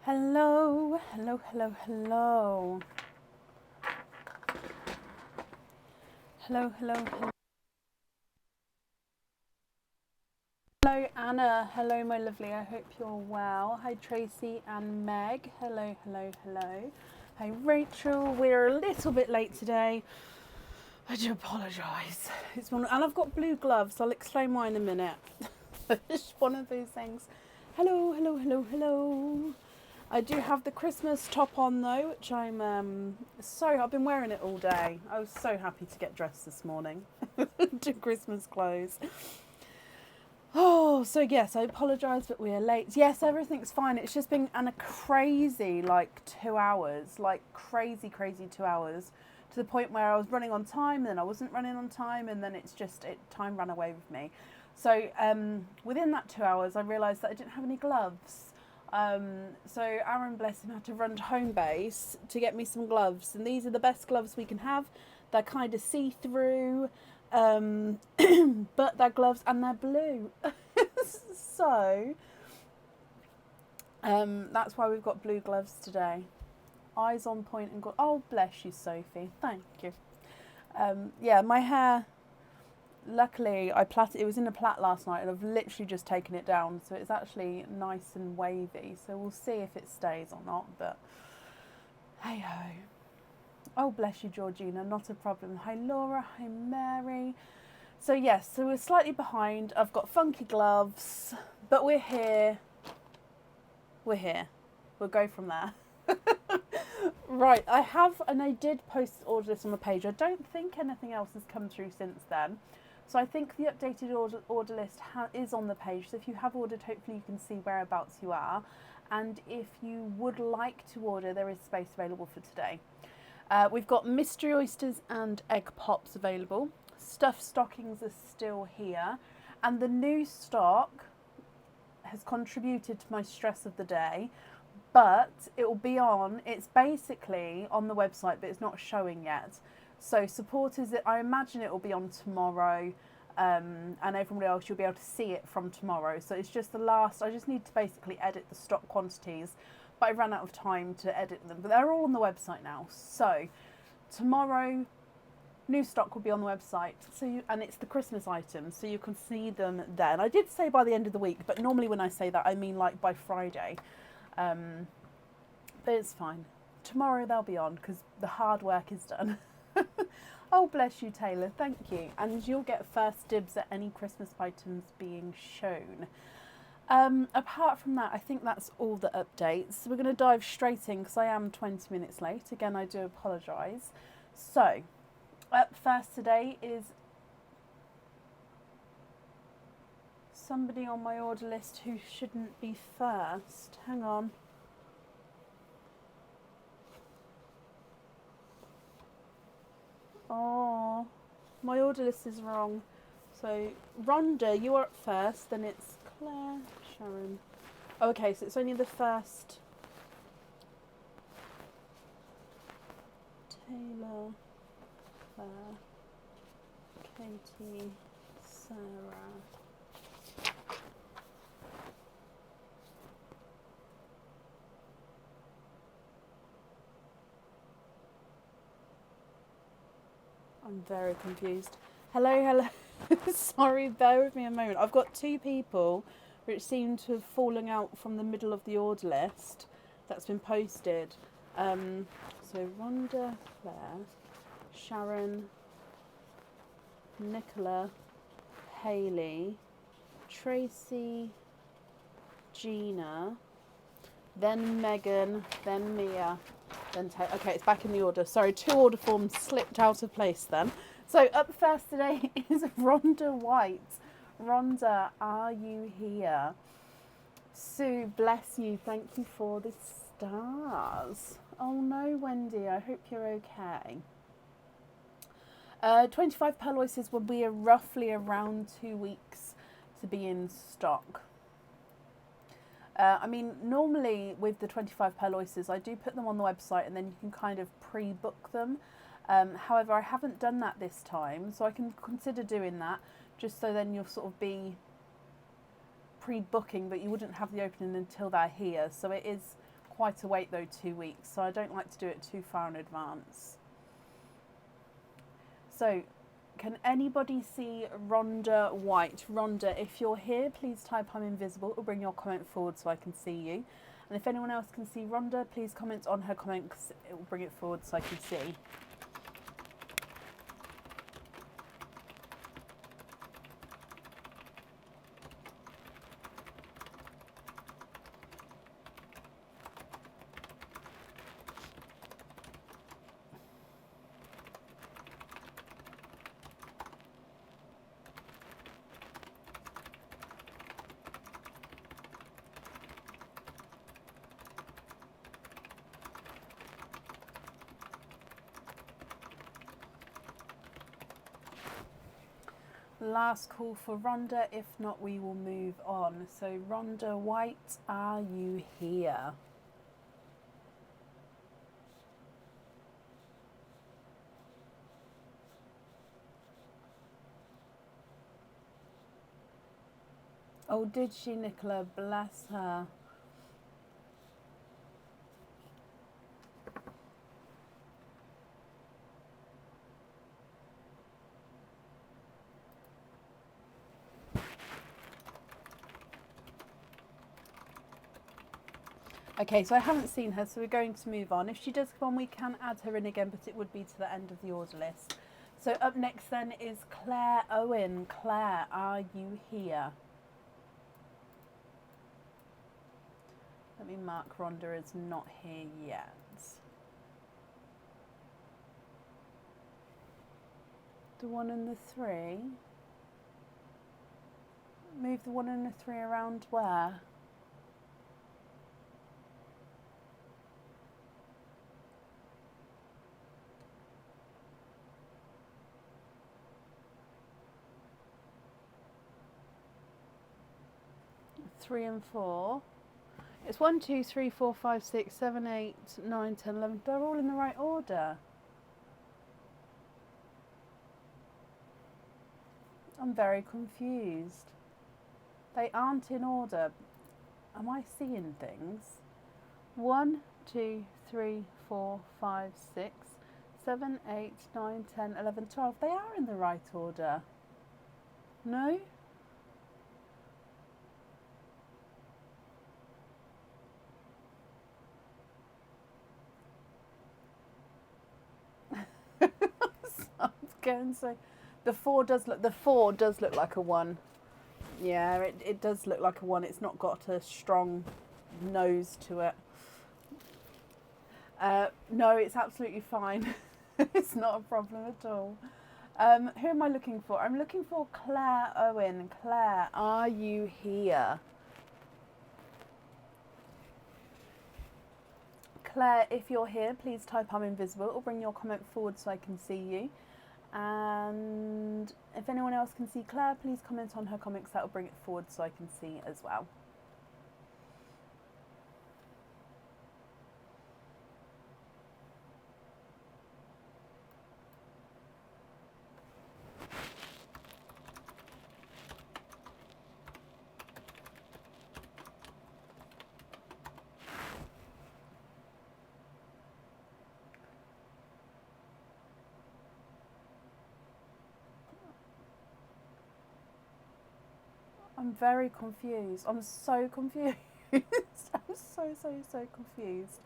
Hello, hello, hello, hello. Hello, hello, hello. Hello, Anna. Hello, my lovely. I hope you're well. Hi, Tracy and Meg. Hello, hello, hello. Hi, Rachel. We're a little bit late today. I do apologise. And I've got blue gloves. I'll explain why in a minute. It's one of those things. Hello, hello, hello, hello. I do have the Christmas top on though, which I've been wearing it all day. I was so happy to get dressed this morning to Christmas clothes. Oh, so yes, I apologise that we are late. Yes, everything's fine. It's just been a crazy 2 hours, crazy 2 hours, to the point where I was running on time, and then I wasn't running on time, and then time ran away with me. So within that 2 hours, I realised that I didn't have any gloves. So Aaron, bless him, had to run to home base to get me some gloves, and these are the best gloves we can have. They're kind of see-through, but they're gloves and they're blue. So that's why we've got blue gloves today. Eyes on point and good. Oh, bless you, Sophie. Thank you. Yeah, my hair. Luckily, it was in a plait last night, and I've literally just taken it down, so it's actually nice and wavy. So we'll see if it stays or not. But hey ho. Oh, bless you, Georgina. Not a problem. Hi, Laura. Hi, Mary. So yes, so we're slightly behind. I've got funky gloves, but we're here. We're here. We'll go from there. Right, I did post the order list on the page. I don't think anything else has come through since then. So I think the updated order list is on the page. So if you have ordered, hopefully you can see whereabouts you are. And if you would like to order, there is space available for today. We've got mystery oysters and egg pops available. Stuffed stockings are still here. And the new stock has contributed to my stress of the day. But it's basically on the website, but it's not showing yet. So supporters, I imagine it will be on tomorrow, and everybody else, you'll be able to see it from tomorrow. So it's just I just need to basically edit the stock quantities, but I ran out of time to edit them. But they're all on the website now. So tomorrow, new stock will be on the website. And it's the Christmas items, so you can see them then. I did say by the end of the week, but normally when I say that, I mean by Friday. But it's fine. Tomorrow they'll be on because the hard work is done. Oh, bless you, Taylor. Thank you. And you'll get first dibs at any Christmas items being shown. Apart from that, I think that's all the updates. We're going to dive straight in because I am 20 minutes late. Again, I do apologise. So, up first today is somebody on my order list who shouldn't be first. Hang on. Oh, my order list is wrong. So, Rhonda, you are up first, then it's Claire, Sharon. Okay, so it's only the first. Taylor, Claire, Katie, Sarah. I'm very confused. Hello. Sorry, bear with me a moment. I've got two people which seem to have fallen out from the middle of the order list that's been posted. So Rhonda, Claire, Sharon, Nicola, Hayley, Tracy, Gina, then Megan, then Mia, then Taylor. Okay, it's back in the order. Sorry, two order forms slipped out of place then. So up first today is Rhonda White. Rhonda, are you here? Sue, bless you. Thank you for the stars. Oh no, Wendy, I hope you're okay. 25 pearl oysters will be roughly around 2 weeks to be in stock. Normally with the 25 pearl oysters, I do put them on the website and then you can kind of pre-book them. However, I haven't done that this time, so I can consider doing that, just so then you'll sort of be pre-booking, but you wouldn't have the opening until they're here. So it is quite a wait though, 2 weeks, so I don't like to do it too far in advance. So, can anybody see Rhonda White? Rhonda, if you're here, please type I'm invisible or bring your comment forward so I can see you. And if anyone else can see Rhonda, please comment on her comment because it will bring it forward so I can see. Last call for Rhonda, if not we will move on. So Rhonda White, are you here? Oh, did she, Nicola? Bless her. Okay, so I haven't seen her, so we're going to move on. If she does come on, we can add her in again, but it would be to the end of the order list. So up next then is Claire Owen. Claire, are you here? Let me mark Rhonda as not here yet. The 1 and the 3. Move the 1 and the 3 around where? Three and 4. It's 1, 2, 3, 4, 5, 6, 7, 8, 9, 10, 11. They're all in the right order. I'm very confused. They aren't in order. Am I seeing things? 1, 2, 3, 4, 5, 6, 7, 8, 9, 10, 11, 12. They are in the right order. No? So the 4 does look like a 1. Yeah, it does look like a 1. It's not got a strong nose to it. No, it's absolutely fine. It's not a problem at all. Who am I looking for? I'm looking for Claire Owen. Claire, are you here? Claire, if you're here, please type I'm invisible or bring your comment forward so I can see you. And if anyone else can see Claire, please comment on her comments. That will bring it forward so I can see as well. I'm very confused. I'm so confused. I'm so confused.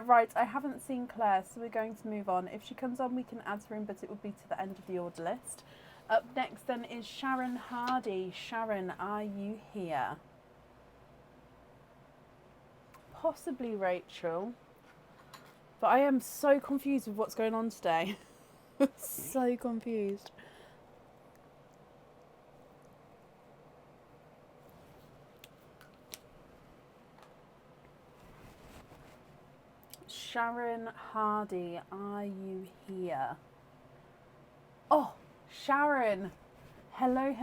Right, I haven't seen Claire, so we're going to move on. If she comes on, we can add her in, but it would be to the end of the order list. Up next then is Sharon Hardy. Sharon, are you here? Possibly Rachel. But I am so confused with what's going on today. So confused. Sharon Hardy, are you here? Oh, Sharon. Hello.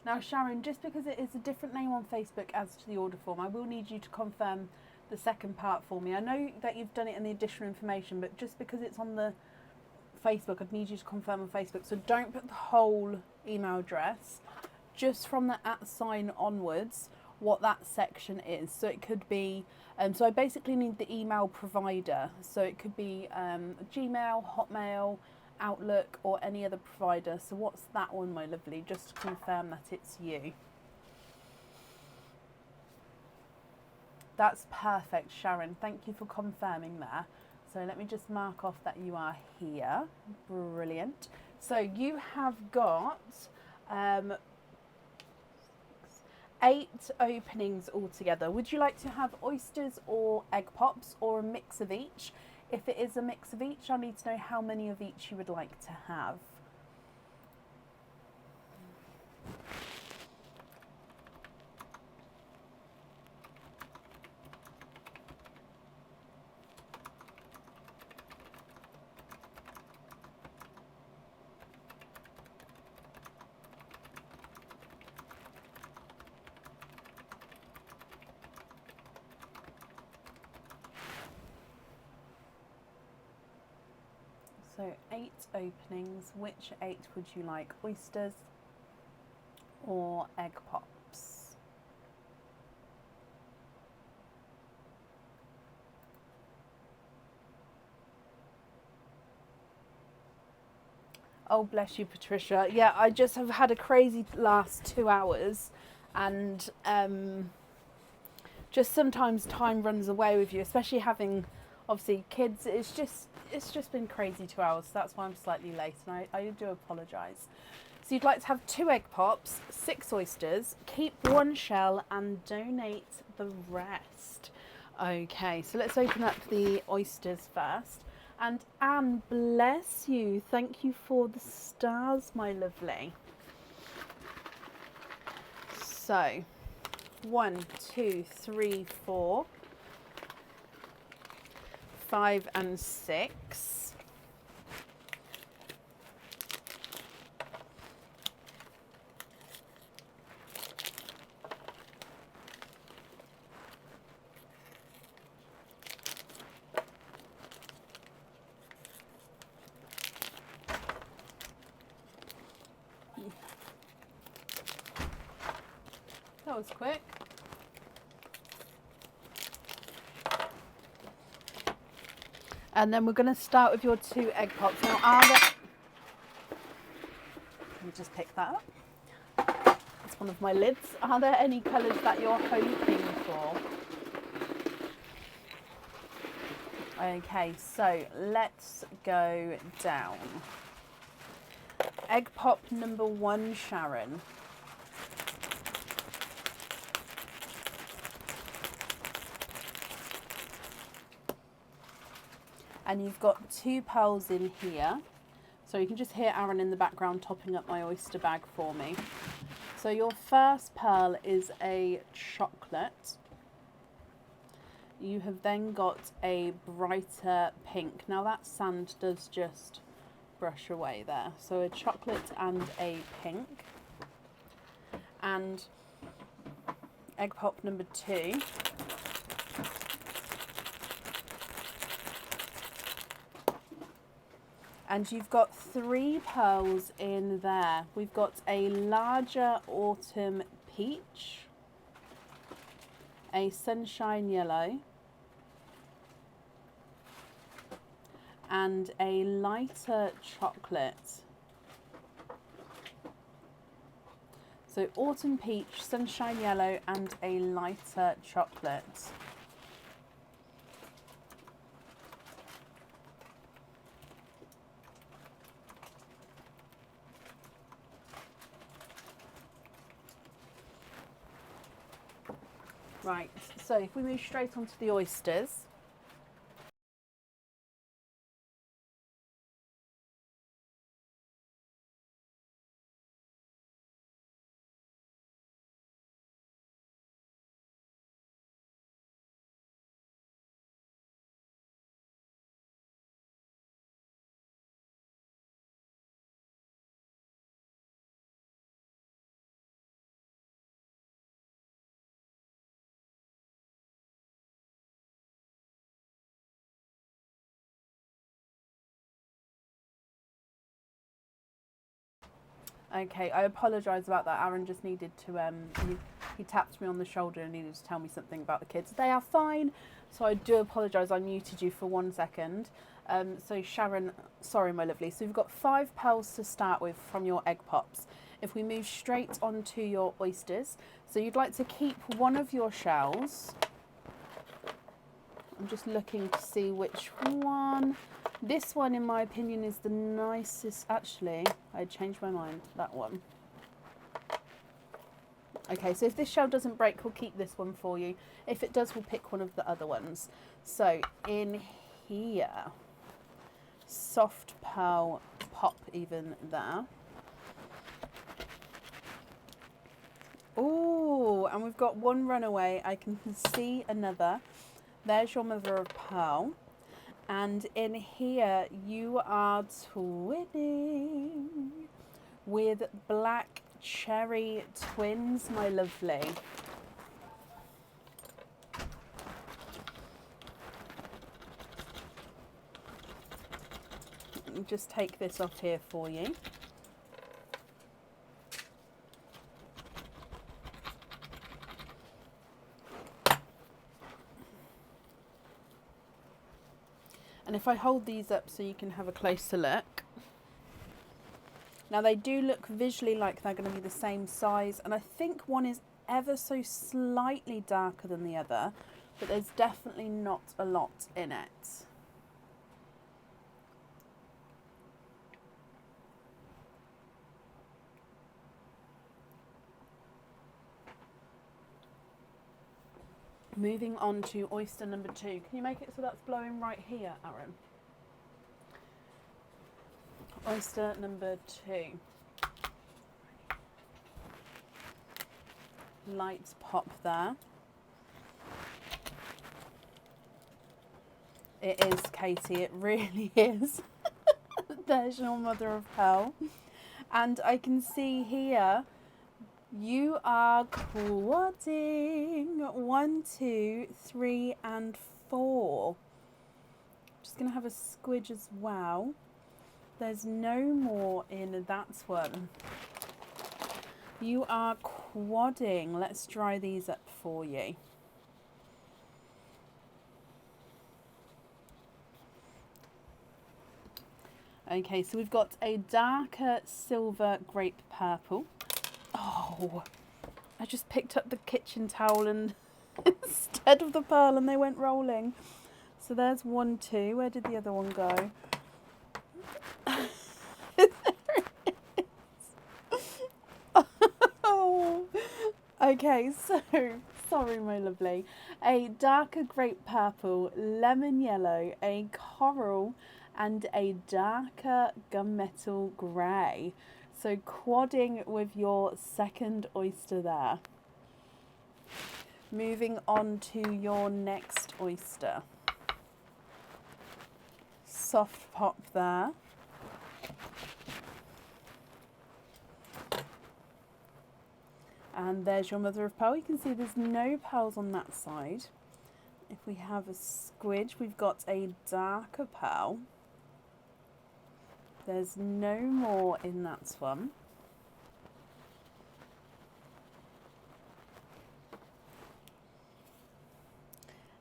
Now, Sharon, just because it is a different name on Facebook as to the order form, I will need you to confirm the second part for me. I know that you've done it in the additional information, but just because it's on the Facebook, I'd need you to confirm on Facebook. So don't put the whole email address, just from the @ sign onwards. what that section is. So it could be, so I basically need the email provider. So it could be Gmail, Hotmail, Outlook, or any other provider. So what's that one, my lovely? Just to confirm that it's you. That's perfect, Sharon. Thank you for confirming there. So let me just mark off that you are here. Brilliant. So you have got 8 openings altogether. Would you like to have oysters or egg pops, or a mix of each? If it is a mix of each, I need to know how many of each you would like to have. So 8 openings. Which 8 would you like? Oysters or egg pops? Oh, bless you, Patricia. Yeah, I just have had a crazy last 2 hours, and just sometimes time runs away with you, especially having obviously kids. It's just been crazy 2 hours. So that's why I'm slightly late, and I do apologise. So you'd like to have 2 egg pops, 6 oysters, keep 1 shell, and donate the rest. Okay, so let's open up the oysters first. And Anne, bless you. Thank you for the stars, my lovely. So 1, 2, 3, 4, 5 and 6. That was quick. And then we're going to start with your 2 egg pops. Now, are there... Let me just pick that up. It's one of my lids. Are there any colours that you're hoping for? Okay, so let's go down. Egg pop number 1, Sharon. And you've got 2 pearls in here. So you can just hear Aaron in the background topping up my oyster bag for me. So your first pearl is a chocolate. You have then got a brighter pink. Now that sand does just brush away there. So a chocolate and a pink. And egg pop number 2. And you've got 3 pearls in there. We've got a larger autumn peach, a sunshine yellow, and a lighter chocolate. So autumn peach, sunshine yellow, and a lighter chocolate. Right, so if we move straight onto the oysters. Okay, I apologise about that. Aaron just needed to he tapped me on the shoulder and needed to tell me something about the kids. They are fine, so I do apologise. I muted you for 1 second. So Sharon, sorry my lovely. So we've got 5 pearls to start with from your egg pops. If we move straight onto your oysters, so you'd like to keep one of your shells. I'm just looking to see which one. This one, in my opinion, is the nicest. Actually, I changed my mind. That one. Okay, so if this shell doesn't break, we'll keep this one for you. If it does, we'll pick one of the other ones. So in here, soft pearl pop even there. Oh, and we've got one runaway. I can see another. There's your mother of pearl. And in here, you are twinning with black cherry twins, my lovely. Let me just take this off here for you. And if I hold these up so you can have a closer look. Now they do look visually like they're going to be the same size, and I think one is ever so slightly darker than the other, but there's definitely not a lot in it. Moving on to oyster number 2. Can you make it so that's blowing right here, Aaron? Oyster number 2. Lights pop there. It is, Katie, it really is. There's your mother of pearl. And I can see here, you are quadding 1, 2, 3, and 4. Just going to have a squidge as well. There's no more in that one. You are quadding. Let's dry these up for you. Okay, so we've got a darker silver grape purple. Oh, I just picked up the kitchen towel and instead of the pearl, and they went rolling. So there's 1, 2. Where did the other one go? Oh, okay, so sorry, my lovely. A darker grape purple, lemon yellow, a coral, and a darker gunmetal grey. So quadding with your second oyster there. Moving on to your next oyster. Soft pop there. And there's your mother of pearl. You can see there's no pearls on that side. If we have a squidge, we've got a darker pearl. There's no more in that one.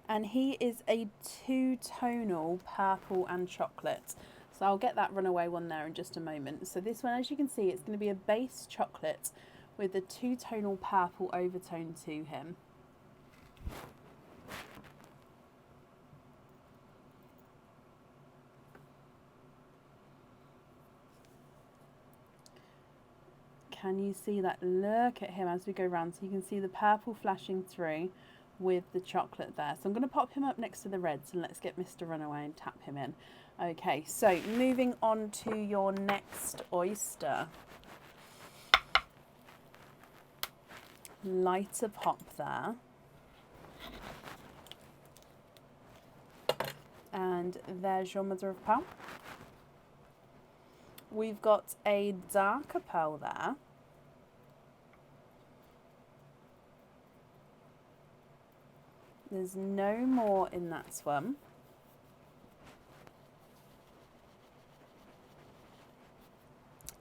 And he is a 2-tonal purple and chocolate. So I'll get that runaway one there in just a moment. So this one, as you can see, it's going to be a base chocolate with a 2-tonal purple overtone to him. Can you see that? Look at him as we go round. So you can see the purple flashing through with the chocolate there. So I'm going to pop him up next to the reds and let's get Mr. Runaway and tap him in. Okay, so moving on to your next oyster. Lighter pop there. And there's your mother of pearl. We've got a darker pearl there. There's no more in that one.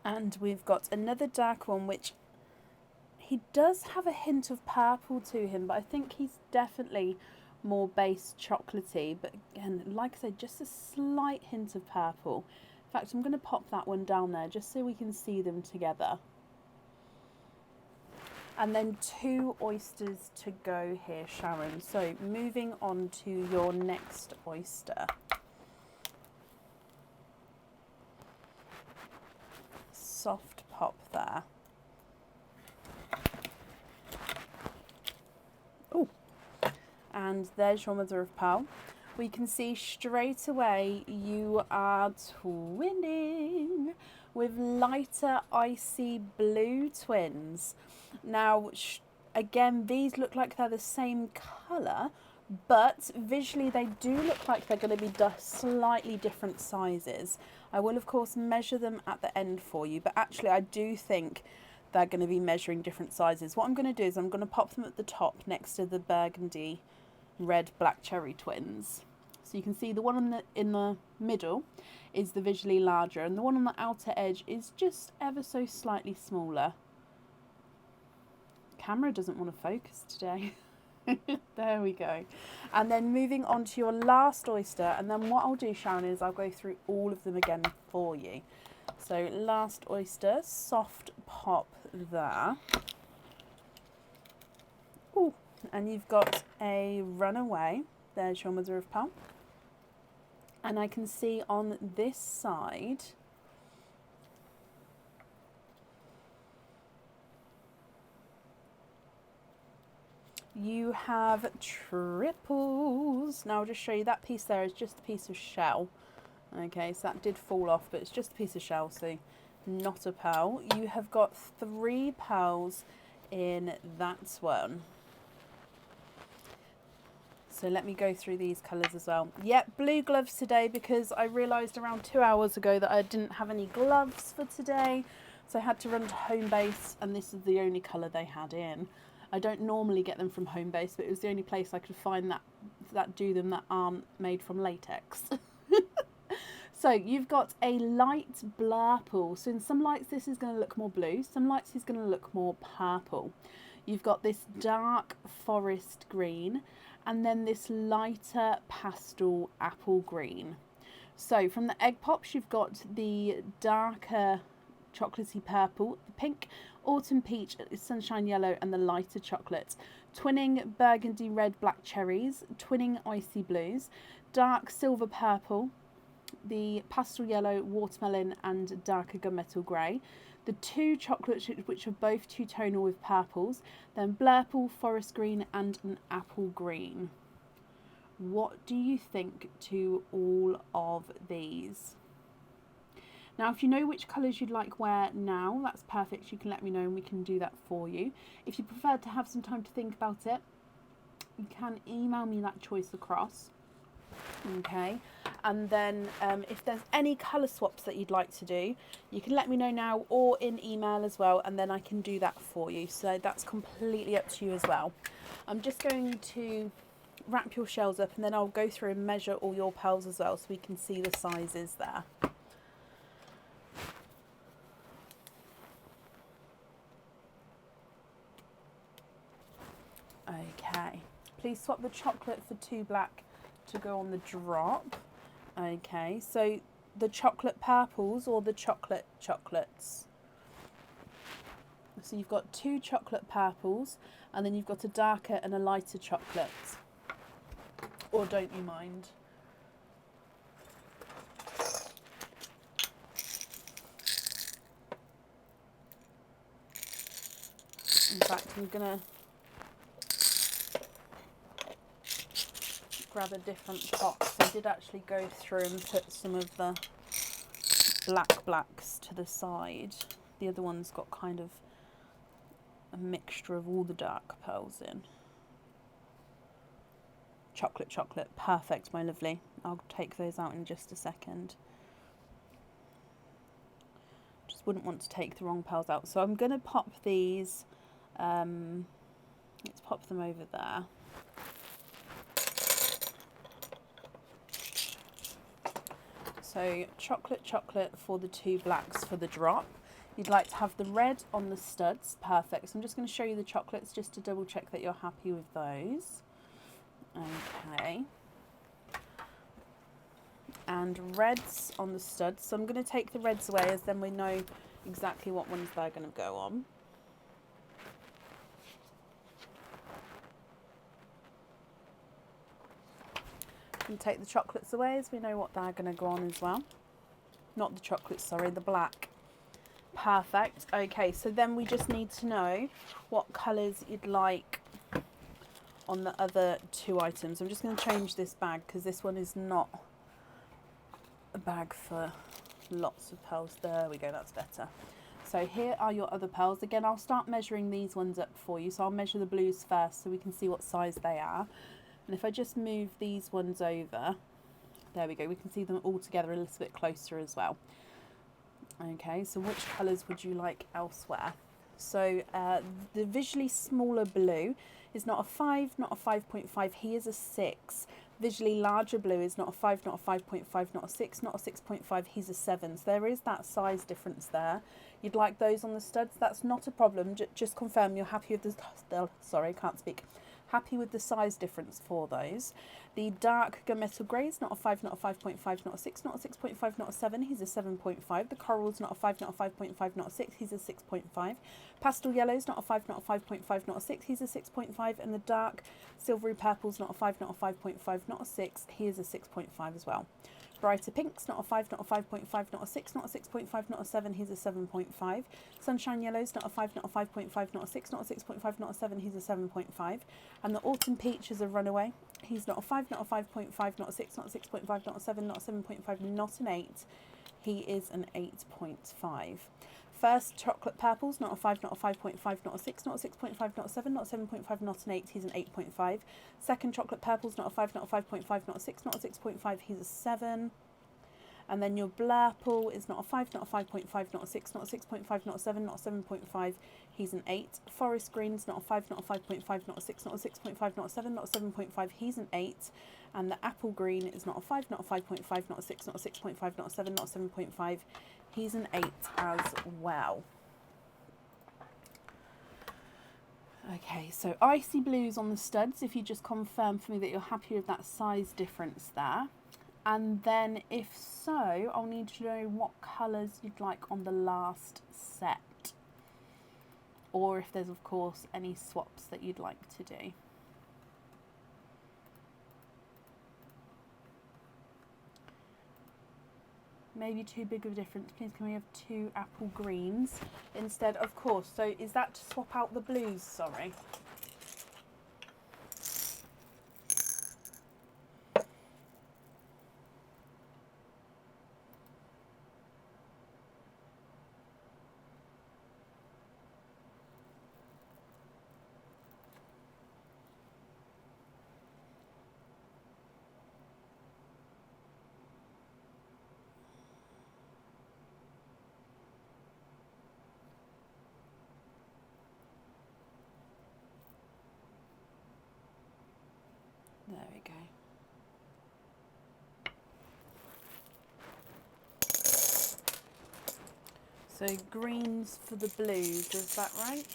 And we've got another dark one, which He does have a hint of purple to him, but I think he's definitely more base chocolatey. But again, like I said, just a slight hint of purple. In fact, I'm going to pop that one down there just so we can see them together. And then 2 oysters to go here, Sharon. So moving on to your next oyster. Soft pop there. Oh, and there's your mother of pearl. We can see straight away you are twinning with lighter icy blue twins. Now, again, these look like they're the same colour, but visually they do look like they're going to be slightly different sizes. I will, of course, measure them at the end for you, but actually I do think they're going to be measuring different sizes. What I'm going to do is I'm going to pop them at the top next to the burgundy red black cherry twins. So you can see the one in the middle is the visually larger, and the one on the outer edge is just ever so slightly smaller. Camera doesn't want to focus today. There we go. And then moving on to your last oyster, and then what I'll do, Sharon, is I'll go through all of them again for you. So last oyster, soft pop there. Ooh, and you've got a runaway. There's your mother of pearl. And I can see on this side you have triples. Now I'll just show you that piece there is just a piece of shell. Okay, so that did fall off, but it's just a piece of shell, so not a pearl. You have got 3 pearls in that one. So let me go through these colours as well. Yep, blue gloves today because I realised around 2 hours ago that I didn't have any gloves for today. So I had to run to Homebase, and this is the only colour they had in. I don't normally get them from Homebase, but it was the only place I could find that do them that aren't made from latex. So you've got a light blurple. So in some lights this is going to look more blue, some lights is going to look more purple. You've got this dark forest green, and then this lighter pastel apple green. So from the egg pops, you've got the darker chocolatey purple, the pink, autumn peach, sunshine yellow, and the lighter chocolate. Twinning burgundy red black cherries, twinning icy blues, dark silver purple, the pastel yellow watermelon, and darker gunmetal grey. The 2 chocolates, which are both two-tonal with purples, then blurple, forest green, and an apple green. What do you think to all of these? Now, if you know which colours you'd like wear now, that's perfect. You can let me know and we can do that for you. If you prefer to have some time to think about it, you can email me that choice across. Okay, and then if there's any colour swaps that you'd like to do, you can let me know now or in email as well, and then I can do that for you. So that's completely up to you as well. I'm just going to wrap your shells up, and then I'll go through and measure all your pearls as well so we can see the sizes there. Okay, please swap the chocolate for 2 black to go on the drop. Okay, so the chocolate purples or the chocolates. So you've got 2 chocolate purples, and then you've got a darker and a lighter chocolate. Or don't you mind? In fact, I'm gonna grab a different box. I did actually go through and put some of the blacks to the side. The other one's got kind of a mixture of all the dark pearls in. Chocolate, perfect, my lovely. I'll take those out in just a second. Just wouldn't want to take the wrong pearls out. So I'm going to pop these, let's pop them over there. So chocolate for the 2 blacks for the drop. You'd like to have the red on the studs. Perfect. So I'm just going to show you the chocolates just to double check that you're happy with those. Okay. And reds on the studs. So I'm going to take the reds away, as then we know exactly what ones they're going to go on. And take the chocolates away, as we know what they're going to go on as well. Not the chocolates, sorry, the black. Perfect. Okay, so then we just need to know what colours you'd like on the other two items. I'm just going to change this bag because this one is not a bag for lots of pearls. There we go, that's better. So here are your other pearls. Again, I'll start measuring these ones up for you. So I'll measure the blues first so we can see what size they are. And if I just move these ones over, there we go, we can see them all together a little bit closer as well. Okay, so which colours would you like elsewhere? So the visually smaller blue is not a 5, not a 5.5, he is a 6. Visually larger blue is not a 5, not a 5.5, not a 6, not a 6.5, he's a 7. So there is that size difference there. You'd like those on the studs, that's not a problem. Just confirm you're happy with the, sorry, can't speak. Happy with the size difference for those. The dark gunmetal grey is not a 5, not a 5.5, not a 6, not a 6.5, not a 7, he's a 7.5. The coral's not a 5, not a 5.5, not a 6, he's a 6.5. Pastel yellow's not a 5, not a 5.5, not a 6, he's a 6.5. And the dark silvery purple's not a 5, not a 5.5, not a 6, he is a 6.5 as well. Brighter pink's not a 5, not a 5.5, not a 6, not a 6.5, not a 7, he's a 7.5. Sunshine yellow's not a 5, not a 5.5, not a 6, not a 6.5, not a 7, he's a 7.5. And the autumn peach is a runaway. He's not a 5, not a 5.5, not a 6, not a 6.5, not a 7, not a 7.5, not an 8. He is an 8.5. First chocolate purple's not a 5, not a 5.5, not a 6, not a 6.5, not a 7, not a 7.5, not an 8, he's an 8.5. Second chocolate purple's not a 5, not a 5.5, not a 6, not a 6.5, he's a 7. And then your blurple is not a 5, not a 5.5, not a 6, not a 6.5, not a 7, not a 7.5, he's an 8. Forest green's not a 5, not a 5.5, not a 6, not a 6.5, not a 7, not a 7.5, he's an 8. And the apple green is not a 5, not a 5.5, not a 6, not a 6.5, not a 7, not a 7.5, he's an 8 as well. Okay, so icy blues on the studs, if you just confirm for me that you're happy with that size difference there. And then if so, I'll need to know what colours you'd like on the last set. Or if there's, of course, any swaps that you'd like to do. Maybe too big of a difference. Please can we have 2 apple greens instead? Of course. So is that to swap out the blues? Sorry. There we go. So greens for the blues, is that right?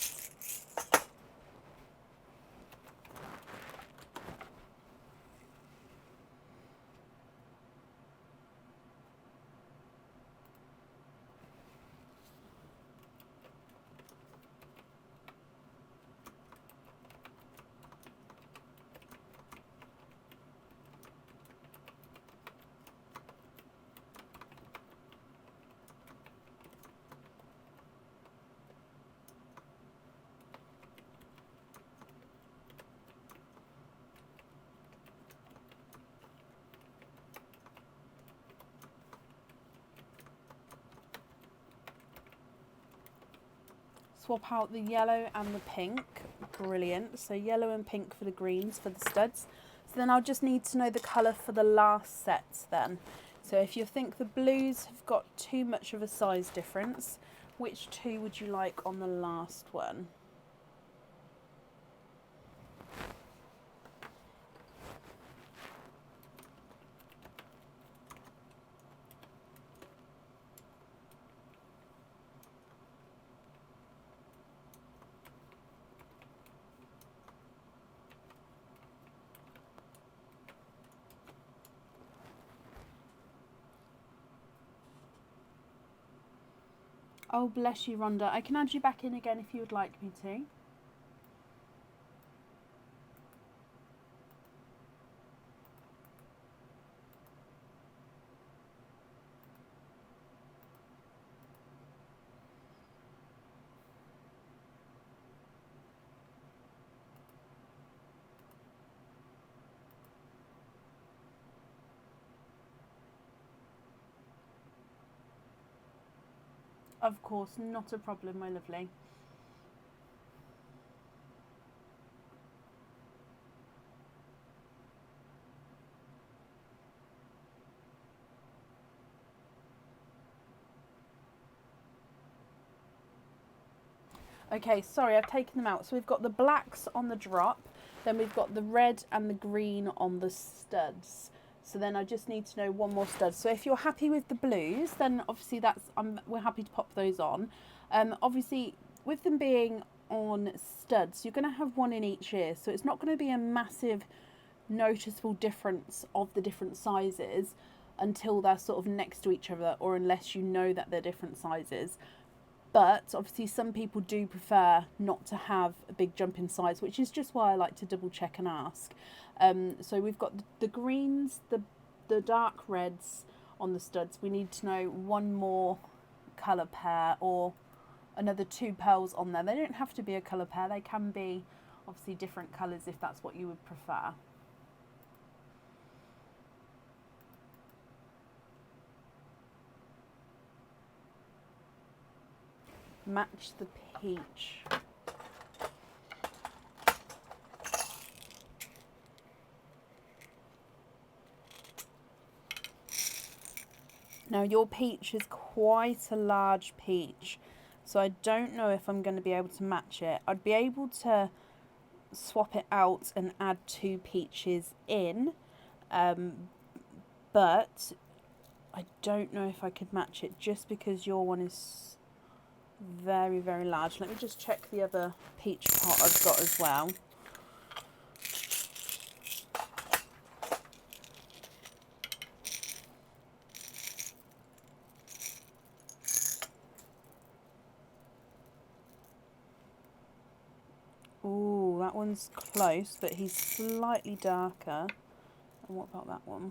Swap out the yellow and the pink. Brilliant. So yellow and pink for the greens for the studs. So then I'll just need to know the colour for the last sets then. So if you think the blues have got too much of a size difference, which 2 would you like on the last one? Oh, bless you, Rhonda. I can add you back in again if you would like me to. Of course, not a problem, my lovely. Okay, sorry, I've taken them out. So we've got the blacks on the drop, then we've got the red and the green on the studs. So then I just need to know one more stud. So if you're happy with the blues, then obviously we're happy to pop those on. Obviously, with them being on studs, you're going to have one in each ear. So it's not going to be a massive noticeable difference of the different sizes until they're sort of next to each other, or unless you know that they're different sizes. But obviously some people do prefer not to have a big jump in size, which is just why I like to double check and ask. So we've got the greens, the dark reds on the studs. We need to know one more colour pair or another 2 pearls on there. They don't have to be a colour pair. They can be obviously different colours if that's what you would prefer. Match the peach. Now your peach is quite a large peach, so I don't know if I'm going to be able to match it. I'd be able to swap it out and add 2 peaches in, but I don't know if I could match it just because your one is very, very large. Let me just check the other peach pot I've got as well. Ooh, that one's close, but he's slightly darker. And what about that one?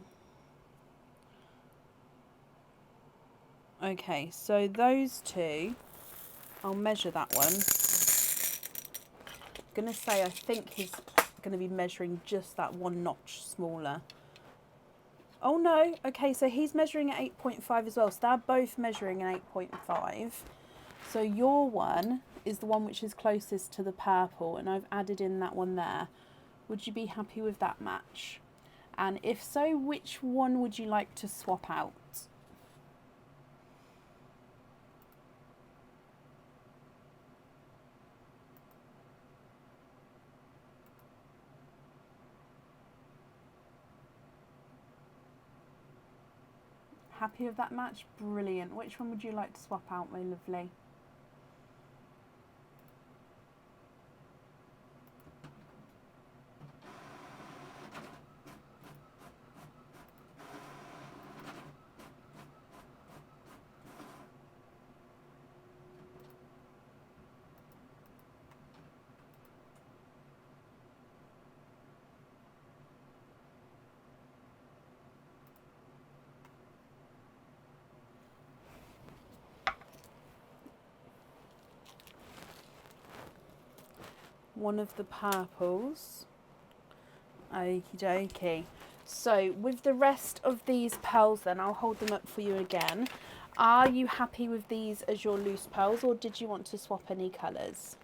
Okay, so those 2, I'll measure that one. I'm going to say I think he's going to be measuring just that 1 notch smaller. Oh no, okay, so he's measuring at 8.5 as well, so they're both measuring an 8.5. So your one is the one which is closest to the purple, and I've added in that one there. Would you be happy with that match? And if so, which one would you like to swap out? Happy with that match? Brilliant. Which one would you like to swap out, my lovely? One of the purples. Okie dokie. So with the rest of these pearls then, I'll hold them up for you again. Are you happy with these as your loose pearls, or did you want to swap any colours?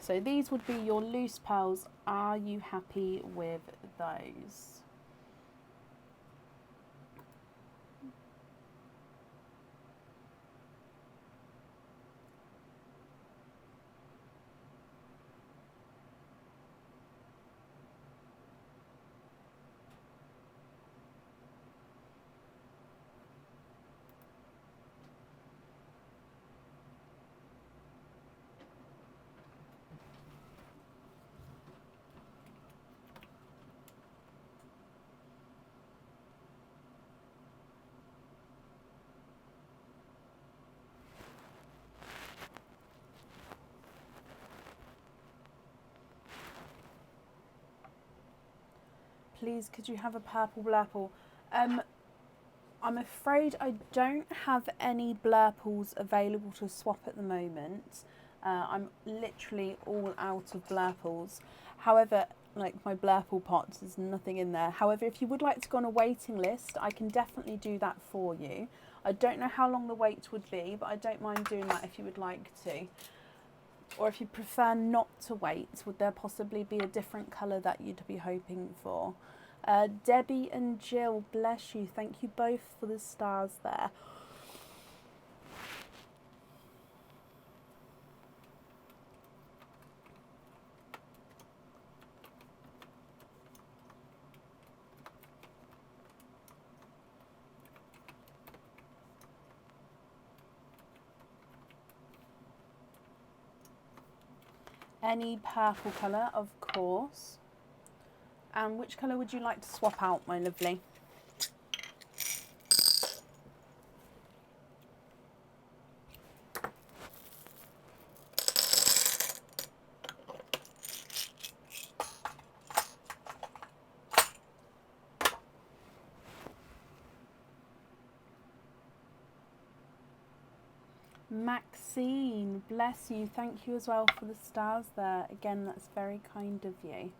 So these would be your loose pearls. Are you happy with those? please could you have a purple blurple? I'm afraid I don't have any blurples available to swap at the moment. I'm literally all out of blurples. However, like my blurple pots, there's nothing in there. However, if you would like to go on a waiting list, I can definitely do that for you. I don't know how long the wait would be, but I don't mind doing that if you would like to. Or if you prefer not to wait, would there possibly be a different colour that you'd be hoping for? Debbie and Jill, bless you. Thank you both for the stars there. Any purple colour, of course. And which colour would you like to swap out, my lovely? Maxine, bless you. Thank you as well for the stars there. Again, that's very kind of you.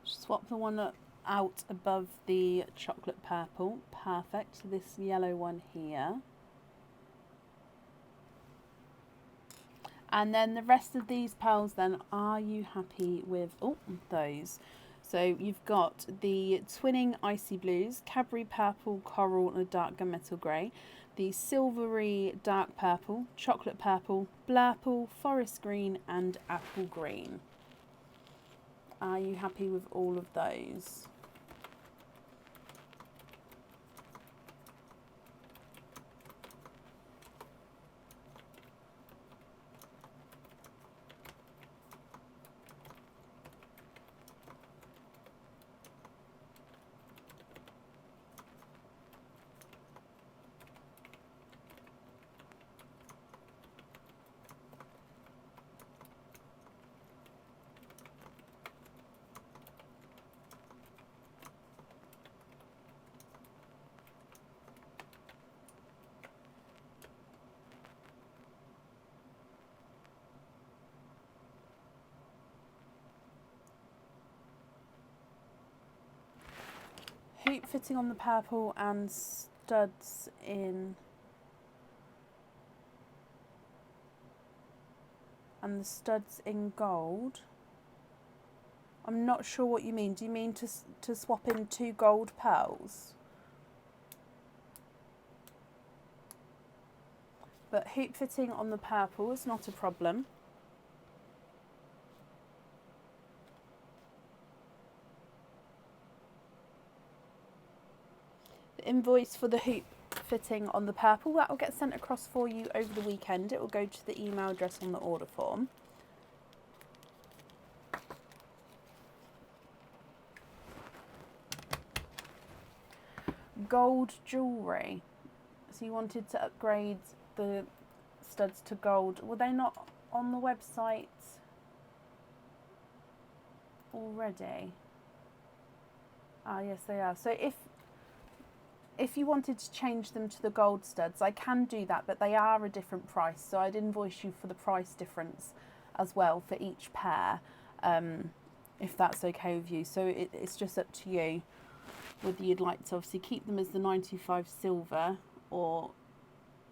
Swap the one out above the chocolate purple. Perfect. This yellow one here. And then the rest of these pearls then, are you happy with those? So you've got the twinning icy blues, Cadbury purple, coral and a dark gunmetal grey, the silvery dark purple, chocolate purple, blurple, forest green and apple green. Are you happy with all of those? Hoop fitting on the purple and studs in, and the studs in gold. I'm not sure what you mean. Do you mean to swap in 2 gold pearls? But hoop fitting on the purple is not a problem. Invoice for the hoop fitting on the purple, that will get sent across for you over the weekend. It will go to the email address on the order form. Gold jewellery, so you wanted to upgrade the studs to gold. Were they not on the website already? Ah yes they are. So if you wanted to change them to the gold studs, I can do that, but they are a different price. So I'd invoice you for the price difference as well for each pair, if that's okay with you. So it's just up to you whether you'd like to obviously keep them as the 95 silver or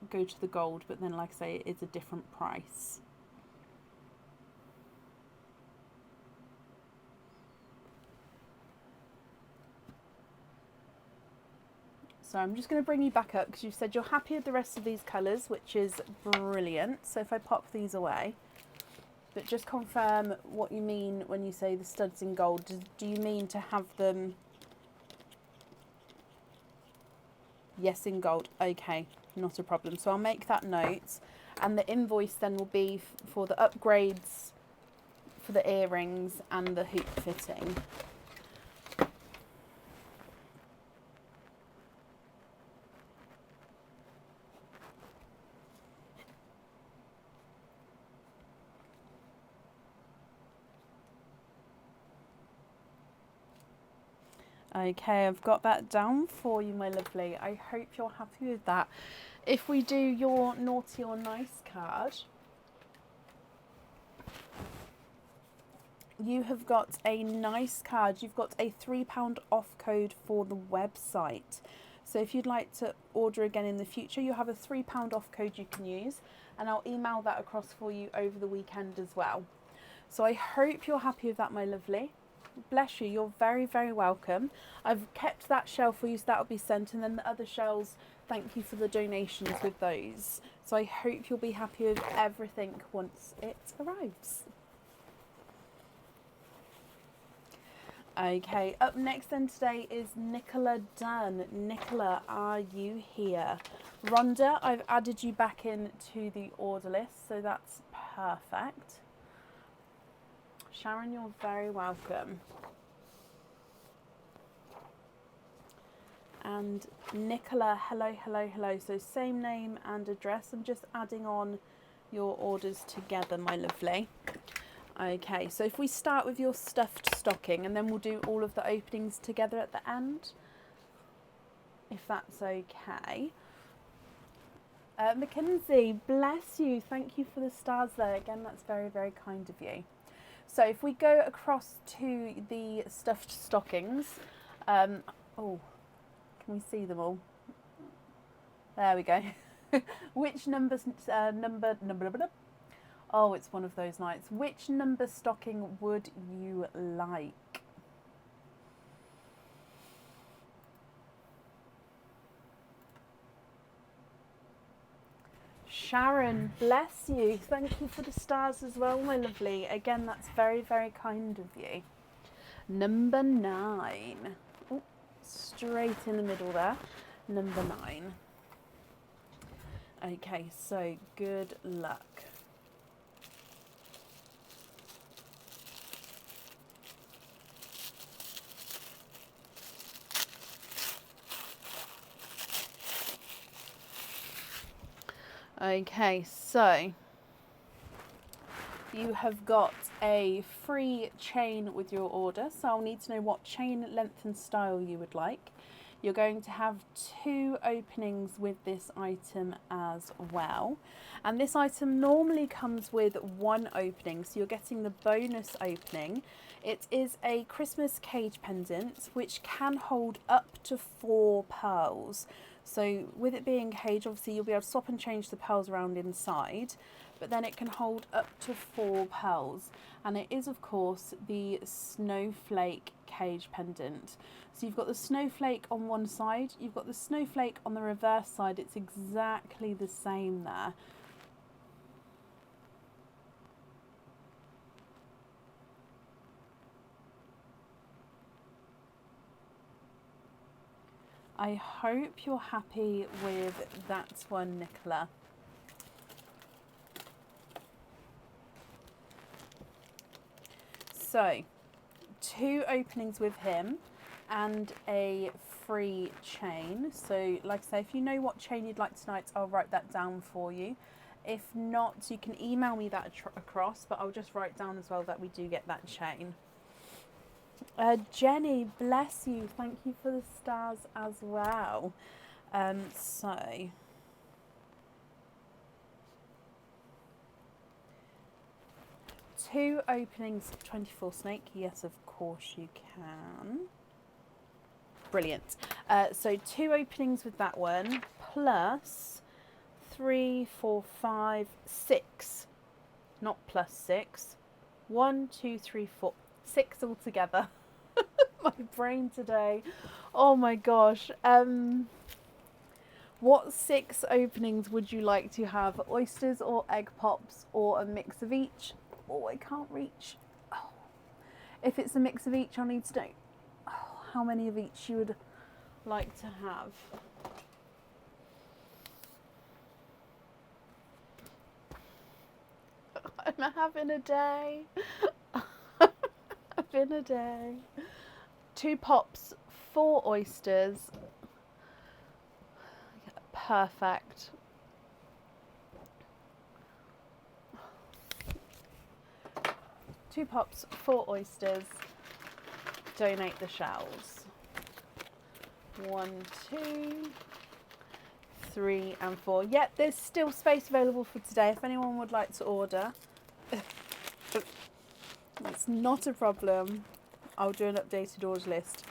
go to the gold, but then like I say, it is a different price. So I'm just going to bring you back up because you said you're happy with the rest of these colours, which is brilliant. So if I pop these away, but just confirm what you mean when you say the studs in gold. Do you mean to have them? Yes, in gold. Okay, not a problem. So I'll make that note. and the invoice then will be for the upgrades for the earrings and the hoop fitting. Okay, I've got that down for you, my lovely. I hope you're happy with that. If we do your naughty or nice card, you have got a nice card. You've got a £3 off code for the website. So if you'd like to order again in the future, you have a £3 off code you can use, and I'll email that across for you over the weekend as well. So I hope you're happy with that, my lovely. Bless you, you're very, very welcome. I've kept that shell for you, so that'll be sent, and then the other shells, thank you for the donations with those. So I hope you'll be happy with everything once it arrives. Okay, up next then today is Nicola Dunn. Nicola, are you here? Rhonda, I've added you back into the order list, so that's perfect. Sharon, you're very welcome. And Nicola, hello, hello, hello. So same name and address. I'm just adding on your orders together, my lovely. Okay, so if we start with your stuffed stocking, and then we'll do all of the openings together at the end, if that's okay. Mackenzie, bless you. Thank you for the stars there. Again, that's very, very kind of you. So if we go across to the stuffed stockings, oh, can we see them all? There we go. Which number? Oh, it's one of those nights. Which number stocking would you like? Sharon, bless you. Thank you for the stars as well, my lovely. Again, that's very, very kind of you. Number 9. Oh, straight in the middle there. Number 9. Okay, so good luck. Okay, so you have got a free chain with your order, so I'll need to know what chain length and style you would like. You're going to have 2 openings with this item as well, and this item normally comes with 1 opening, so you're getting the bonus opening. It is a Christmas cage pendant which can hold up to 4 pearls. So with it being cage, obviously you'll be able to swap and change the pearls around inside, but then it can hold up to 4 pearls. And it is, of course, the snowflake cage pendant. So you've got the snowflake on one side, you've got the snowflake on the reverse side. It's exactly the same there. I hope you're happy with that one, Nicola. So, 2 openings with him and a free chain. So, like I say, if you know what chain you'd like tonight, I'll write that down for you. If not, you can email me that across, but I'll just write down as well that we do get that chain. Jenny, bless you. Thank you for the stars as well. So 2 openings, 24 snake. Yes, of course you can. Brilliant. So 2 openings with that one, plus 3, 4, 5, 6. Not plus 6. 1, 2, 3, 4. 6 altogether. My brain today. Oh my gosh. What 6 openings would you like to have? Oysters or egg pops or a mix of each? Oh, I can't reach. Oh. If it's a mix of each, I'll need to know how many of each you would like to have. having a day. Having a day. 2 pops, 4 oysters. Perfect. Two pops, 4 oysters. Donate the shells. 1, 2, 3 and 4. Yep, there's still space available for today if anyone would like to order. It's not a problem. I'll do an updated order list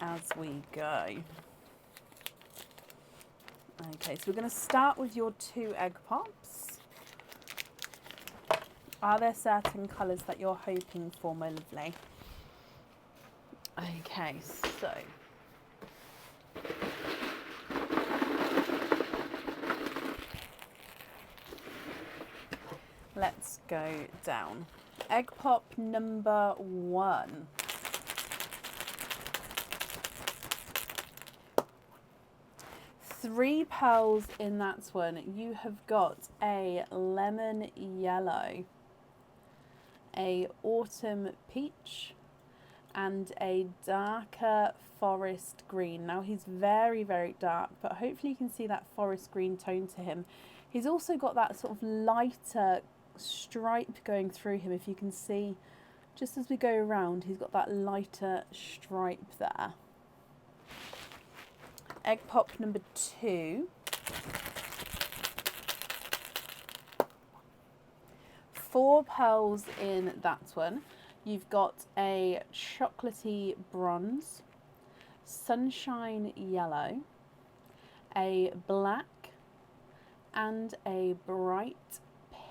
as we go. Okay, so we're going to start with your 2 egg pops. Are there certain colours that you're hoping for, my lovely? Okay, so let's go down. Egg pop number 1. Three pearls in that one. You have got a lemon yellow, a autumn peach, and a darker forest green. Now he's very, very dark, but hopefully you can see that forest green tone to him. He's also got that sort of lighter stripe going through him. If you can see, just as we go around, he's got that lighter stripe there. Egg pop number 2. 4 pearls in that one. You've got a chocolatey bronze, sunshine yellow, a black, and a bright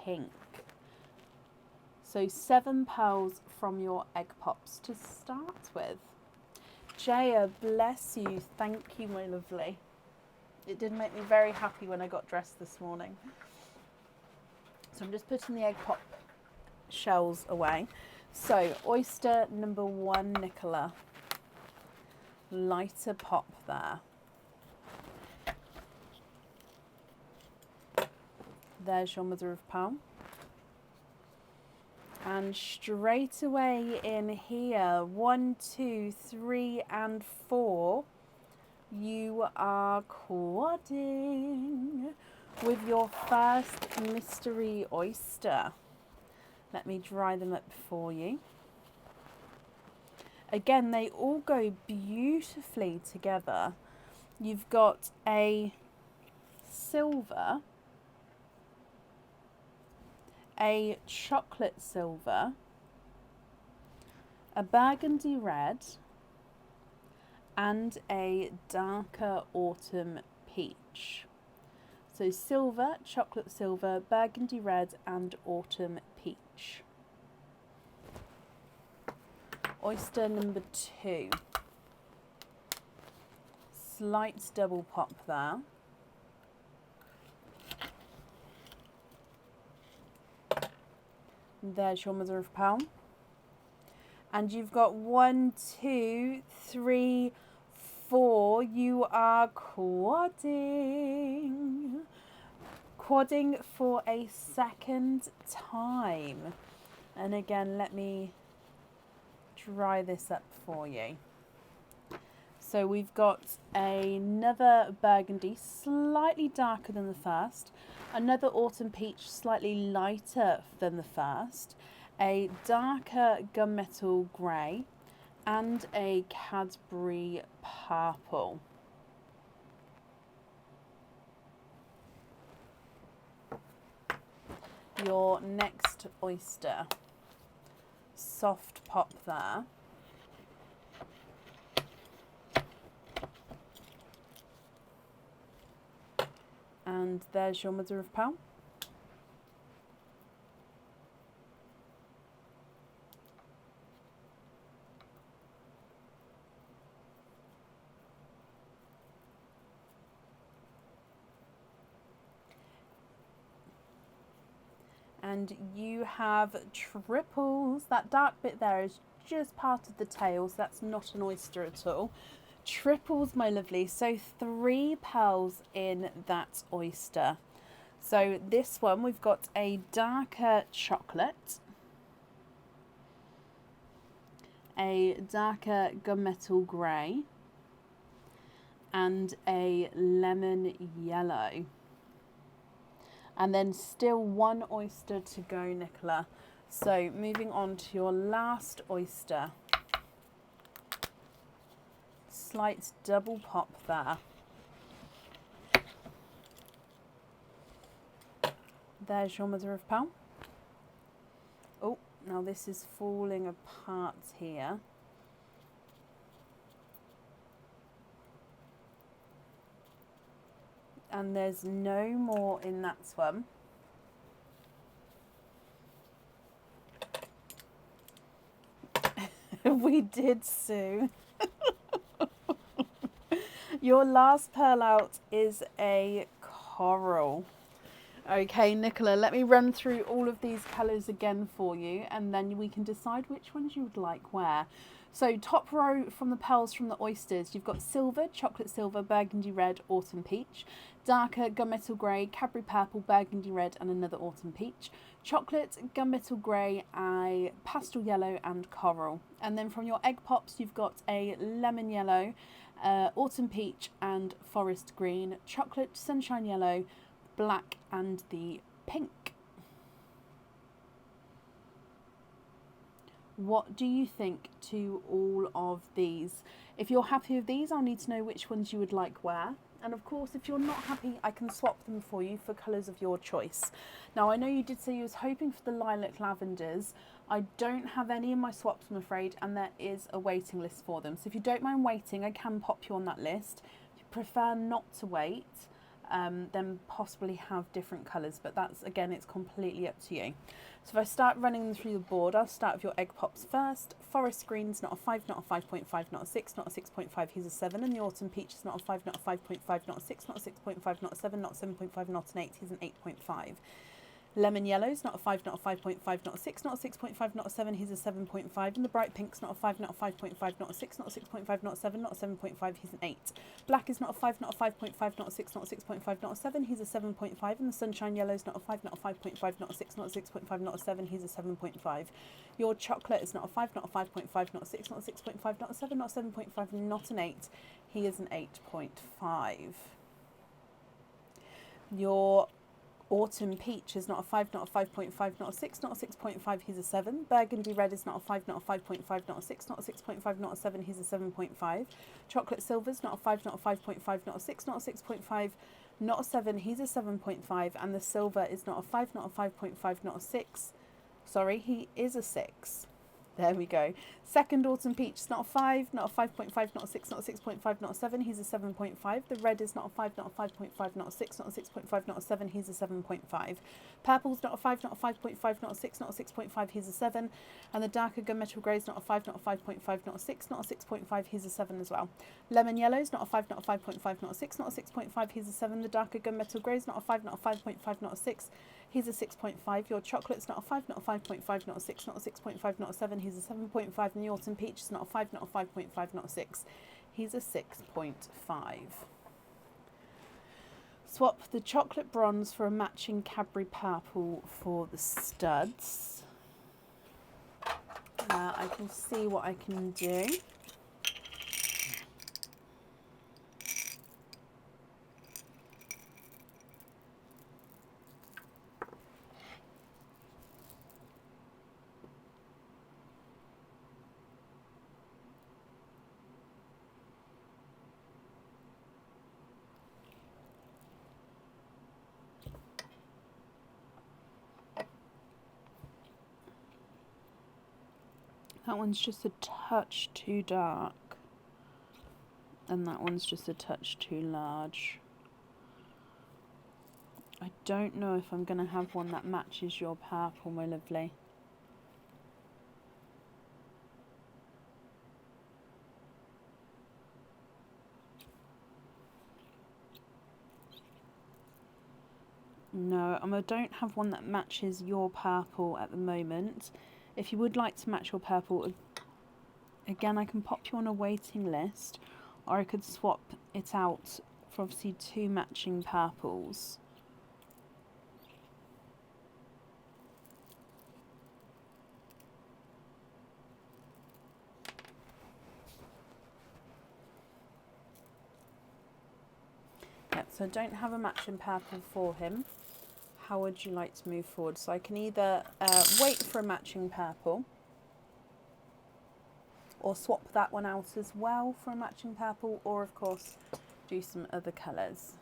pink. So 7 pearls from your egg pops to start with. Jaya, bless you. Thank you, my lovely. It did make me very happy when I got dressed this morning. So I'm just putting the egg pop shells away. So oyster number 1, Nicola. Lighter pop there. There's your mother of pearl. And straight away in here, 1, 2, 3 and 4, you are quadding with your first mystery oyster. Let me dry them up for you. Again, they all go beautifully together. You've got a silver, a chocolate silver, a burgundy red, and a darker autumn peach. So silver, chocolate silver, burgundy red, and autumn peach. Oyster number 2. Slight double pop there. There's your mother of pearl. And you've got 1, 2, 3, 4. You are quadding. Quadding for a second time. And again, let me dry this up for you. So we've got another burgundy, slightly darker than the first. Another autumn peach, slightly lighter than the first. A darker gunmetal grey. And a Cadbury purple. Your next oyster. Soft pop there. And there's your mother of pearl. And you have triples. That dark bit there is just part of the tail, so that's not an oyster at all. Triples, my lovely. So 3 pearls in that oyster. So this one, we've got a darker chocolate, a darker gunmetal grey, and a lemon yellow. And then still one oyster to go, Nicola. So moving on to your last oyster. Slight double pop there. There's your mother of pearl. Oh, now this is falling apart here. And there's no more in that one. We did, Sue. Your last pearl out is a coral. Okay, Nicola, let me run through all of these colours again for you, and then we can decide which ones you would like where. So top row from the pearls from the oysters, you've got silver, chocolate silver, burgundy red, autumn peach. Darker gunmetal grey, Cadbury purple, burgundy red, and another autumn peach. Chocolate, gunmetal grey, a pastel yellow, and coral. And then from your egg pops, you've got a lemon yellow, autumn peach, and forest green. Chocolate, sunshine yellow, black, and the pink. What do you think to all of these? If you're happy with these, I'll need to know which ones you would like where. And of course, if you're not happy, I can swap them for you for colours of your choice. Now, I know you did say you was hoping for the lilac lavenders. I don't have any in my swaps, I'm afraid, and there is a waiting list for them. So if you don't mind waiting, I can pop you on that list. If you prefer not to wait, then possibly have different colours, but that's, again, it's completely up to you. So if I start running them through the board, I'll start with your egg pops first. Forest green's not a 5, not a 5.5, not a 6, not a 6.5, he's a 7. And the autumn peach is not a 5, not a 5.5, not a 6, not a 6.5, not a 7, not a 7.5, not an 8, he's an 8.5. Lemon yellow's not a 5, not a 5.5, not a 6, not a 6.5, not a 7, he's a 7.5. And the bright pink's not a 5, not a 5.5, not a 6, not a 6.5, not a 7, not a 7.5, he's an 8. Black is not a 5, not a 5.5, not a 6, not a 6.5, not a 7, he's a 7.5. And the sunshine yellow's not a 5, not a 5.5, not a 6, not a 6.5, not a 7, he's a 7.5. Your chocolate is not a 5, not a 5.5, not a 6, not a 6.5, not a 7, not a 7.5, not an 8, he is an 8.5. Your autumn peach is not a 5, not a 5.5, not a 6, not a 6.5, he's a 7. Burgundy red is not a 5, not a 5.5, not a 6, not a 6.5, not a 7, he's a 7.5. Chocolate silver is not a 5, not a 5.5, not a 6, not a 6.5, not a 7, he's a 7.5. And the silver is not a 5, not a 5.5, not a 6. Sorry, he is a 6. There we go. Second autumn peach is not a 5, not a 5.5, not a 6, not a 6.5, not a 7, he's a 7.5. The red is not a 5, not a 5.5, not a 6, not a 6.5, not a 7, he's a 7.5. Purple's not a 5, not a 5.5, not a 6, not a 6.5, he's a 7. And the darker gunmetal grey is not a 5, not a 5.5, not a 6, not a 6.5, he's a 7 as well. Lemon yellow's not a 5, not a 5.5, not a 6, not a 6.5, he's a 7. The darker gunmetal grey is not a 5, not a 5.5, not a 6, he's a 6.5. Your chocolate's not a 5, not a 5.5, not a 6, not a 6.5, not a 7, he's a 7.5. And the autumn peach is not a 5, not a 5.5, not a 6, he's a 6.5. Swap the chocolate bronze for a matching Cadbury purple for the studs. I can see what I can do. That one's just a touch too dark, and that one's just a touch too large. I don't know if I'm going to have one that matches your purple, my lovely. No, I don't have one that matches your purple at the moment. If you would like to match your purple, again, I can pop you on a waiting list, or I could swap it out for obviously 2 matching purples. So I don't have a matching purple for him. How would you like to move forward? So I can either wait for a matching purple, or swap that one out as well for a matching purple, or of course do some other colours.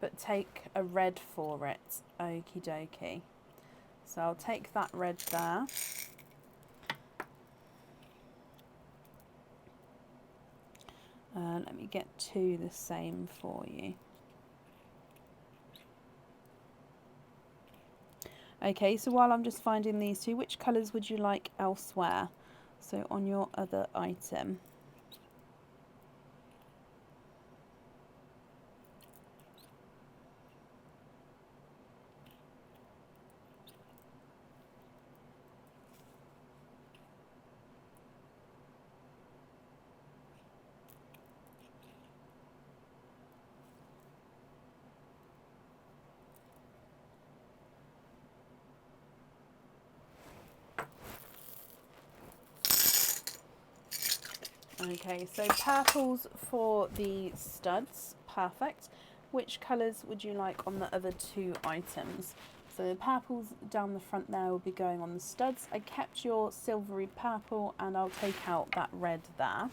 But take a red for it. Okie dokie. So I'll take that red there. Let me get two the same for you. Okay, so while I'm just finding these two, which colours would you like elsewhere? So on your other item. Okay, so purples for the studs, perfect. Which colours would you like on the other two items? So the purples down the front there will be going on the studs. I kept your silvery purple and I'll take out that red there.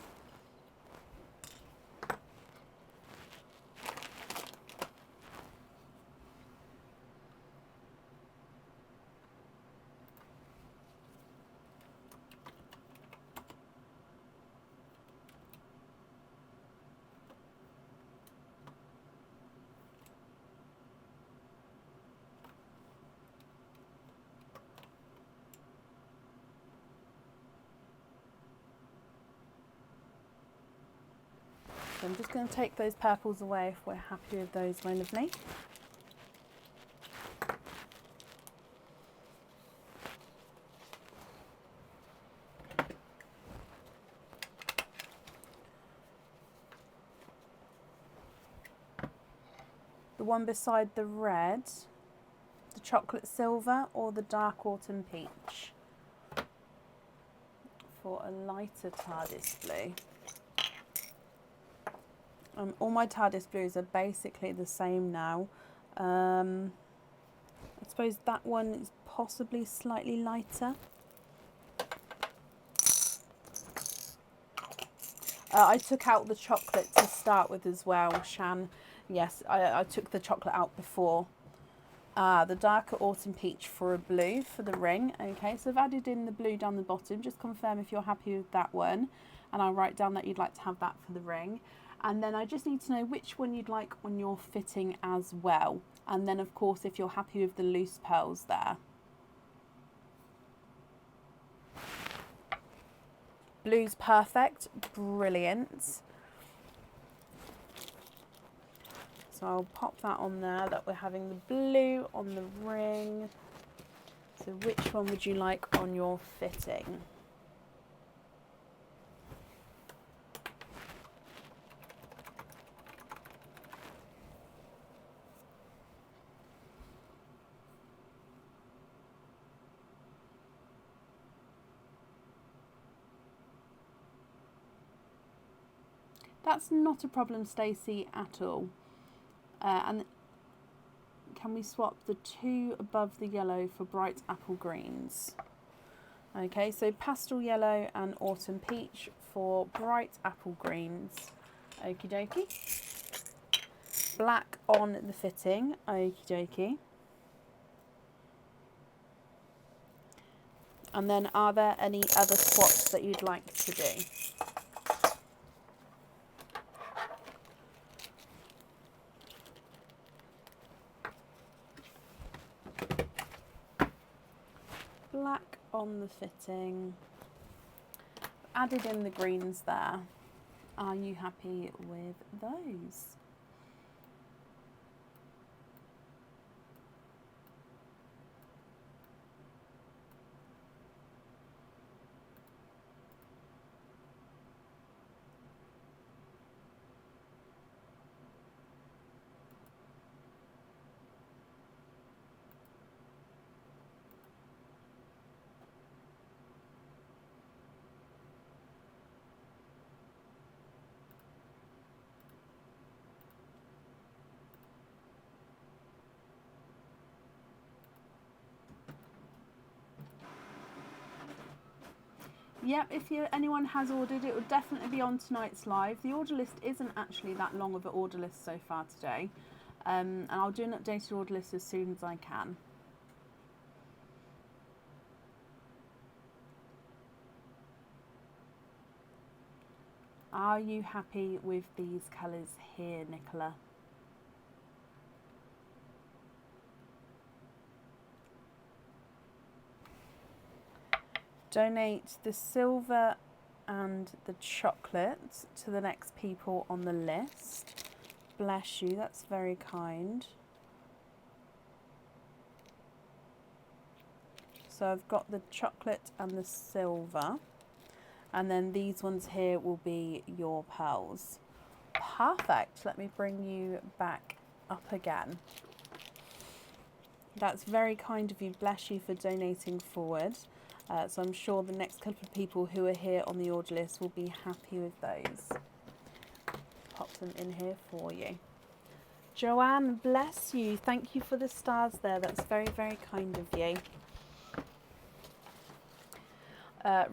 So I'm just going to take those purples away if we're happy with those, my lovely. The one beside the red, the chocolate silver or the dark autumn peach? For a lighter TARDIS blue. All my TARDIS blues are basically the same now. I suppose that one is possibly slightly lighter. I took out the chocolate to start with as well, Shan. Yes, I took the chocolate out before. The darker autumn peach for a blue for the ring. Okay, so I've added in the blue down the bottom. Just confirm if you're happy with that one. And I'll write down that you'd like to have that for the ring. And then I just need to know which one you'd like on your fitting as well. And then, of course, if you're happy with the loose pearls there. Blue's perfect. Brilliant. So I'll pop that on there, that we're having the blue on the ring. So which one would you like on your fitting? That's not a problem, Stacey, at all. And can we swap the two above the yellow for bright apple greens? Okay, so pastel yellow and autumn peach for bright apple greens. Okie dokie. Black on the fitting. Okie dokie. And then are there any other swaps that you'd like to do? Black on the fitting. Added in the greens there. Are you happy with those? Yep, if anyone has ordered, it will definitely be on tonight's live. The order list isn't actually that long of an order list so far today. And I'll do an updated order list as soon as I can. Are you happy with these colours here, Nicola? Donate the silver and the chocolate to the next people on the list. Bless you, that's very kind. So I've got the chocolate and the silver. And then these ones here will be your pearls. Perfect. Let me bring you back up again. That's very kind of you. Bless you for donating forward. So I'm sure the next couple of people who are here on the order list will be happy with those. Pop them in here for you. Joanne, bless you. Thank you for the stars there. That's very, very kind of you.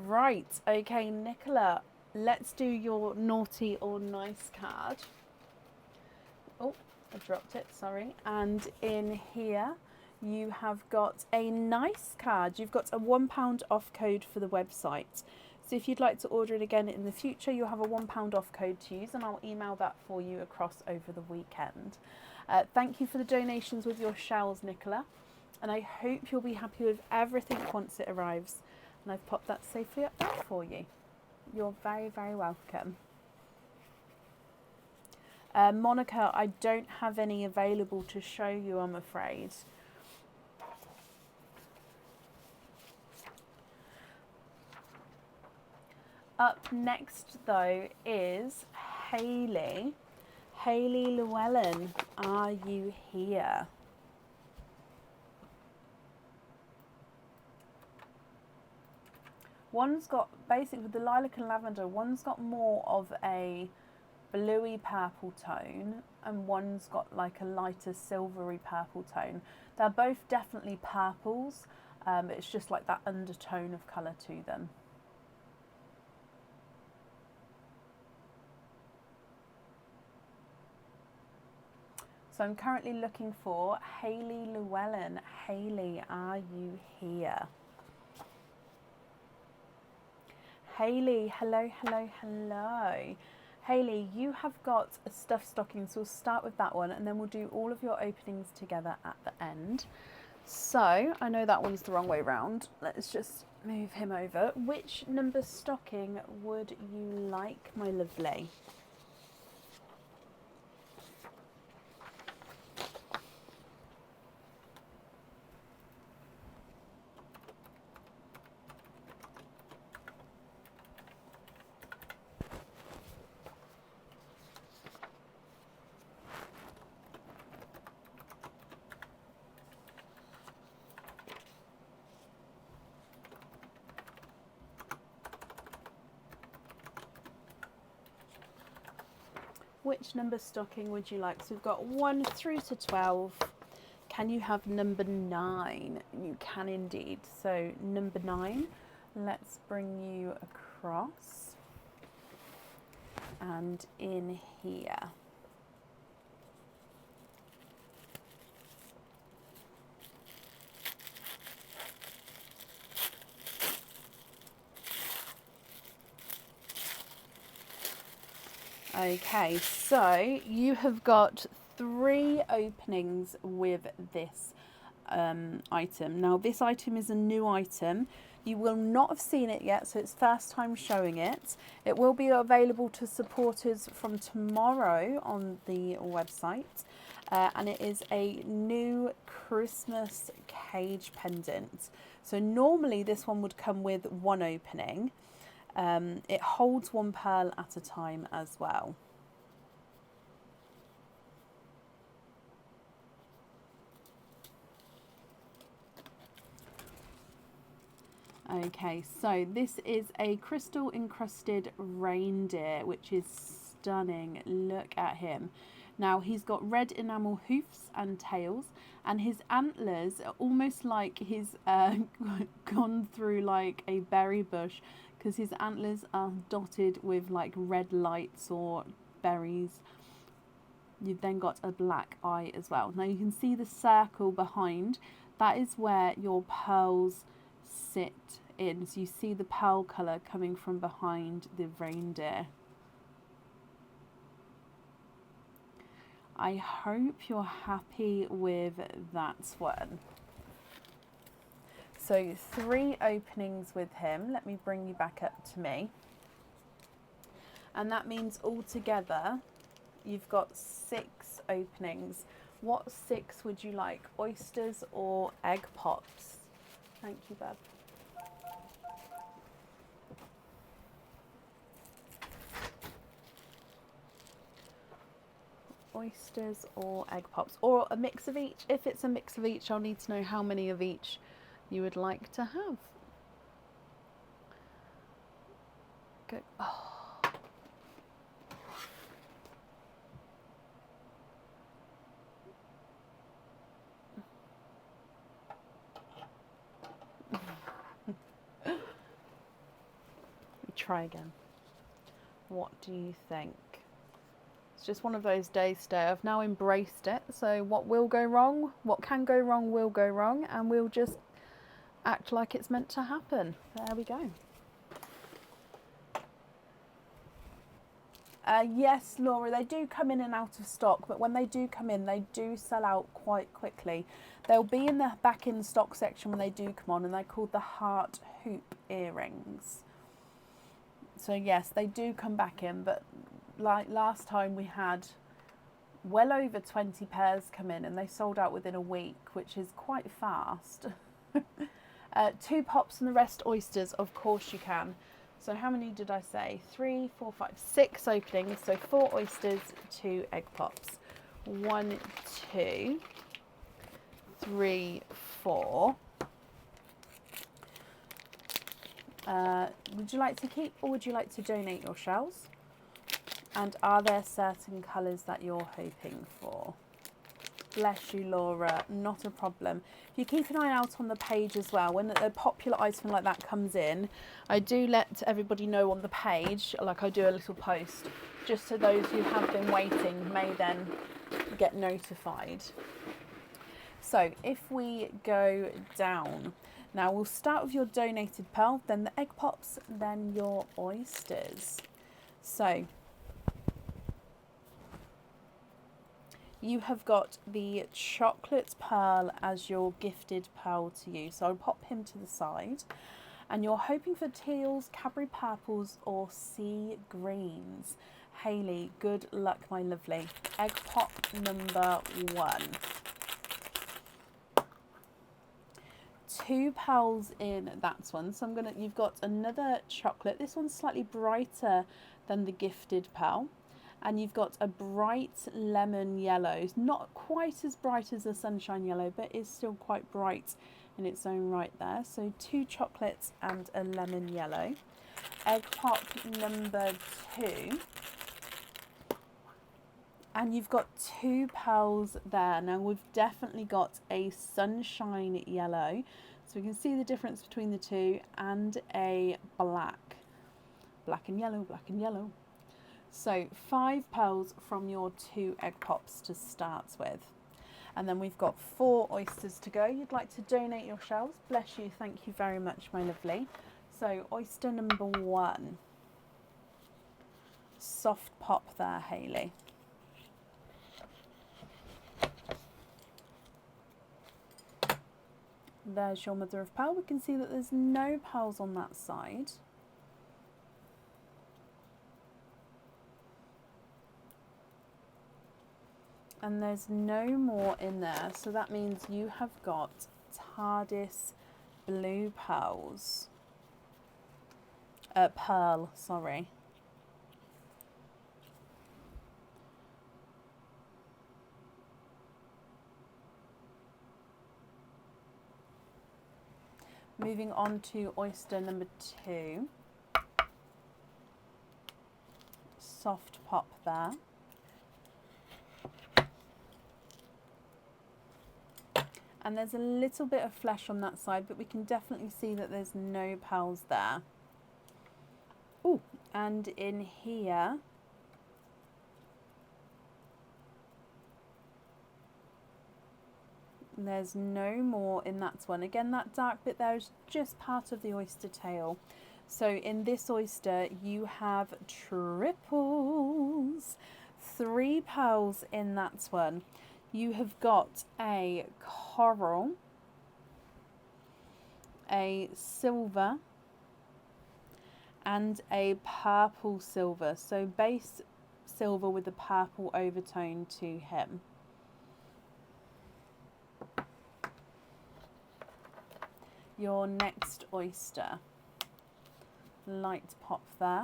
Right, okay, Nicola, let's do your naughty or nice card. Oh, I dropped it, sorry. And in here, you have got a nice card. You've got a £1 off code for the website. So if you'd like to order it again in the future, you'll have a £1 off code to use, and I'll email that for you across over the weekend. Thank you for the donations with your shells, Nicola. And I hope you'll be happy with everything once it arrives. And I've popped that safely up there for you. You're very, very welcome. Monica, I don't have any available to show you, I'm afraid. Up next, though, is Hayley. Hayley Llewellyn, are you here? One's got, basically with the lilac and lavender, one's got more of a bluey purple tone and one's got like a lighter silvery purple tone. They're both definitely purples, it's just like that undertone of colour to them. So I'm currently looking for Hayley Llewellyn. Hayley, are you here? Hayley, hello, hello, hello. Hayley, you have got a stuffed stocking, so we'll start with that one and then we'll do all of your openings together at the end. So, I know that one's the wrong way round. Let's just move him over. Which number stocking would you like, my lovely? Which number stocking would you like? So we've got 1 through to 12. Can you have number 9? You can indeed. So number 9, let's bring you across and in here. Okay, so you have got 3 openings with this item. Now this item is a new item. You will not have seen it yet, so it's first time showing it. It will be available to supporters from tomorrow on the website. And it is a new Christmas cage pendant. So normally this one would come with 1 opening. It holds 1 pearl at a time as well. Okay, so this is a crystal encrusted reindeer, which is stunning. Look at him. Now he's got red enamel hoofs and tails, and his antlers are almost like he's gone through like a berry bush, because his antlers are dotted with like red lights or berries. You've then got a black eye as well. Now you can see the circle behind. That is where your pearls sit in. So you see the pearl colour coming from behind the reindeer. I hope you're happy with that one. So 3 openings with him. Let me bring you back up to me. And that means altogether you've got 6 openings. What 6 would you like? Oysters or egg pops? Thank you, Bab. Oysters or egg pops, or a mix of each. If it's a mix of each, I'll need to know how many of each you would like to have. Go. Oh. Try again. What do you think? It's just one of those days today. I've now embraced it. So what will go wrong, what can go wrong will go wrong, and we'll just act like it's meant to happen. There we go. Yes, Laura, they do come in and out of stock, but when they do come in, they do sell out quite quickly. They'll be in the back in stock section when they do come on, and they're called the heart hoop earrings. So yes, they do come back in, but like last time we had well over 20 pairs come in and they sold out within a week, which is quite fast. 2 pops and the rest oysters, of course you can. So how many did I say? 3, 4, 5, 6 openings. So 4 oysters, 2 egg pops. 1, 2, 3, 4. Would you like to keep or would you like to donate your shells? And are there certain colours that you're hoping for? Bless you, Laura, not a problem. If you keep an eye out on the page as well, when a popular item like that comes in, I do let everybody know on the page, like I do a little post, just so those who have been waiting may then get notified. So if we go down, now we'll start with your donated pearl, then the egg pops, then your oysters. So you have got the chocolate pearl as your gifted pearl to you. So I'll pop him to the side. And you're hoping for teals, Cadbury purples or sea greens. Hayley, good luck, my lovely. Egg pop number 1. 2 pearls in that one. So you've got another chocolate. This one's slightly brighter than the gifted pearl. And you've got a bright lemon yellow. It's not quite as bright as the sunshine yellow, but it's still quite bright in its own right there. So 2 chocolates and a lemon yellow. Egg pop number 2. And you've got 2 pearls there. Now we've definitely got a sunshine yellow. So we can see the difference between the 2, and a black. Black and yellow, black and yellow. So 5 pearls from your 2 egg pops to start with. And then we've got 4 oysters to go. You'd like to donate your shells. Bless you. Thank you very much, my lovely. So oyster number 1. Soft pop there, Hayley. There's your mother of pearl. We can see that there's no pearls on that side. And there's no more in there, so that means you have got TARDIS blue pearls. Pearl, sorry. Moving on to oyster number 2. Soft pop there. And there's a little bit of flesh on that side, but we can definitely see that there's no pearls there. And in here, there's no more in that one. Again, that dark bit there is just part of the oyster tail. So in this oyster, you have triples. 3 pearls in that one. You have got a coral, a silver, and a purple silver. So base silver with a purple overtone to him. Your next oyster. Light pop there.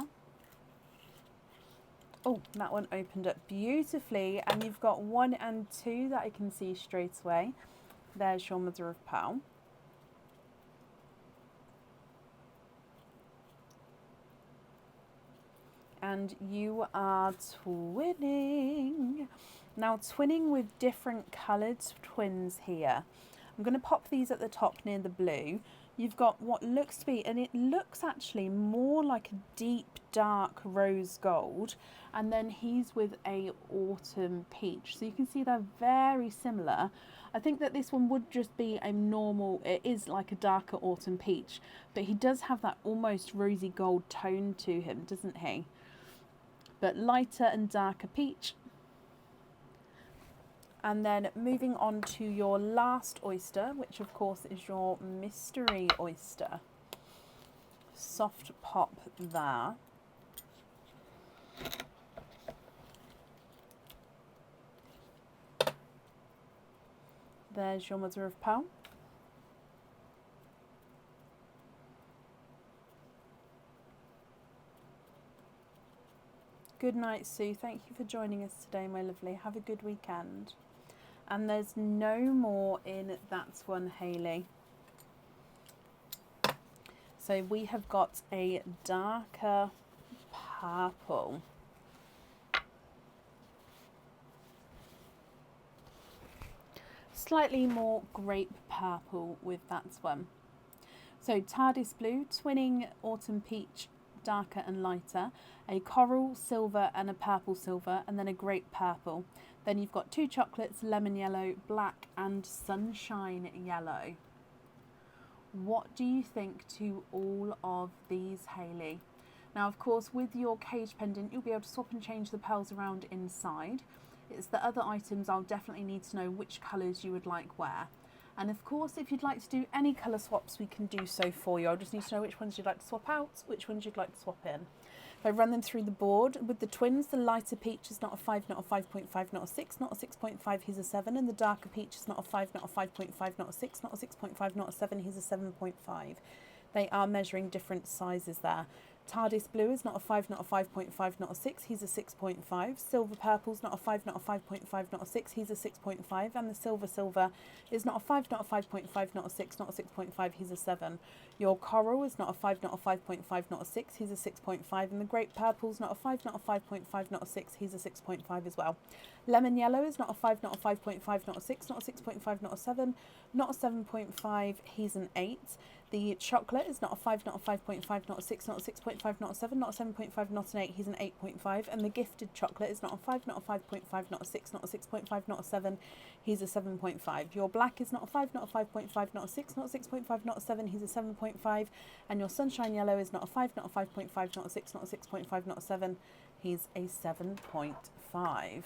Oh, that one opened up beautifully, and you've got 1 and 2 that I can see straight away. There's your mother of pearl. And you are twinning. Now, twinning with different coloured twins here. I'm going to pop these at the top near the blue. You've got what looks to be, and it looks actually more like a deep dark rose gold, and then he's with a autumn peach. So you can see they're very similar. I think that this one would just be a normal, it is like a darker autumn peach, but he does have that almost rosy gold tone to him, doesn't he? But lighter and darker peach. And then moving on to your last oyster, which of course is your mystery oyster. Soft pop there. There's your mother of pearl. Good night, Sue. Thank you for joining us today, my lovely. Have a good weekend. And there's no more in that one, Hayley. So we have got a darker purple. Slightly more grape purple with that one. So TARDIS blue, twinning autumn peach, darker and lighter, a coral silver and a purple silver, and then a grape purple. Then you've got 2 chocolates, lemon yellow, black, and sunshine yellow. What do you think to all of these, Hayley? Now, of course, with your cage pendant, you'll be able to swap and change the pearls around inside. It's the other items I'll definitely need to know which colours you would like where. And of course, if you'd like to do any colour swaps, we can do so for you. I'll just need to know which ones you'd like to swap out, which ones you'd like to swap in. If I run them through the board, with the twins, the lighter peach is not a 5, not a 5.5, not a 6, not a 6.5, he's a 7. And the darker peach is not a 5, not a 5.5, not a 6, not a 6.5, not a 7, he's a 7.5. They are measuring different sizes there. TARDIS blue is not a 5, not a 5.5, not a 6, he's a 6.5. Silver purple's not a 5, not a 5.5, not a 6, he's a 6.5. And the silver is not a 5, not a 5.5, not a 6, not a 6.5, he's a 7. Your coral is not a 5, not a 5.5, not a 6, he's a 6.5. And the grape purple's not a 5, not a 5.5, not a 6, he's a 6.5 as well. Lemon yellow is not a 5, not a 5.5, not a 6, not a 6.5, not a 7, not a 7.5, he's an 8. The chocolate is not a 5, not a 5.5, not a 6, not a 6.5, not a 7, not a 7.5, not an 8, he's an 8.5. And the gifted chocolate is not a 5, not a 5.5, not a 6, not a 6.5, not a 7, he's a 7.5. Your black is not a 5, not a 5.5, not a 6, not a 6.5, not a 7, he's a 7.5. And your sunshine yellow is not a 5, not a 5.5, not a 6, not a 6.5, not a 7, he's a 7.5.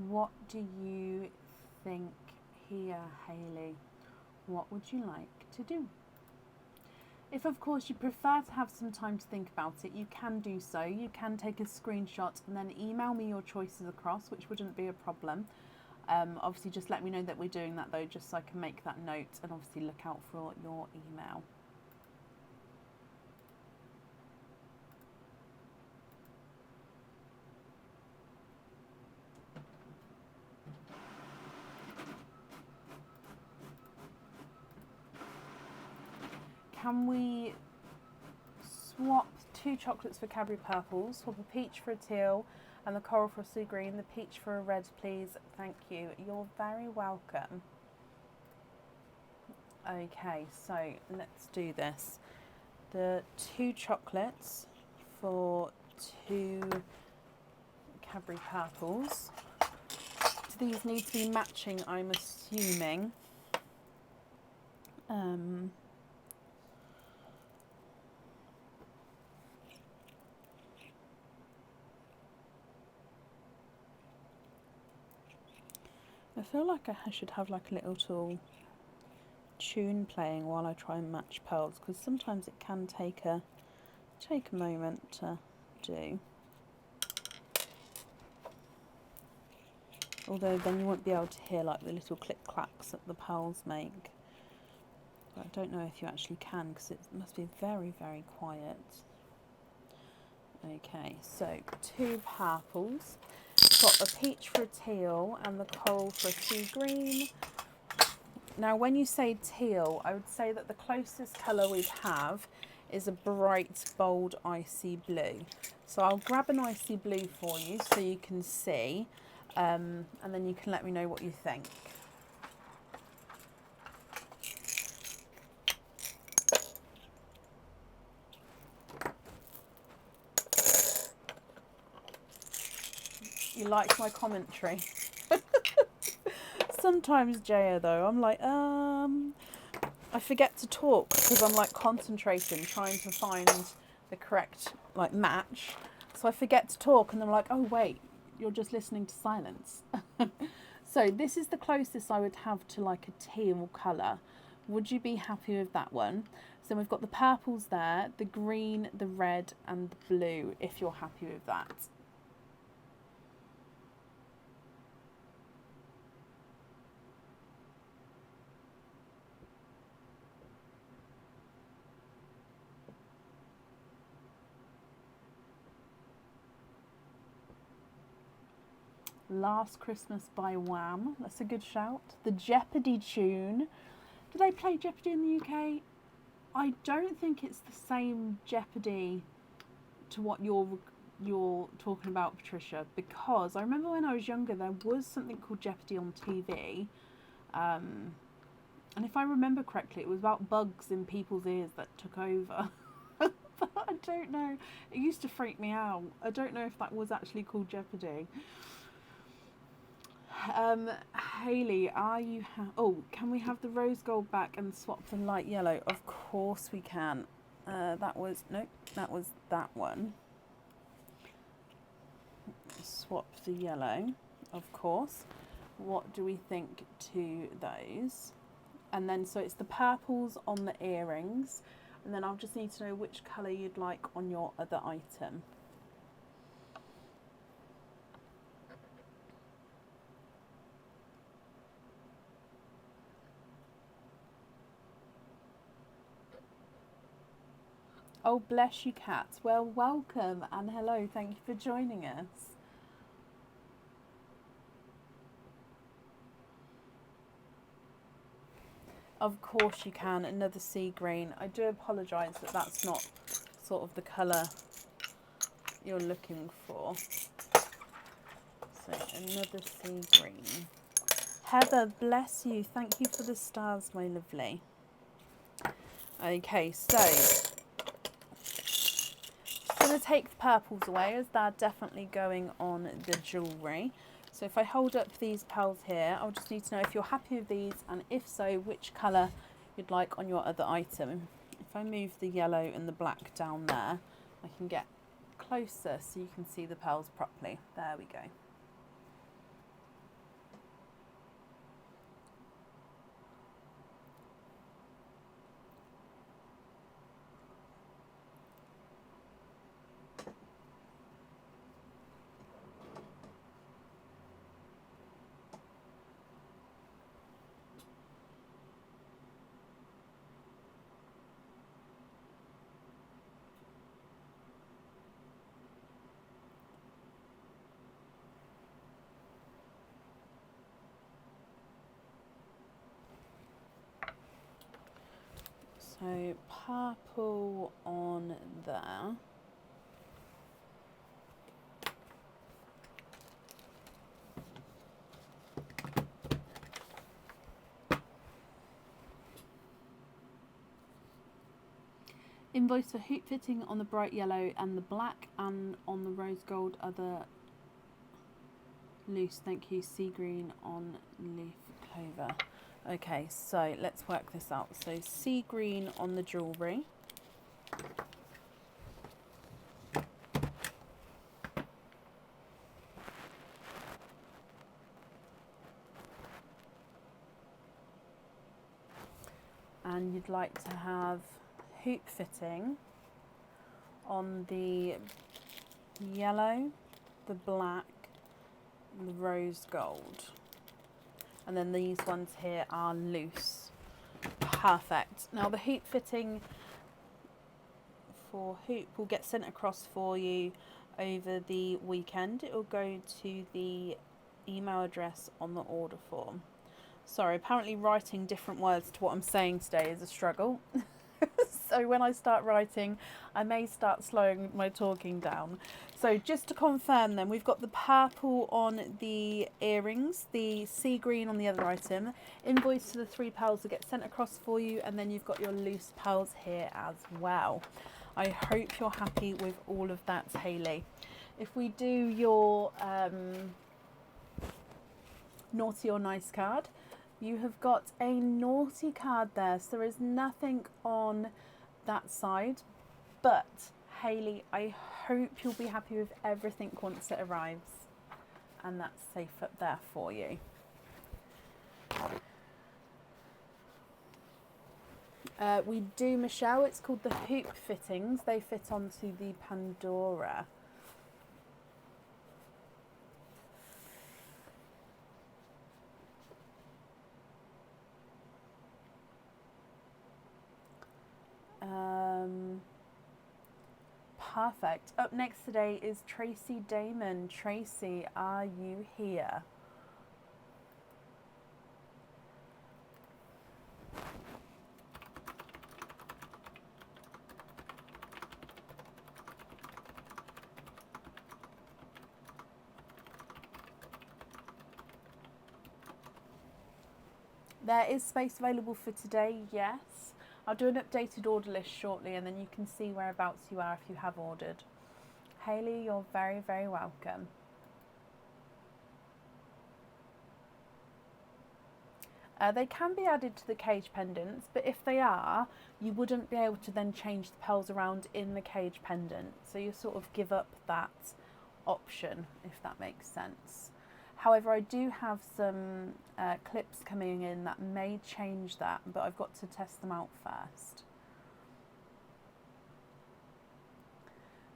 What do you think here, Hayley? What would you like to do? If, of course, you prefer to have some time to think about it, you can do so. You can take a screenshot and then email me your choices across, which wouldn't be a problem. Obviously, just let me know that we're doing that, though, just so I can make that note and obviously look out for your email. can we swap 2 chocolates for Cadbury purples, swap a peach for a teal and the coral for a sea green, the peach for a red please, thank you. You're very welcome. Okay, so let's do this. The 2 chocolates for 2 Cadbury purples. Do these need to be matching, I'm assuming? I feel like I should have like a little tune playing while I try and match pearls, because sometimes it can take a moment to do. Although then you won't be able to hear like the little click clacks that the pearls make. But I don't know if you actually can, because it must be very, very quiet. Okay, so 2 purples. Got a peach for a teal and the coral for a sea green. Now when you say teal, I would say that the closest colour we have is a bright, bold, icy blue. So I'll grab an icy blue for you so you can see, and then you can let me know what you think. You like my commentary? Sometimes, Jaya, though, I'm like, I forget to talk because I'm like concentrating, trying to find the correct like match. So I forget to talk and I'm like, oh wait, you're just listening to silence. So this is the closest I would have to like a teal colour. Would you be happy with that one? So we've got the purples there, the green, the red and the blue, if you're happy with that. Last Christmas by Wham. That's a good shout. The Jeopardy tune. Do they play Jeopardy in the UK? I don't think it's the same Jeopardy to what you're talking about, Patricia, because I remember when I was younger there was something called Jeopardy on TV, and if I remember correctly it was about bugs in people's ears that took over. But I don't know, it used to freak me out. I don't know if that was actually called Jeopardy. Hayley, are you can we have the rose gold back and swap the light yellow? Of course we can. That was that one. Swap the yellow, of course. What do we think to those? And then so it's the purples on the earrings, and then I'll just need to know which colour you'd like on your other item. Oh, bless you, Kat. Well, welcome and hello. Thank you for joining us. Of course you can. Another sea green. I do apologise that that's not sort of the colour you're looking for. So another sea green. Heather, bless you. Thank you for the stars, my lovely. Okay, so I'm going to take the purples away as they're definitely going on the jewellery. So if I hold up these pearls here, I'll just need to know if you're happy with these, and if so, which colour you'd like on your other item. If I move the yellow and the black down there, I can get closer so you can see the pearls properly. There we go. So purple on there. Invoice for hoop fitting on the bright yellow and the black, and on the rose gold other loose, thank you, sea green on leaf clover. Okay, so let's work this out. So sea green on the jewellery. And you'd like to have hoop fitting on the yellow, the black, and the rose gold. And then these ones here are loose. Perfect. Now the hoop fitting for hoop will get sent across for you over the weekend. It will go to the email address on the order form. Sorry, apparently writing different words to what I'm saying today is a struggle. So when I start writing, I may start slowing my talking down. So just to confirm then, we've got the purple on the earrings, the sea green on the other item, invoice for the 3 pearls will get sent across for you, and then you've got your loose pearls here as well. I hope you're happy with all of that, Hayley. If we do your naughty or nice card, you have got a naughty card there, so there is nothing on that side, but Hayley, I hope you'll be happy with everything once it arrives, and that's safe up there for you. We do, Michelle, it's called the hoop fittings. They fit onto the Pandora. Perfect. Up next today is Tracy Damon. Tracy, are you here? There is space available for today, yes. I'll do an updated order list shortly, and then you can see whereabouts you are if you have ordered. Hayley, you're very, very welcome. They can be added to the cage pendants, but if they are, you wouldn't be able to then change the pearls around in the cage pendant. So you sort of give up that option, if that makes sense. However, I do have some clips coming in that may change that, but I've got to test them out first.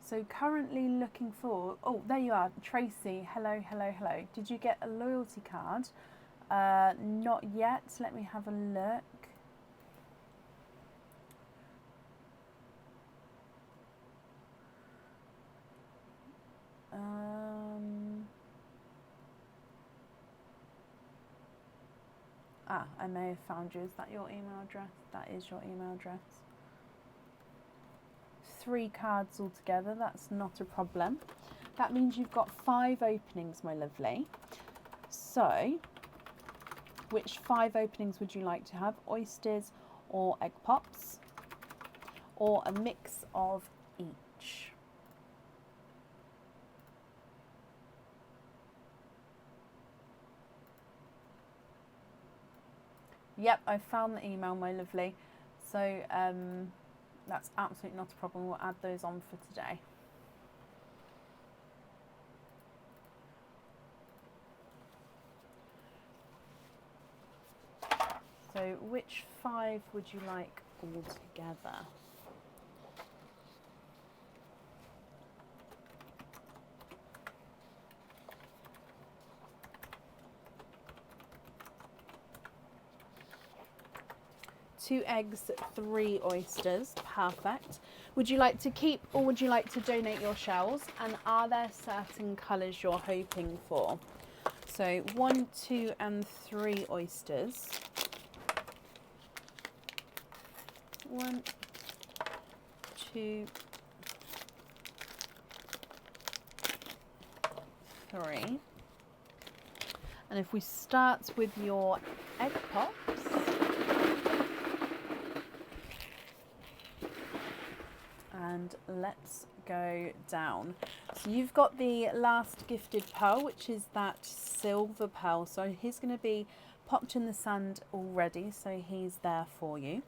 So currently looking for, oh, there you are, Tracy, hello, hello, hello. Did you get a loyalty card? Not yet, let me have a look. I may have found you. Is that your email address? That is your email address. 3 cards altogether, that's not a problem. That means you've got 5 openings, my lovely. So, which 5 openings would you like to have? Oysters or egg pops? Or a mix of each? Yep, I found the email, my lovely. So that's absolutely not a problem. We'll add those on for today. So which 5 would you like all together? Two eggs, 3 oysters, perfect. Would you like to keep or would you like to donate your shells? And are there certain colours you're hoping for? So 1, 2 and 3 oysters. 1, 2, 3. And if we start with your egg pops, and let's go down. So you've got the last gifted pearl, which is that silver pearl. So he's going to be popped in the sand already, so he's there for you.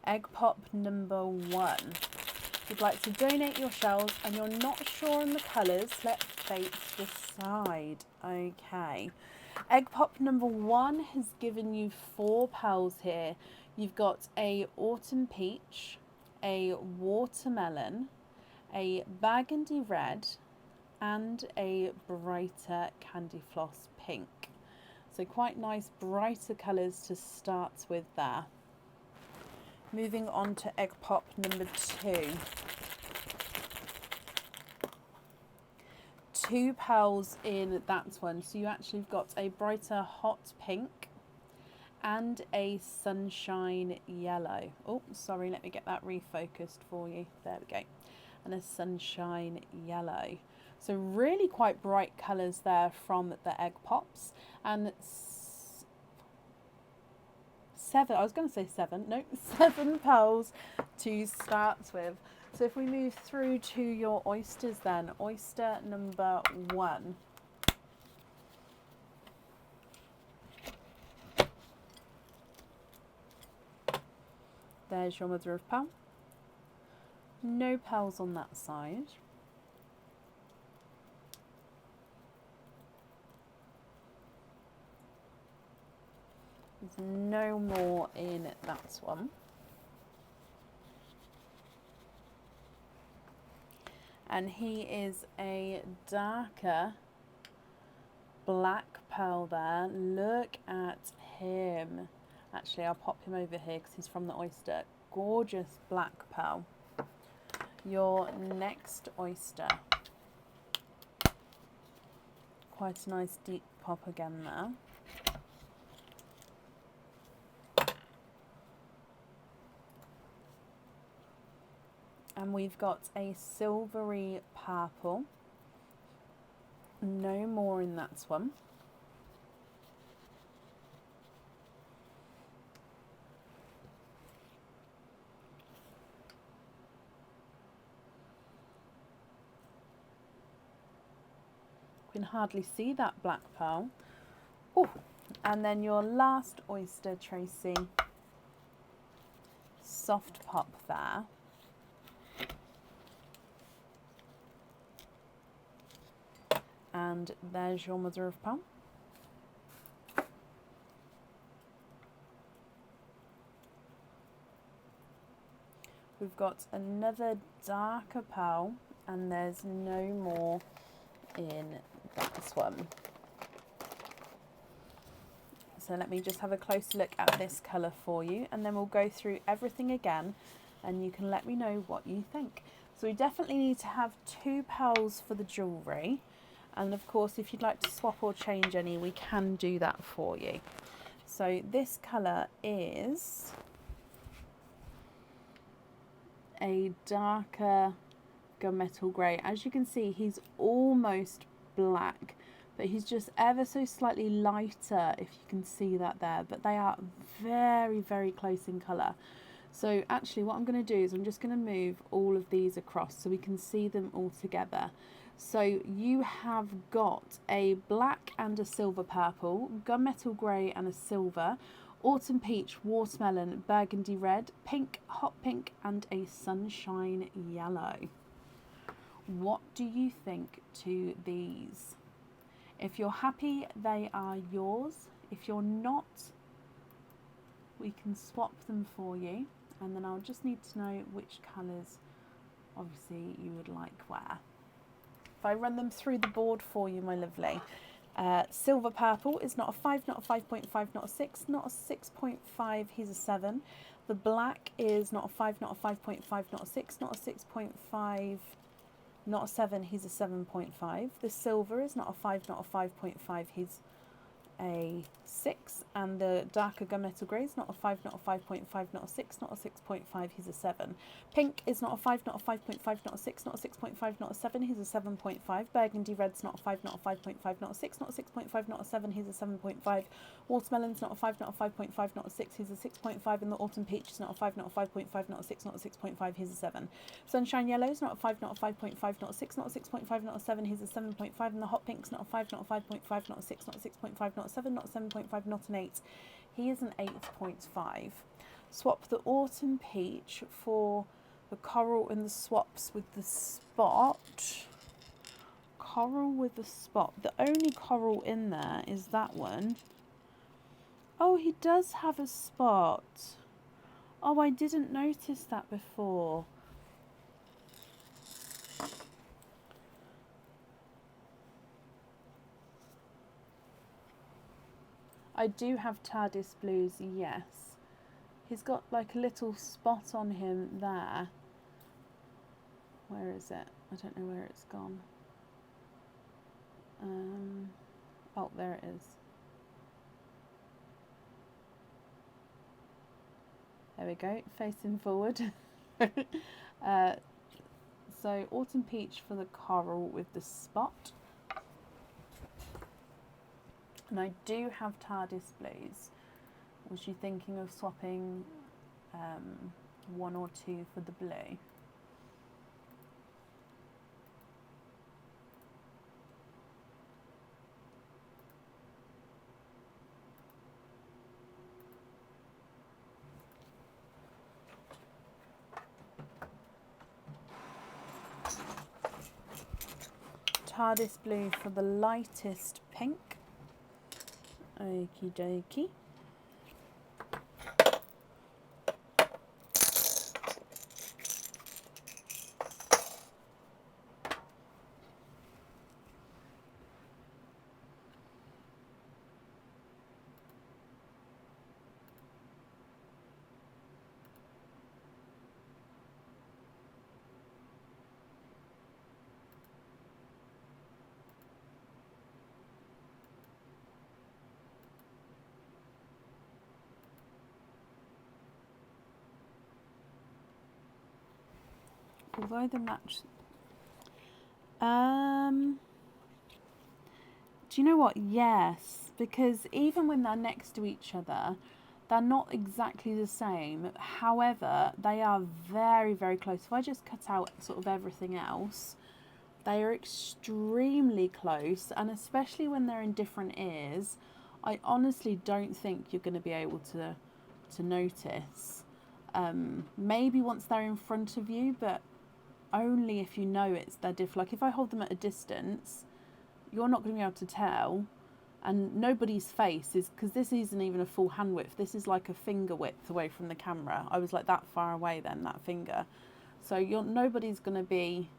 Egg pop number 1. If you'd like to donate your shells and you're not sure on the colours, let fate decide. Okay. Egg pop number 1 has given you 4 pearls here. You've got a autumn peach, a watermelon, a burgundy red, and a brighter candy floss pink. So quite nice brighter colours to start with there. Moving on to egg pop number 2. 2 pearls in that one. So you actually have got a brighter hot pink and a sunshine yellow. Oh, sorry, let me get that refocused for you. There we go. And a sunshine yellow. So really quite bright colours there from the egg pops. And 7, I was going to say 7, no, 7 pearls to start with. So if we move through to your oysters then, oyster number 1. There's your mother of pearl. No pearls on that side. There's no more in that one. And he is a darker black pearl there. Look at him. Actually, I'll pop him over here because he's from the oyster. Gorgeous black pearl. Your next oyster. Quite a nice deep pop again there. And we've got a silvery purple. No more in that one. You can hardly see that black pearl. Oh, and then your last oyster, Tracy. Soft pop there. And there's your mother of pearl. We've got another darker pearl, and there's no more in that one. So let me just have a closer look at this colour for you, and then we'll go through everything again and you can let me know what you think. So we definitely need to have 2 pearls for the jewellery. And of course, if you'd like to swap or change any, we can do that for you. So this colour is a darker gunmetal grey. As you can see, he's almost black, but he's just ever so slightly lighter, if you can see that there. But they are very, very close in colour. So actually what I'm going to do is I'm just going to move all of these across so we can see them all together. So you have got a black and a silver purple, gunmetal grey and a silver, autumn peach, watermelon, burgundy red, pink, hot pink and a sunshine yellow. What do you think to these? If you're happy, they are yours. If you're not, we can swap them for you. And then I'll just need to know which colours, obviously, you would like where. If I run them through the board for you, my lovely. Silver purple is not a 5, not a 5.5, not a 6, not a 6.5, he's a 7. The black is not a 5, not a 5.5, not a 6, not a 6.5, not a 7, he's a 7.5. The silver is not a 5, not a 5.5, he's a 6, and the darker gunmetal grey is not a 5, not a 5.5, not a 6, not a 6.5, he's a 7. Pink is not a 5, not a 5.5, not a 6, not a 6.5, not a 7, he's a 7.5. Burgundy red's not a 5, not a 5.5, not a 6, not a 6.5, not a 7, he's a 7.5. Watermelon's not a 5, not a 5.5, not a 6, he's a 6.5. And the autumn peach is not a 5, not a 5.5, not a 6, not a 6.5, he's a 7. Sunshine yellow is not a 5, not a 5.5, not a 6, not a 6.5, not a 7, he's a 7.5. And the hot pink's not a 5, not a 5.5, not a 6, not a 6.5, not a 7, not a 7.5, not an 8. He is an 8.5. Swap the autumn peach for the coral in the swaps with the spot. Coral with the spot. The only coral in there is that one. Oh, he does have a spot. Oh, I didn't notice that before. I do have TARDIS blues, yes. He's got like a little spot on him there. Where is it? I don't know where it's gone. Oh, there it is. There we go, facing forward. So autumn peach for the coral with the spot. And I do have TARDIS blues. Was you thinking of swapping 1 or 2 for the blue? TARDIS blue for the lightest pink. Okie dokie. Although the match... do you know what? Yes, because even when they're next to each other, they're not exactly the same. However, they are very, very close. If I just cut out sort of everything else, they are extremely close. And especially when they're in different ears, I honestly don't think you're going to be able to notice. Maybe once they're in front of you, but only if you know they're different. Like if I hold them at a distance, you're not going to be able to tell, and nobody's face is, because this isn't even a full hand width, this is like a finger width away from the camera. I was like that far away then, that finger, so nobody's going to be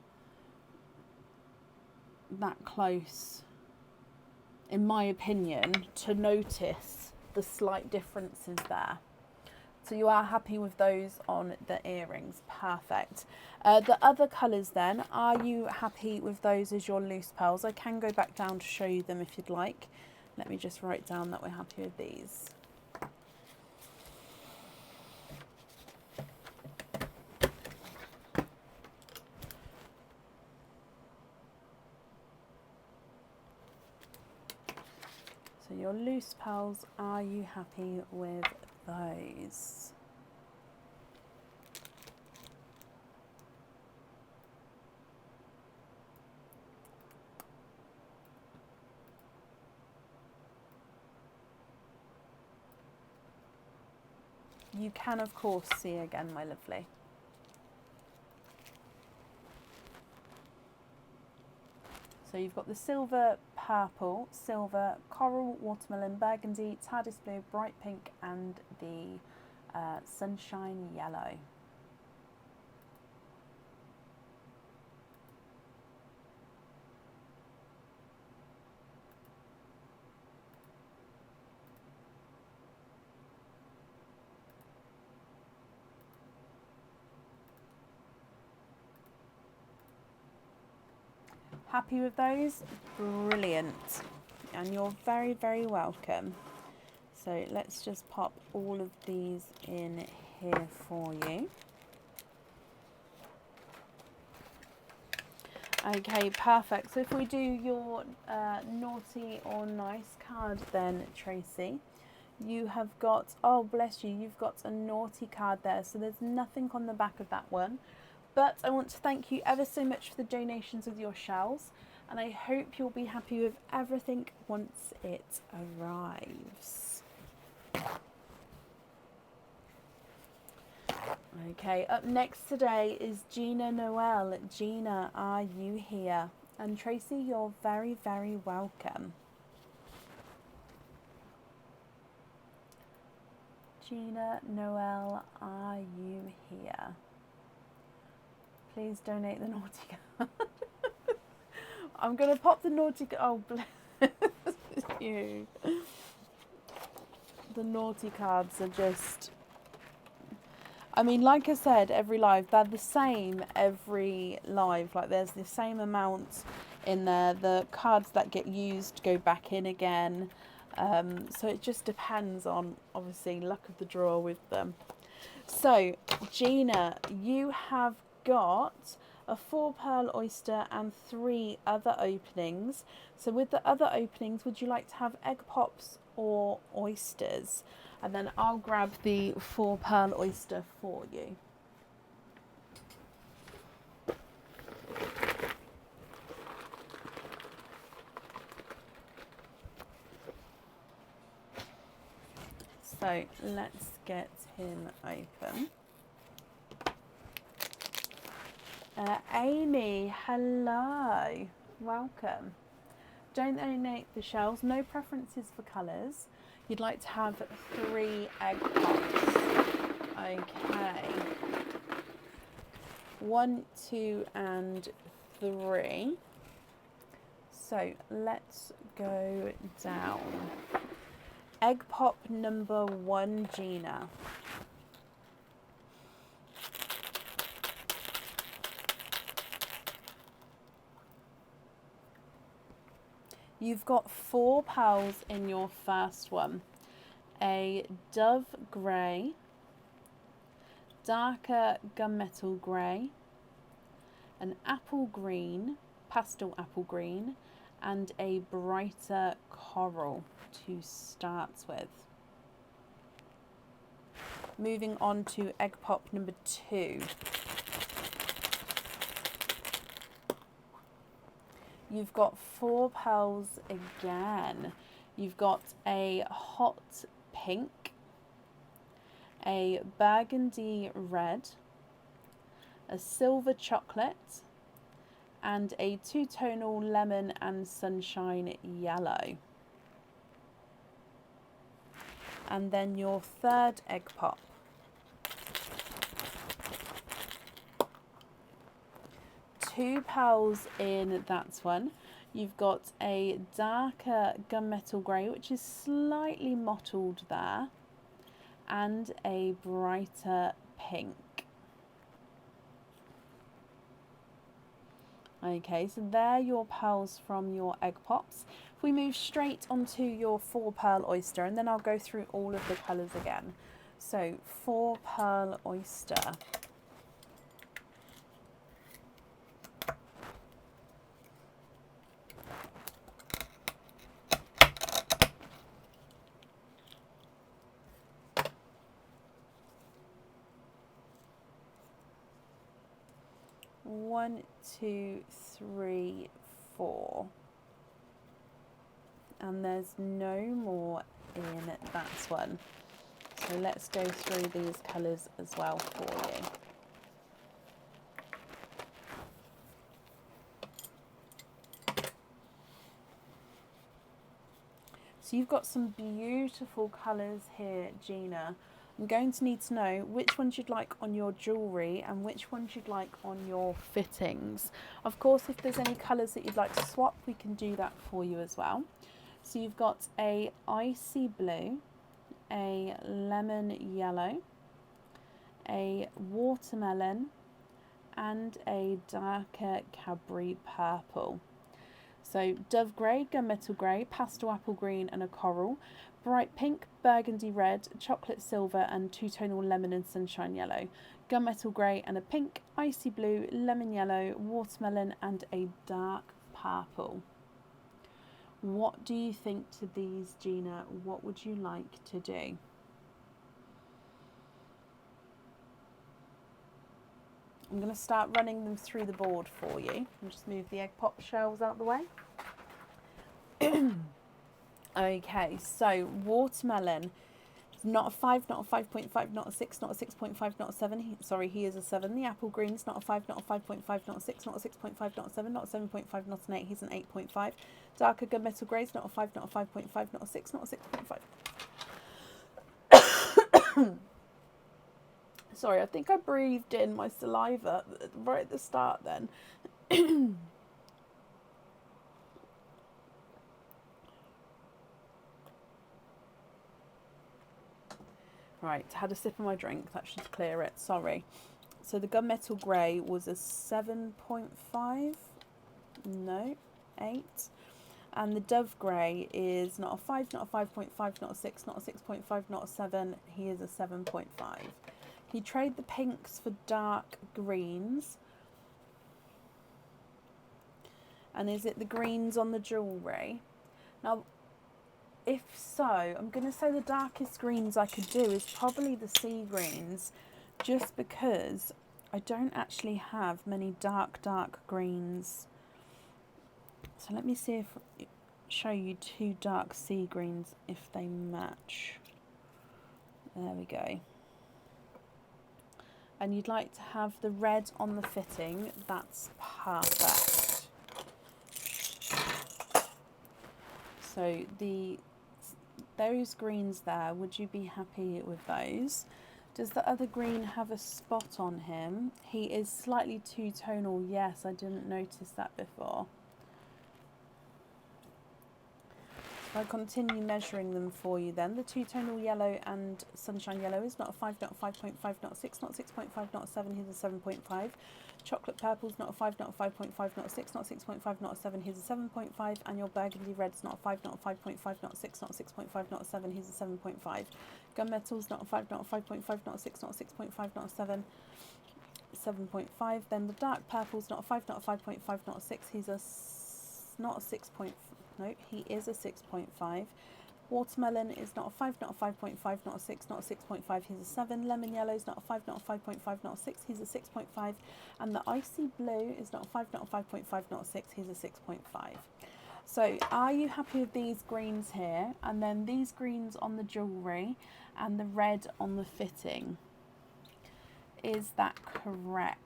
that close, in my opinion, to notice the slight differences there. So you are happy with those on the earrings. Perfect. The other colours then, are you happy with those as your loose pearls? I can go back down to show you them if you'd like. Let me just write down that we're happy with these. So your loose pearls, are you happy with those? You can of course see again, my lovely. So you've got the silver, purple, silver, coral, watermelon, burgundy, TARDIS blue, bright pink, and the sunshine yellow. Happy with those? Brilliant. and you're very, very welcome. So let's just pop all of these in here for you. Okay, perfect. So if we do your naughty or nice card then, Tracy, you have got, oh bless you, you've got a naughty card there. So there's nothing on the back of that one. But I want to thank you ever so much for the donations of your shells. And I hope you'll be happy with everything once it arrives. Okay, up next today is Gina Noel. Gina, are you here? And Tracy, you're very, very welcome. Gina Noel, are you here? Please donate the naughty card. I'm going to pop the naughty card. Oh, bless you. The naughty cards are just... I mean, like I said, every live, they're the same every live. Like, there's the same amount in there. The cards that get used go back in again. So it just depends on, obviously, luck of the draw with them. So, Gina, you have got a 4 pearl oyster and 3 other openings. So with the other openings, would you like to have egg pops or oysters? And then I'll grab the 4 pearl oyster for you. So let's get him open. Amy, hello, welcome. Don't donate the shells, no preferences for colours. You'd like to have 3 egg pops. Okay. 1, 2, and 3. So let's go down. Egg pop number 1, Gina. You've got 4 pearls in your first one. A dove grey, darker gunmetal grey, an apple green, pastel apple green, and a brighter coral to start with. Moving on to egg pop number 2. You've got 4 pearls again. You've got a hot pink, a burgundy red, a silver chocolate, and a 2-tonal lemon and sunshine yellow. And then your third egg pop. 2 pearls in that one. You've got a darker gunmetal grey, which is slightly mottled there, and a brighter pink. Okay, so they're your pearls from your egg pops. If we move straight onto your 4 pearl oyster, and then I'll go through all of the colours again. So 4 pearl oyster. One, 2, 3, 4. And there's no more in that one. So let's go through these colours as well for you. So you've got some beautiful colours here, Gina. I'm going to need to know which ones you'd like on your jewellery and which ones you'd like on your fittings. Of course, if there's any colours that you'd like to swap, we can do that for you as well. So you've got a icy blue, a lemon yellow, a watermelon, and a darker Cadbury purple. So dove grey, gunmetal grey, pastel apple green and a coral, bright pink, burgundy red, chocolate silver and two-tonal lemon and sunshine yellow, gunmetal grey and a pink, icy blue, lemon yellow, watermelon and a dark purple. What do you think to these, Gina? What would you like to do? I'm going to start running them through the board for you. I'll just move the egg pop shells out the way. Okay, so watermelon. Not a 5, not a 5.5, not a 6, not a 6.5, not a 7. Sorry, he is a 7. The apple green's not a 5, not a 5.5, not a 6, not a 6.5, not a 7, not a 7.5, not an 8. He's an 8.5. Darker gunmetal grey's not a 5, not a 5.5, not a 6, not a 6.5. Sorry, I think I breathed in my saliva right at the start then. Right, had a sip of my drink. That should clear it. Sorry. So the gunmetal grey was a 7.5. No, 8. And the dove grey is not a 5, not a 5.5, not a 6, not a 6.5, not a 7. He is a 7.5. He traded the pinks for dark greens. And is it the greens on the jewellery? Now, if so, I'm going to say the darkest greens I could do is probably the sea greens, just because I don't actually have many dark greens. So let me see if show you 2 dark sea greens if they match. There we go. And you'd like to have the red on the fitting. That's perfect. So those greens there, would you be happy with those? Does the other green have a spot on him? He is slightly two-tonal. Yes, I didn't notice that before. If I continue measuring them for you then, the two-tonal yellow and sunshine yellow is not a 5, not a 5.5, not a 6, not a 6.5, not a 7, here's a 7.5. Chocolate purple's not a 5, not a 5.5, not a 6, not a 6.5, not a 7, here's a 7.5. And your burgundy red's not a 5, not a 5.5, not a 6, not a 6.5, not a 7, here's a 7.5. Gunmetal's not a 5, not a 5.5, not a 6, not a 6.5, not a 7, 7.5. Then the dark purple's not a 5, not a 5.5, not a 6, he's a not a 6.5. No, he is a 6.5. Watermelon is not a 5, not a 5.5, not a 6, not a 6.5, he's a 7. Lemon yellow is not a 5, not a 5.5, not a 6, he's a 6.5. And the icy blue is not a 5, not a 5.5, not a 6, he's a 6.5. So are you happy with these greens here? And then these greens on the jewellery and the red on the fitting. Is that correct?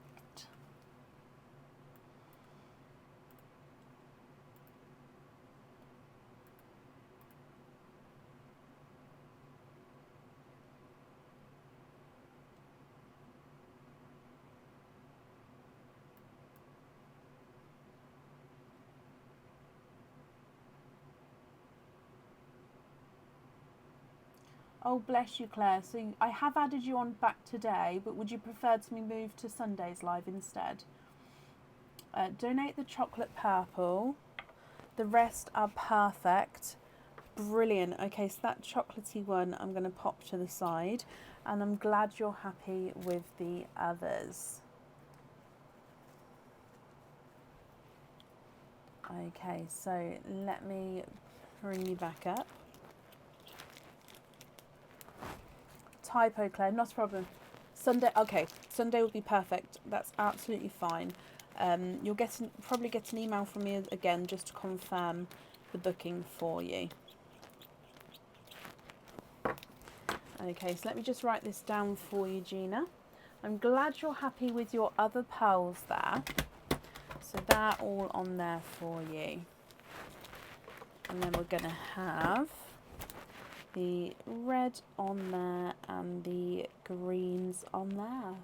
Oh, bless you, Claire. So I have added you on back today, but would you prefer to be moved to Sunday's live instead? Donate the chocolate purple. The rest are perfect. Brilliant. Okay, so that chocolatey one I'm going to pop to the side. And I'm glad you're happy with the others. Okay, so let me bring you back up. Typo, Claire, not a problem. Sunday, okay, Sunday will be perfect. That's absolutely fine. You'll probably get an email from me again just to confirm the booking for you. Okay, so let me just write this down for you, Gina. I'm glad you're happy with your other pearls there. So they're all on there for you. And then we're going to have the red on there and the greens on there.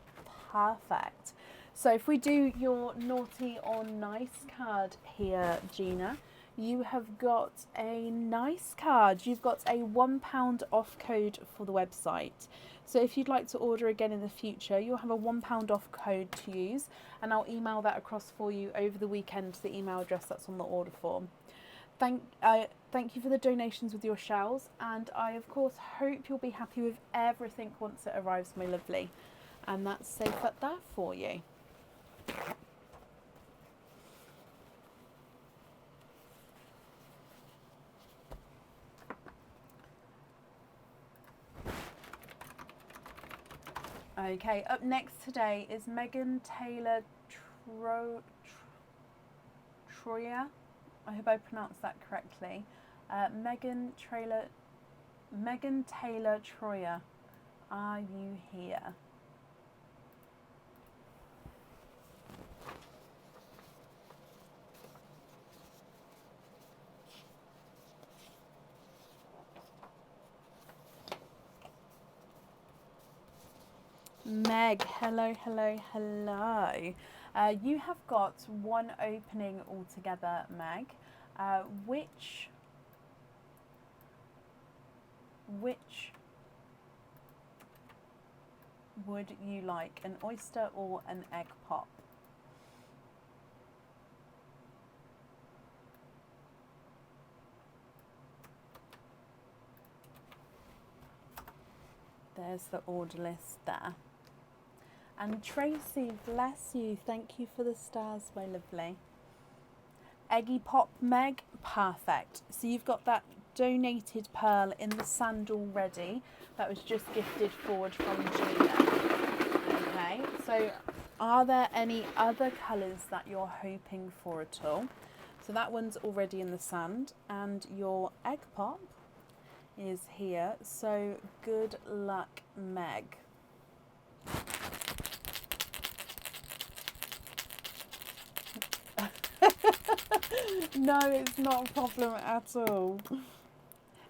Perfect. So if we do your naughty or nice card here, Gina, you have got a nice card. You've got a £1 off code for the website. So if you'd like to order again in the future, you'll have a £1 off code to use, and I'll email that across for you over the weekend to the email address that's on the order form. Thank you for the donations with your shells, and I of course hope you'll be happy with everything once it arrives, my lovely. And that's safe at that for you. Okay, up next today is Megan Taylor Troyer. I hope I pronounced that correctly. Megan Taylor Troyer. Are you here? Meg, hello, hello, hello. You have got one opening altogether, Meg. Which would you like, an oyster or an egg pop? There's the order list there. And Tracy, bless you. Thank you for the stars, my lovely. Eggy pop, Meg. Perfect. So you've got that donated pearl in the sandal ready. That was just gifted forward from Gina. Okay, so are there any other colours that you're hoping for at all? So that one's already in the sand, and your egg pop is here. So good luck, Meg. No, it's not a problem at all.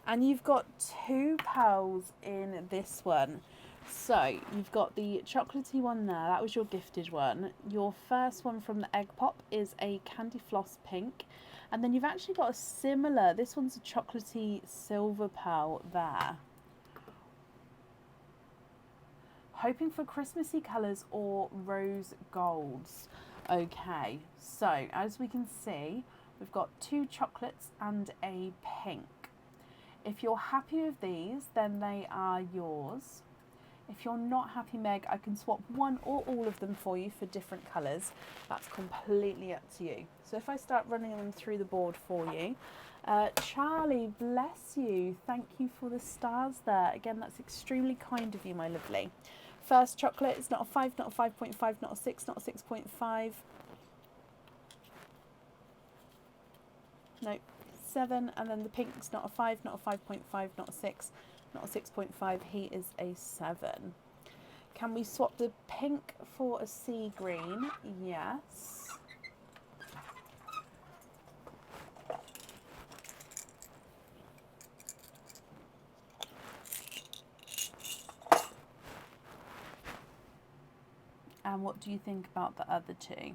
And you've got 2 pearls in this one. So you've got the chocolatey one there, that was your gifted one. Your first one from the egg pop is a candy floss pink. And then you've actually got a similar, this one's a chocolatey silver pearl there. Hoping for Christmassy colours or rose golds. Okay, so as we can see, we've got 2 chocolates and a pink. If you're happy with these, then they are yours. If you're not happy, Meg, I can swap one or all of them for you for different colours. That's completely up to you. So if I start running them through the board for you. Charlie, bless you. Thank you for the stars there. Again, that's extremely kind of you, my lovely. First chocolate, it's not a 5, not a 5.5, not a 6, not a 6.5. Nope, 7, and then the pink's not a 5, not a 5.5, not a 6, not a 6.5. He is a 7. Can we swap the pink for a sea green? Yes. And what do you think about the other 2?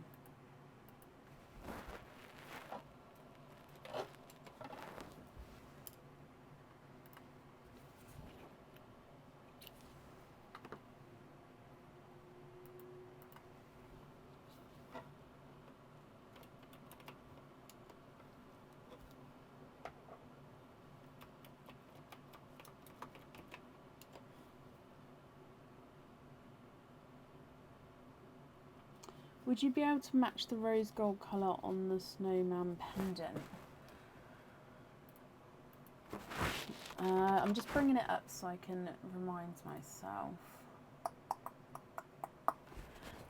Would you be able to match the rose gold colour on the snowman pendant? I'm just bringing it up so I can remind myself.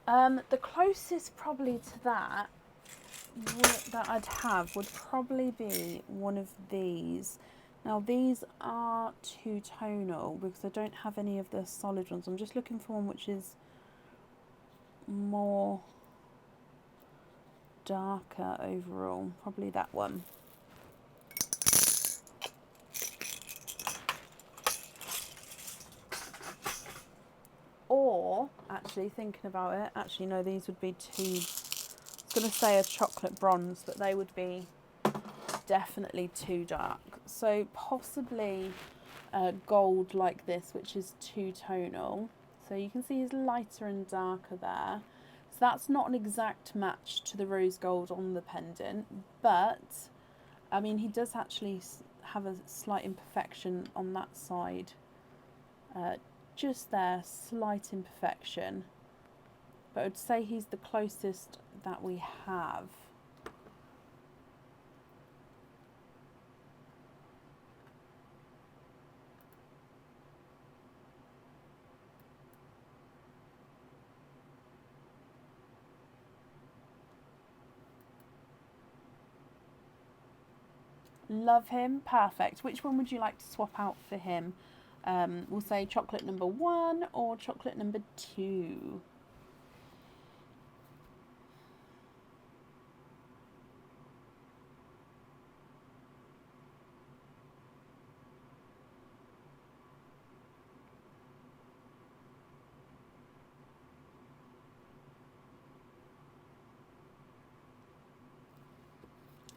The closest probably to that I'd have would probably be one of these. Now these are two-tonal because I don't have any of the solid ones. I'm just looking for one which is more darker overall. Probably that one. Or, actually thinking about it, actually no, these would be too, I was going to say a chocolate bronze, but they would be definitely too dark. So possibly gold like this, which is two-tonal. So you can see he's lighter and darker there. So that's not an exact match to the rose gold on the pendant, but I mean, he does actually have a slight imperfection on that side. Just there, slight imperfection. But I'd say he's the closest that we have. Love him, perfect. Which one would you like to swap out for him? We'll say chocolate number 1 or chocolate number 2.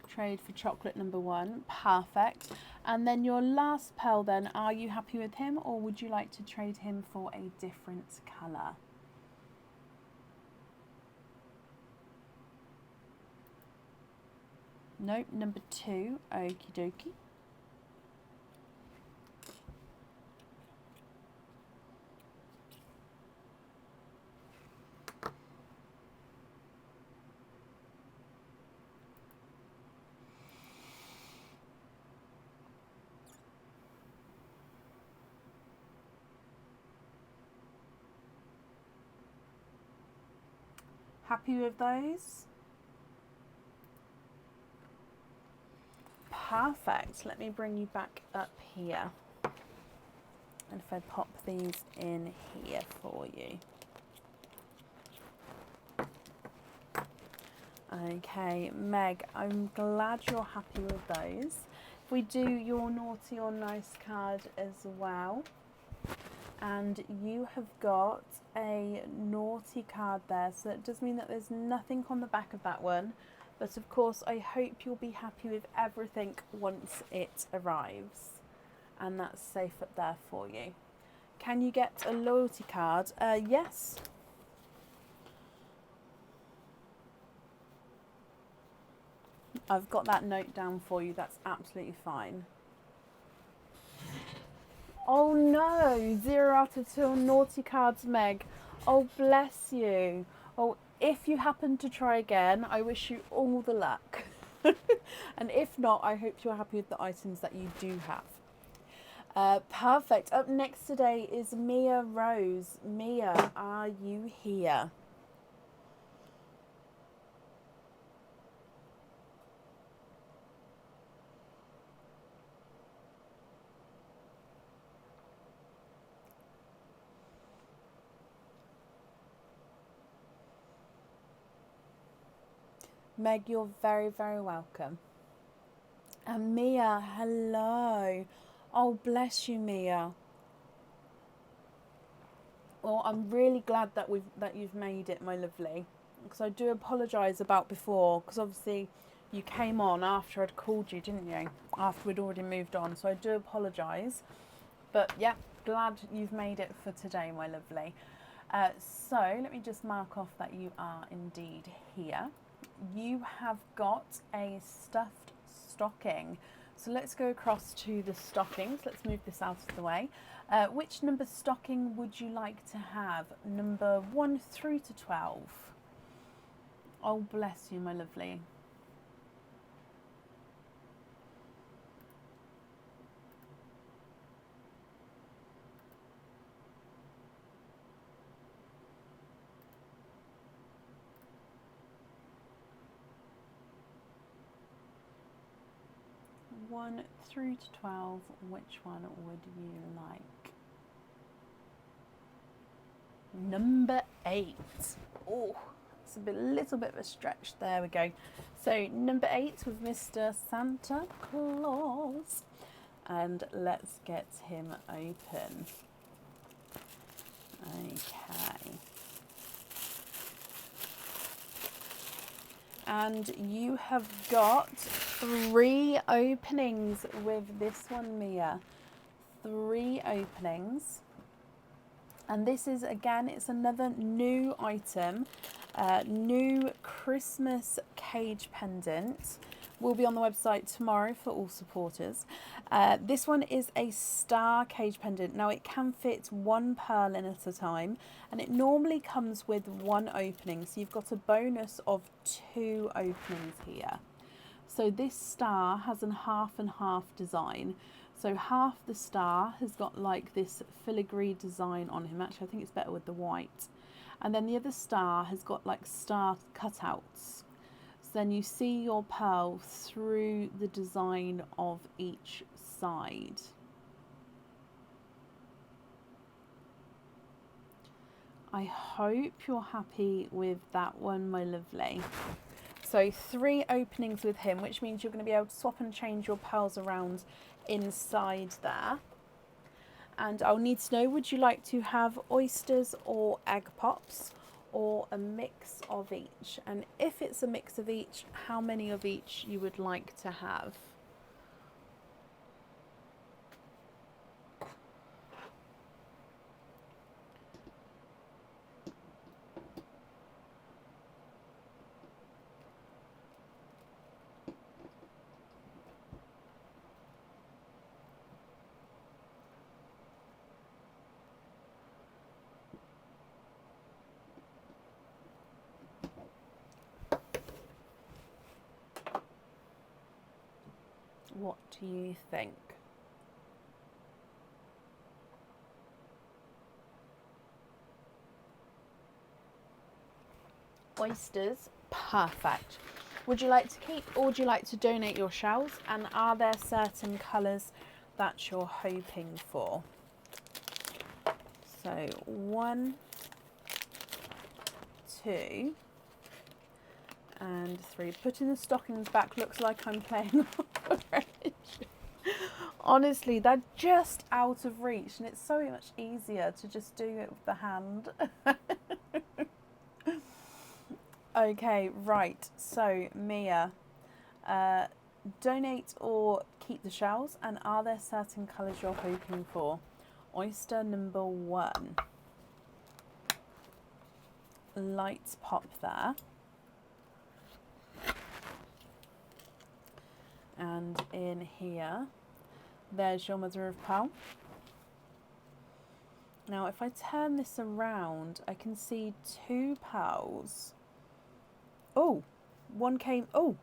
Trade for chocolate number 1, perfect. And then your last pearl then, are you happy with him or would you like to trade him for a different colour? Nope, number 2, okie dokie. Happy with those? Perfect. Let me bring you back up here. And if I pop these in here for you. Okay, Meg, I'm glad you're happy with those. If we do your naughty or nice card as well. And you have got a naughty card there, so it does mean that there's nothing on the back of that one, but of course I hope you'll be happy with everything once it arrives, and that's safe up there for you. Can you get a loyalty card? Yes. I've got that note down for you, that's absolutely fine. Oh no, 0 out of 2 naughty cards, Meg. Oh, bless you. Oh, if you happen to try again, I wish you all the luck. And if not, I hope you're happy with the items that you do have. Perfect. Up next today is Mia Rose. Mia, are you here? Meg, you're very, very welcome. And Mia, hello. Oh, bless you, Mia. Well, I'm really glad that you've made it, my lovely. Because I do apologise about before, because obviously you came on after I'd called you, didn't you? After we'd already moved on, so I do apologise. But yeah, glad you've made it for today, my lovely. So let me just mark off that you are indeed here. You have got a stuffed stocking. So let's go across to the stockings. Let's move this out of the way. Which number stocking would you like to have? Number 1 through to 12. Oh, bless you, my lovely. One through to 12, which one would you like? Number 8. Oh, it's a little bit of a stretch. There we go. So number 8 with Mr. Santa Claus. And let's get him open. Okay. And you have got 3 openings with this one, Mia. 3 openings. And this is, again, it's another new item. New Christmas cage pendant. Will be on the website tomorrow for all supporters. This one is a star cage pendant. Now it can fit 1 pearl in at a time, and it normally comes with 1 opening. So you've got a bonus of 2 openings here. So this star has a half and half design. So half the star has got like this filigree design on him. Actually, I think it's better with the white. And then the other star has got like star cutouts. So then you see your pearl through the design of each side. I hope you're happy with that one, my lovely. So 3 openings with him, which means you're going to be able to swap and change your pearls around inside there. And I'll need to know, would you like to have oysters or egg pops, or a mix of each? And if it's a mix of each, how many of each you would like to have? What do you think? Oysters, perfect. Would you like to keep, or would you like to donate your shells? And are there certain colours that you're hoping for? So 1, 2, and 3. Putting the stockings back looks like I'm playing orange. Honestly, they're just out of reach, and it's so much easier to just do it with the hand. Okay, right. So, Mia, donate or keep the shells, and are there certain colours you're hoping for? Oyster number 1. Lights pop there. And in here, there's your mother of pearl. Now, if I turn this around, I can see 2 pearls. Oh, one came. Oh,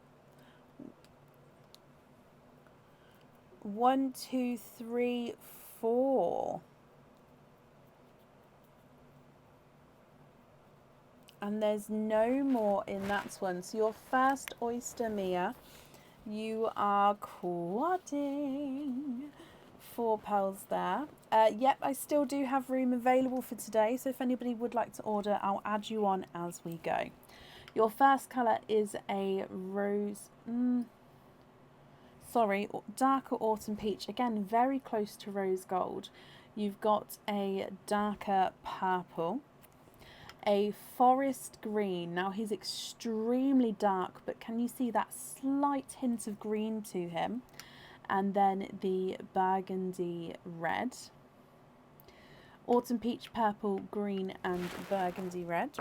1, 2, 3, 4. And there's no more in that one. So your first oyster, Mia, you are quadding 4 pearls there. Yep, I still do have room available for today. So if anybody would like to order, I'll add you on as we go. Your first colour is a rose, darker autumn peach. Again, very close to rose gold. You've got a darker purple, a forest green. Now he's extremely dark, but can you see that slight hint of green to him? And then the burgundy red. Autumn peach, purple, green and burgundy red.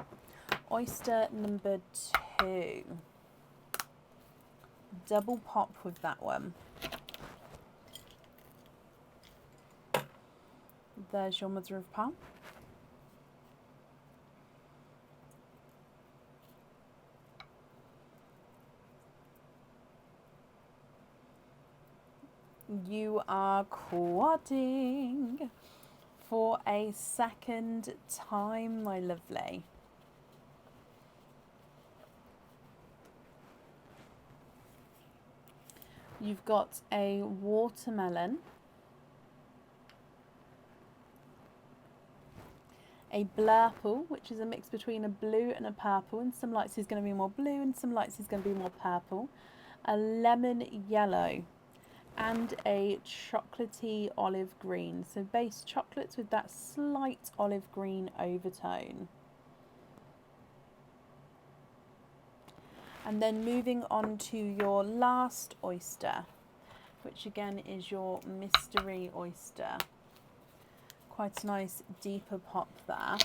Oyster number 2. Double pop with that one. There's your mother of pearl. You are quadding for a second time, my lovely. You've got a watermelon, a blurple, which is a mix between a blue and a purple, and some lights is going to be more blue and some lights is going to be more purple, a lemon yellow, and a chocolatey olive green. So base chocolates with that slight olive green overtone. And then moving on to your last oyster, which again is your mystery oyster. Quite a nice deeper pop there.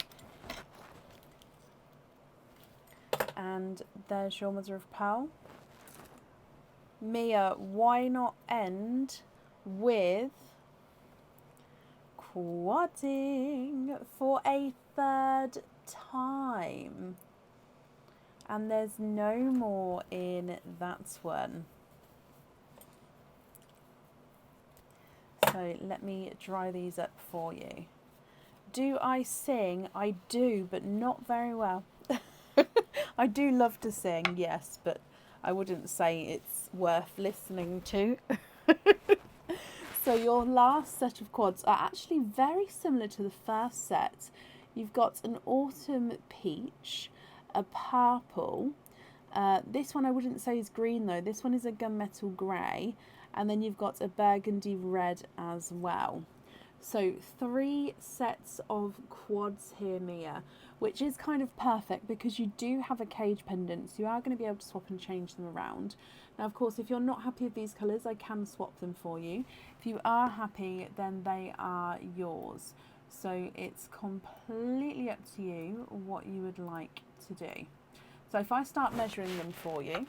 And there's your mother of pearl. Mia, why not end with quadding for a third time? And there's no more in that one. So let me dry these up for you. Do I sing? I do, but not very well. I do love to sing, yes, but I wouldn't say it's worth listening to. So your last set of quads are actually very similar to the first set. You've got an autumn peach, a purple. This one I wouldn't say is green though. This one is a gunmetal grey. And then you've got a burgundy red as well. So 3 sets of quads here, Mia, which is kind of perfect because you do have a cage pendant. So you are going to be able to swap and change them around. Now, of course, if you're not happy with these colours, I can swap them for you. If you are happy, then they are yours. So it's completely up to you what you would like to do. So if I start measuring them for you,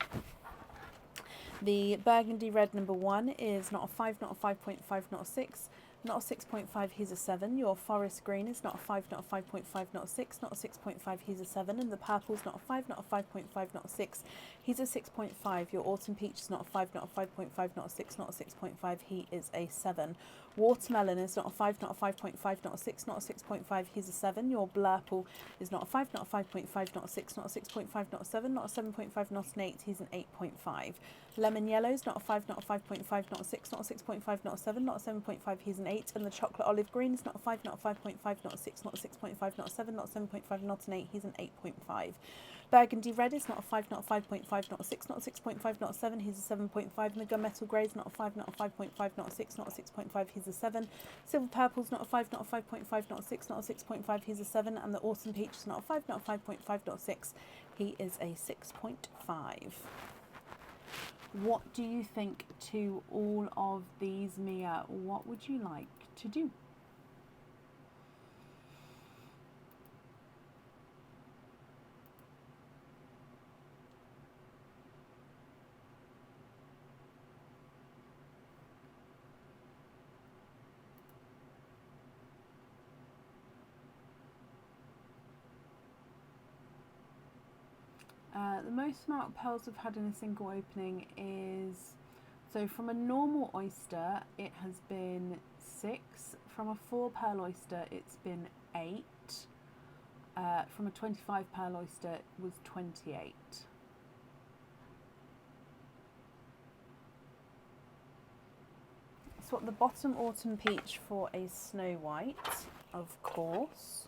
the burgundy red number 1 is not a 5, not a 5.5, not a 6, not a 6.5, he's a 7. Your forest green is not a 5, not a 5.5, not a 6, not a 6.5, he's a 7. And the purple's not a 5, not a 5.5, not a 6, he's a 6.5. Your autumn peach is not a 5, not a 5.5, not a 6, not a 6.5, he is a 7. Watermelon is not a 5, not a 5.5, not a 6, not a 6.5, he's a 7. Your blurple is not a 5, not a 5.5, not a 6, not a 6.5, not a 7, not a 7.5, not an 8, he's an 8.5. Lemon yellow is not a 5, not a 5.5, not a 6, not a 6.5, not a 7, not a 7.5, he's an 8. And the chocolate olive green is not a 5, not a 5.5, not a 6, not a 6.5, not a 7, not a 7.5, not an 8, he's an 8.5. Burgundy red is not a 5, not a 5.5, not a 6, not a 6.5, not a 7, he's a 7.5. And the gunmetal grey is not a 5, not a 5.5, not a 6, not a 6.5, he's a 7. Silver purple is not a 5, not a 5.5, not a 6, not a 6.5, he's a 7. And the autumn peach is not a 5, not a 5.5, not a 6, he is a 6.5. What do you think to all of these, Mia? What would you like to do? The most amount of pearls I've had in a single opening is, so from a normal oyster it has been 6, from a 4 pearl oyster it's been 8, from a 25 pearl oyster it was 28. Swap the bottom autumn peach for a snow white, of course.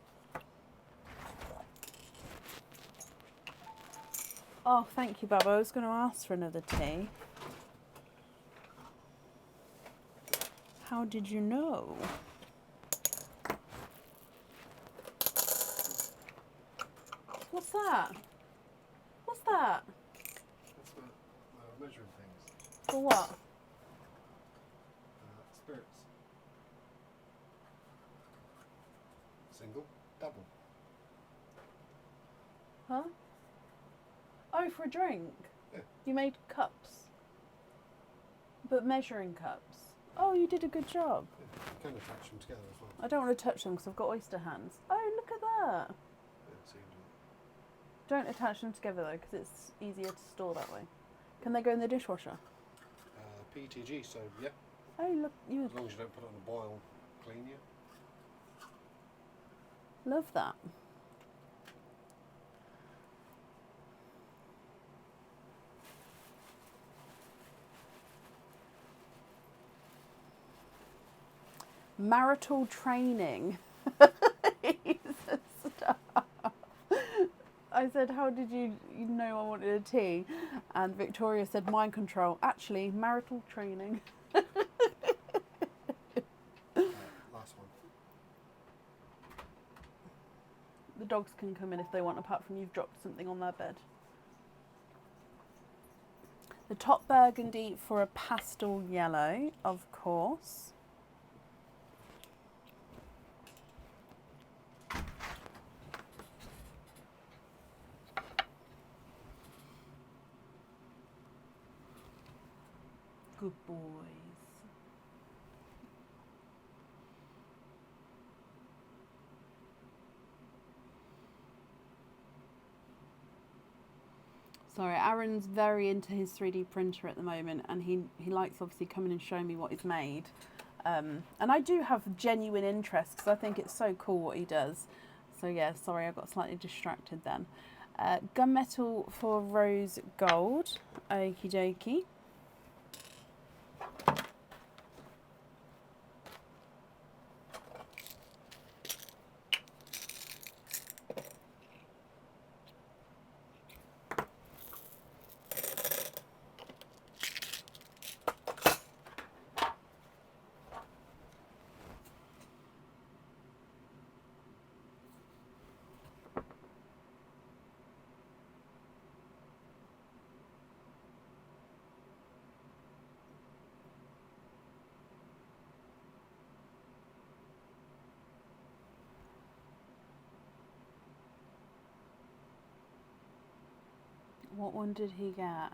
Oh, thank you, Baba. I was going to ask for another tea. How did you know? What's that? What's that? That's for measuring things. For what? Spirits. Single, double. Huh? Oh, for a drink? Yeah. You made cups? But measuring cups? Oh, you did a good job. Yeah. You can attach them together as well. I don't want to touch them because I've got oyster hands. Oh, look at that. Yeah, so you Don't attach them together though because it's easier to store that way. Can they go in the dishwasher? PETG, so yeah. Oh, look, you As long as you don't put it on a boil, clean you. love that. Marital training. He's a star. I said, how did you know I wanted a tea? And Victoria said, mind control. Actually, marital training. Last one. The dogs can come in if they want, apart from you've dropped something on their bed. The top burgundy for a pastel yellow, of course. Good boys. Sorry, Aaron's very into his 3D printer at the moment, and he likes obviously coming and showing me what he's made. And I do have genuine interest because I think it's so cool what he does. So yeah, sorry, I got slightly distracted then. Gunmetal for rose gold. Okie dokie. What one did he get?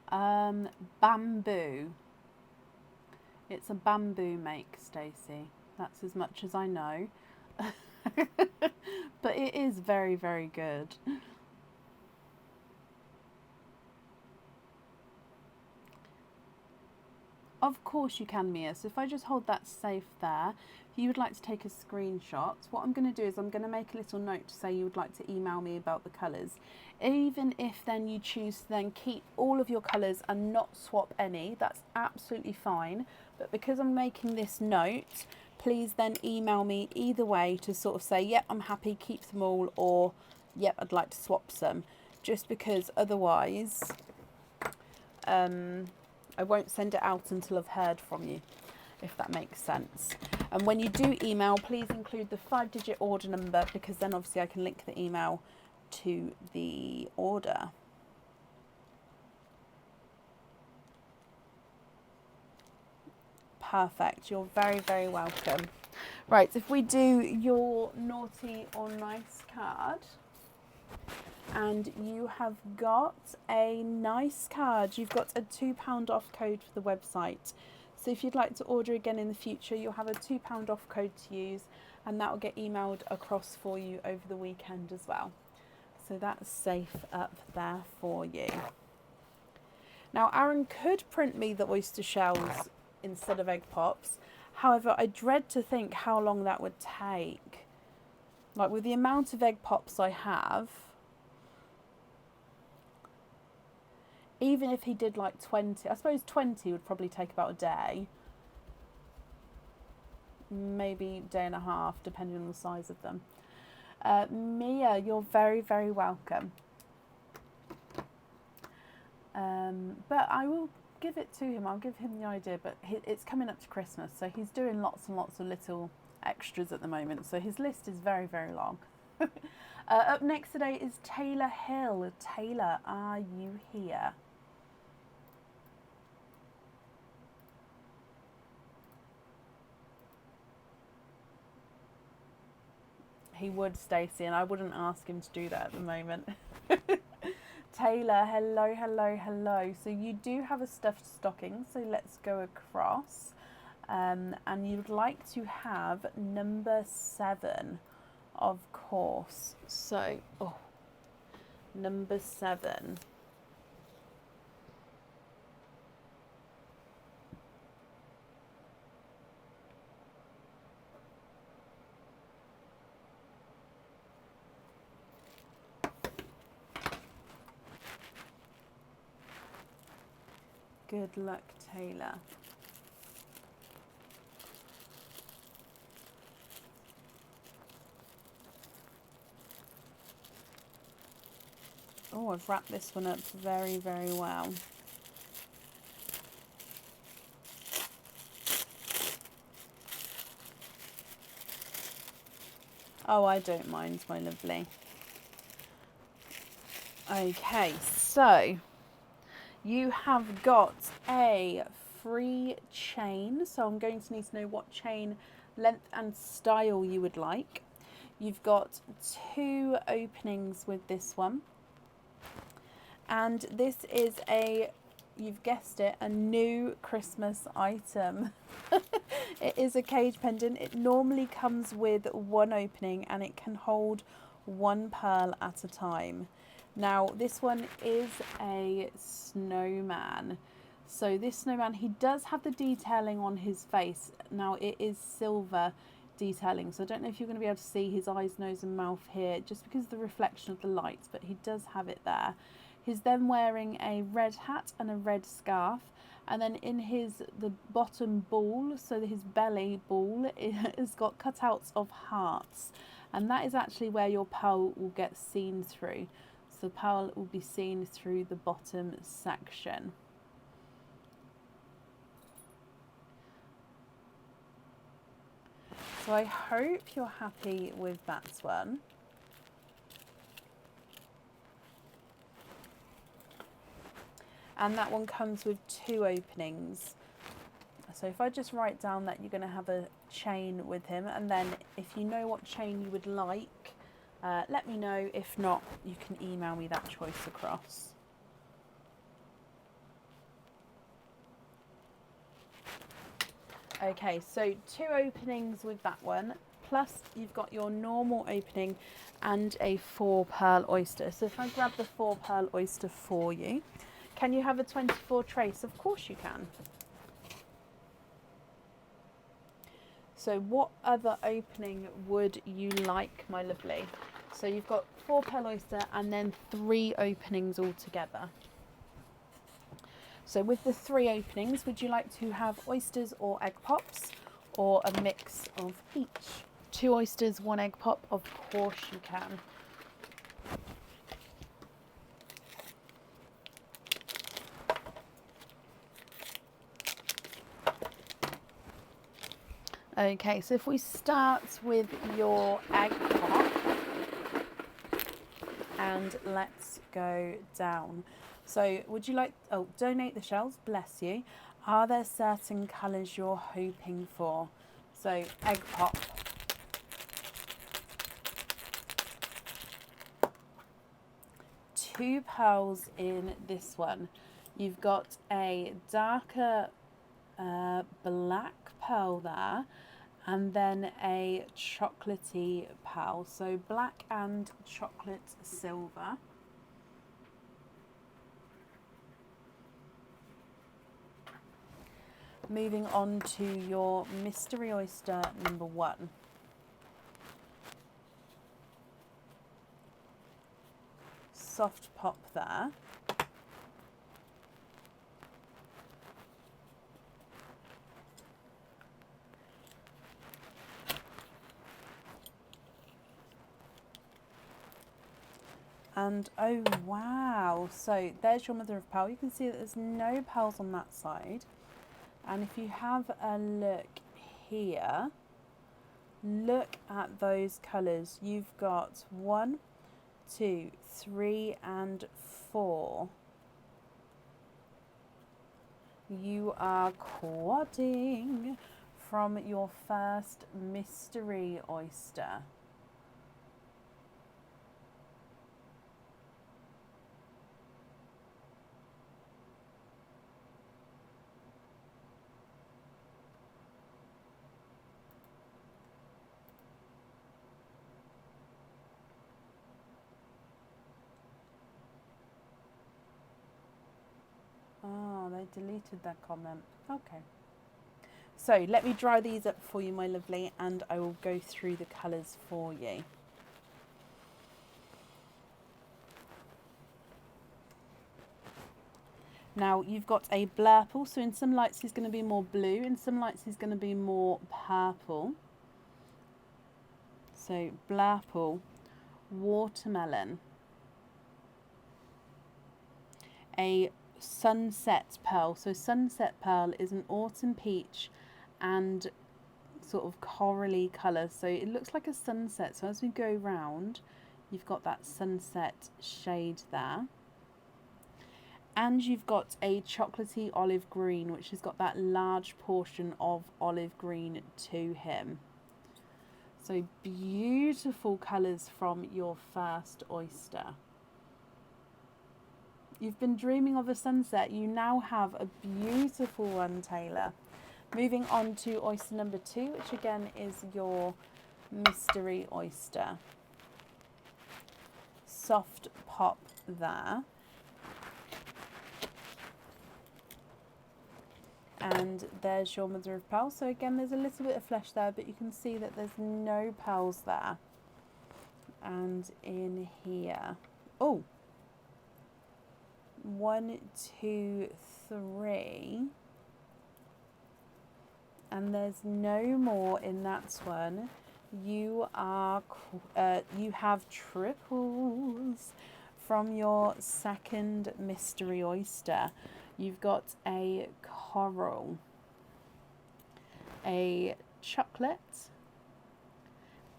Bamboo. It's a bamboo make, Stacey. That's as much as I know. But it is very, very good. Of course you can, Mia. So if I just hold that safe there, if you would like to take a screenshot, what I'm going to do is I'm going to make a little note to say you would like to email me about the colours. Even if then you choose to then keep all of your colours and not swap any, that's absolutely fine. But because I'm making this note, please then email me either way to sort of say, yep, I'm happy, keep them all, or yep, I'd like to swap some. Just because otherwise, I won't send it out until I've heard from you, if that makes sense. And when you do email, please include the 5-digit order number, because then obviously I can link the email to the order. Perfect. You're very, very welcome. Right, if we do your naughty or nice card, and you have got a nice card. You've got a £2 off code for the website. So if you'd like to order again in the future, you'll have a £2 off code to use, and that will get emailed across for you over the weekend as well. So that's safe up there for you. Now, Aaron could print me the oyster shells instead of egg pops. However, I dread to think how long that would take. Like, with the amount of egg pops I have, even if he did like 20, I suppose 20 would probably take about a day. Maybe a day and a half, depending on the size of them. Mia, you're very, very welcome. But I will give it to him. I'll give him the idea, but it's coming up to Christmas, so he's doing lots and lots of little extras at the moment. So his list is very, very long. Up next today is Taylor Hill. Taylor, are you here? He would, Stacey, and I wouldn't ask him to do that at the moment. Taylor, hello, hello, hello. So you do have a stuffed stocking, so let's go across. And you'd like to have number 7, of course. So, number 7. Good luck, Taylor. Oh, I've wrapped this one up very, very well. Oh, I don't mind, my lovely. Okay, so You have got a free chain, so I'm going to need to know what chain length and style you would like. You've got 2 openings with this one, and this is a, you've guessed it, a new Christmas item. It is a cage pendant. It normally comes with 1 opening and it can hold 1 pearl at a time. Now this one is a snowman. So this snowman, he does have the detailing on his face. Now it is silver detailing, so I don't know if you're going to be able to see his eyes, nose and mouth here just because of the reflection of the lights, but he does have it there. He's then wearing a red hat and a red scarf, and then in the bottom ball, so his belly ball, it has got cutouts of hearts, and that is actually where your pearl will get seen through. So the pearl will be seen through the bottom section. So I hope you're happy with that one. And that one comes with 2 openings. So if I just write down that you're going to have a chain with him, and then if you know what chain you would like, let me know. If not, you can email me that choice across. Okay, so 2 openings with that one, plus you've got your normal opening and a 4 pearl oyster. So if I grab the 4 pearl oyster for you, can you have a 24 trace? Of course you can. So what other opening would you like, my lovely? So you've got 4 pearl oyster and then 3 openings altogether. So with the 3 openings, would you like to have oysters or egg pops, or a mix of each? 2 oysters, 1 egg pop, of course you can. Okay, so if we start with your egg pop, and let's go down. So would you like, oh, donate the shells, bless you. Are there certain colours you're hoping for? So egg pop. Two pearls in this one. You've got a darker black pearl there, and then a chocolatey pearl. So black and chocolate silver. Moving on to your mystery oyster number 1. Soft pop there. And oh wow, so there's your mother of pearl. You can see that there's no pearls on that side. And if you have a look here, look at those colours. You've got 1, 2, 3 and 4. You are quadding from your first mystery oyster. Oh, they deleted their comment. Okay. So let me dry these up for you, my lovely, and I will go through the colours for you. Now you've got a blurple, so in some lights he's going to be more blue, in some lights he's going to be more purple. So blurple, watermelon, a sunset pearl. So sunset pearl is an autumn peach and sort of corally colour, so it looks like a sunset. So as we go round, you've got that sunset shade there. And you've got a chocolatey olive green, which has got that large portion of olive green to him. So beautiful colours from your first oyster. You've been dreaming of a sunset. You now have a beautiful one, Taylor. Moving on to oyster number 2, which again is your mystery oyster. Soft pop there. And there's your mother of pearl. So again, there's a little bit of flesh there, but you can see that there's no pearls there. And in here, oh, 1, 2, 3, and there's no more in that one. You have triples from your second mystery oyster. You've got a coral, a chocolate,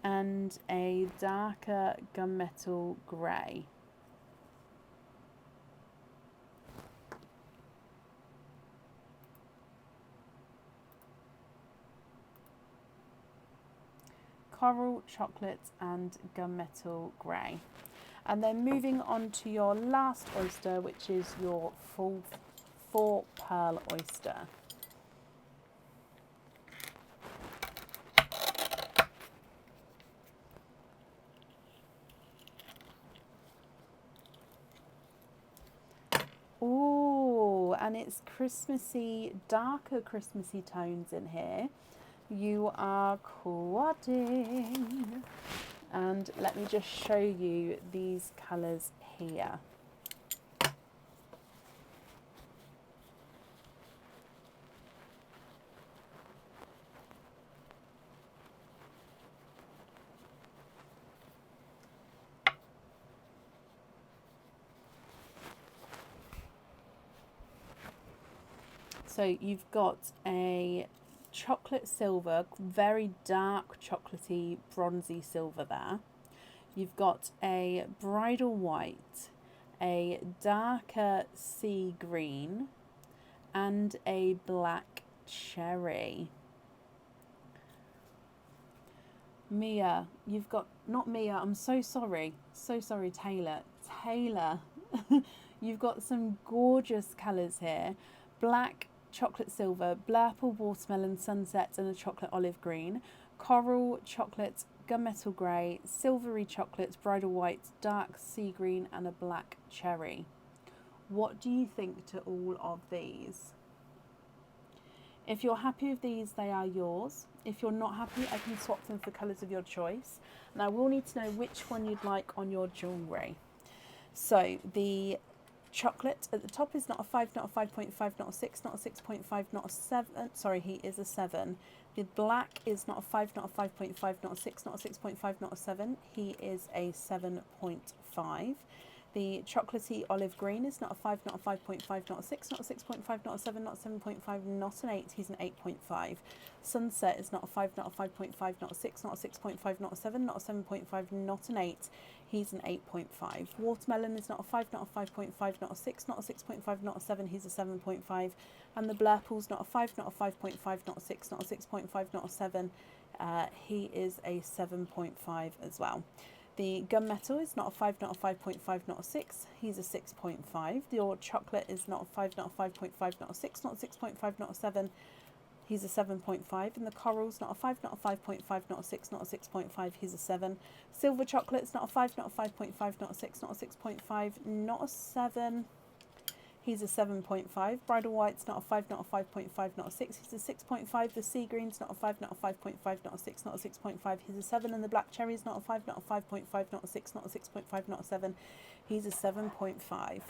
and a darker gunmetal grey. Coral, chocolate, and gunmetal grey. And then moving on to your last oyster, which is your full 4 pearl oyster. Ooh, and it's Christmassy, darker Christmassy tones in here. You are quadding. And let me just show you these colours here. So you've got a chocolate silver, very dark chocolatey bronzy silver there. You've got a bridal white, a darker sea green, and a black cherry. Mia, you've got, not Mia, I'm so sorry, Taylor. Taylor, you've got some gorgeous colours here. Black, chocolate silver, blurple watermelon sunset and a chocolate olive green, coral, chocolate, gunmetal grey, silvery chocolate, bridal white, dark sea green and a black cherry. What do you think to all of these? If you're happy with these, they are yours. If you're not happy, I can swap them for colours of your choice. And I will need to know which one you'd like on your jewellery. So the chocolate at the top is not a 5, not a 5.5, not a 6, not a 6.5, not a 7. Sorry, he is a 7. The black is not a 5, not a 5.5, not a 6, not a 6.5, not a 7. He is a 7.5. The chocolatey olive green is not a 5, not a 5.5, not a 6, not a 6.5, not a 7, not a 7.5, not an 8. He's an 8.5. Sunset is not a 5, not a 5.5, not a 6, not a 6.5, not a 7, not a 7.5, not an 8. He's an 8.5. Watermelon is not a 5, not a 5.5, not a 6, not a 6.5, not a 7. He's a 7.5. And the blurple's not a 5, not a 5.5, not a 6, not a 6.5, not a 7. He is a 7.5 as well. The gunmetal is not a 5, not a 5.5, not a 6. He's a 6.5. Your chocolate is not a 5, not a 5.5, not a 6, not a 6.5, not a 7. He's a 7.5. And the coral's not a 5, not a 5.5, not a 6, not a 6.5. He's a 7. Silver chocolate's not a 5, not a 5.5, not a 6, not a 6.5, not a 7. He's a 7.5. Bridal white's not a 5, not a 5.5, not a 6. He's a 6.5. The sea green's not a 5, not a 5.5, not a 6, not a 6.5. He's a 7. And the black cherry's not a 5, not a 5.5, not a 6, not a 6.5, not a 7. He's a 7.5.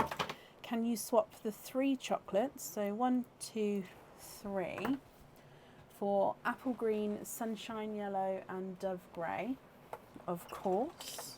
Can you swap the 3 chocolates? So 1, 2, 3 for apple green, sunshine yellow and dove grey, of course.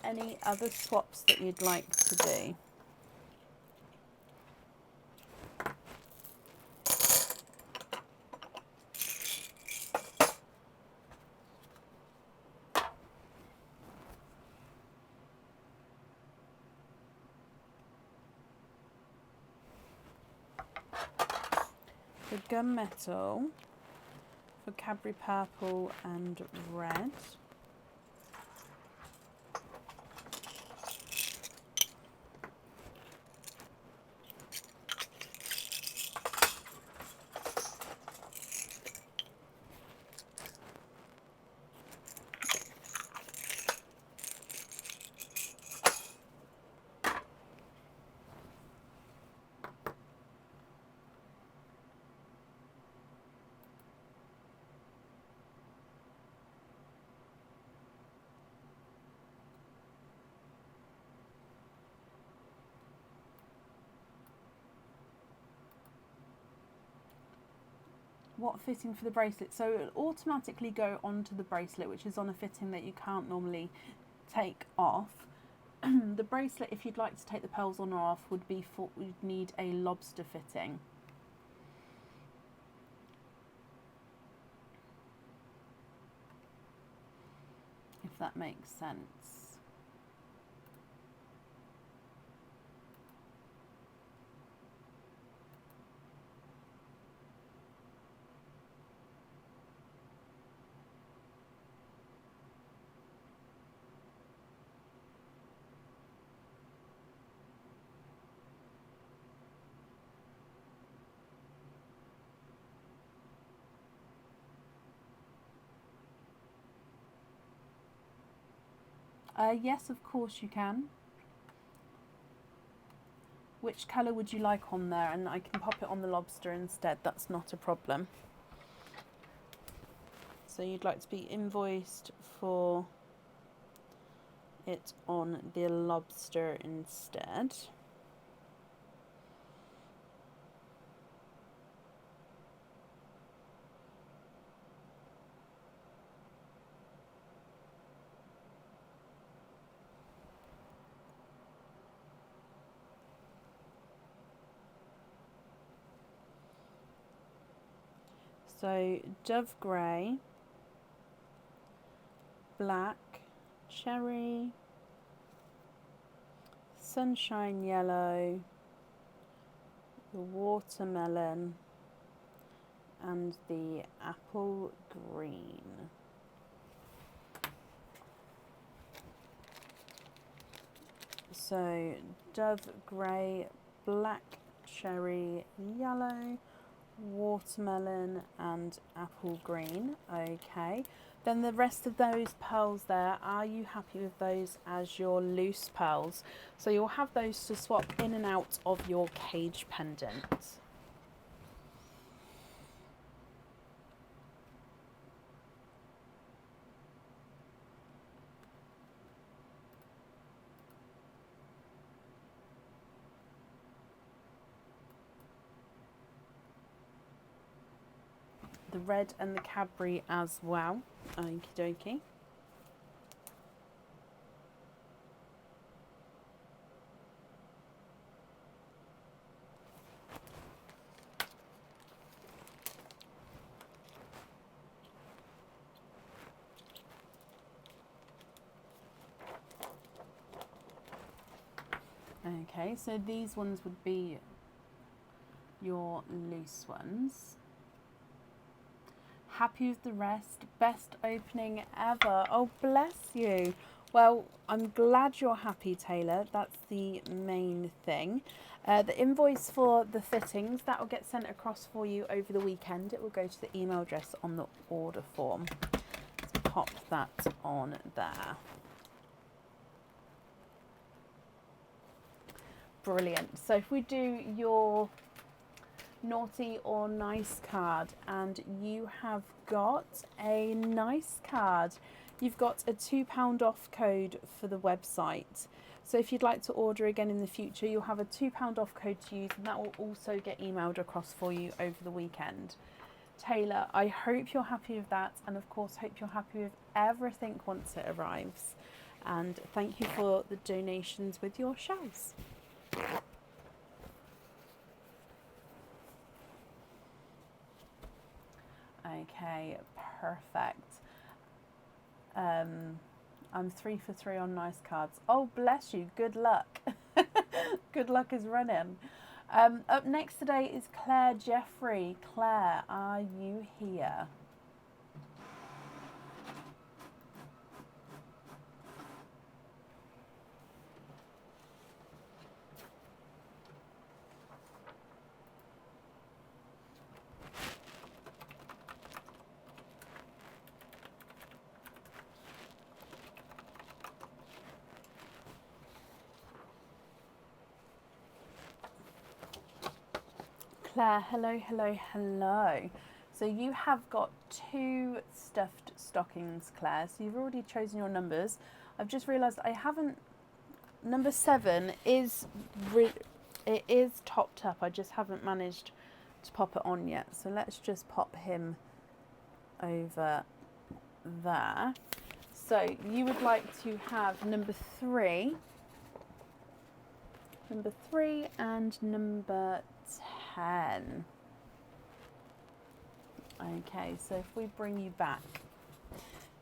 there any other swaps that you'd like to do? For gunmetal, for Cadbury purple and red. What fitting for the bracelet? So it'll automatically go onto the bracelet, which is on a fitting that you can't normally take off. The bracelet, if you'd like to take the pearls on or off, would need a lobster fitting. If that makes sense. Yes, of course you can. Which colour would you like on there? And I can pop it on the lobster instead, that's not a problem. So you'd like to be invoiced for it on the lobster instead. So dove grey, black, cherry, sunshine yellow, the watermelon and the apple green. So dove grey, black, cherry, yellow, watermelon and apple green. Okay, then the rest of those pearls there, are you happy with those as your loose pearls? So you'll have those to swap in and out of your cage pendant. The red and the Cadbury as well. Okie dokie. Okay, so these ones would be your loose ones. Happy with the rest? Best opening ever. Oh, bless you. Well, I'm glad you're happy, Taylor. That's the main thing. The invoice for the fittings, that will get sent across for you over the weekend. It will go to the email address on the order form. Let's pop that on there. Brilliant. So if we do your naughty or nice card, and you have got a nice card, you've got a £2 off code for the website. So if you'd like to order again in the future, you'll have a £2 off code to use, and that will also get emailed across for you over the weekend. Taylor, I hope you're happy with that, and of course hope you're happy with everything once it arrives. And thank you for the donations with your shells. Okay, perfect. I'm 3 for 3 on nice cards. Oh, bless you. Good luck. Good luck is running. Up next today is Claire Jeffrey. Claire, are you here? Claire, hello, hello, hello. So you have got 2 stuffed stockings, Claire. So you've already chosen your numbers. I've just realised I haven't. Number 7 is it is topped up. I just haven't managed to pop it on yet. So let's just pop him over there. So you would like to have number 3, and number 10. Okay, so if we bring you back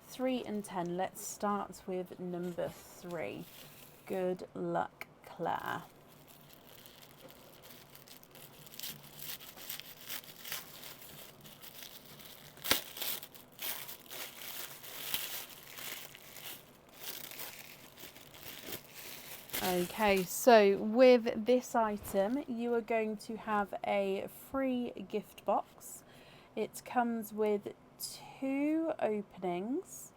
3 and 10, let's start with number 3. Good luck, Claire. Okay, so with this item, you are going to have a free gift box. It comes with 2 openings,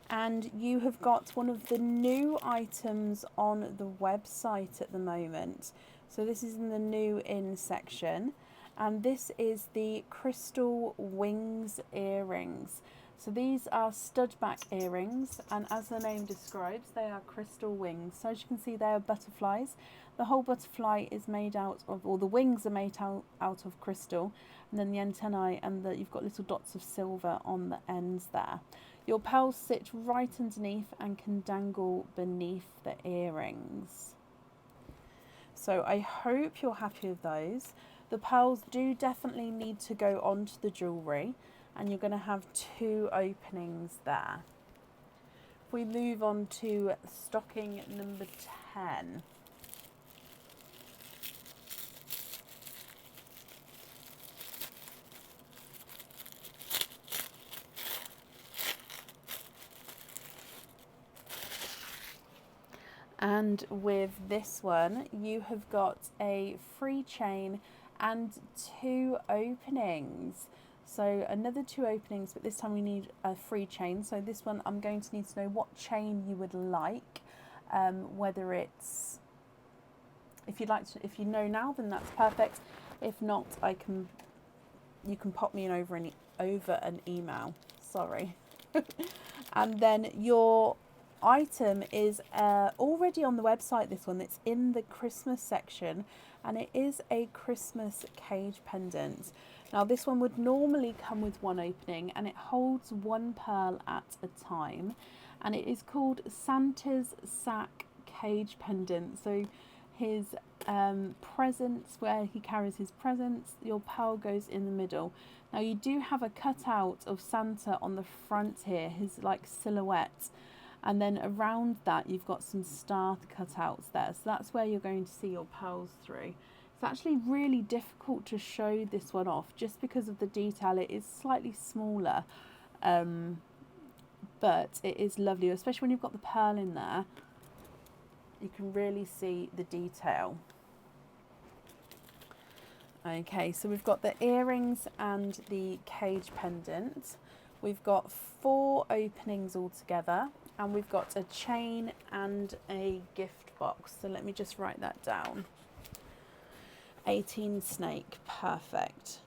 and you have got one of the new items on the website at the moment. So this is in the new in section, and this is the crystal wings earrings. So these are stud back earrings, and as the name describes, they are crystal wings. So as you can see, they are butterflies. The whole butterfly is made out of, or the wings are made out of crystal, and then the antennae, and you've got little dots of silver on the ends there. Your pearls sit right underneath and can dangle beneath the earrings. So I hope you're happy with those. The pearls do definitely need to go onto the jewellery, and you're going to have 2 openings there. If we move on to stocking number 10. And with this one, you have got a free chain and 2 openings. So another 2 openings, but this time we need a free chain. So this one, I'm going to need to know what chain you would like, whether it's, if you'd like to, if you know now, then that's perfect. If not, you can pop me over an email. Sorry. And then your item is already on the website. This one, it's in the Christmas section, and it is a Christmas cage pendant. Now this one would normally come with 1 opening, and it holds 1 pearl at a time, and it is called Santa's sack cage pendant. So his presents, where he carries his presents, your pearl goes in the middle. Now you do have a cutout of Santa on the front here, his like silhouette, and then around that you've got some star cutouts there. So that's where you're going to see your pearls through. It's actually really difficult to show this one off just because of the detail. It is slightly smaller, but it is lovely, especially when you've got the pearl in there. You can really see the detail. Okay, so we've got the earrings and the cage pendant. We've got 4 openings altogether, and we've got a chain and a gift box. So let me just write that down. 18 snake, perfect.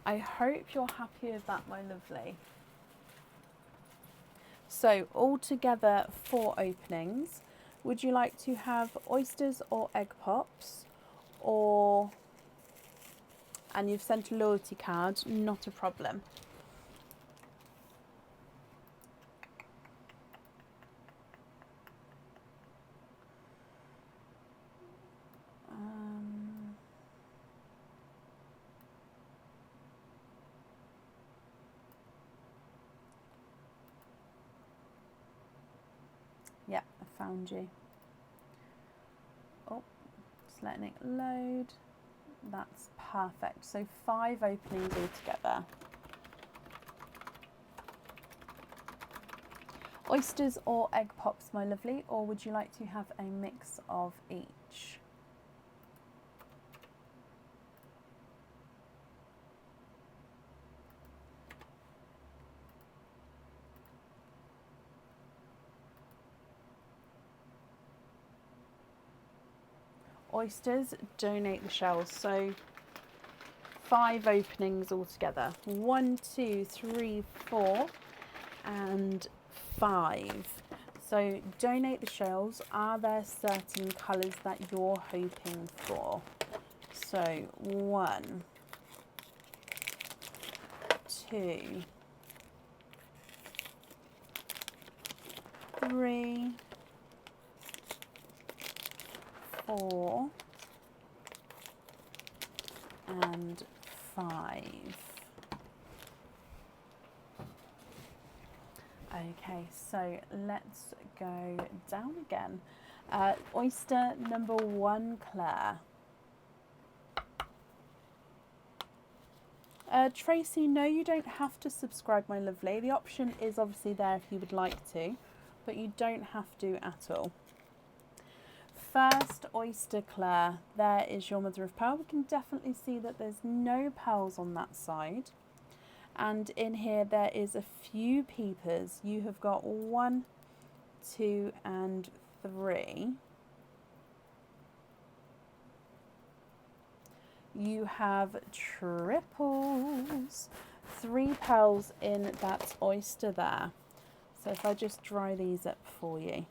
I hope you're happy with that, my lovely. So altogether 4 openings. Would you like to have oysters or egg pops? Or, and you've sent a loyalty card, not a problem. Yeah, I found you. Oh, just letting it load. That's perfect. So 5 openings altogether. Oysters or egg pops, my lovely, or would you like to have a mix of each? Oysters, donate the shells. So 5 openings altogether. 1, 2, 3, 4, and 5. So donate the shells. Are there certain colours that you're hoping for? So 1, 2, 3, 4, and 5. Okay, so let's go down again. Oyster number 1, Claire. Tracy, no, you don't have to subscribe, my lovely. The option is obviously there if you would like to, but you don't have to at all. First oyster, Claire, there is your mother of pearl. We can definitely see that there's no pearls on that side. And in here there is a few peepers. You have got 1, 2, and 3. You have triples. 3 pearls in that oyster there. So if I just dry these up for you.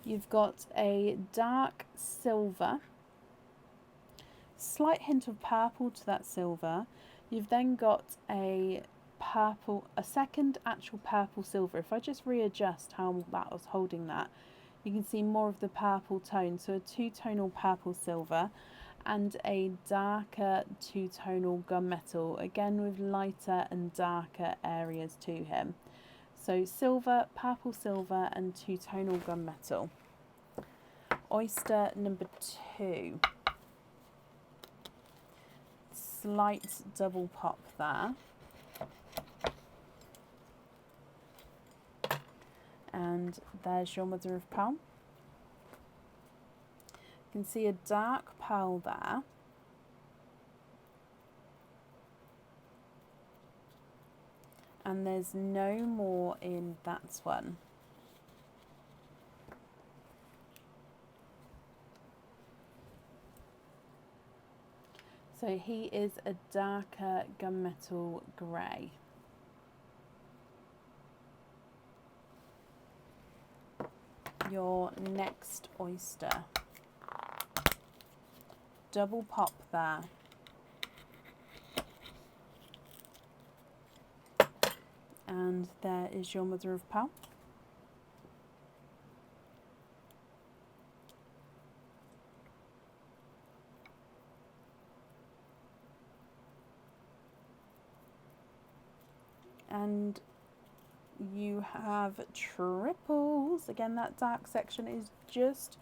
You've got a dark silver, slight hint of purple to that silver. You've then got a purple, a second actual purple silver. If I just readjust how that was holding that, you can see more of the purple tone. So a 2-tonal purple silver and a darker 2-tonal gunmetal, again with lighter and darker areas to him. So silver, purple silver, and 2-tonal gunmetal. Oyster number 2. Slight double pop there. And there's your mother of pearl. You can see a dark pearl there. And there's no more in that one. So he is a darker gunmetal grey. Your next oyster. Double pop there. And there is your mother of pearl. And you have triples. Again, that dark section is just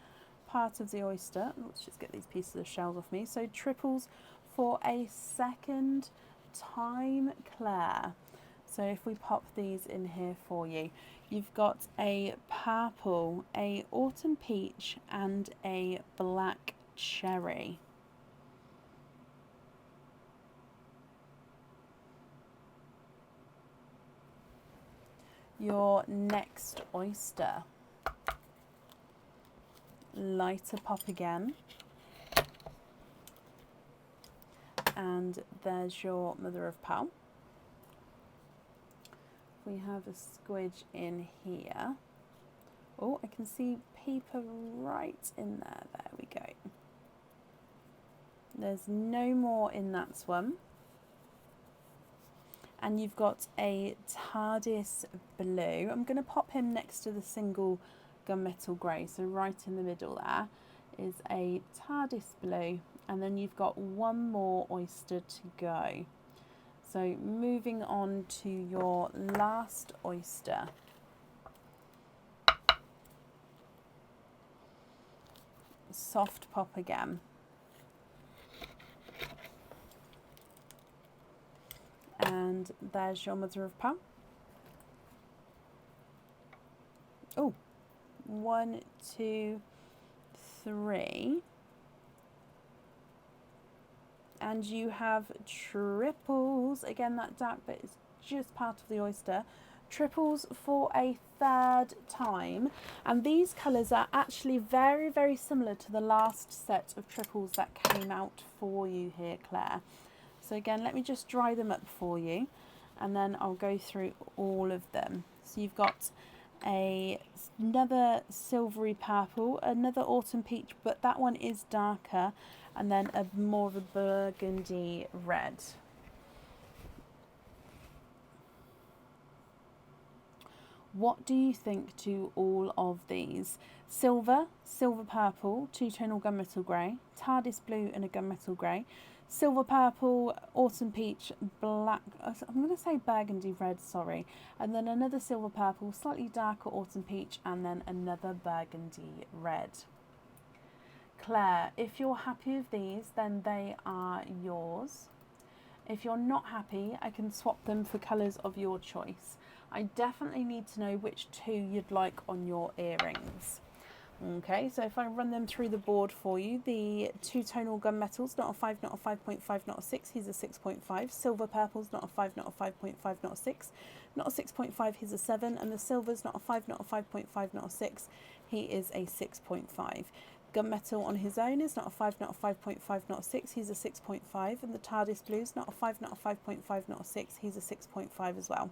part of the oyster. Let's just get these pieces of shells off me. So triples for a second time, Claire. So if we pop these in here for you, you've got a purple, a autumn peach, and a black cherry. Your next oyster. Lighter pop again. And there's your mother of pearl. We have a squidge in here. Oh, I can see paper right in there. There we go. There's no more in that one. And you've got a TARDIS blue. I'm going to pop him next to the single gunmetal grey. So right in the middle there is a TARDIS blue. And then you've got one more oyster to go. So moving on to your last oyster. Soft pop again. And there's your mother of pearl. Oh, 1, 2, 3. And you have triples. Again, that dark bit is just part of the oyster. Triples for a third time. And these colours are actually very, very similar to the last set of triples that came out for you here, Claire. So again, let me just dry them up for you, and then I'll go through all of them. So you've got another silvery purple, another autumn peach, but that one is darker, and then more of a burgundy red. What do you think to all of these? Silver, silver purple, two-tonal gunmetal grey, TARDIS blue and a gunmetal grey, silver purple, autumn peach, black, I'm going to say burgundy red, sorry, and then another silver purple, slightly darker autumn peach, and then another burgundy red. Claire, if you're happy with these, then they are yours. If you're not happy, I can swap them for colours of your choice. I definitely need to know which two you'd like on your earrings. Okay, so if I run them through the board for you, the two-tonal gunmetal's not a 5, not a 5.5, not a 6, he's a 6.5. Silver purple's not a 5, not a 5.5, not a 6, not a 6.5, he's a 7. And the silver's not a 5, not a 5.5, not a 6, he is a 6.5. Gunmetal on his own is not a 5, not a 5.5, not a 6, he's a 6.5. And the TARDIS blue's not a 5, not a 5.5, not a 6, he's a 6.5 as well.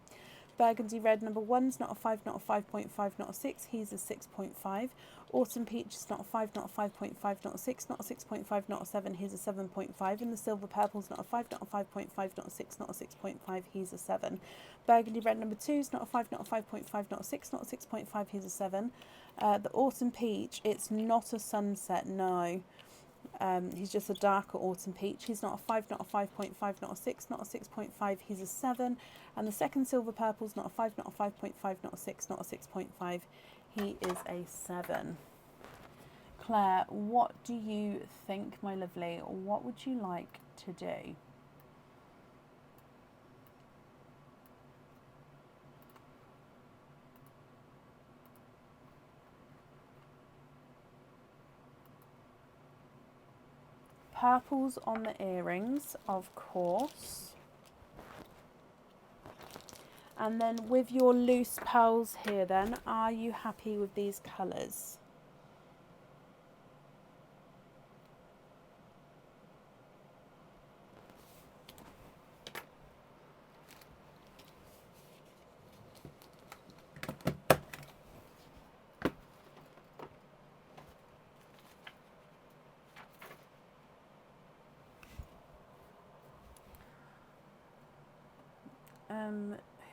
Burgundy red number 1's not a 5, not a 5.5, not a 6, he's a 6.5. Autumn peach is not a 5, not a 5.5, not a 6, not a 6.5, not a 7, he's a 7.5. And the silver purple's not a 5, not a 5.5, not a 6, not a 6.5, he's a 7. Burgundy red number 2's not a 5, not a 5.5, not a 6, not a 6.5, he's a 7. The autumn peach, it's not a sunset, no. He's just a darker autumn peach. He's not a 5, not a 5.5, not a 6, not a 6.5, he's a 7. And the second silver purple's not a 5, not a 5.5, not a 6, not a 6.5, he is a 7. Claire, what do you think, my lovely? What would you like to do? Purples on the earrings, of course. And then with your loose pearls here then, are you happy with these colours?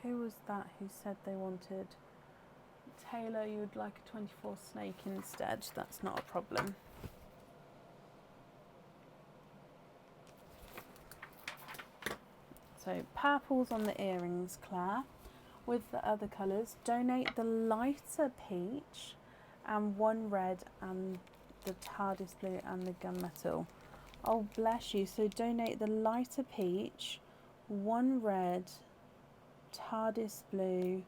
Who was that who said they wanted Taylor, you would like a 24 snake instead? That's not a problem. So purples on the earrings, Claire. With the other colours, donate the lighter peach and one red and the TARDIS blue and the gunmetal. Oh, bless you. So donate the lighter peach, one red, TARDIS blue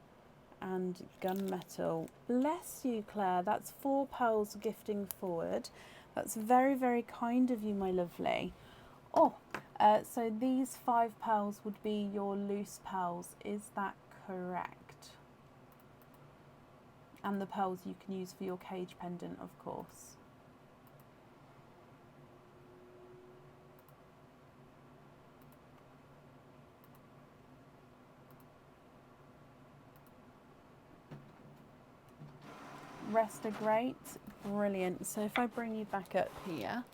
and gunmetal. Bless you, Claire. That's 4 pearls gifting forward. That's very, very kind of you, my lovely. Oh, so these 5 pearls would be your loose pearls. Is that correct? And the pearls you can use for your cage pendant, of course. rest are great. Brilliant. So if I bring you back up here,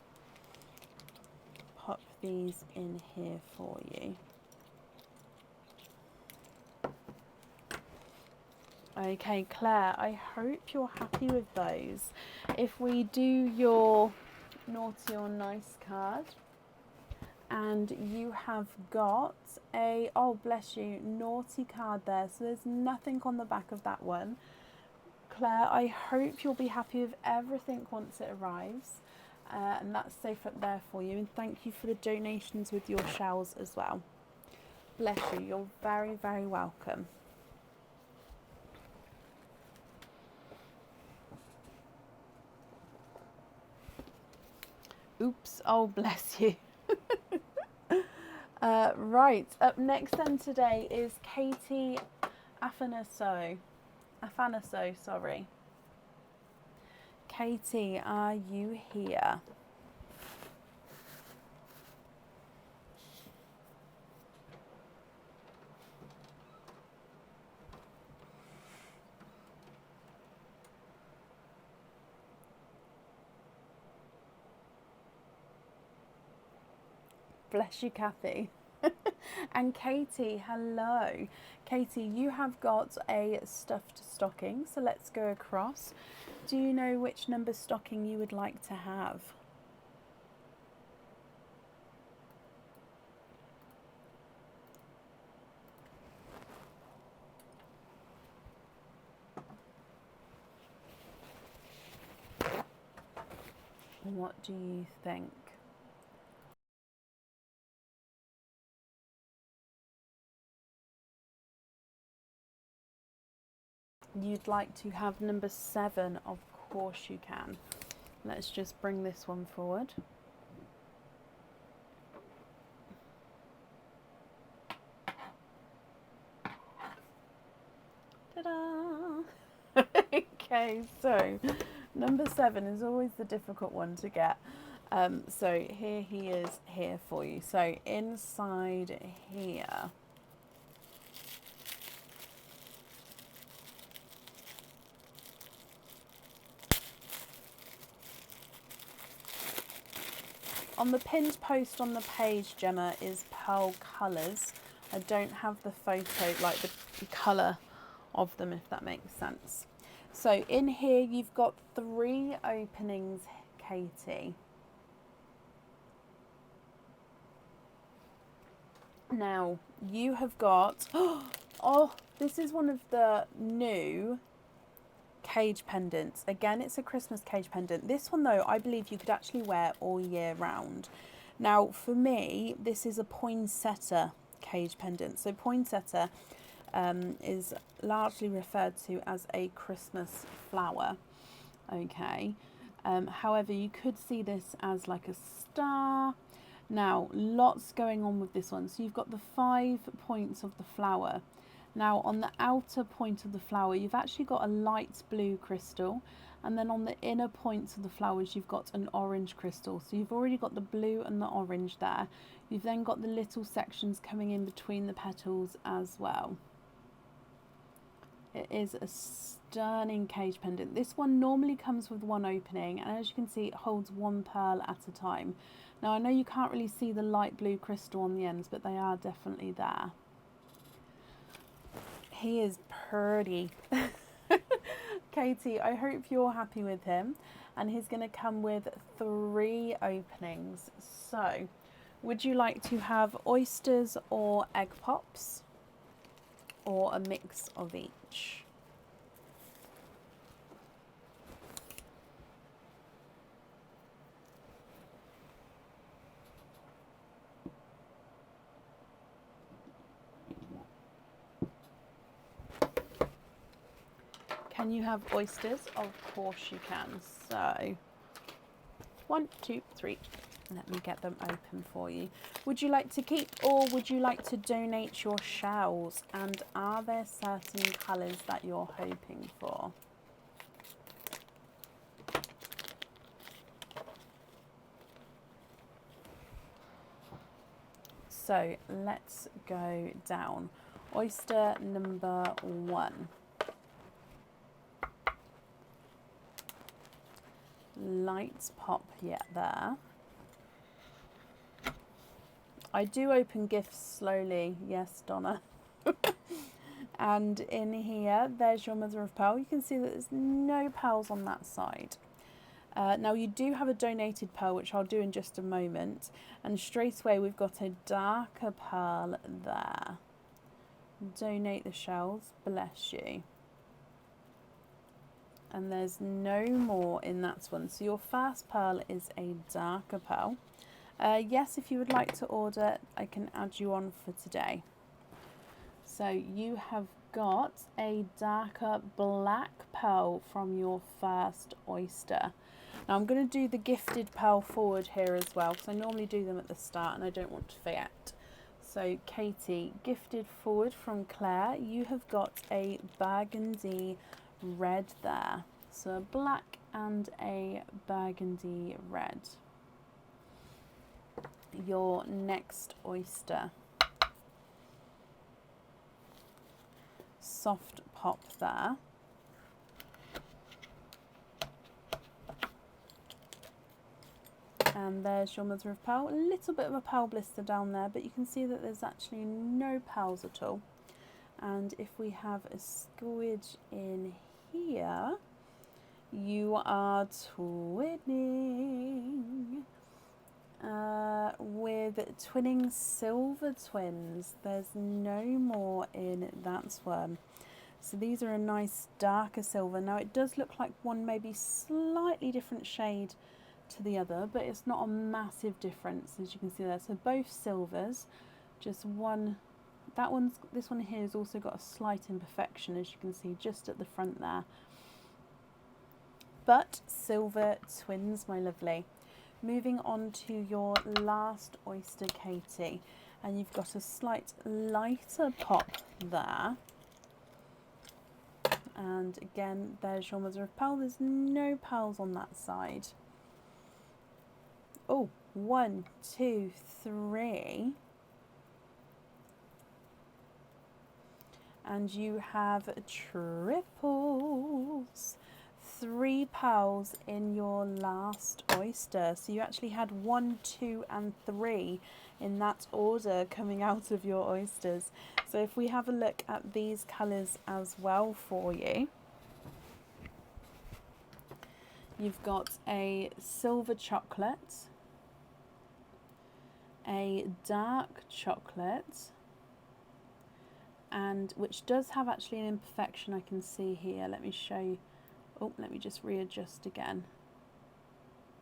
pop these in here for you. Okay, Claire, I hope you're happy with those. If we do your naughty or nice card, and you have got a, oh bless you, naughty card there, so there's nothing on the back of that one. Claire, I hope you'll be happy with everything once it arrives, and that's safe up there for you. And thank you for the donations with your shells as well. Bless you, you're very, very welcome. Oops, oh bless you. Right, up next then today is Katie Afanaso, sorry. Katie, are you here? Bless you, Kathy. And Katie, hello. Katie, you have got a stuffed stocking, so let's go across. Do you know which number stocking you would like to have? What do you think? You'd like to have number 7, of course you can. Let's just bring this one forward. Ta-da! Okay, so number 7 is always the difficult one to get. So here he is here for you. So inside here, on the pinned post on the page, Gemma, is pearl colours. I don't have the photo, like the colour of them, if that makes sense. So in here you've got 3 openings, Katie. Now you have got, oh, this is one of the new cage pendants. Again, it's a Christmas cage pendant. This one though, I believe you could actually wear all year round. Now for me, this is a poinsettia cage pendant. So poinsettia is largely referred to as a Christmas flower. Okay, however, you could see this as like a star. Now lots going on with this one. So you've got the 5 points of the flower. Now on the outer point of the flower you've actually got a light blue crystal, and then on the inner points of the flowers you've got an orange crystal. So you've already got the blue and the orange there. You've then got the little sections coming in between the petals as well. It is a stunning cage pendant. This one normally comes with 1 opening, and as you can see it holds 1 pearl at a time. Now I know you can't really see the light blue crystal on the ends, but they are definitely there. He is pretty. Katie, I hope you're happy with him, and he's going to come with 3 openings. So would you like to have oysters or egg pops, or a mix of each? Can you have oysters? Of course you can. So 1, 2, 3. Let me get them open for you. Would you like to keep, or would you like to donate your shells? And are there certain colours that you're hoping for? So let's go down. Oyster number 1. light pop yet there. I do open gifts slowly, yes, Donna. And in here, there's your mother of pearl. You can see that there's no pearls on that side. Now you do have a donated pearl, which I'll do in just a moment. And straight away we've got a darker pearl there. Donate the shells, bless you. And there's no more in that one. So your first pearl is a darker pearl. Yes, if you would like to order, I can add you on for today. So you have got a darker black pearl from your first oyster. Now I'm going to do the gifted pearl forward here as well, because I normally do them at the start and I don't want to forget. So Katie, gifted forward from Claire, you have got a burgundy red there. So a black and a burgundy red. Your next oyster. Soft pop there. And there's your mother of pearl. A little bit of a pearl blister down there, but you can see that there's actually no pearls at all. And if we have a squidge in here, you are twinning with twinning silver twins. There's no more in that one. So these are a nice darker silver. Now it does look like one maybe slightly different shade to the other, but it's not a massive difference, as you can see there. So both silvers, just one. This one here has also got a slight imperfection, as you can see just at the front there. But silver twins, my lovely. Moving on to your last oyster, Katie, and you've got a slight lighter pop there. And again, there's your mother of pearl. There's no pearls on that side. Oh, 1, 2, 3. And you have triples. 3 pearls in your last oyster. So you actually had 1, 2 and 3 in that order coming out of your oysters. So if we have a look at these colours as well for you. You've got a silver chocolate, a dark chocolate, and which does have actually an imperfection I can see here. Let me show you. Oh, let me just readjust again.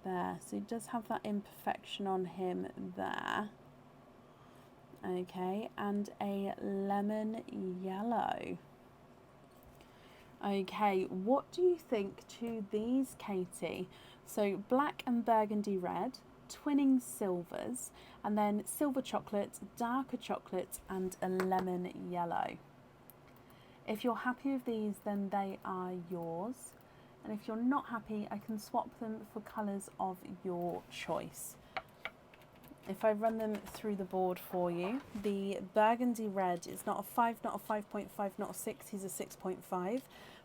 There, so it does have that imperfection on him there. Okay, and a lemon yellow. Okay, what do you think to these, Katie? So black and burgundy red, twinning silvers, and then silver chocolate, darker chocolate, and a lemon yellow. If you're happy with these, then they are yours. And if you're not happy, I can swap them for colours of your choice. If I run them through the board for you, the burgundy red is not a 5, not a 5.5, not a 6, he's a 6.5.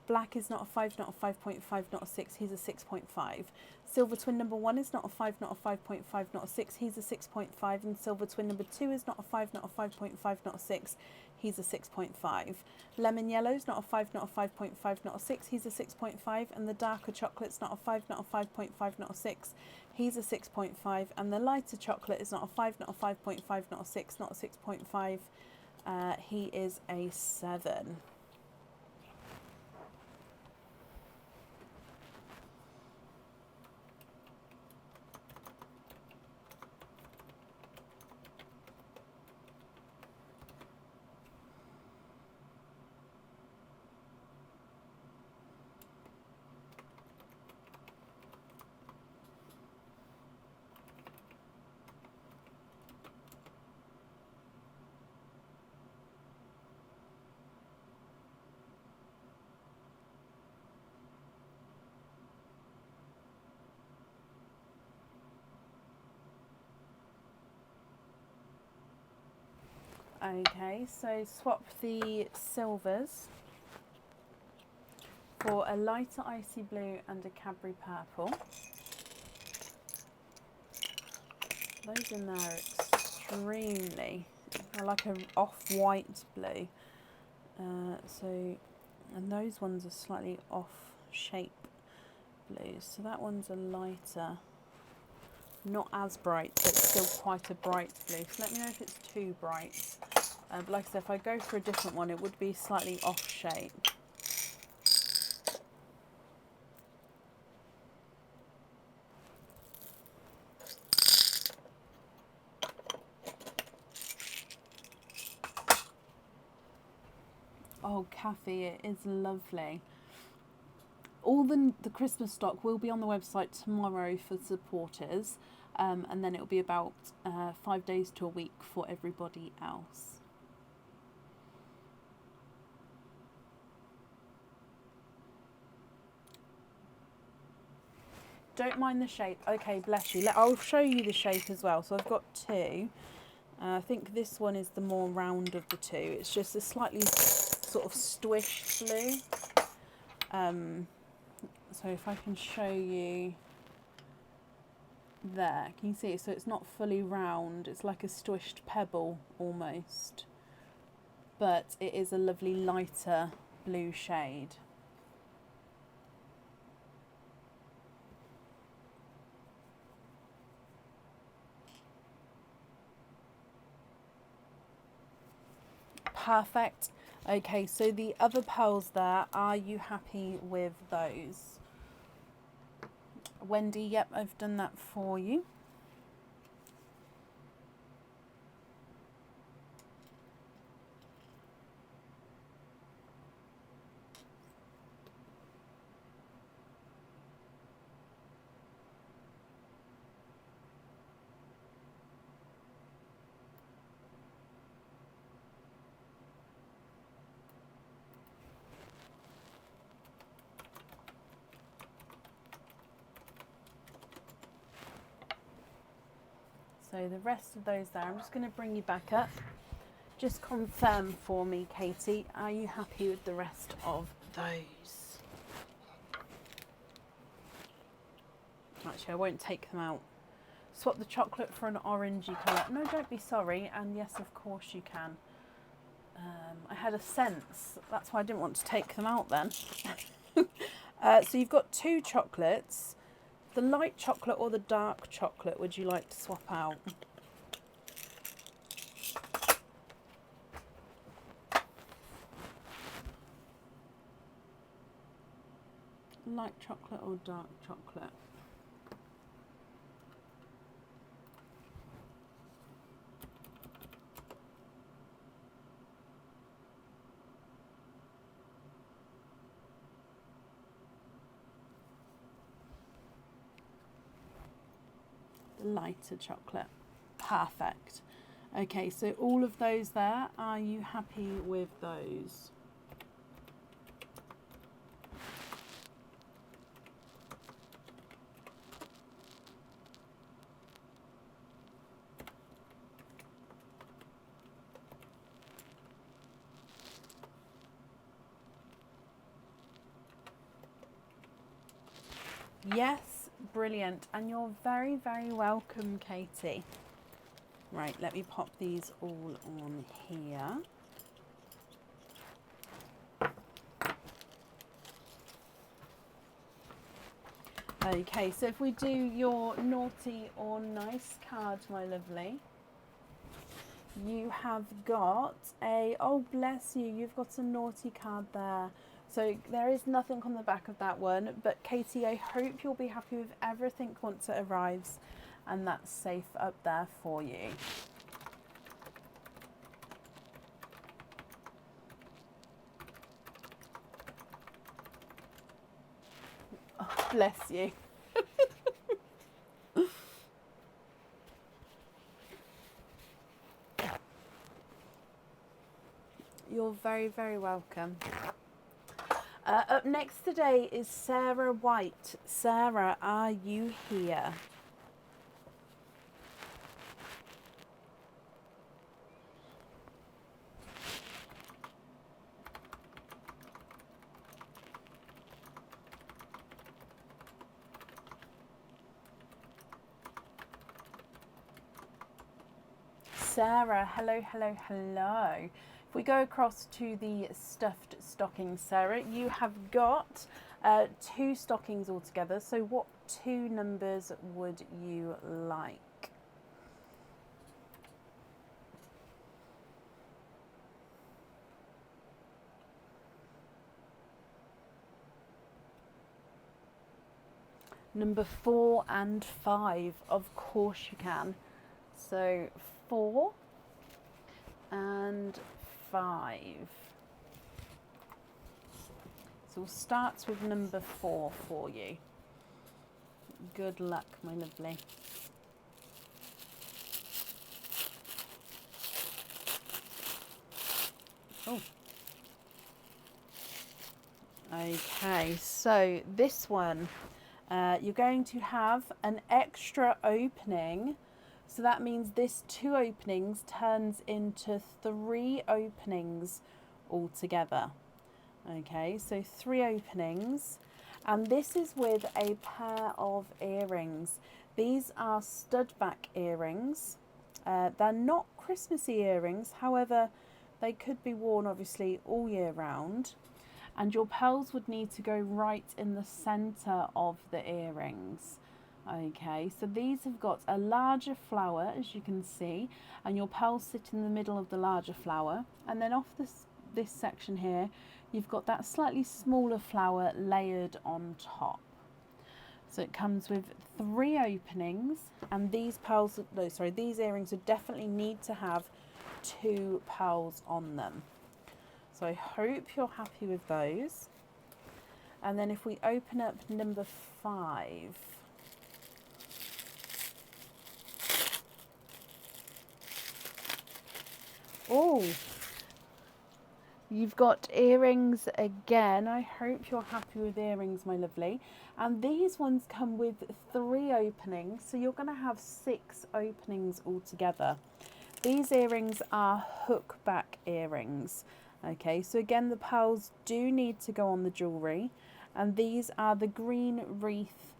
Black is not a 5, not a 5.5, not a 6, he's a 6.5. Silver twin number 1 is not a 5, not a 5.5, not a 6, he's a 6.5. And silver twin number 2 is not a 5, not a 5.5, not a 6, he's a 6.5. Lemon yellow is not a 5, not a 5.5, not a 6, he's a 6.5. And the darker chocolate's not a 5, not a 5.5, not a 6, he's a 6.5. And the lighter chocolate is not a 5, not a 5.5, not a 6, not a 6.5, he is a 7. Okay, so swap the silvers for a lighter icy blue and a Cadbury purple. Those in there are extremely, they're like an off-white blue. And those ones are slightly off shape blues. So that one's a lighter, not as bright, but still quite a bright blue. So let me know if it's too bright. But like I said, if I go for a different one, it would be slightly off shape. Oh, Kathy, it is lovely. All the Christmas stock will be on the website tomorrow for supporters, and then it'll be about 5 days to a week for everybody else. Don't mind the shape. Okay, bless you. I'll show you the shape as well. So I've got two. I think this one is the more round of the two. It's just a slightly sort of swished blue. So if I can show you there, can you see it? So it's not fully round. It's like a swished pebble almost. But it is a lovely lighter blue shade. Perfect. Okay, so the other pearls there, are you happy with those? Wendy, yep, I've done that for you. So the rest of those there, I'm just going to bring you back up. Just confirm for me, Katie, are you happy with the rest of those? Actually, I won't take them out. Swap the chocolate for an orangey colour. No, don't be sorry. And yes, of course you can. I had a sense. That's why I didn't want to take them out then. So you've got two chocolates. The light chocolate or the dark chocolate would you like to swap out? Light chocolate or dark chocolate? Lighter chocolate. Perfect. Okay, so all of those there, are you happy with those? Yes. Brilliant, and you're very, very welcome, Katie. Right, let me pop these all on here. Okay, so if we do your naughty or nice card, my lovely, you have got a, oh bless you, you've got a naughty card there. So there is nothing on the back of that one, but Katie, I hope you'll be happy with everything once it arrives and that's safe up there for you. Oh, bless you. You're very, very welcome. Up next today is Sarah White. Sarah, are you here? Sarah, hello, hello, hello. If we go across to the stuffed stockings, Sarah, you have got 2 stockings altogether. So what 2 numbers would you like? Number 4 and 5, of course you can. So 4 and 5. So we'll start with number 4 for you. Good luck, my lovely. Oh. Okay, so this one, you're going to have an extra opening. So that means this 2 openings turns into 3 openings altogether. Okay, so 3 openings. And this is with a pair of earrings. These are stud back earrings. They're not Christmassy earrings, however, they could be worn obviously all year round. And your pearls would need to go right in the centre of the earrings. Okay, so these have got a larger flower, as you can see, and your pearls sit in the middle of the larger flower. And then off this section here, you've got that slightly smaller flower layered on top. So it comes with 3 openings, and these these earrings would definitely need to have 2 pearls on them. So I hope you're happy with those. And then if we open up number 5. Oh, you've got earrings again. I hope you're happy with earrings, my lovely. And these ones come with 3 openings, so you're going to have 6 openings altogether. These earrings are hook back earrings. Okay, so again, the pearls do need to go on the jewellery, and these are the green wreath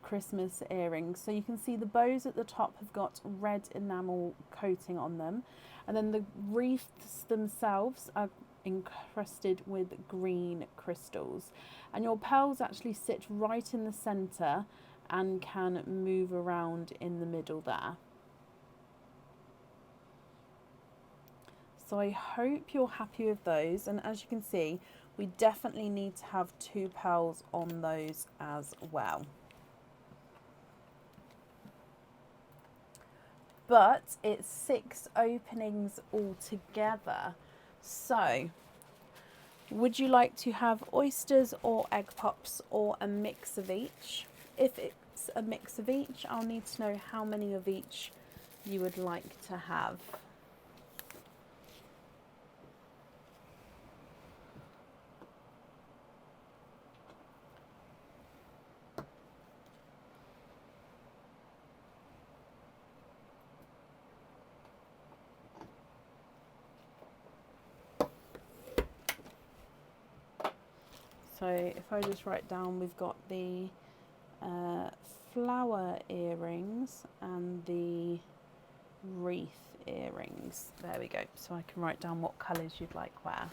Christmas earrings. So you can see the bows at the top have got red enamel coating on them, and then the wreaths themselves are encrusted with green crystals. And your pearls actually sit right in the centre and can move around in the middle there. So I hope you're happy with those, and as you can see, we definitely need to have 2 pearls on those as well. But it's 6 openings altogether. So would you like to have oysters or egg pops, or a mix of each? If it's a mix of each, I'll need to know how many of each you would like to have. So if I just write down, we've got the flower earrings and the wreath earrings. There we go. So I can write down what colours you'd like where.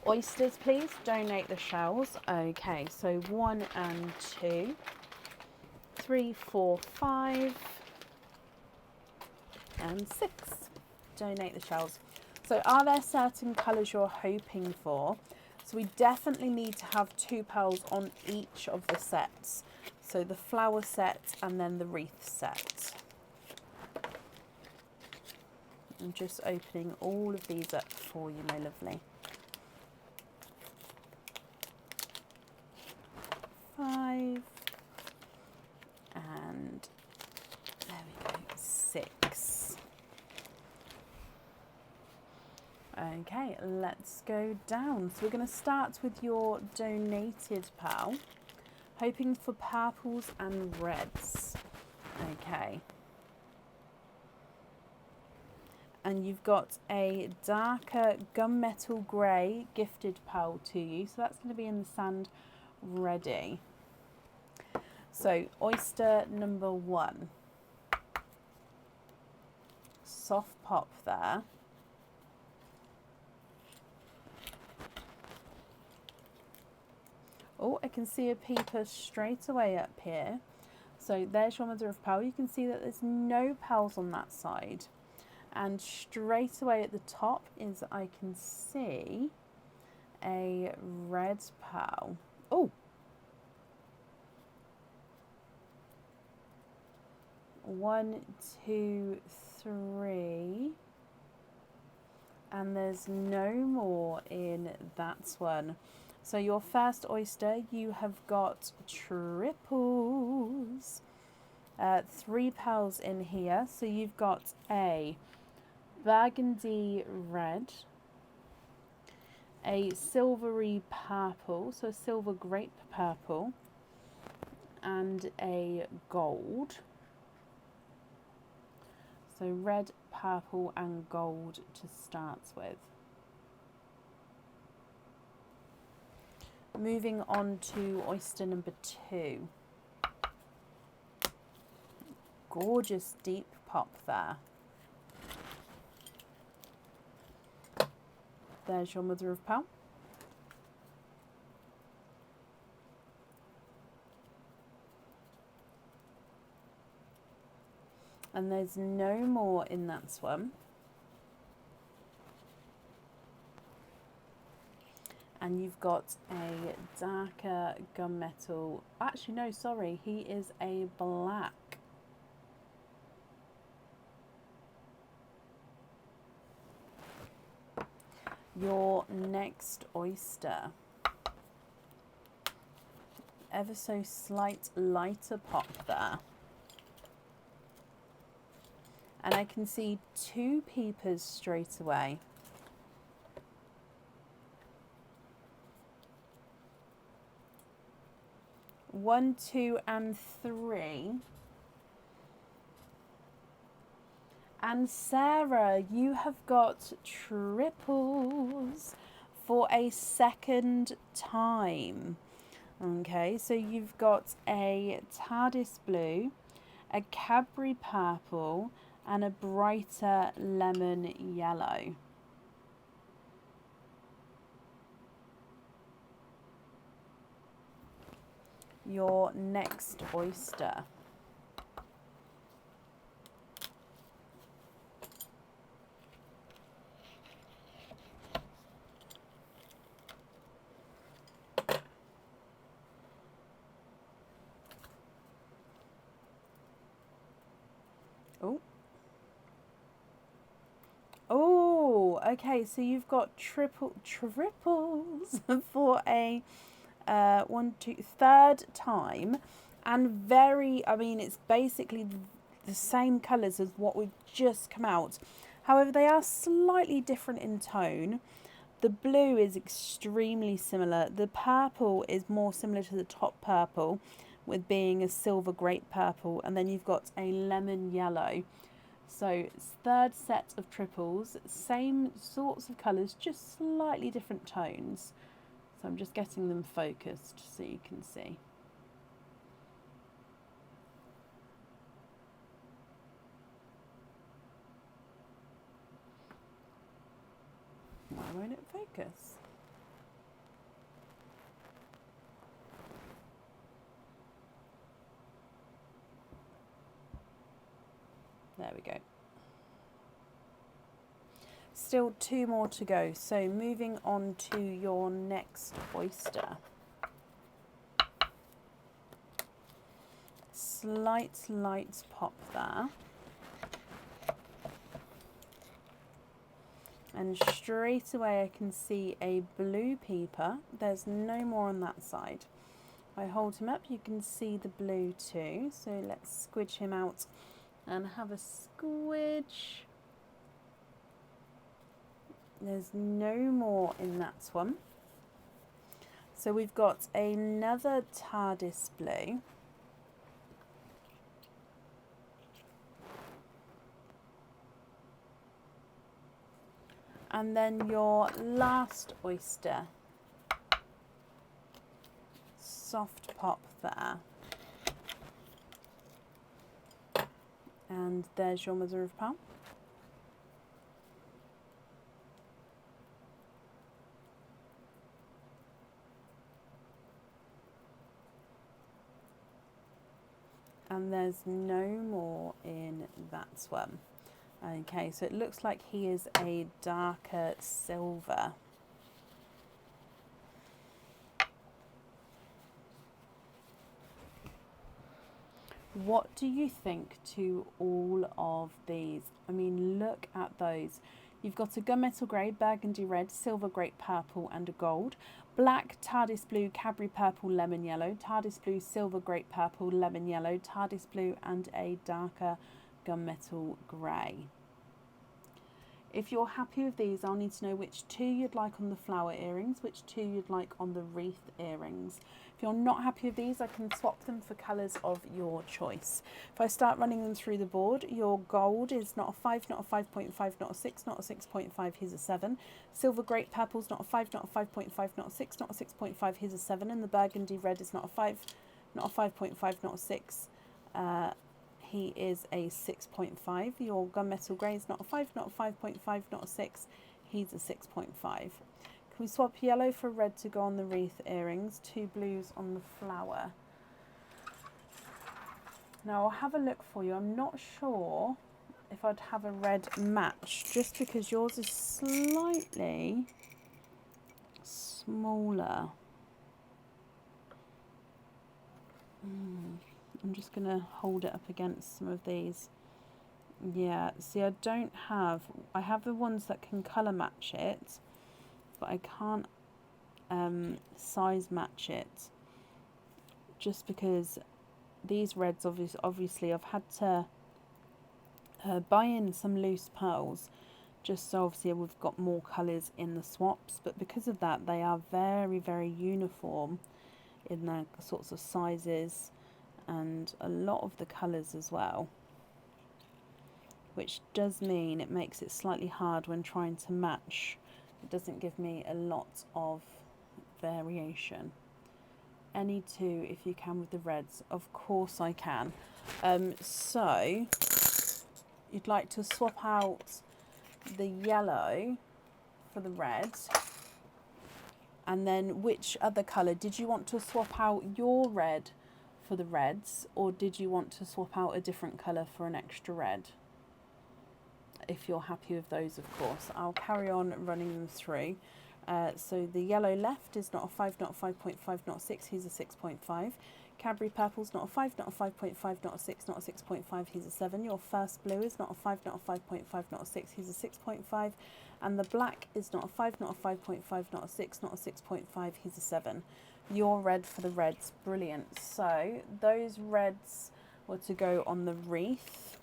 Oysters, please. Donate the shells. Okay, so 1 and 2, 3, 4, 5, and 6. Donate the shells. So are there certain colours you're hoping for? So we definitely need to have 2 pearls on each of the sets. So the flower set and then the wreath set. I'm just opening all of these up for you, my lovely. 5 and there we go, 6. Okay, let's go down. So we're going to start with your donated pearl, hoping for purples and reds. Okay. And you've got a darker gunmetal grey gifted pearl to you. So that's going to be in the sand ready. So oyster number 1. soft pop there. Oh, I can see a peeper straight away up here. So there's your mother of pearl. You can see that there's no pearls on that side. And straight away at the top is, I can see a red pearl. Oh! 1, 2, 3. And there's no more in that one. So your first oyster, you have got triples. 3 pearls in here. So you've got a burgundy red, a silvery purple, so a silver grape purple, and a gold. So red, purple and gold to start with. Moving on to oyster number 2. Gorgeous deep pop there. There's your mother of pearl. And there's no more in that one. And you've got a darker gunmetal. Actually, no, sorry, he is a black. Your next oyster. Ever so slight lighter pop there. And I can see 2 peepers straight away. 1, 2 and 3. And Sarah, you have got triples for a second time. Okay, so you've got a TARDIS blue, a Cadbury purple, and a brighter lemon yellow. Your next oyster. Oh. Oh, okay, so you've got triples for a third time, and very, I mean, it's basically the same colours as what we've just come out. However, they are slightly different in tone. The blue is extremely similar. The purple is more similar to the top purple, with being a silver grape purple, and then you've got a lemon yellow. So third set of triples, same sorts of colours, just slightly different tones. So I'm just getting them focused so you can see. Why won't it focus? There we go. Still 2 more to go. So moving on to your next oyster. Slight light pop there. And straight away I can see a blue peeper. There's no more on that side. I hold him up, you can see the blue too. So let's squidge him out and have a squidge. There's no more in that one. So we've got another TARDIS blue. And then your last oyster. Soft pop there. And there's your mother of pearl. And there's no more in that one. Okay, so it looks like he is a darker silver. What do you think to all of these? I mean, look at those. You've got a gunmetal grey, burgundy red, silver grape purple and a gold. Black, TARDIS blue, Cadbury purple, lemon yellow, TARDIS blue, silver grape purple, lemon yellow, TARDIS blue and a darker gunmetal grey. If you're happy with these, I'll need to know which two you'd like on the flower earrings, which two you'd like on the wreath earrings. If you're not happy with these, I can swap them for colours of your choice. If I start running them through the board, your gold is not a 5, not a 5.5, not a 6, not a 6.5, here's a 7. Silver grape purple's not a 5, not a 5.5, not a 6, not a 6.5, here's a 7. And the burgundy red is not a 5, not a 5.5, not a 6. He is a 6.5. Your gunmetal grey is not a 5, not a 5.5, not a 6. He's a 6.5. Can we swap yellow for red to go on the wreath earrings? 2 blues on the flower. Now I'll have a look for you. I'm not sure if I'd have a red match, just because yours is slightly smaller. I'm just going to hold it up against some of these. Yeah, see, I have the ones that can colour match it, but I can't size match it, just because these reds, obviously I've had to buy in some loose pearls, just so obviously we've got more colours in the swaps, but because of that they are very, very uniform in their sorts of sizes and a lot of the colours as well, which does mean it makes it slightly hard when trying to match. It doesn't give me a lot of variation. Any two if you can with the reds? Of course I can. So you'd like to swap out the yellow for the red, and then which other colour? Did you want to swap out your red for the reds, or did you want to swap out a different colour for an extra red? If you're happy with those, of course. I'll carry on running them through. So the yellow left is not a 5, not a 5.5, not a 6, he's a 6.5. Cadbury purple's not a 5, not a 5.5, not a 6, not a 6.5, he's a 7. Your first blue is not a 5, not a 5.5, not a 6, he's a 6.5. And the black is not a 5, not a 5.5, not a 6, not a 6.5, he's a 7. Your red for the reds, brilliant. So those reds were to go on the wreath,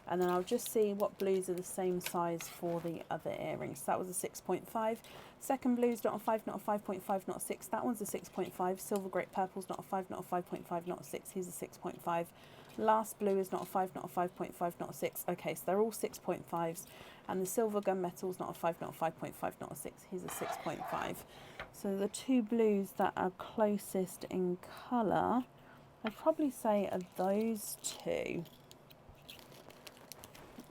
and then I'll just see what blues are the same size for the other earrings. So that was a 6.5. Second blue's not a 5, not a 5.5, not a 6. That one's a 6.5. Silver grape purple's not a 5, not a 5.5, not a 6. He's a 6.5. Last blue is not a 5, not a 5.5, not a 6. Okay, so they're all 6.5s. And the silver gunmetal's not a 5, not a 5.5, not a 6. He's a 6.5. So the two blues that are closest in colour, I'd probably say are those two.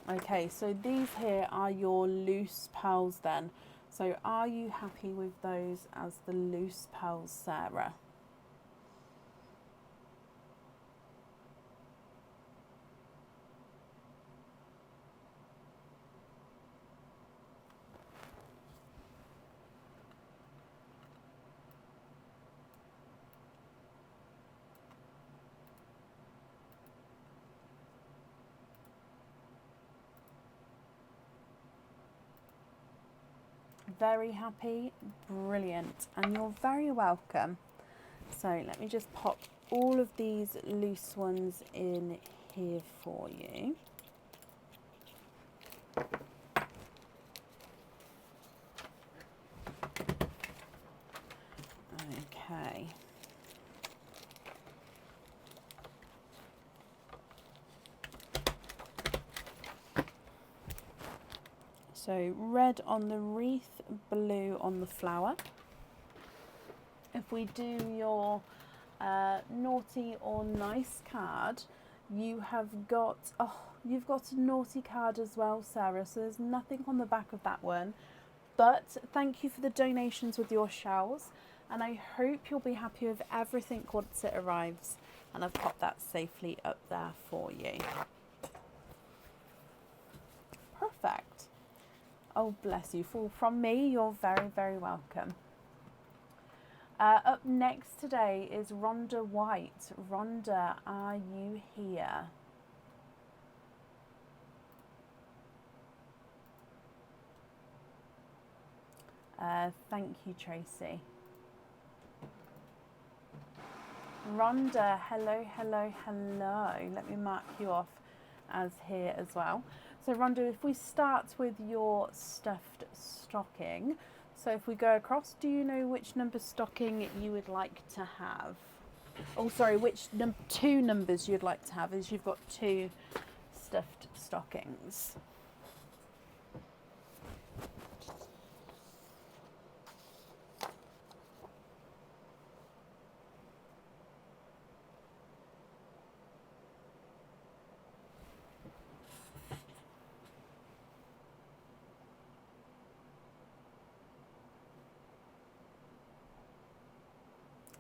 Okay, so these here are your loose pearls then. So are you happy with those as the loose pearls, Sarah? Very happy, brilliant, and you're very welcome. So let me just pop all of these loose ones in here for you. Okay. So red on the wreath, blue on the flower. If we do your naughty or nice card, you have got, you've got a naughty card as well, Sarah. So there's nothing on the back of that one. But thank you for the donations with your shells. And I hope you'll be happy with everything once it arrives. And I've popped that safely up there for you. Perfect. Oh, bless you. From me, you're very, very welcome. Up next today is Rhonda White. Rhonda, are you here? Thank you, Tracy. Rhonda, hello, hello, hello. Let me mark you off as here as well. So Rhonda, if we start with your stuffed stocking, so if we go across, do you know which number stocking you would like to have? Oh, sorry, which two numbers you'd like to have, as you've got two stuffed stockings.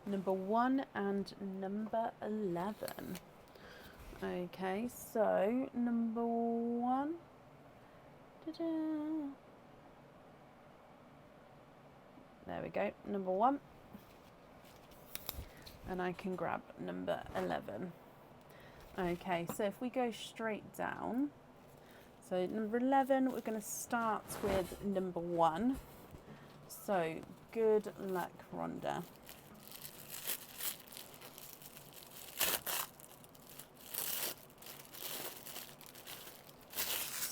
Number 1 and number 11. Okay, so number 1. Ta-da. There we go, number 1. And I can grab number 11. Okay, so if we go straight down, so number 11, we're going to start with number 1. So good luck, Rhonda.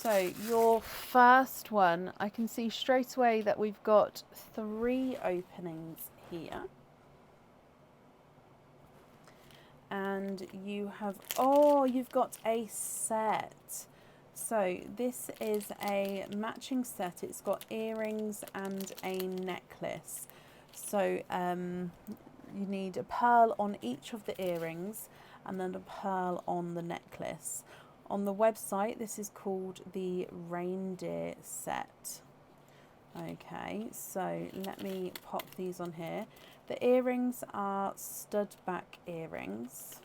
So your first one, I can see straight away that we've got 3 openings here. And you have, oh, you've got a set. So this is a matching set. It's got earrings and a necklace. So you need a pearl on each of the earrings and then a pearl on the necklace. On the website, this is called the reindeer set. Okay, so let me pop these on here. The earrings are stud back earrings.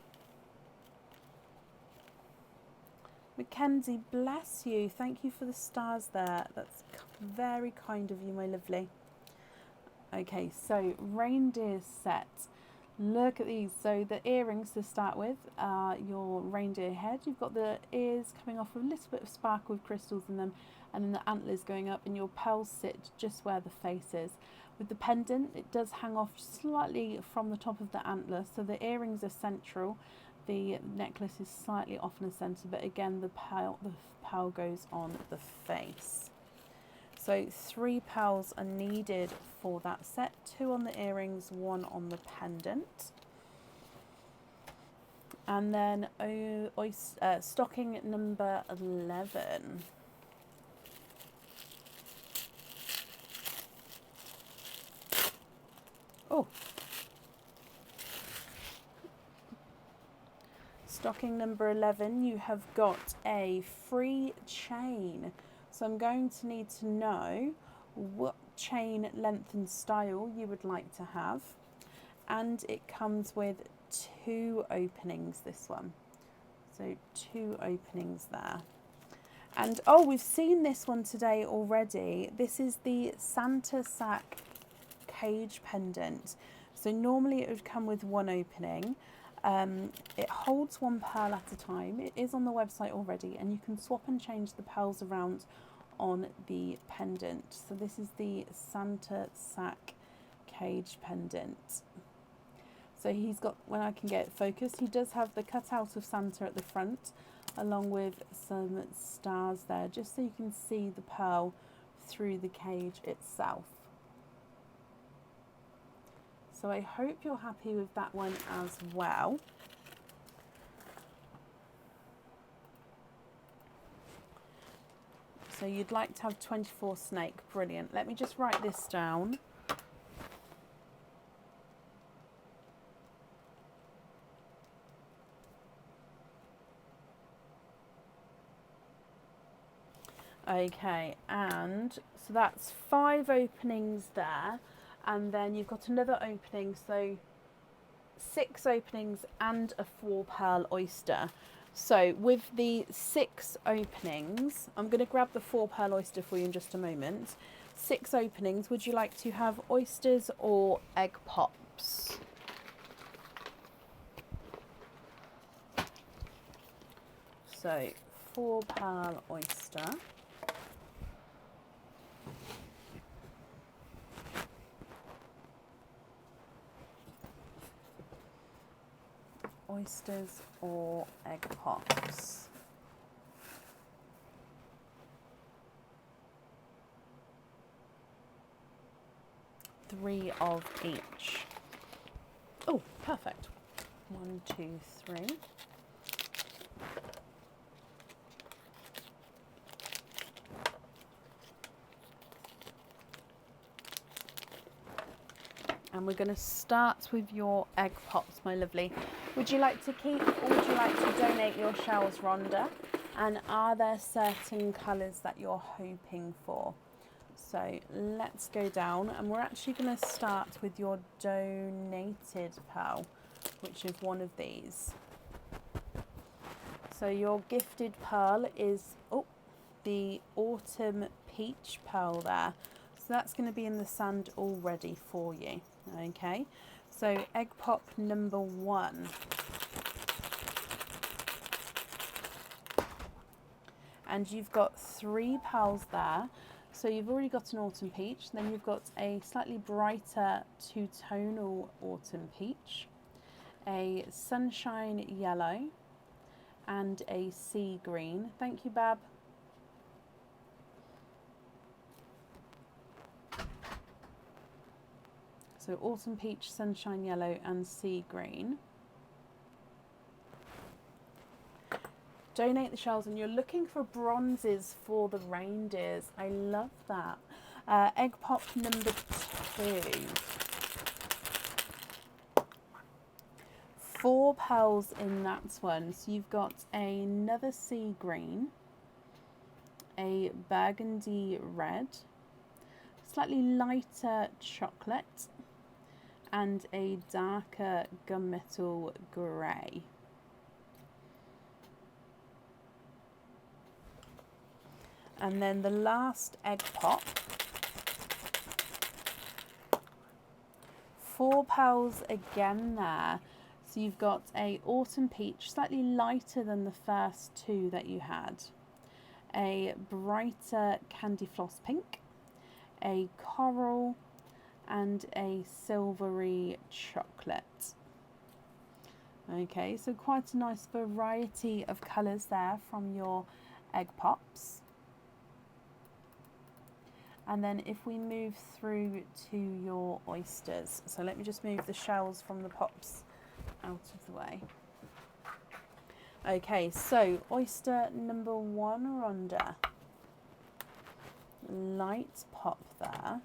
Mackenzie, bless you. Thank you for the stars there. That's very kind of you, my lovely. Okay, so reindeer set. Look at these. So the earrings to start with are your reindeer head. You've got the ears coming off with a little bit of sparkle with crystals in them, and then the antlers going up, and your pearls sit just where the face is. With the pendant, it does hang off slightly from the top of the antler, so the earrings are central. The necklace is slightly off in the centre, but again the pearl goes on the face. So 3 pearls are needed for that set, 2 on the earrings, 1 on the pendant. And then stocking number 11. Oh, stocking number 11, you have got a free chain. So I'm going to need to know what chain length and style you would like to have. And it comes with 2 openings, this one. So 2 openings there. And oh, we've seen this one today already. This is the Santa sack cage pendant. So normally it would come with 1 opening. It holds 1 pearl at a time. It is on the website already, and you can swap and change the pearls around on the pendant. So this is the Santa sack cage pendant. So he's got, when I can get it focused, he does have the cutout of Santa at the front, along with some stars there, just so you can see the pearl through the cage itself. So I hope you're happy with that one as well. So you'd like to have 24 snake, brilliant. Let me just write this down. Okay, and so that's 5 openings there. and then you've got another opening, so 6 openings and a 4 pearl oyster. So with the 6 openings, I'm going to grab the 4 pearl oyster for you in just a moment. 6 openings, would you like to have oysters or egg pops? So 4 pearl oyster. Oysters or egg pops? Three of each. Oh, perfect. 1, 2, 3. And we're going to start with your egg pops, my lovely. Would you like to keep or would you like to donate your shells, Rhonda? And are there certain colours that you're hoping for? So let's go down, and we're actually going to start with your donated pearl, which is one of these. So your gifted pearl is the autumn peach pearl there. So that's going to be in the sand already for you. Okay, so egg pop number 1. And you've got 3 pearls there. So you've already got an autumn peach, then you've got a slightly brighter two-tonal autumn peach, a sunshine yellow, and a sea green. Thank you, Bab. So autumn peach, sunshine yellow, and sea green. Donate the shells, and you're looking for bronzes for the reindeers. I love that. Egg pop number 2. 4 pearls in that one. So you've got another sea green, a burgundy red, slightly lighter chocolate, and a darker gunmetal grey. And then the last egg pop, 4 pearls again there. So you've got a autumn peach, slightly lighter than the first 2 that you had, a brighter candy floss pink, a coral, and a silvery chocolate. Okay, so quite a nice variety of colours there from your egg pops. And then if we move through to your oysters, so let me just move the shells from the pops out of the way. Okay, so oyster number 1, Rhonda. Light pop there.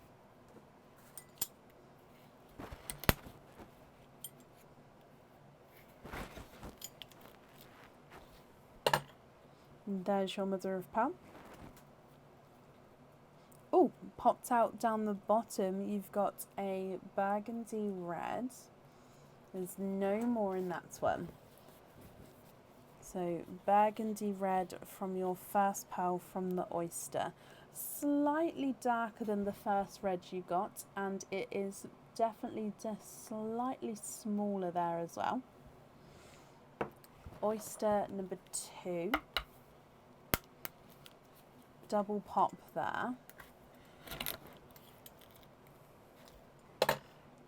There's your mother of pearl. Oh, popped out down the bottom, you've got a burgundy red. There's no more in that one. So burgundy red from your first pearl from the oyster. Slightly darker than the first red you got, and it is definitely just slightly smaller there as well. Oyster number 2. Double pop there.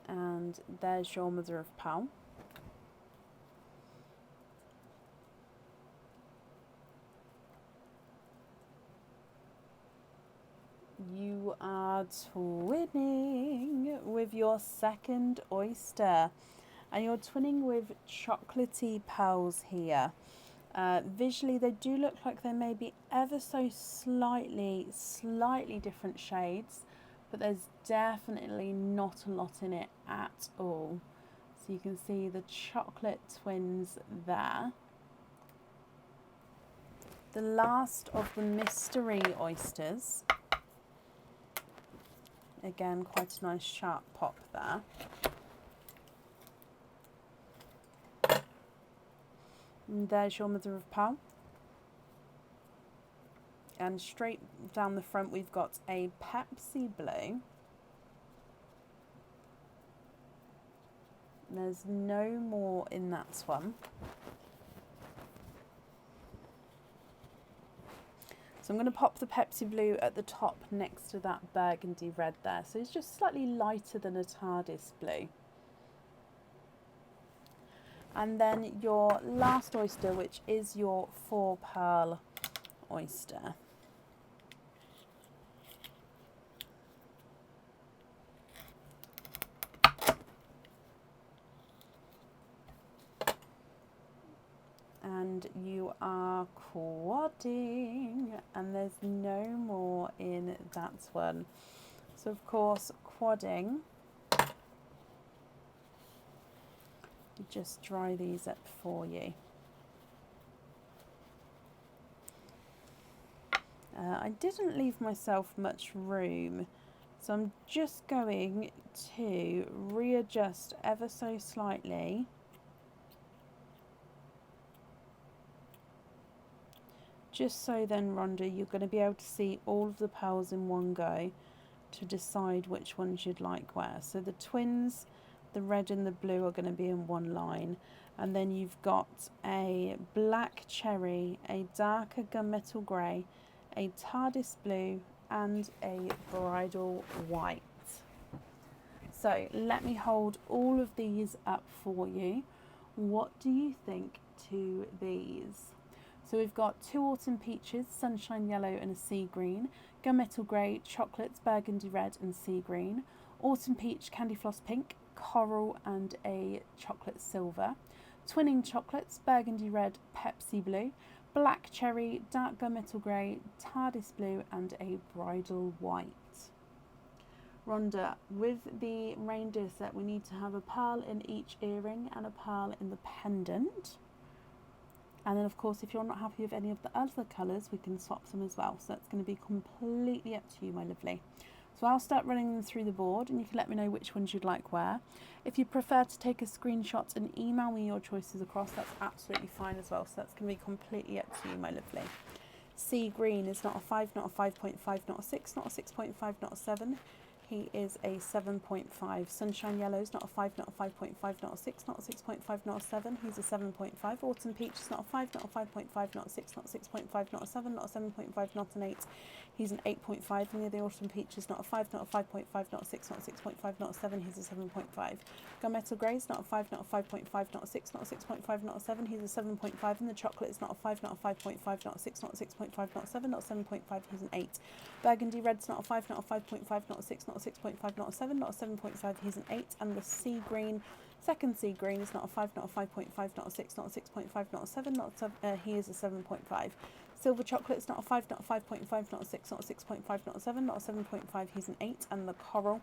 And there's your mother of pearl. You are twinning with your second oyster, and you're twinning with chocolatey pearls here. Visually they do look like they may be ever so slightly different shades, but there's definitely not a lot in it at all. So you can see the chocolate twins there. The last of the mystery oysters. Again, quite a nice sharp pop there. And there's your mother of pearl. And straight down the front we've got a Pepsi blue. There's no more in that one. So I'm going to pop the Pepsi blue at the top next to that burgundy red there. So it's just slightly lighter than a TARDIS blue. And then your last oyster, which is your 4 pearl oyster. And you are quadding, and there's no more in that one. So of course, quadding, just dry these up for you. I didn't leave myself much room, so I'm just going to readjust ever so slightly. Just so then, Rhonda, you're going to be able to see all of the pearls in one go to decide which ones you'd like where. So the twins, the red and the blue, are going to be in one line. And then you've got a black cherry, a darker gunmetal grey, a TARDIS blue, and a bridal white. So let me hold all of these up for you. What do you think to these? So we've got 2 autumn peaches, sunshine yellow and a sea green, gunmetal grey, chocolates, burgundy red and sea green, autumn peach, candy floss pink, coral and a chocolate silver, twinning chocolates, burgundy red, Pepsi blue, black cherry, dark gunmetal grey, TARDIS blue and a bridal white. Rhonda, with the reindeer set we need to have a pearl in each earring and a pearl in the pendant. And then of course if you're not happy with any of the other colours we can swap them as well. So that's going to be completely up to you, my lovely. So I'll start running them through the board and you can let me know which ones you'd like where. If you prefer to take a screenshot and email me your choices across, that's absolutely fine as well. So that's going to be completely up to you, my lovely. Sea green is not a 5, not a 5.5, not a 6, not a 6.5, not a 7. He is a 7.5. Sunshine yellow is not a 5, not a 5.5, not a 6, not a 6.5, not a 7. He's a 7.5. Autumn peach is not a 5, not a 5.5, not a 6, not a 6.5, not a 7, not a 7.5, not an 8. He's an 8.5. And the autumn peach is not a 5, not a 5.5, not a 6, not a 6.5, not a 7. He's a 7.5. Gunmetal grey is not a 5, not a 5.5, not a 6, not a 6.5, not a 7. He's a 7.5. And the chocolate is not a 5, not a 5.5, not a 6, not a 6.5, not a 7, not a 7.5. He's an 8. Burgundy red's not a 5, not a 5.5, not a 6, not a 6.5, not a 7, not a 7.5, he's an 8. And the sea green, second sea green, is not a 5, not a 5.5, not a 6, not a 6.5, not a 7, not a 7, he is a 7.5. Silver chocolate is not a 5, not a 5.5, not a 6, not a 6.5, not a 7, not a 7.5, he's an 8. And the coral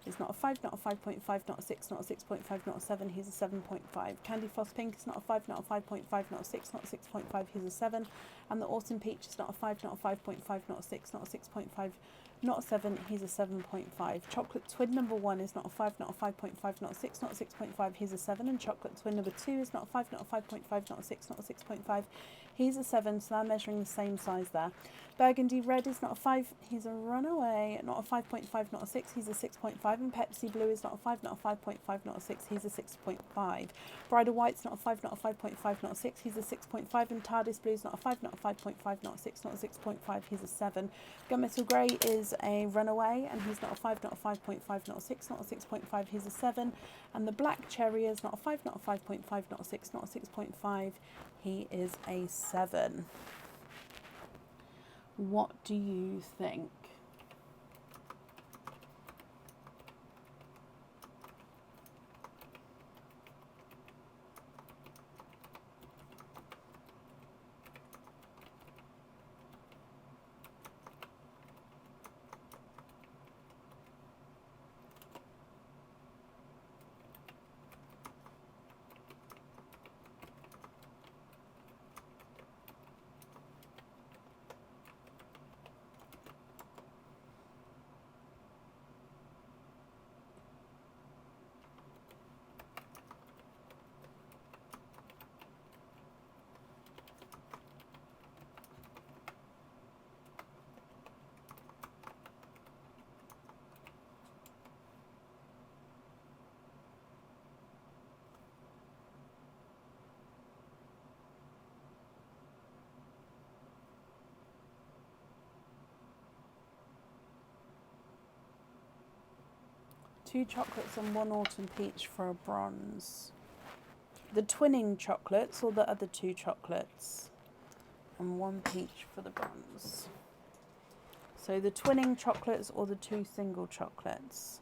is not a 5, not a 5.5, not a 6, not a 6.5, not a 7, he's a 7.5. Candy floss pink is not a 5, not a 5.5, not a 6, not a 6.5, he's a 7. And the autumn peach is not a 5, not a 5.5, not a 6, not a 6.5, not a 7, he's a 7.5. Chocolate twin number 1 is not a 5, not a 5.5, not a 6, not a 6.5, he's a 7. And chocolate twin number 2 is not a 5, not a 5.5, not a 6, not a 6.5, he's a 7. So they're measuring the same size there. Burgundy red is not a 5, he's a runaway, not a 5.5, not a 6, he's a 6.5. And Pepsi blue is not a 5, not a 5.5, not a 6, he's a 6.5. Bridal white's not a 5, not a 5.5, not a 6, he's a 6.5. And TARDIS blue is not a 5, not a 5.5, not a 6, not a 6.5, he's a 7. Gunmetal grey is a runaway and he's not a 5, not a 5.5, not a 6, not a 6.5, he's a 7. And the black cherry is not a 5, not a 5.5, not a 6, not a 6.5, he is a 7. What do you think? 2 chocolates and 1 autumn peach for a bronze. The twinning chocolates or the other 2 chocolates? And 1 peach for the bronze. So the twinning chocolates or the 2 single chocolates?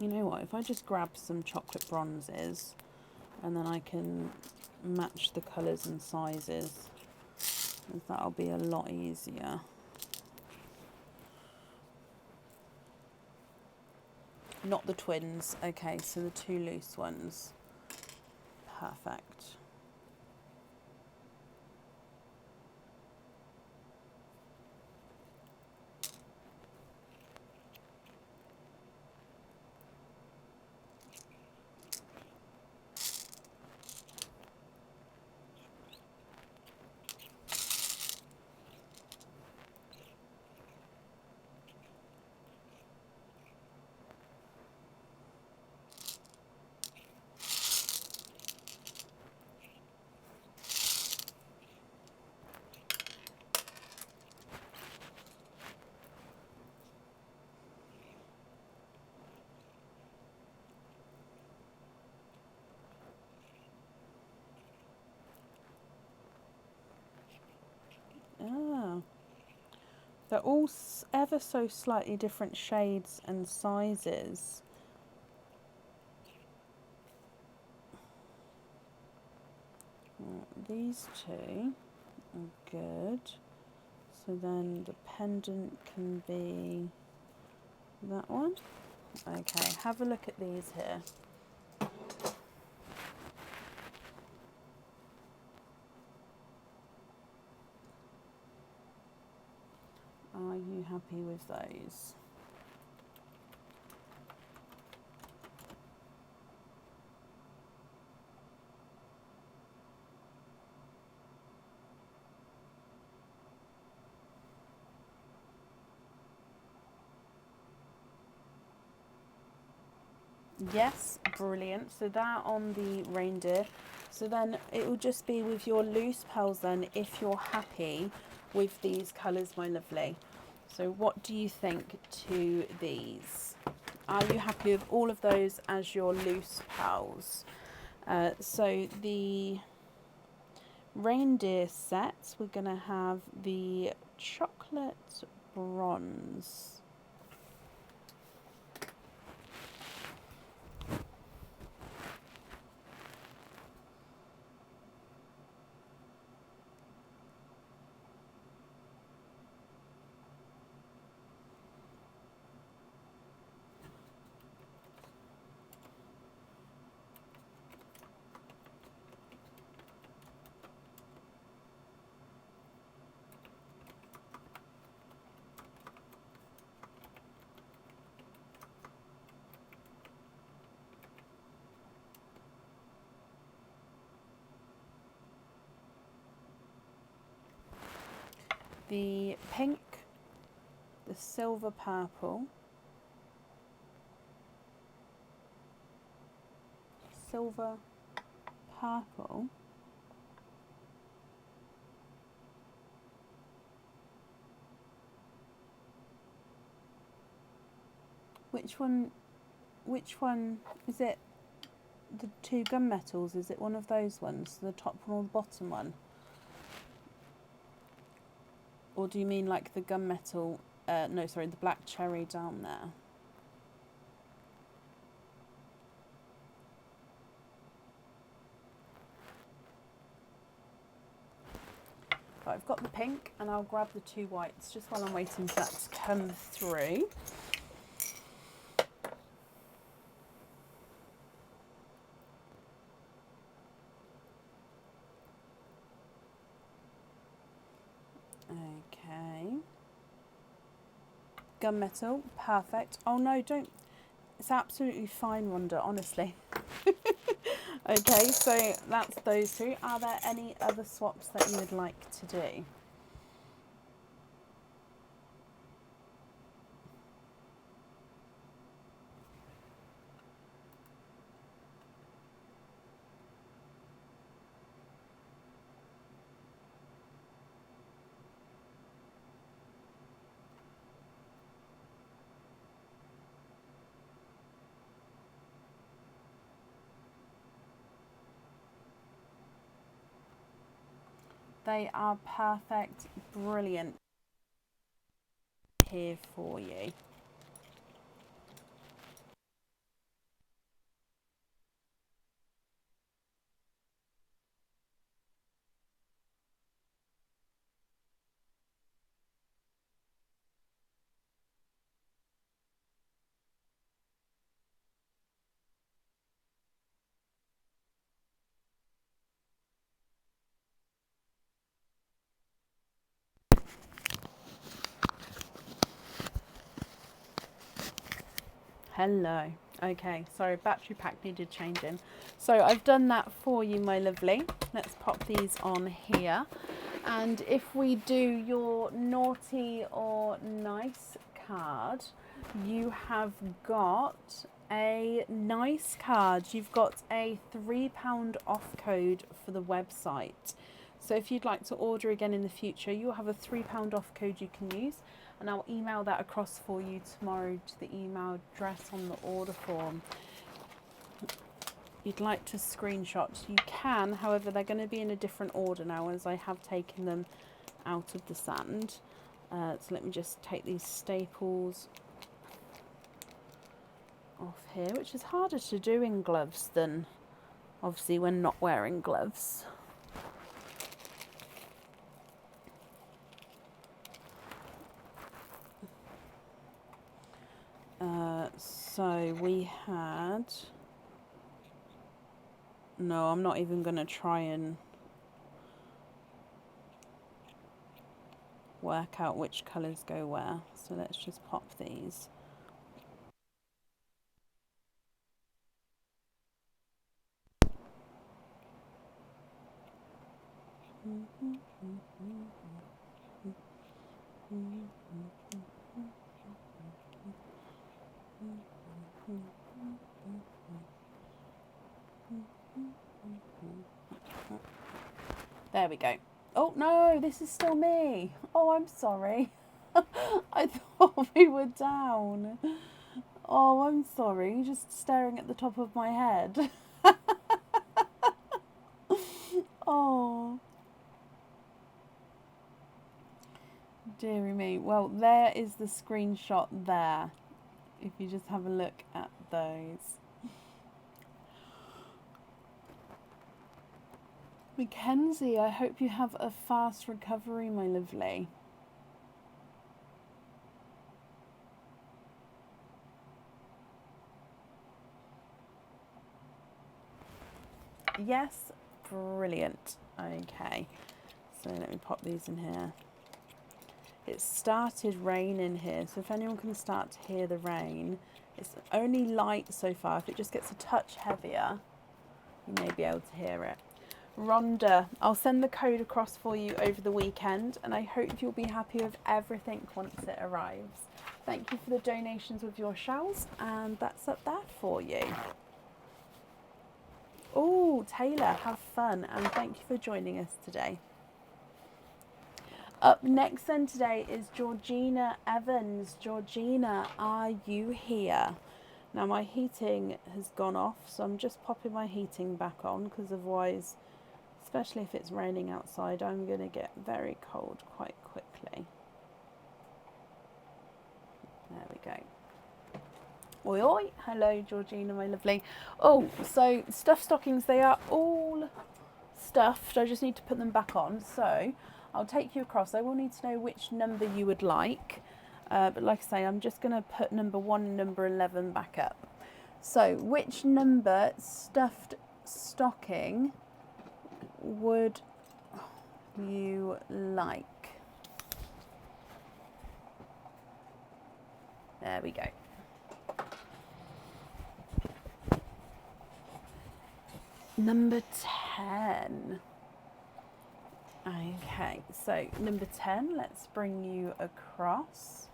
You know what, if I just grab some chocolate bronzes and then I can match the colours and sizes, that'll be a lot easier. Not the twins, okay, so the 2 loose ones. Perfect. Ah, they're all ever so slightly different shades and sizes. These 2 are good. So then the pendant can be that one. Okay, have a look at these here. Are you happy with those? Yes, brilliant. So that on the reindeer. So then it will just be with your loose pearls then, if you're happy with these colours, my lovely. So what do you think to these? Are you happy with all of those as your loose pearls? So the reindeer sets, we're going to have the chocolate bronze. The pink, the silver purple, silver purple, which one is it? The 2 gunmetals, is it one of those ones, the top one or the bottom one? Or do you mean like the gunmetal, no sorry, the black cherry down there? Right, I've got the pink and I'll grab the 2 whites just while I'm waiting for that to come through. Okay. Gunmetal, perfect. Oh no, don't. It's absolutely fine, Rhonda, honestly. Okay, so that's those two. Are there any other swaps that you would like to do? They are perfect, brilliant here for you. Hello. Okay, sorry, battery pack needed changing. So I've done that for you, my lovely. Let's pop these on here. And if we do your naughty or nice card, you have got a nice card. You've got a £3 off code for the website. So if you'd like to order again in the future, you'll have a £3 off code you can use. And I'll email that across for you tomorrow to the email address on the order form. You'd like to screenshot, you can, however they're going to be in a different order now as I have taken them out of the sand. So let me just take these staples off here, which is harder to do in gloves than obviously when not wearing gloves. So we had... No, I'm not even going to try and work out which colours go where. So let's just pop these. There we go. Oh no, this is still me. Oh, I'm sorry. I thought we were down. Oh, I'm sorry. You're just staring at the top of my head. Oh, dearie me. Well, there is the screenshot there. If you just have a look at those. Mackenzie, I hope you have a fast recovery, my lovely. Yes, brilliant. Okay, so let me pop these in here. It started raining here, so if anyone can start to hear the rain, it's only light so far. If it just gets a touch heavier, you may be able to hear it. Rhonda, I'll send the code across for you over the weekend, and I hope you'll be happy with everything once it arrives. Thank you for the donations with your shells, and that's up there for you. Oh, Taylor, have fun, and thank you for joining us today. Up next then today is Georgina Evans. Georgina, are you here? Now my heating has gone off, so I'm just popping my heating back on, because otherwise, especially if it's raining outside, I'm going to get very cold quite quickly. There we go. Oi, oi. Hello, Georgina, my lovely. Oh, so stuffed stockings, they are all stuffed. I just need to put them back on. So I'll take you across. I will need to know which number you would like. But like I say, I'm just going to put number 1 and number 11 back up. So which number stuffed stocking would you like? There we go. Number 10. Okay, so number 10, let's bring you across.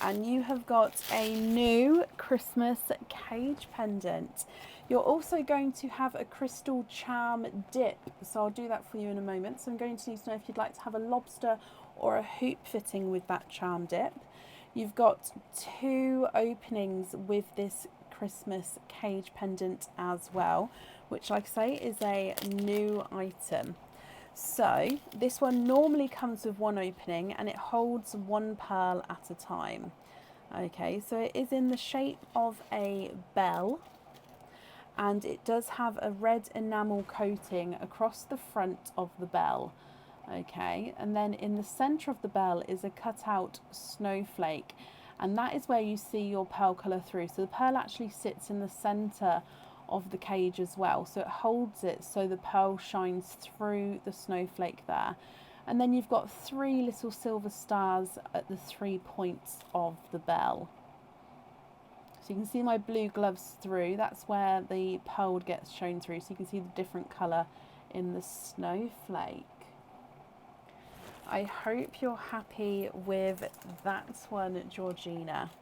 And you have got a new Christmas cage pendant. You're also going to have a crystal charm dip, so I'll do that for you in a moment. So I'm going to need to know if you'd like to have a lobster or a hoop fitting with that charm dip. You've got 2 openings with this Christmas cage pendant as well, which, like I say, is a new item. So this one normally comes with 1 opening and it holds 1 pearl at a time. Okay, so it is in the shape of a bell, and it does have a red enamel coating across the front of the bell. Okay, and then in the center of the bell is a cutout snowflake, and that is where you see your pearl color through. So the pearl actually sits in the center of the cage as well, so it holds it so the pearl shines through the snowflake there. And then you've got 3 little silver stars at the 3 points of the bell. So you can see my blue gloves through, that's where the pearl gets shown through, so you can see the different colour in the snowflake. I hope you're happy with that one, Georgina.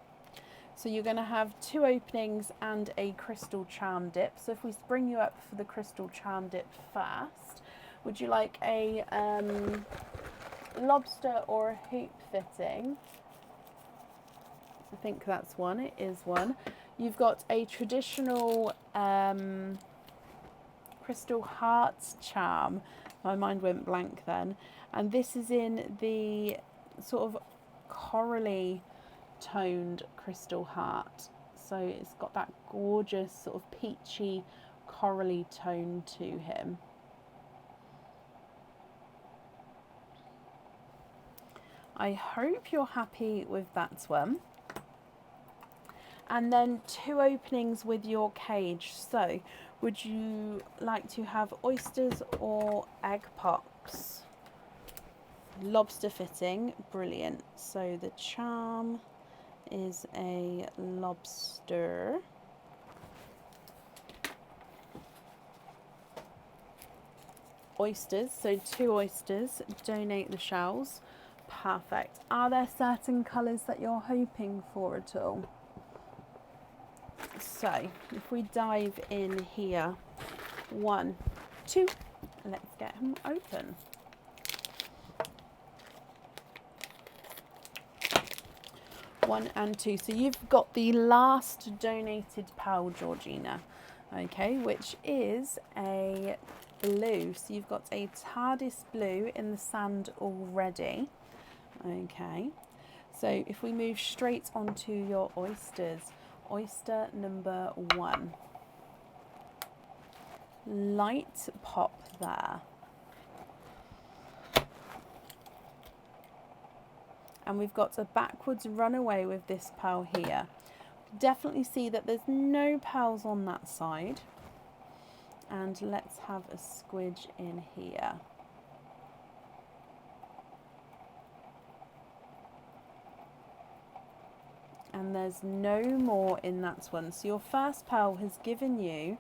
So you're going to have 2 openings and a crystal charm dip. So if we bring you up for the crystal charm dip first, would you like a lobster or a hoop fitting? I think that's one. It is one. You've got a traditional crystal hearts charm. My mind went blank then. And this is in the sort of corally toned crystal heart. So it's got that gorgeous sort of peachy corally tone to him. I hope you're happy with that one. And then 2 openings with your cage. So would you like to have oysters or egg pops? Lobster fitting, brilliant. So the charm is a lobster. Oysters, so 2 oysters, donate the shells. Perfect. Are there certain colours that you're hoping for at all? So if we dive in here, 1, 2, let's get him open. One and 2. So you've got the last donated pearl, Georgina, okay, which is a blue. So you've got a TARDIS blue in the sand already. Okay, so if we move straight onto your oysters, oyster number 1. Light pop there. And we've got a backwards runaway with this pearl here. Definitely see that there's no pearls on that side. And let's have a squidge in here. And there's no more in that one. So your first pearl has given you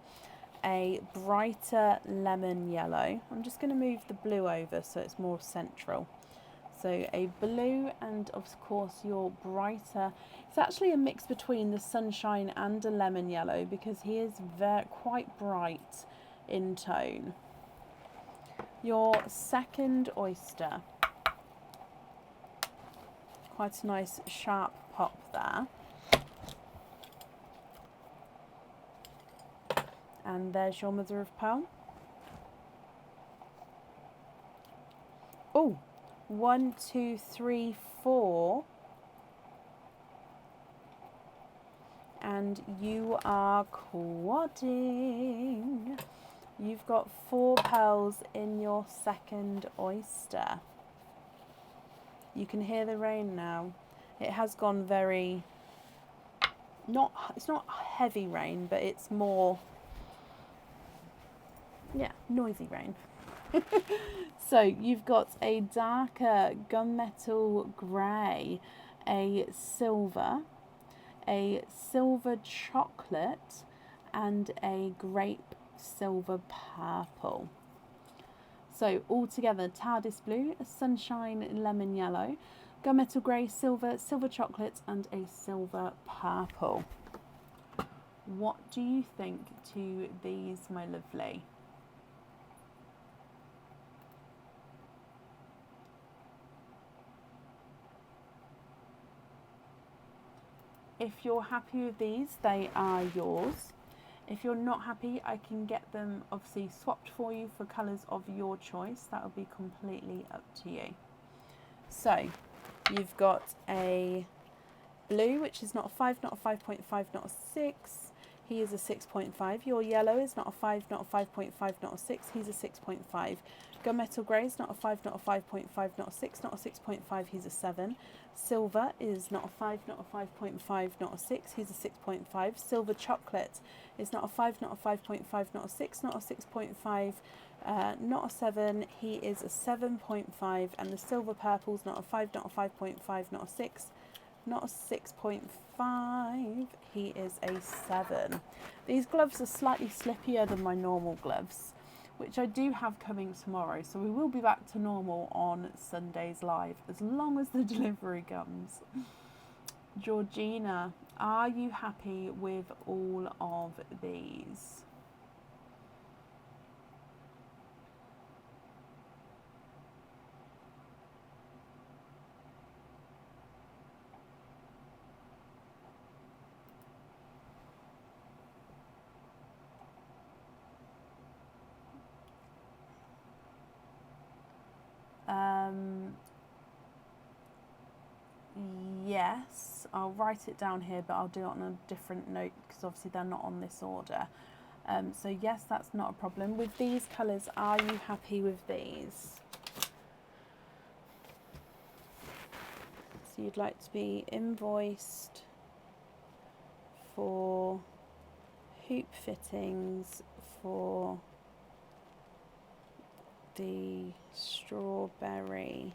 a brighter lemon yellow. I'm just going to move the blue over so it's more central. So a blue and of course your brighter, it's actually a mix between the sunshine and a lemon yellow because he is quite bright in tone. Your second oyster, quite a nice sharp pop there. And there's your mother of pearl. Oh, 1, 2, 3, 4. And you are quadding. You've got 4 pearls in your second oyster. You can hear the rain now. It has gone very, it's not heavy rain, but it's more, yeah, noisy rain. So you've got a darker gunmetal grey, a silver chocolate, and a grape silver purple. So altogether, TARDIS blue, sunshine lemon yellow, gunmetal grey, silver chocolate, and a silver purple. What do you think to these, my lovely? If you're happy with these, they are yours. If you're not happy, I can get them obviously swapped for you for colours of your choice. That will be completely up to you. So you've got a blue, which is not a 5, not a 5.5, not a 6. He is a 6.5. Your yellow is not a 5, not a 5.5, not a 6. He's a 6.5. Gunmetal grey is not a 5, not a 5.5, not a 6, not a 6.5. He's a 7. Silver is not a 5, not a 5.5, not a 6. He's a 6.5. Silver chocolate is not a 5, not a 5.5, not a 6, not a 6.5, not a 7. He is a 7.5. And the silver purple is not a 5, not a 5.5, not a 6, not a 6.5. He is a 7. These gloves are slightly slippier than my normal gloves, which I do have coming tomorrow, so we will be back to normal on Sundays live as long as the delivery comes. Georgina, are you happy with all of these? Yes, I'll write it down here, but I'll do it on a different note because obviously they're not on this order. So yes, that's not a problem. With these colours, are you happy with these? So you'd like to be invoiced for hoop fittings for the strawberry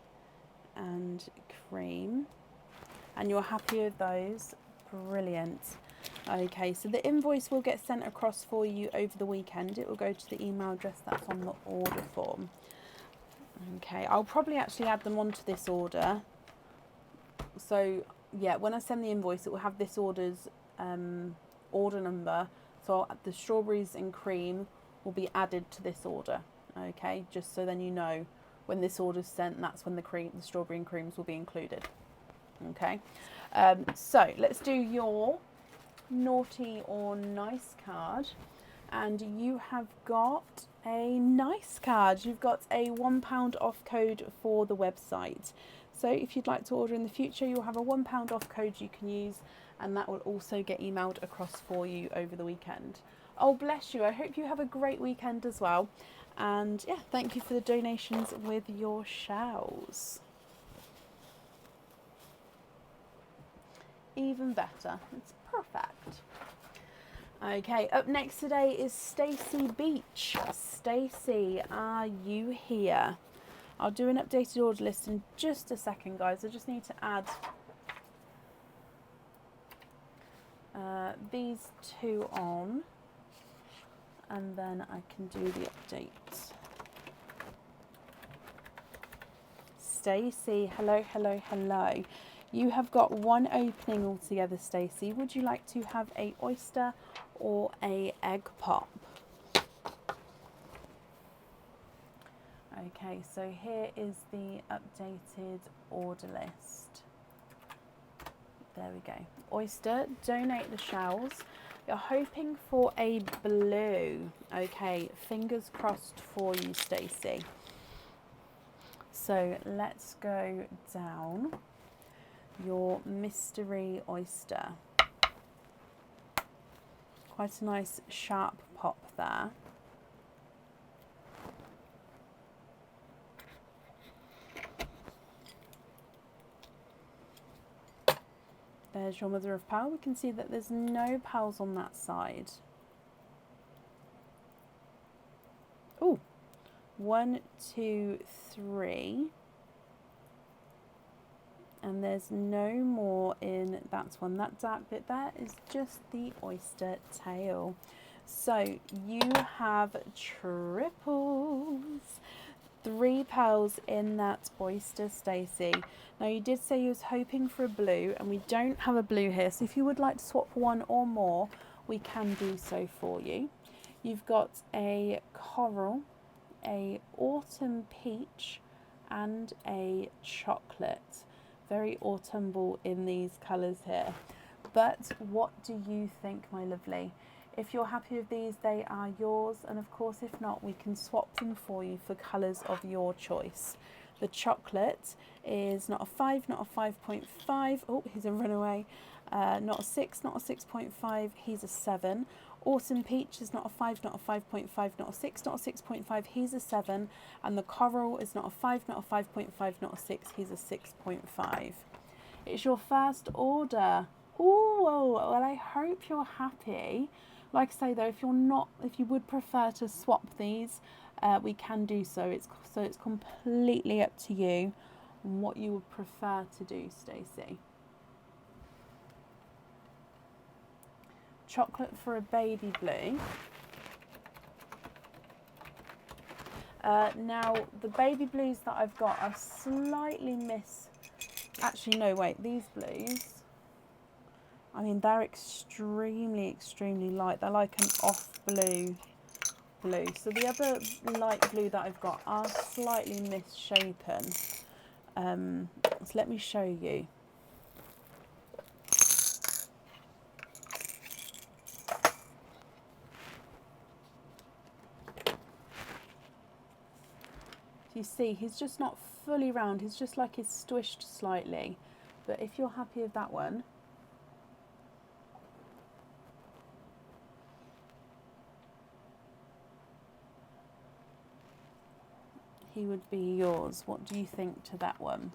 and cream, and you're happy with those. Brilliant. Okay, so the invoice will get sent across for you over the weekend. It will go to the email address that's on the order form. Okay, I'll probably actually add them onto this order. So yeah, when I send the invoice, it will have this order's order number. So the strawberries and cream will be added to this order. Okay, just so then you know when this order's sent, that's when the strawberry and creams will be included. Okay, so let's do your naughty or nice card, and you have got a nice card. You've got a £1 off code for the website. So if you'd like to order in the future, you'll have a £1 off code you can use, and that will also get emailed across for you over the weekend. Oh, bless you. I hope you have a great weekend as well. And yeah, thank you for the donations with your shells. Even better. It's perfect. Okay, up next today is Stacey Beach. Stacey, are you here? I'll do an updated order list in just a second, guys. I just need to add these two on, and then I can do the update. Stacey, hello, hello, hello. You have got one opening altogether, Stacey. Would you like to have a oyster or a egg pop? Okay, so here is the updated order list. There we go. Oyster, donate the shells. You're hoping for a blue. Okay, fingers crossed for you, Stacey. So let's go down your mystery oyster. Quite a nice sharp pop there. There's your mother of pearl. We can see that there's no pearls on that side. Oh, 1, 2, 3. And there's no more in that one. That dark bit there is just the oyster tail. So you have triples. 3 pearls in that oyster, Stacey. Now you did say you was hoping for a blue, and we don't have a blue here. So if you would like to swap one or more, we can do so for you. You've got a coral, a autumn peach, and a chocolate. Very autumnal in these colours here. But what do you think, my lovely? If you're happy with these, they are yours. And of course, if not, we can swap them for you for colours of your choice. The chocolate is not a 5, not a 5.5. Oh, he's a runaway. Not a 6, not a 6.5. He's a 7. Autumn peach is not a 5, not a 5.5, not a 6, not a 6.5, he's a 7. And the coral is not a 5, not a 5.5, not a 6, he's a 6.5. It's your first order. Oh, well, I hope you're happy. Like I say though, if you would prefer to swap these, we can do so. It's completely up to you what you would prefer to do, Stacey. Chocolate for a baby blue. Now the baby blues that I've got are slightly actually no wait, these blues, I mean they're extremely light. They're like an off blue. So the other light blue that I've got are slightly misshapen. So let me show you. You see, he's just not fully round. He's just like he's squished slightly. But if you're happy with that one, he would be yours. What do you think to that one?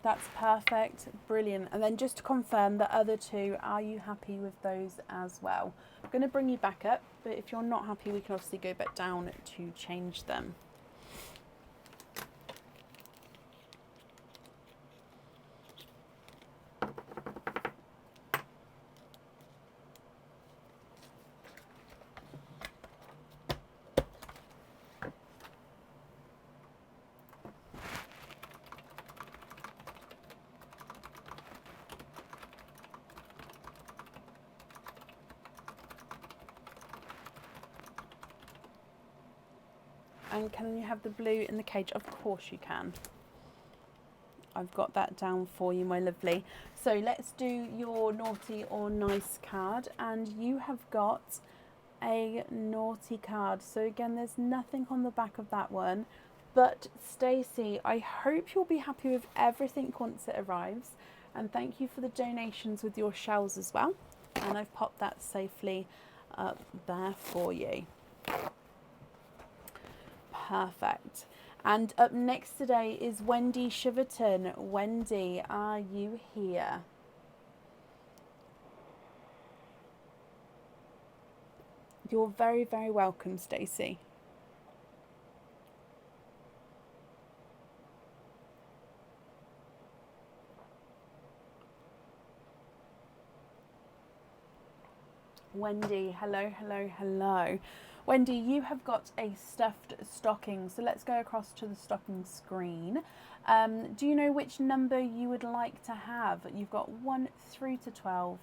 That's perfect, brilliant. And then just to confirm the other two, are you happy with those as well? I'm going to bring you back up, but if you're not happy, we can obviously go back down to change them. And can you have the blue in the cage? Of course you can. I've got that down for you, my lovely. So let's do your naughty or nice card. And you have got a naughty card. So again, there's nothing on the back of that one. But Stacey, I hope you'll be happy with everything once it arrives. And thank you for the donations with your shells as well. And I've popped that safely up there for you. Perfect. And up next today is Wendy Shiverton. Wendy, are you here? You're very, very welcome, Stacey. Wendy, hello, hello, hello. Wendy, you have got a stuffed stocking, so let's go across to the stocking screen. Do you know which number you would like to have? You've got 1 through to 12.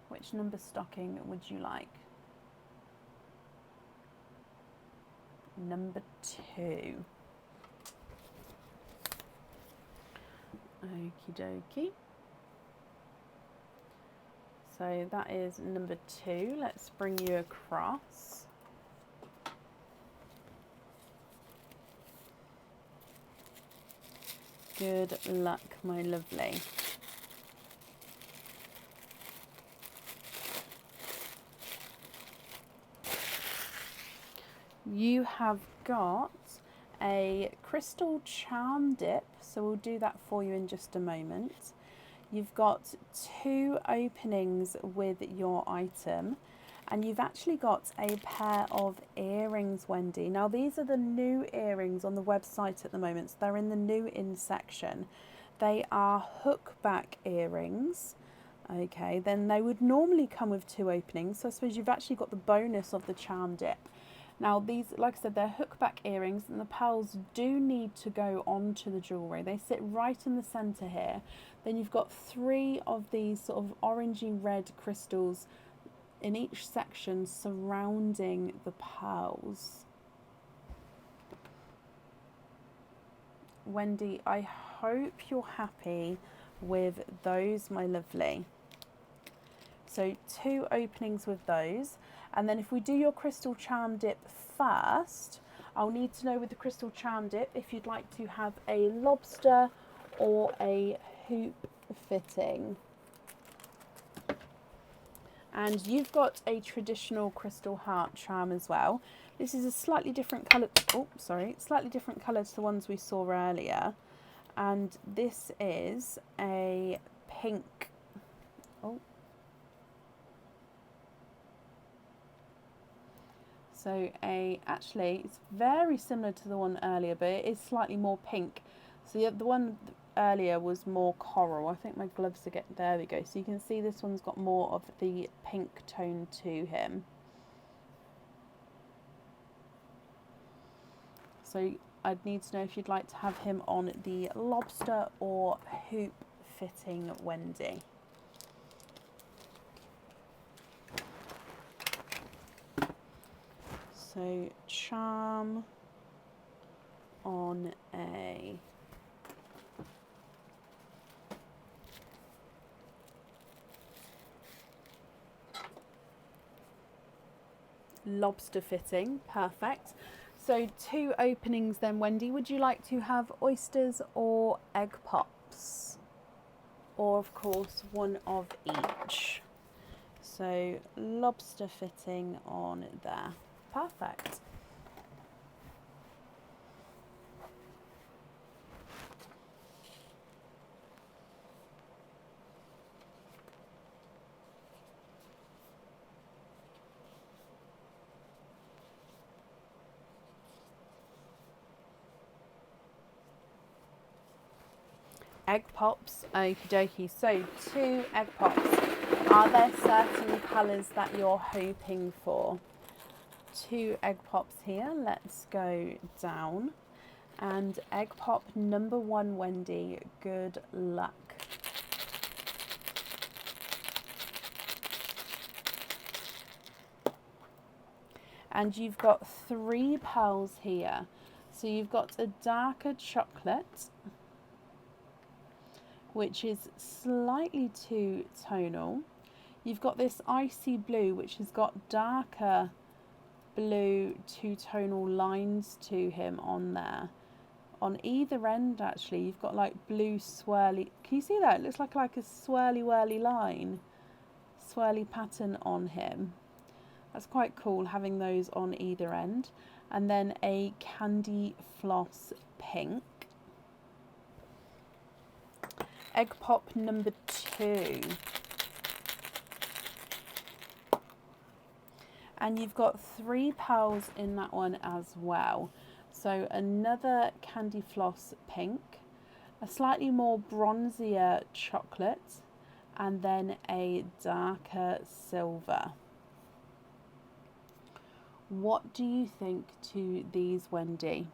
Which number stocking would you like? Number 2. Okie dokie. So that is number 2. Let's bring you across. Good luck, my lovely. you have got a crystal charm dip, so we'll do that for you in just a moment. You've got 2 openings with your item, and you've actually got a pair of earrings, Wendy. Now these are the new earrings on the website at the moment, so they're in the new in section. They are hook back earrings. Okay, then they would normally come with 2 openings, so I suppose you've actually got the bonus of the charm dip. Now these, like I said, they're hook back earrings, and the pearls do need to go onto the jewellery. They sit right in the centre here. Then you've got 3 of these sort of orangey red crystals in each section surrounding the pearls. Wendy, I hope you're happy with those, my lovely. So 2 openings with those. And then if we do your crystal charm dip first, I'll need to know with the crystal charm dip if you'd like to have a lobster or a hoop fitting. And you've got a traditional crystal heart charm as well. This is a slightly different colour, slightly different colour to the ones we saw earlier. And this is a pink. So actually it's very similar to the one earlier, but it is slightly more pink. So the one earlier was more coral. I think my gloves are there we go. So you can see this one's got more of the pink tone to him. So I'd need to know if you'd like to have him on the lobster or hoop fitting, Wendy. So charm on a lobster fitting, perfect. So 2 openings then, Wendy. Would you like to have oysters or egg pops? Or of course 1 of each. So lobster fitting on there. Perfect. Egg pops, okie dokie. So 2 egg pops. Are there certain colours that you're hoping for? 2 egg pops here. Let's go down. And egg pop number 1, Wendy, good luck. And you've got 3 pearls here. So you've got a darker chocolate, which is slightly too tonal. You've got this icy blue, which has got darker blue 2-tonal lines to him on there. On either end, actually, you've got like blue swirly. Can you see that? It looks like a swirly whirly line, swirly pattern on him. That's quite cool, having those on either end. And then a candy floss pink. Egg pop number 2. And you've got 3 pearls in that one as well. So another candy floss pink, a slightly more bronzier chocolate, and then a darker silver. What do you think to these, Wendy?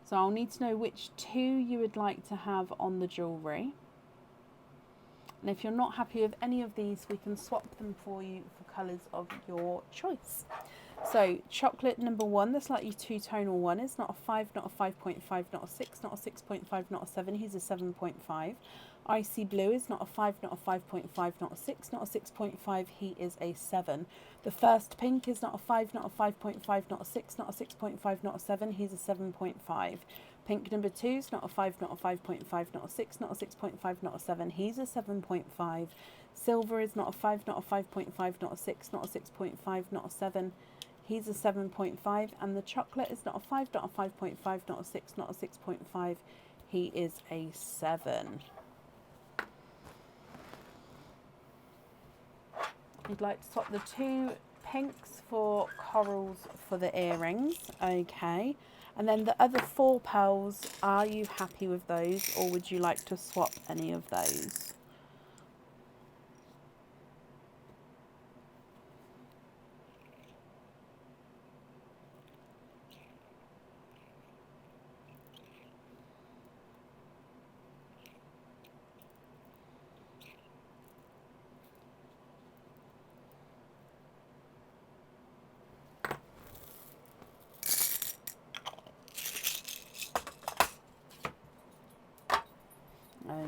So I'll need to know which 2 you would like to have on the jewellery. And if you're not happy with any of these, we can swap them for you for colours of your choice. So chocolate number 1, the slightly 2-tonal one, is not a 5, not a 5.5, not a 6, not a 6.5, not a 7, he's a 7.5. Icy blue is not a 5, not a 5.5, not a 6, not a 6.5, he is a 7. The first pink is not a 5, not a 5.5, not a 6, not a 6.5, not a 7, he's a 7.5. Pink number 2 is not a 5, not a 5.5, not a 6, not a 6.5, not a 7, he's a 7.5. Silver is not a 5, not a 5.5, not a 6, not a 6.5, not a 7, He's a 7.5, and the chocolate is not a 5, not a 5.5, not a 6, not a 6.5. He is a 7. You'd like to swap the 2 pinks for corals for the earrings, okay. And then the other 4 pearls, are you happy with those, or would you like to swap any of those?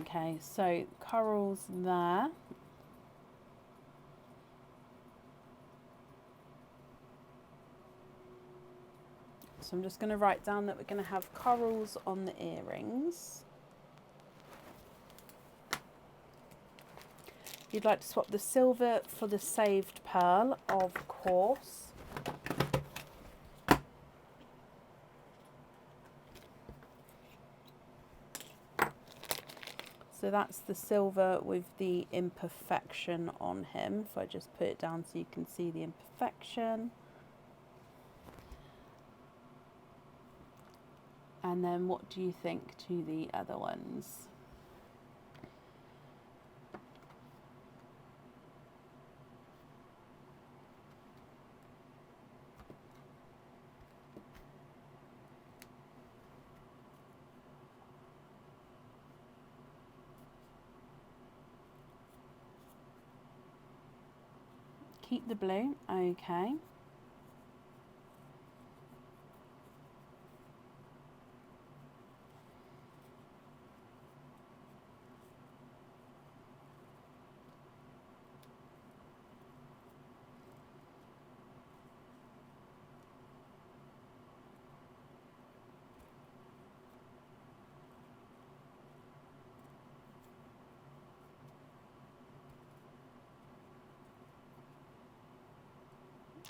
Okay, so corals there. So I'm just going to write down that we're going to have corals on the earrings. You'd like to swap the silver for the saved pearl, of course. So that's the silver with the imperfection on him. If I just put it down so you can see the imperfection. And then what do you think to the other ones? Keep the blue, okay.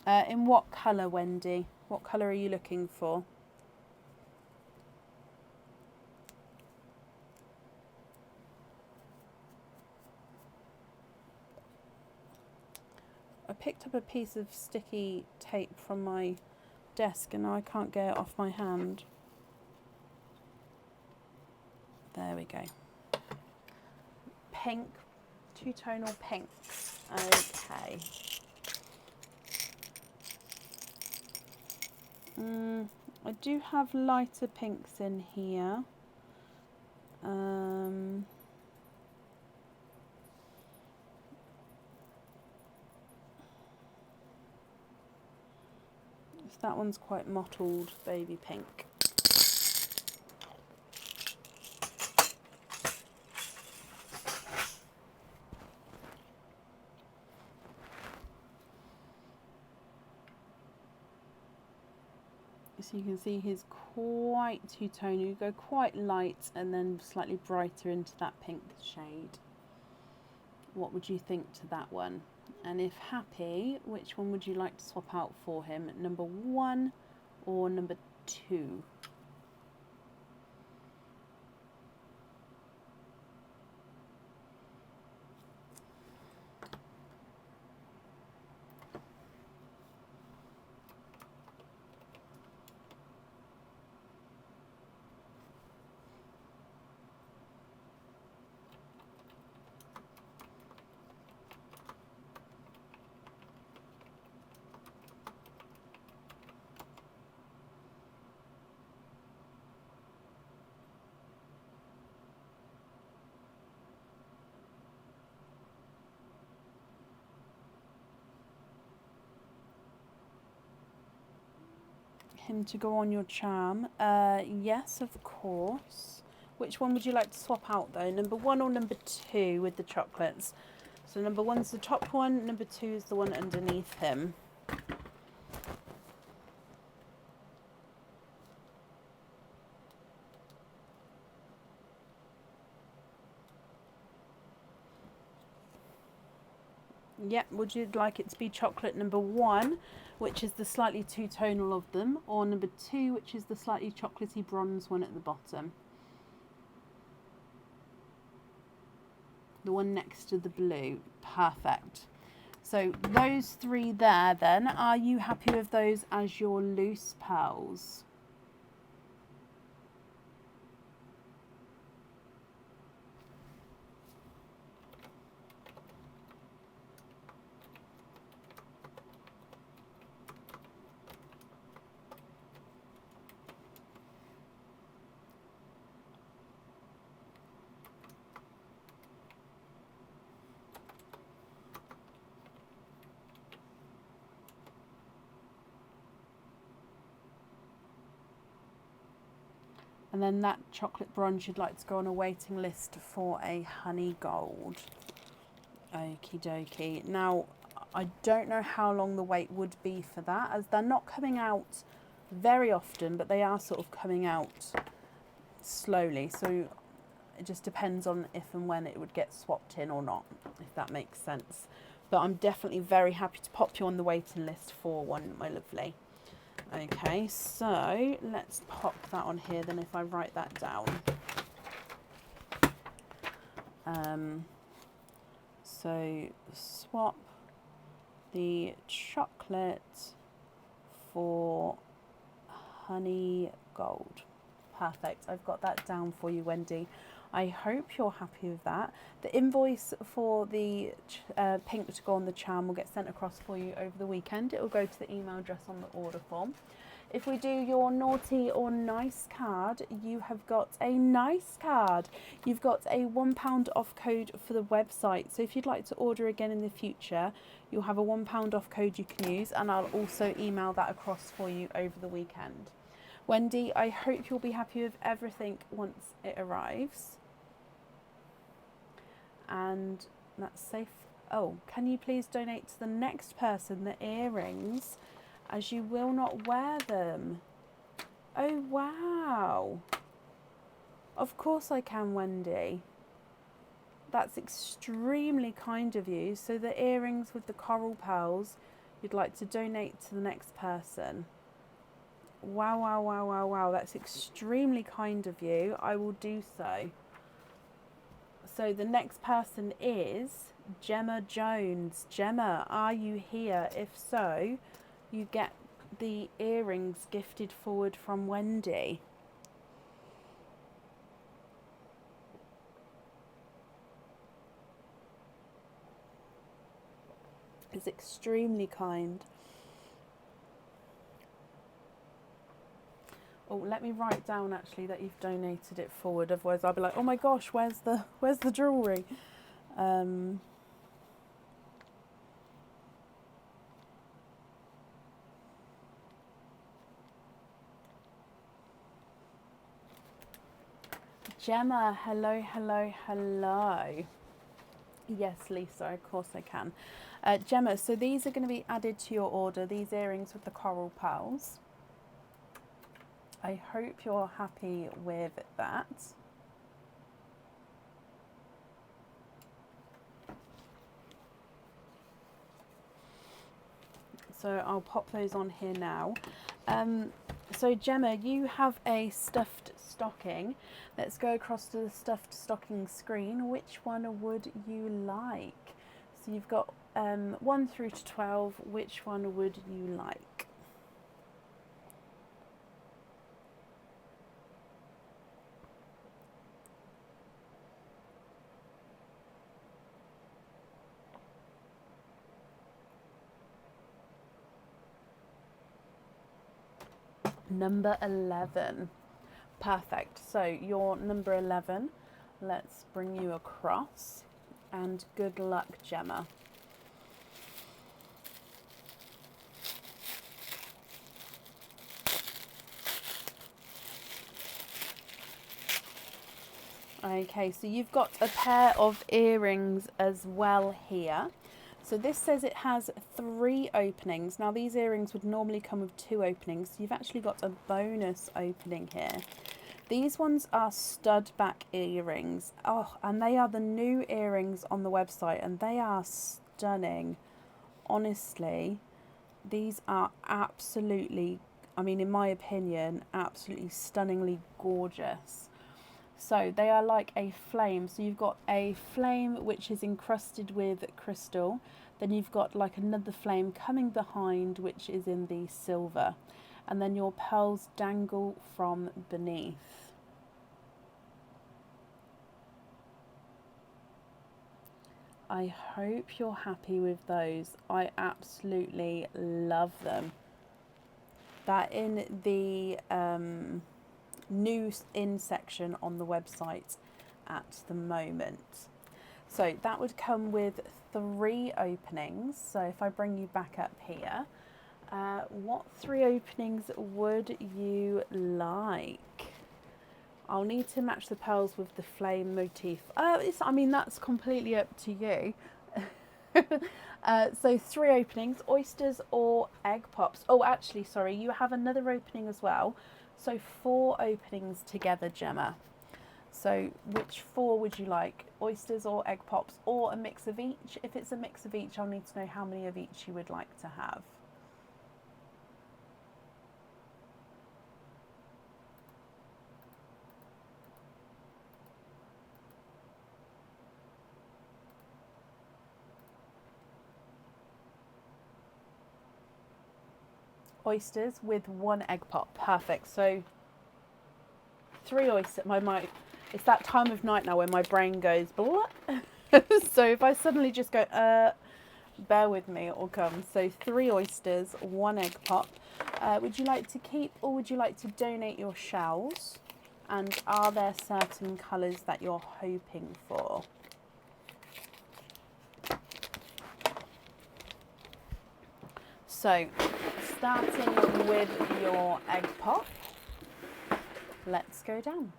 In what colour, Wendy? What colour are you looking for? I picked up a piece of sticky tape from my desk and now I can't get it off my hand. There we go. Pink, 2-tonal pinks. Okay. I do have lighter pinks in here. That one's quite mottled baby pink. So you can see he's quite two-tone. You go quite light and then slightly brighter into that pink shade. What would you think to that one? And if happy, which one would you like to swap out for him? Number 1 or number 2? Him to go on your charm? Yes, of course. Which one would you like to swap out though? Number 1 or number 2 with the chocolates? So number 1's the top one, number 2 is the one underneath him. Yep, would you like it to be chocolate number 1, which is the slightly two-tonal of them, or number 2, which is the slightly chocolatey bronze one at the bottom? The one next to the blue. Perfect. So those 3 there then, are you happy with those as your loose pearls? And then that chocolate bronze you'd like to go on a waiting list for a honey gold. Okie dokie. Now, I don't know how long the wait would be for that, as they're not coming out very often, but they are sort of coming out slowly. So it just depends on if and when it would get swapped in or not, if that makes sense. But I'm definitely very happy to pop you on the waiting list for one, my lovely. Okay, so let's pop that on here then if I write that down. So swap the chocolate for honey gold. Perfect, I've got that down for you, Wendy. I hope you're happy with that. The invoice for the pink to go on the charm will get sent across for you over the weekend. It will go to the email address on the order form. If we do your naughty or nice card, you have got a nice card. You've got a £1 off code for the website. So if you'd like to order again in the future, you'll have a £1 off code you can use, and I'll also email that across for you over the weekend. Wendy, I hope you'll be happy with everything once it arrives. And that's safe. Oh, can you please donate to the next person the earrings, as you will not wear them? Oh, wow. Of course I can, Wendy. That's extremely kind of you. So the earrings with the coral pearls, you'd like to donate to the next person. Wow, wow, wow, wow, wow. That's extremely kind of you. I will do so. So the next person is Gemma Jones. Gemma, are you here? If so, you get the earrings gifted forward from Wendy. It's extremely kind. Oh, let me write down actually that you've donated it forward. Otherwise, I'll be like, oh my gosh, where's the jewellery? Gemma, hello, hello, hello. Yes, Lisa, of course I can. Gemma, so these are going to be added to your order, these earrings with the coral pearls. I hope you're happy with that. So I'll pop those on here now. So Gemma, you have a stuffed stocking. Let's go across to the stuffed stocking screen. Which one would you like? So you've got 1 through to 12. Which one would you like? Number 11. Perfect. So your number 11, let's bring you across, and good luck, Gemma. Okay, so you've got a pair of earrings as well here. So this says it has 3 openings. Now these earrings would normally come with 2 openings. So you've actually got a bonus opening here. These ones are stud back earrings. Oh, and they are the new earrings on the website, and they are stunning. Honestly, these are absolutely, I mean, in my opinion, absolutely stunningly gorgeous. So they are like a flame. So you've got a flame which is encrusted with crystal. Then you've got like another flame coming behind which is in the silver. And then your pearls dangle from beneath. I hope you're happy with those. I absolutely love them. They're in the new in section on the website at the moment. So that would come with 3 openings. So if I bring you back up here, what 3 openings would you like? I'll need to match the pearls with the flame motif. I mean, that's completely up to you. So 3 openings, oysters or egg pops. Oh, actually, sorry, you have another opening as well. So 4 openings together, Gemma. So which 4 would you like? Oysters or egg pops or a mix of each? If it's a mix of each, I'll need to know how many of each you would like to have. Oysters with 1 egg pop. Perfect. So 3 oysters. It's that time of night now when my brain goes blah. So if I suddenly just go bear with me, it will come. So 3 oysters, 1 egg pop. Would you like to keep or would you like to donate your shells? And are there certain colours that you're hoping for? So starting with your egg pop, let's go down.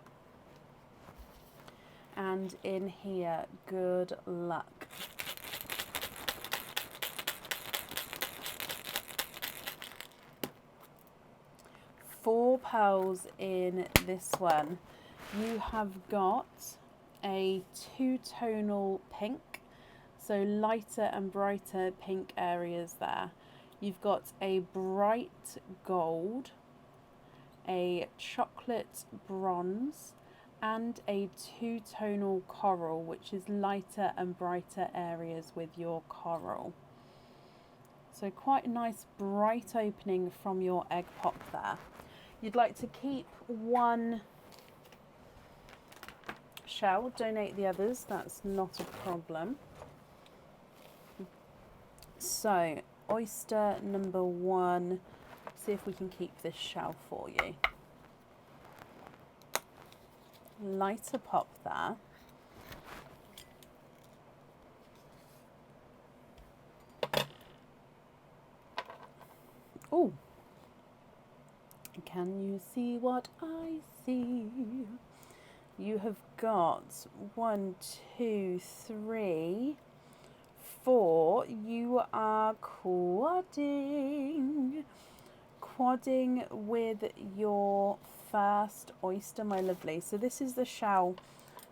And in here, good luck. Four pearls in this one. You have got a 2-tonal pink, so lighter and brighter pink areas there. You've got a bright gold, a chocolate bronze, and a 2-tonal coral, which is lighter and brighter areas with your coral. So quite a nice bright opening from your egg pop there. You'd like to keep 1 shell, donate the others, that's not a problem. So oyster number 1, see if we can keep this shell for you. Lighter pop there. Oh, can you see what I see? You have got 1, 2, 3, 4. You are quadding with your first oyster, my lovely. So this is the shell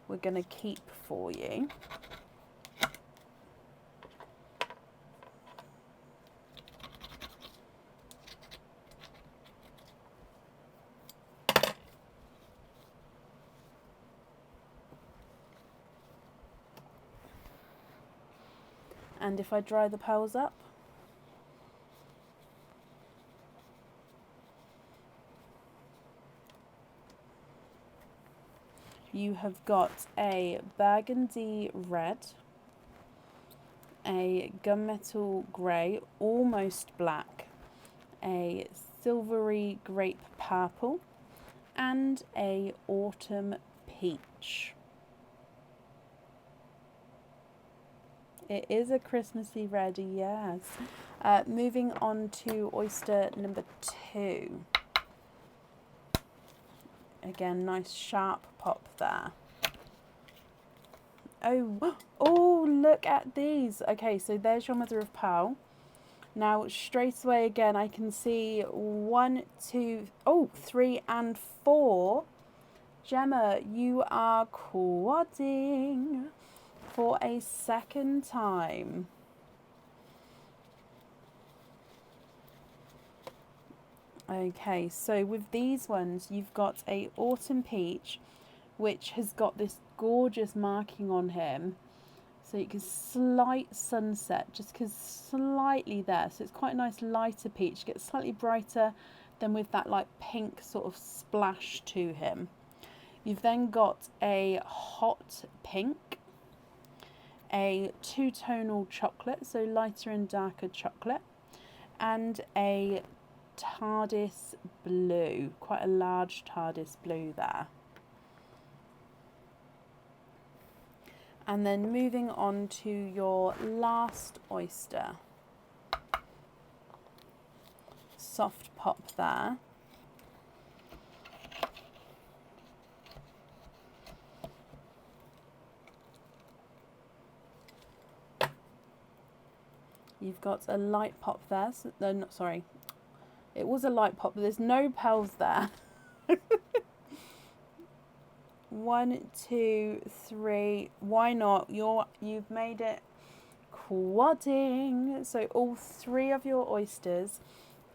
we're going to keep for you. And if I dry the pearls up, you have got a burgundy red, a gunmetal grey, almost black, a silvery grape purple, and a autumn peach. It is a Christmassy red, yes. Moving on to oyster number 2. Again, nice sharp pop there. Oh, look at these. Okay, so there's your mother of pearl. Now, straight away again, I can see 1, 2, 3 and 4. Gemma, you are quadding for a second time. Okay, so with these ones, you've got a autumn peach, which has got this gorgeous marking on him. So you can slight sunset, just because slightly there. So it's quite a nice lighter peach, gets slightly brighter than with that like pink sort of splash to him. You've then got a hot pink, a two-tonal chocolate, so lighter and darker chocolate, and a TARDIS blue, quite a large TARDIS blue there. And then moving on to your last oyster. Soft pop there. You've got a light pop there. So, no, not sorry. It was a light pop, but there's no pearls there. 1, 2, 3. Why not? You've made it quadding. So all 3 of your oysters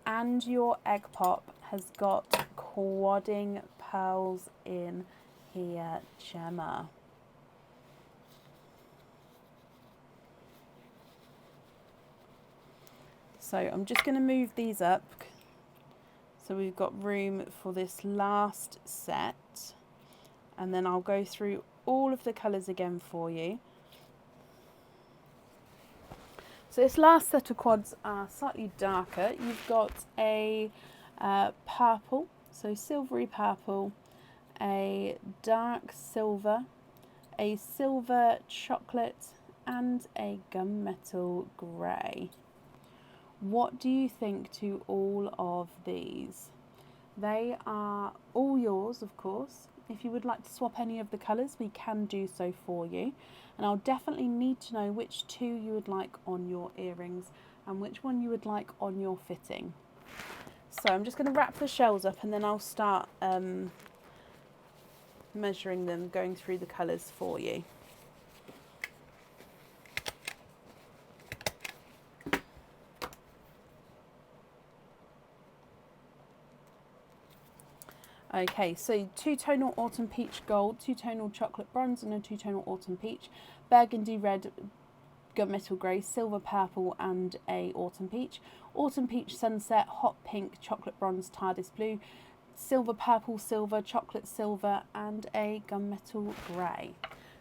and your egg pop has got quadding pearls in here, Gemma. So I'm just going to move these up. So we've got room for this last set. And then I'll go through all of the colours again for you. So this last set of quads are slightly darker. You've got a purple, so silvery purple, a dark silver, a silver chocolate, and a gunmetal grey. What do you think to all of these? They are all yours, of course. If you would like to swap any of the colours, we can do so for you. And I'll definitely need to know which 2 you would like on your earrings and which one you would like on your fitting. So I'm just going to wrap the shells up and then I'll start measuring them, going through the colours for you. Okay, so two-tonal autumn peach gold, two-tonal chocolate bronze and a two-tonal autumn peach, burgundy red, gunmetal grey, silver purple and a autumn peach sunset, hot pink, chocolate bronze, TARDIS blue, silver purple, silver, chocolate silver and a gunmetal grey.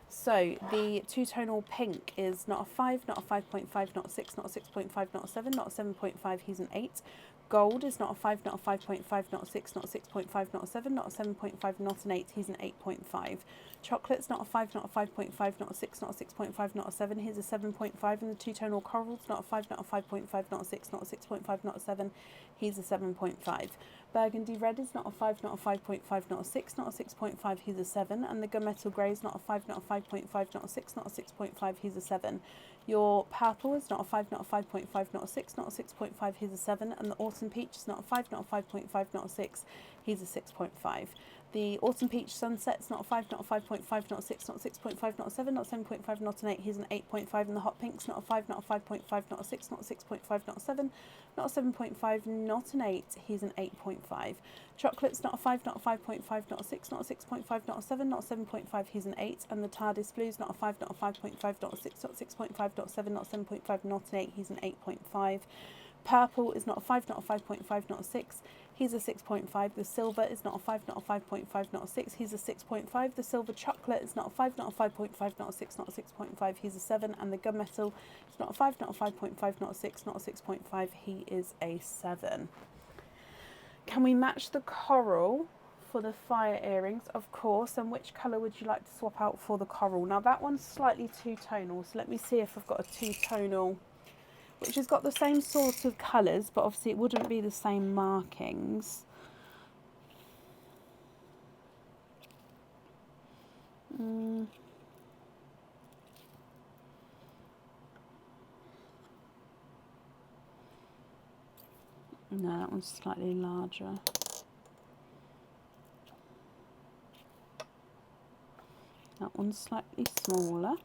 So the two-tonal pink is not a 5, not a 5.5, not a 6, not a 6.5, not a 7, not a 7.5, he's an 8. Gold is not a 5, not a 5.5, not a 6, not a 6.5, not a 7, not a 7.5, not an 8, he's an 8.5. Chocolate's not a 5, not a 5.5, not a 6, not a 6.5, not a 7, he's a 7.5. And the two-tonal coral's not a 5, not a 5.5, not a 6, not a 6.5, not a 7, he's a 7.5. Burgundy red is not a 5, not a 5.5, not a 6, not a 6.5, he's a 7. And the gunmetal grey is not a 5, not a 5.5, not a 6, not a 6.5, he's a 7. Your purple is not a 5, not a 5.5, not a 6, not a 6.5, he's a 7. And the autumn peach is not a 5, not a 5.5, not a 6, he's a 6.5. The autumn peach sunset is not a 5, not a 5.5, not a 6, not a 6.5, not a 7, not a 7.5, not an 8, he's an 8.5. And the hot pink's not a 5, not a 5.5, not a 6, not a 6.5, not a 7, not a 7.5, not an 8, he's an 8.5. Chocolate's not a 5, not a 5.5, not a 6, not a 6.5, not a 7, not a 7.5, he's an 8. And the TARDIS blue's not a 5, not a 5.5, not a 6, not a 6.5, not a 7, not a 7.5, not an 8, he's an 8.5. Purple is not a 5, not a 5.5, not a 6, he's a 6.5. The silver is not a 5, not a 5.5, not a 6, he's a 6.5. The silver chocolate is not a 5, not a 5.5, not a 6, not a 6.5, he's a 7. And the gunmetal is not a 5, not a 5.5, not a 6, not a 6.5, he is a 7. Can we match the coral for the fire earrings? Of course. And which colour would you like to swap out for the coral? Now that one's slightly two-tonal, so let me see if I've got a two-tonal which has got the same sort of colours, but obviously it wouldn't be the same markings. No, that one's slightly larger. That one's slightly smaller.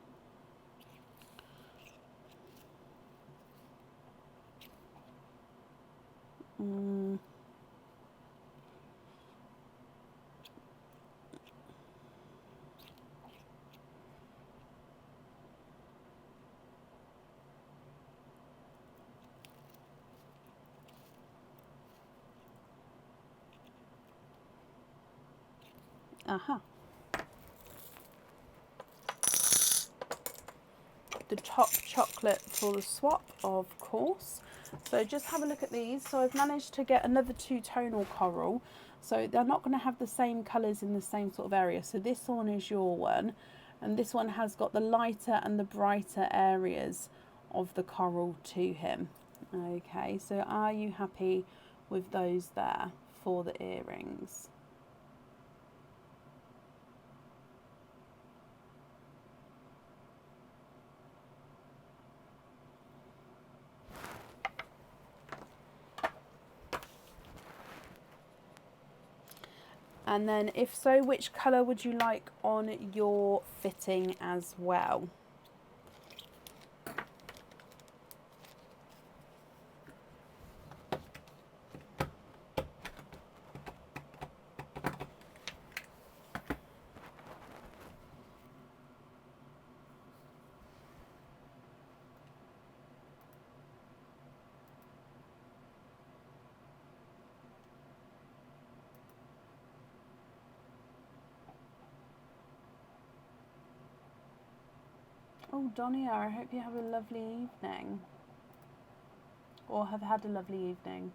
The top chocolate for the swap, of course. So just have a look at these. So I've managed to get another two-tonal coral. So they're not going to have the same colours in the same sort of area. So this one is your one, and this one has got the lighter and the brighter areas of the coral to him. Okay, so are you happy with those there for the earrings? And then if so, which colour would you like on your fitting as well? Oh, Donia, I hope you have a lovely evening. Or have had a lovely evening.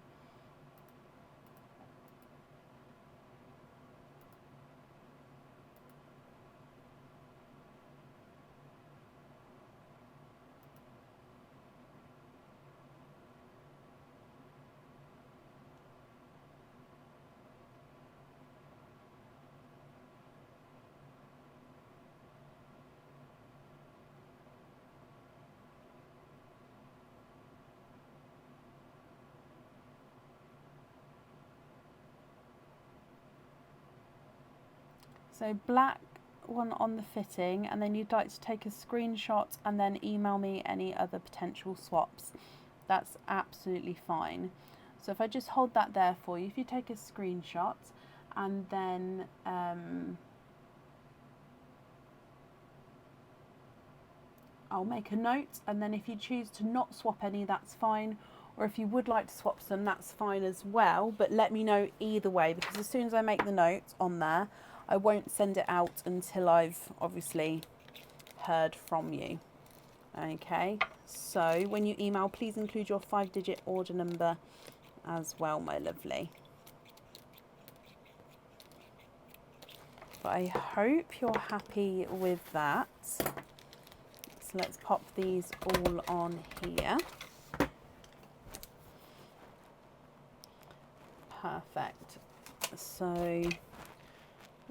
So black one on the fitting, and then you'd like to take a screenshot and then email me any other potential swaps. That's absolutely fine. So if I just hold that there for you, if you take a screenshot and then I'll make a note, and then if you choose to not swap any, that's fine. Or if you would like to swap some, that's fine as well. But let me know either way, because as soon as I make the note on there, I won't send it out until I've obviously heard from you. Okay, so when you email, please include your 5-digit order number as well, my lovely. But I hope you're happy with that. So let's pop these all on here. Perfect. So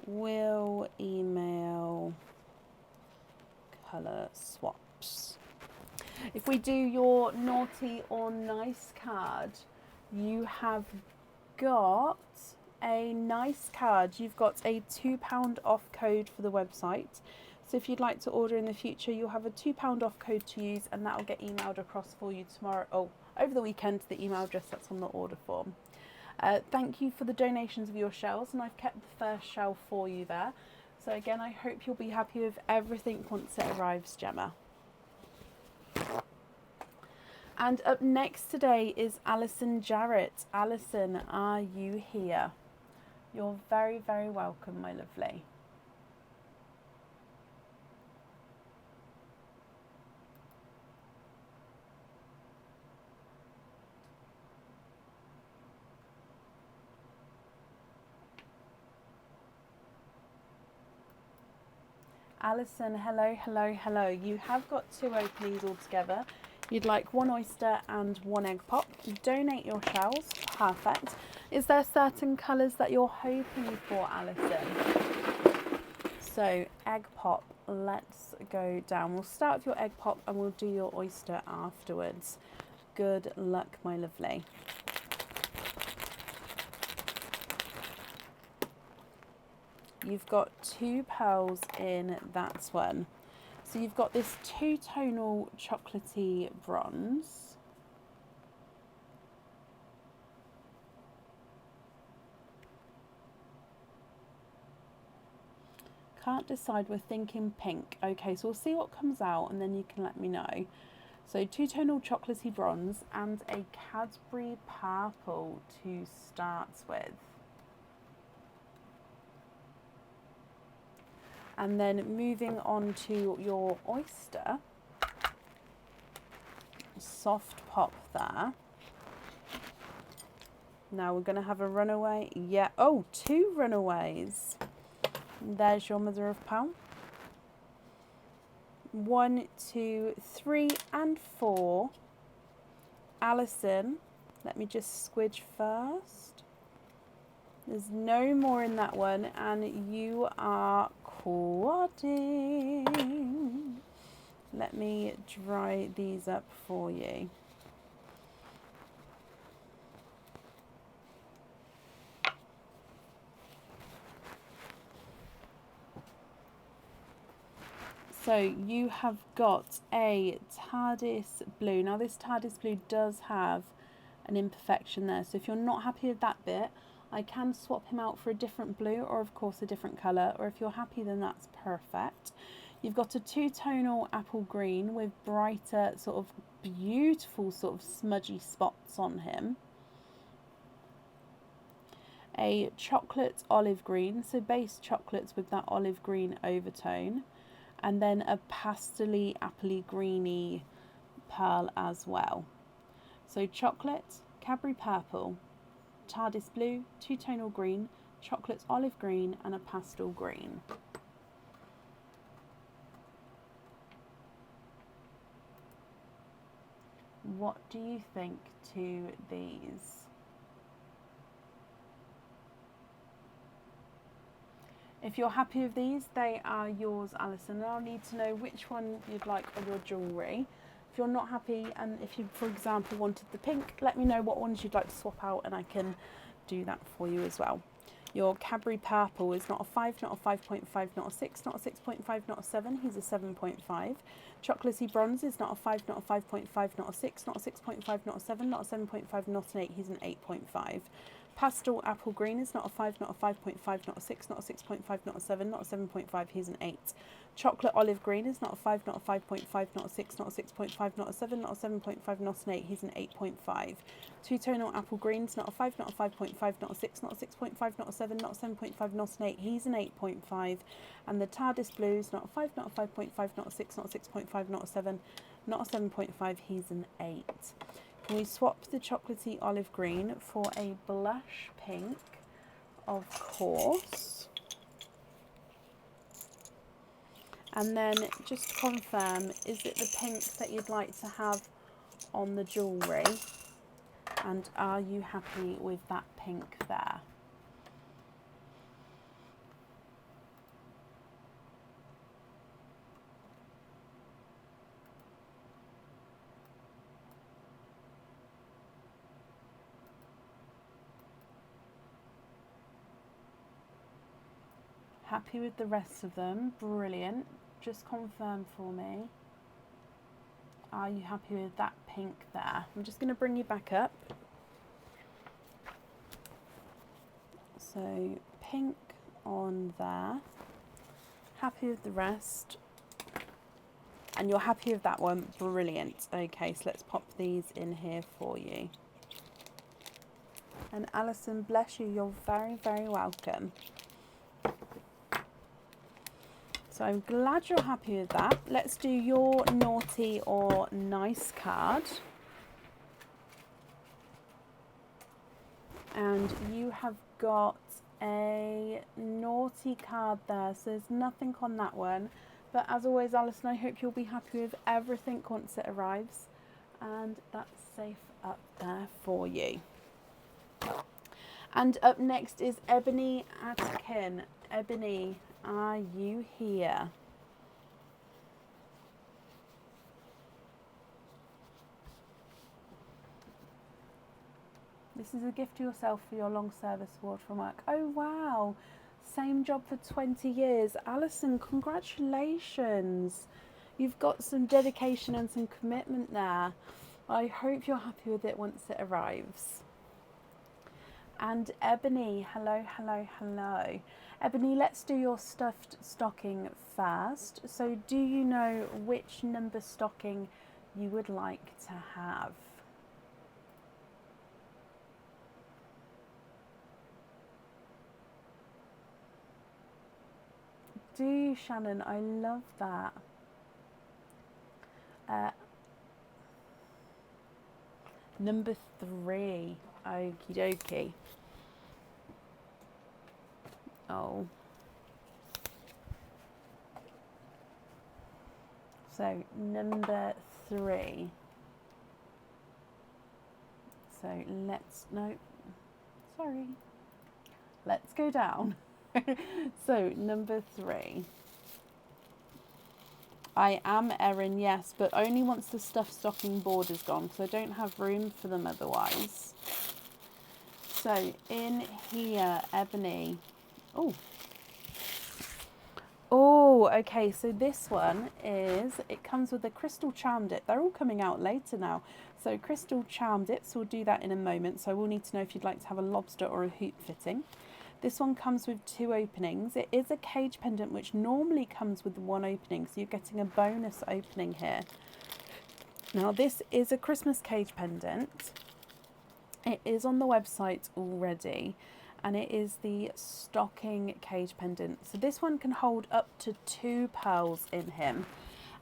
we'll email colour swaps. If we do your naughty or nice card, you have got a nice card. You've got a £2 off code for the website. So if you'd like to order in the future, you'll have a £2 off code to use, and that will get emailed across for you tomorrow, over the weekend, to the email address that's on the order form. Thank you for the donations of your shells, and I've kept the first shell for you there. So again, I hope you'll be happy with everything once it arrives, Gemma. And up next today is Alison Jarrett. Alison, are you here? You're very, very welcome, my lovely. Alison, hello, hello, hello. You have got 2 openings altogether. You'd like 1 oyster and 1 egg pop. Donate your shells. Perfect. Is there certain colours that you're hoping for, Alison? So, egg pop, let's go down. We'll start with your egg pop and we'll do your oyster afterwards. Good luck, my lovely. You've got 2 pearls in that one. So you've got this 2-tonal chocolatey bronze. Can't decide, we're thinking pink. Okay, so we'll see what comes out and then you can let me know. So 2-tonal chocolatey bronze and a Cadbury purple to start with. And then moving on to your oyster, soft pop there. Now we're going to have a runaway. Yeah, oh, 2 runaways. And there's your mother of pearl. 1, 2, 3, and 4. Alison, let me just squidge first. There's no more in that one, and you are quadding. Let me dry these up for you. So you have got a TARDIS blue. Now this TARDIS blue does have an imperfection there. So if you're not happy with that bit, I can swap him out for a different blue or of course a different colour. Or if you're happy, then that's perfect. You've got a 2-tonal apple green with brighter sort of beautiful sort of smudgy spots on him. A chocolate olive green, so base chocolates with that olive green overtone. And then a pastel-y, apple-y, greeny pearl as well. So chocolate, Cadbury purple, TARDIS blue, 2-tonal green, chocolate olive green, and a pastel green. What do you think to these? If you're happy with these, they are yours, Alison. I'll need to know which one you'd like on your jewellery. If you're not happy, and if you, for example, wanted the pink, let me know what ones you'd like to swap out and I can do that for you as well. Your Cadbury purple is not a 5, not a 5.5, not a 6, not a 6.5, not a 7. He's a 7.5. Chocolatey bronze is not a 5, not a 5.5, not a 6, not a 6.5, not a 7, not a 7.5, not an 8. He's an 8.5. Pastel apple green is not a 5, not a 5.5, not a 6, not a 6.5, not a 7, not a 7.5, he's an 8. Chocolate olive green is not a 5, not a 5.5, not a 6, not a 6.5, not a 7, not a 7.5, not an 8, he's an 8.5. Two-tonal apple green is not a 5, not a 5.5, not a 6, not a 6.5, not a 7, not a 7.5, not an 8, he's an 8.5. And the TARDIS blue is not a 5, not a 5.5, not a 6, not a 6.5, not a 7, not a 7.5, he's an 8. Can we swap the chocolatey olive green for a blush pink, of course. And then just to confirm, is it the pink that you'd like to have on the jewellery? And are you happy with that pink there? Happy with the rest of them? Brilliant. Just confirm for me. Are you happy with that pink there? I'm just going to bring you back up. So pink on there. Happy with the rest. And you're happy with that one? Brilliant. Okay, so let's pop these in here for you. And Alison, bless you. You're very, very welcome. So I'm glad you're happy with that. Let's do your naughty or nice card. And you have got a naughty card there. So there's nothing on that one. But as always, Alison, I hope you'll be happy with everything once it arrives. And that's safe up there for you. And up next is Ebony Atkin. Ebony, are you here? This is a gift to yourself for your long service award from work. Oh wow, same job for 20 years. Alison, congratulations. You've got some dedication and some commitment there. I hope you're happy with it once it arrives. And Ebony, hello, hello, hello. Ebony, let's do your stuffed stocking first. So do you know which number stocking you would like to have? do, Shannon. I love that. Number 3. Okie dokie. Oh. So, number 3. So, let's go down. So, number 3. I am Erin, yes, but only once the stuffed stocking border's gone, because I don't have room for them otherwise. So, in here, Ebony. Oh, okay, so this one it comes with a crystal charm dip. They're all coming out later now. So crystal charm dips, we'll do that in a moment. So I will need to know if you'd like to have a lobster or a hoop fitting. This one comes with 2 openings. It is a cage pendant, which normally comes with 1 opening. So you're getting a bonus opening here. Now this is a Christmas cage pendant. It is on the website already. And it is the stocking cage pendant. So this one can hold up to 2 pearls in him.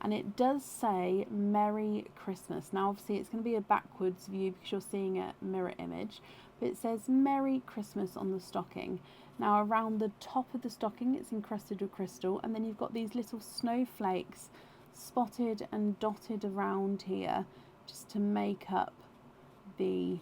And it does say Merry Christmas. Now obviously it's going to be a backwards view because you're seeing a mirror image. But it says Merry Christmas on the stocking. Now around the top of the stocking it's encrusted with crystal. And then you've got these little snowflakes spotted and dotted around here just to make up the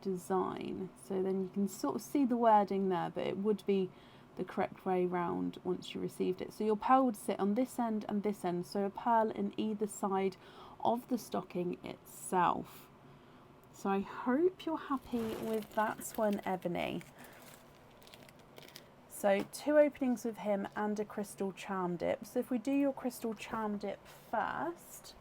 design. So then you can sort of see the wording there, but it would be the correct way round once you received it. So your pearl would sit on this end and this end, so a pearl in either side of the stocking itself. So I hope you're happy with that one, Ebony. So 2 openings with him and a crystal charm dip. So if we do your crystal charm dip first,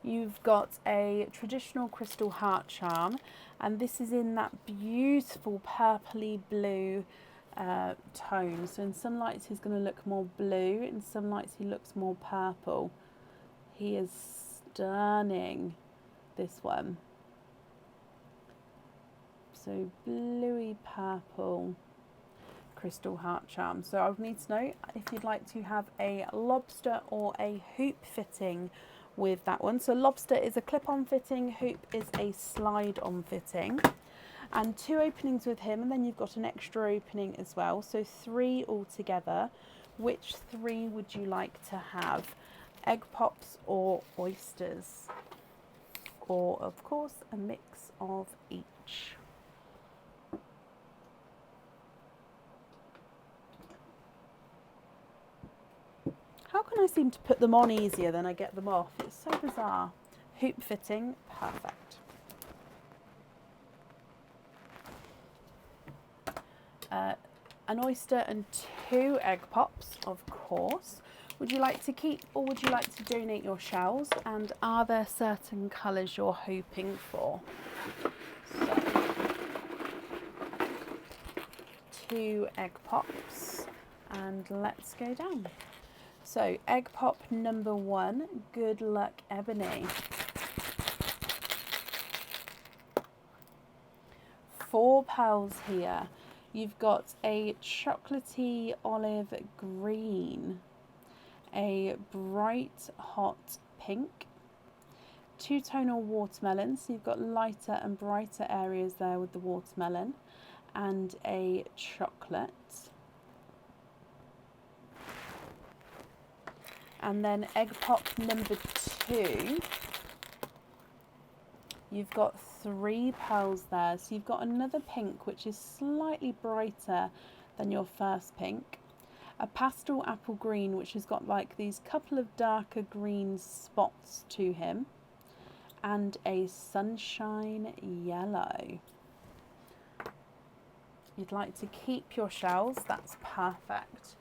you've got a traditional crystal heart charm, and this is in that beautiful purpley blue tone. So in some lights he's going to look more blue, in some lights he looks more purple. He is stunning, this one. So bluey purple crystal heart charm. So I would need to know if you'd like to have a lobster or a hoop fitting with that one. So lobster is a clip-on fitting, hoop is a slide-on fitting, and 2 openings with him, and then you've got an extra opening as well, so 3 altogether. Which 3 would you like to have? Egg pops or oysters, or of course a mix of each? How can I seem to put them on easier than I get them off? It's so bizarre. Hoop fitting, perfect. An oyster and 2 egg pops, of course. Would you like to keep or would you like to donate your shells? And are there certain colours you're hoping for? So, 2 egg pops, and let's go down. So egg pop number 1, good luck, Ebony. 4 pearls here. You've got a chocolatey olive green, a bright hot pink, 2-tonal watermelon, so you've got lighter and brighter areas there with the watermelon, and a chocolate. And then egg pop number 2, you've got 3 pearls there. So you've got another pink, which is slightly brighter than your first pink. A pastel apple green, which has got like these couple of darker green spots to him. And a sunshine yellow. You'd like to keep your shells, that's perfect.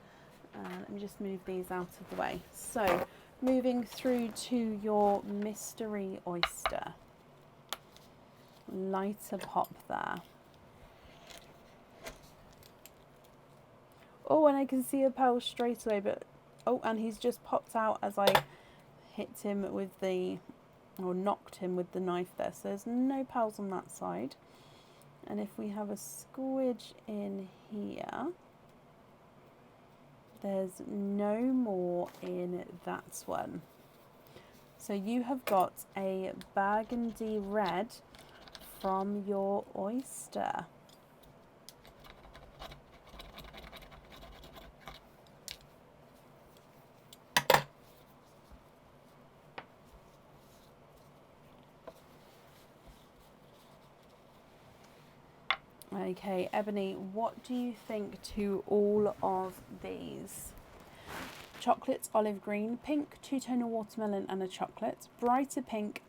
Let me just move these out of the way. So, moving through to your mystery oyster. Lighter pop there. Oh, and I can see a pearl straight away, but oh, and he's just popped out as I hit him with the, or knocked him with the knife there. So there's no pearls on that side. And if we have a squidge in here, there's no more in that one. So you have got a burgundy red from your oyster. Okay, Ebony, what do you think to all of these? Chocolate, olive green, pink, two-tonal watermelon and a chocolate, brighter pink,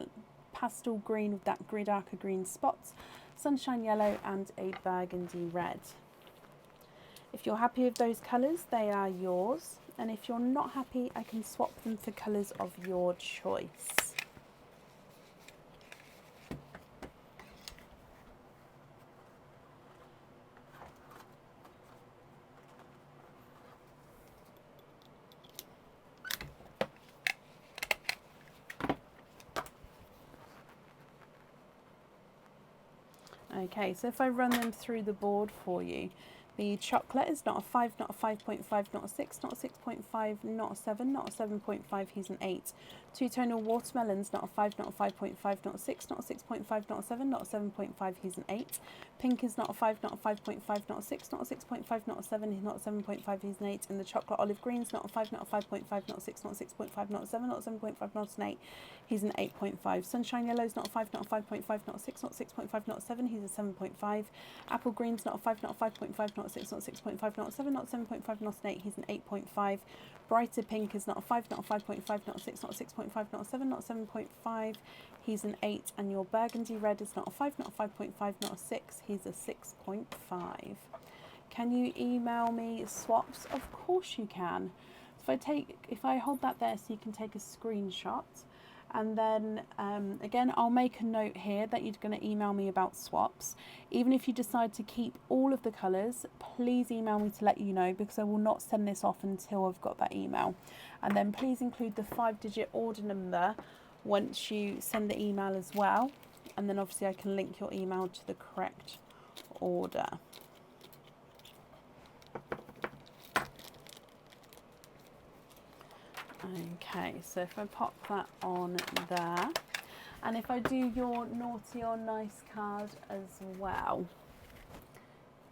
pastel green with that darker green spots, sunshine yellow and a burgundy red. If you're happy with those colours, they are yours. And if you're not happy, I can swap them for colours of your choice. Okay, so if I run them through the board for you, the chocolate is not a 5, not a 5.5, not a 6, not a 6.5, not a 7, not a 7.5, he's an 8. Two-tonal watermelons, not a 5, not a 5.5, not a 6, not a 6.5, not a 7, not a 7.5, he's an 8. Pink is not a 5, not a 5.5, not a 6, not a 6.5, not a 7, he's not a 7.5, he's an 8. And the chocolate olive green is not a 5, not a 5.5, not a 6, not a 6.5, not a 7, not a 7.5, not an 8, he's an 8.5. Sunshine yellow is not a 5, not a 5.5, not a 6, not a 6.5, not a 7, he's a 7.5. Apple green's not a 5, not a 5.5, not a 6, not a 6.5, not a 7, not a 7.5, not an 8, he's an 8.5. Brighter pink is not a 5, not a 5.5, not a 6, not a 6.5, not a 7, not a 7.5, he's an 8. And your burgundy red is not a 5, not a 5.5, not a 6, he's a 6.5. Can you email me swaps? Of course you can. So if I hold that there so you can take a screenshot. And then again, I'll make a note here that you're going to email me about swaps. Even if you decide to keep all of the colours, please email me to let you know, because I will not send this off until I've got that email. And then please include the 5-digit order number once you send the email as well. And then obviously I can link your email to the correct order. Okay, so if I pop that on there, and if I do your naughty or nice card as well,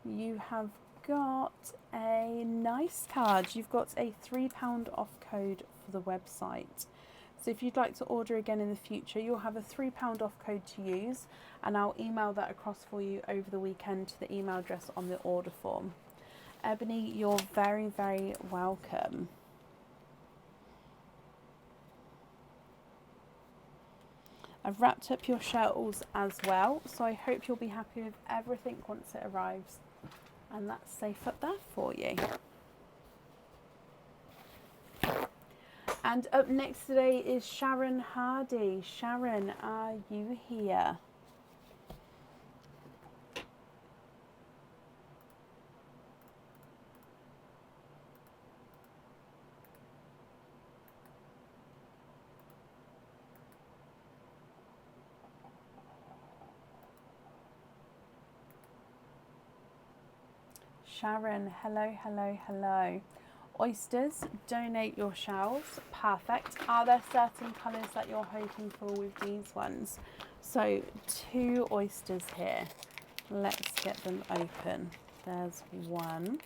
you have got a nice card. You've got a £3 off code for the website. So if you'd like to order again in the future, you'll have a £3 off code to use, and I'll email that across for you over the weekend to the email address on the order form. Ebony, you're very, very welcome. I've wrapped up your shells as well, so I hope you'll be happy with everything once it arrives. And that's safe up there for you. And up next today is Sharon Hardy. Sharon, are you here? Sharon, hello, hello, hello. Oysters, donate your shells. Perfect. Are there certain colours that you're hoping for with these ones? So 2 oysters here. Let's get them open. There's 1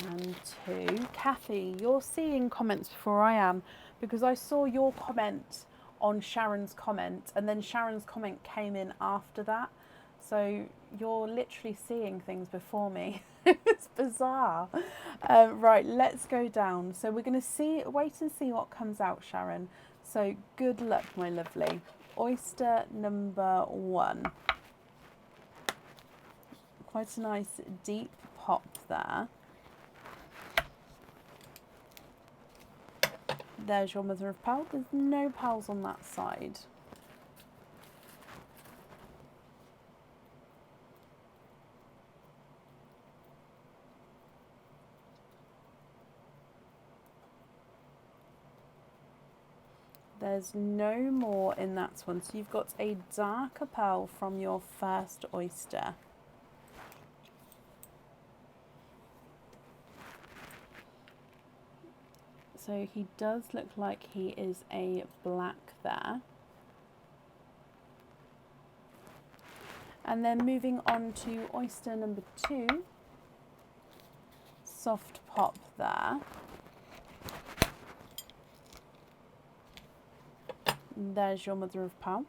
and 2. Kathy, you're seeing comments before I am, because I saw your comment on Sharon's comment, and then Sharon's comment came in after that. So you're literally seeing things before me. It's bizarre. Right, let's go down. So we're going to wait and see what comes out, Sharon. So good luck, my lovely. Oyster number 1. Quite a nice deep pop there. There's your mother of pearl. There's no pearls on that side. There's no more in that one. So you've got a darker pearl from your first oyster. So he does look like he is a black there. And then moving on to oyster number 2. Soft pop there. And there's your mother of pearl.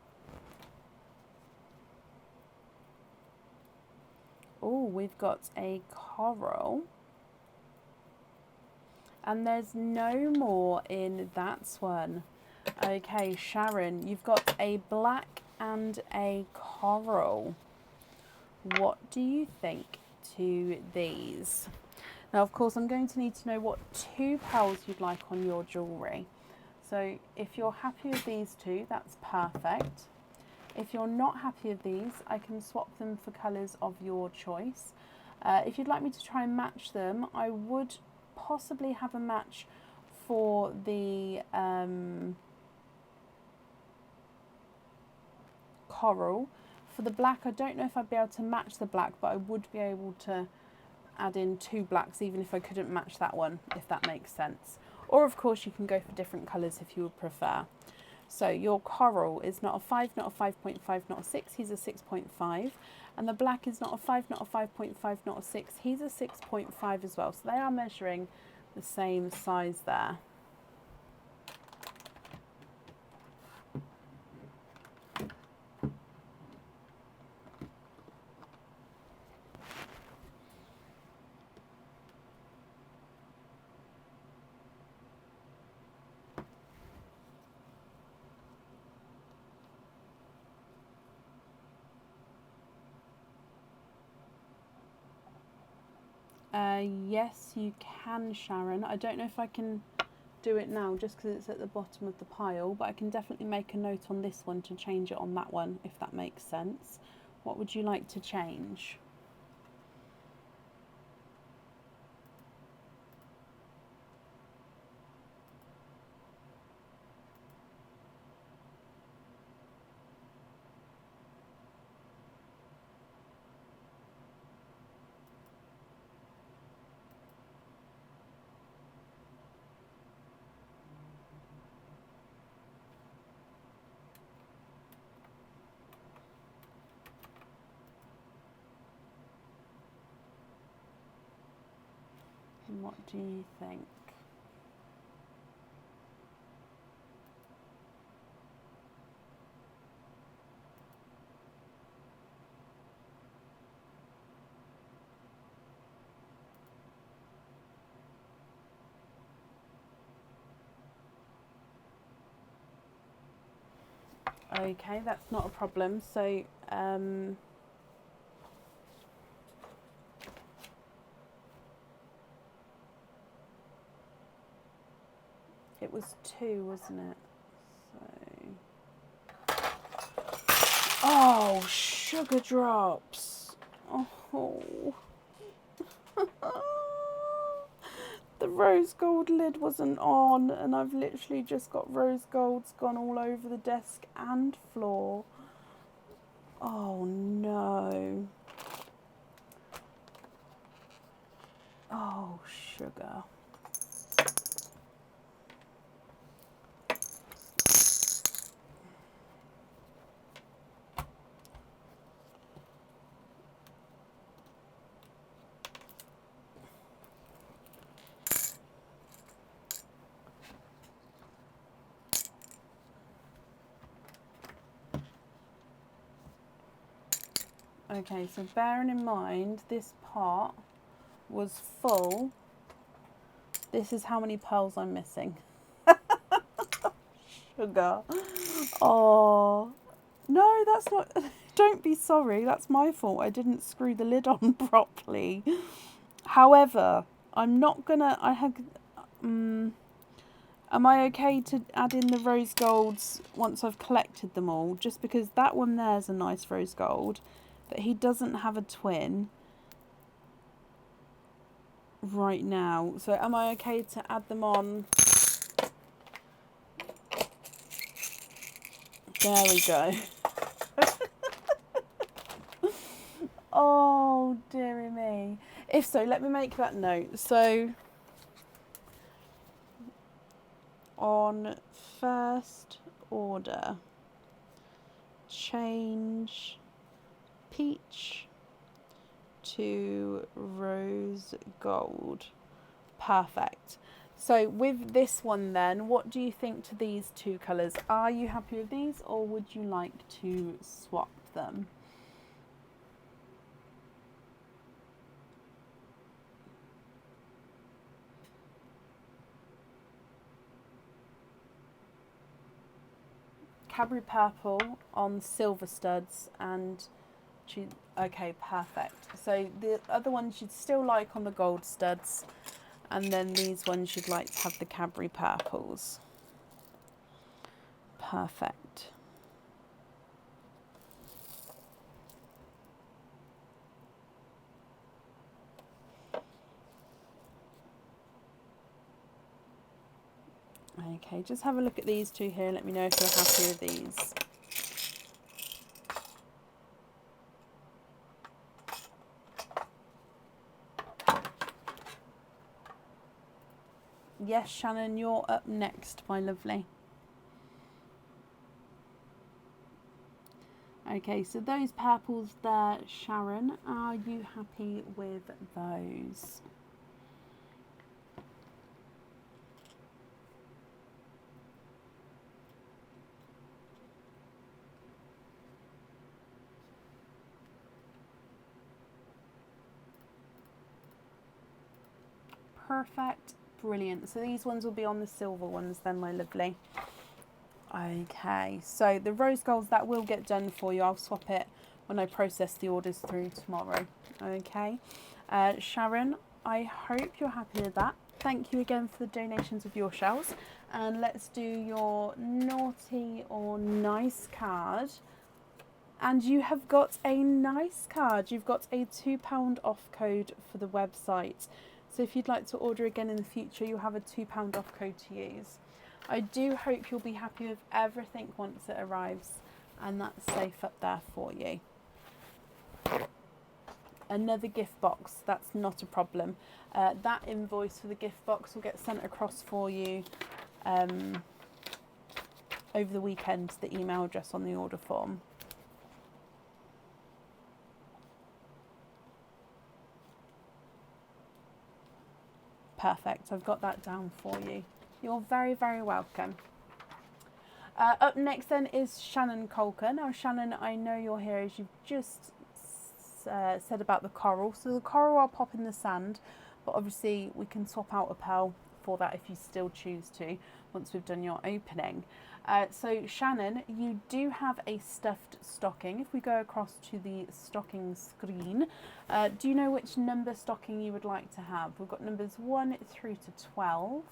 Oh, we've got a coral. And there's no more in that one. Okay, Sharon, you've got a black and a coral. What do you think to these? Now, of course, I'm going to need to know what 2 pearls you'd like on your jewellery. So if you're happy with these 2, that's perfect. If you're not happy with these, I can swap them for colours of your choice. If you'd like me to try and match them, I would possibly have a match for the coral. For the black, I don't know if I'd be able to match the black, but I would be able to add in 2 blacks even if I couldn't match that one, if that makes sense. Or of course you can go for different colours if you would prefer. So your coral is not a 5, not a 5.5, not a 6, he's a 6.5. And the black is not a 5, not a 5.5, not a 6, he's a 6.5 as well. So they are measuring the same size there. Yes, you can, Sharon. I don't know if I can do it now just because it's at the bottom of the pile, but I can definitely make a note on this one to change it on that one, if that makes sense. What would you like to change? And what do you think? Okay, that's not a problem. So, it was 2, wasn't it? So, oh, sugar drops. Oh. The rose gold lid wasn't on, and I've literally just got rose golds gone all over the desk and floor. Oh no. Oh, sugar. Okay, so bearing in mind this part was full, this is how many pearls I'm missing. Sugar. Oh, no, that's not, don't be sorry, that's my fault. I didn't screw the lid on properly. However, I'm not gonna, am I okay to add in the rose golds once I've collected them all? Just because that one there's a nice rose gold, but he doesn't have a twin right now. So am I okay to add them on There we go. Oh, dearie me. If so, let me make that note. So, on first order, change peach to rose gold. Perfect. So with this one then, what do you think to these two colours? Are you happy with these, or would you like to swap them? Cadbury purple on silver studs and okay, perfect. So the other ones you'd still like on the gold studs, and then these ones you'd like to have the Cadbury purples. Perfect. Okay, just have a look at these two here. Let me know if you're happy with these. Yes, Shannon, you're up next, my lovely. Okay, so those purples there, Sharon, are you happy with those? Perfect, brilliant. So these ones will be on the silver ones then, my lovely. Okay, so the rose golds, that will get done for you. I'll swap it when I process the orders through tomorrow. Okay, Sharon, I hope you're happy with that. Thank you again for the donations of your shells. And let's do your naughty or nice card. And you have got a nice card. You've got a £2 off code for the website. So if you'd like to order again in the future, you'll have a £2 off code to use. I do hope you'll be happy with everything once it arrives, and that's safe up there for you. Another gift box, that's not a problem. That invoice for the gift box will get sent across for you over the weekend to the email address on the order form. Perfect, I've got that down for you. You're very, very welcome. Up next then is Shannon Colker. Now Shannon, I know you're here as you've just said about the coral. So the coral I'll pop in the sand, but obviously we can swap out a pearl for that if you still choose to once we've done your opening. So Shannon, you do have a stuffed stocking. If we go across to the stocking screen, do you know which number stocking you would like to have? We've got numbers 1 through to 12.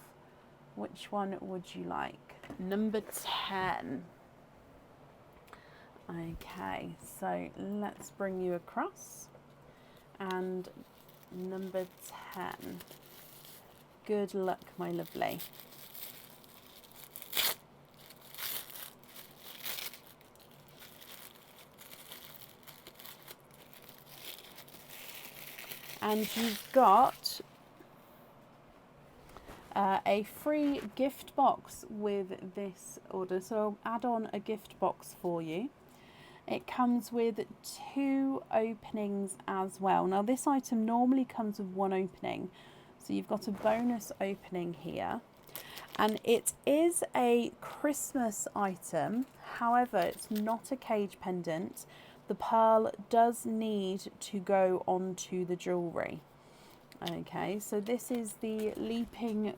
Which one would you like? Number 10. Okay, so let's bring you across. And number 10. Good luck, my lovely. And you've got a free gift box with this order. So I'll add on a gift box for you. It comes with 2 openings as well. Now this item normally comes with 1 opening. So you've got a bonus opening here. And it is a Christmas item. However, it's not a cage pendant. The pearl does need to go onto the jewellery. Okay, so this is the leaping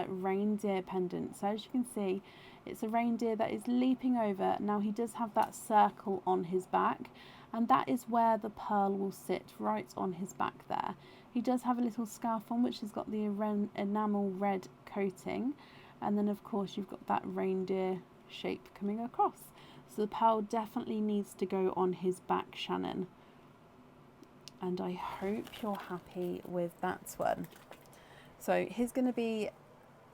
reindeer pendant. So as you can see, it's a reindeer that is leaping over. Now he does have that circle on his back, and that is where the pearl will sit, right on his back there. He does have a little scarf on which has got the enamel red coating, and then of course you've got that reindeer shape coming across. So the pearl definitely needs to go on his back, Shannon. And I hope you're happy with that one. So he's going to be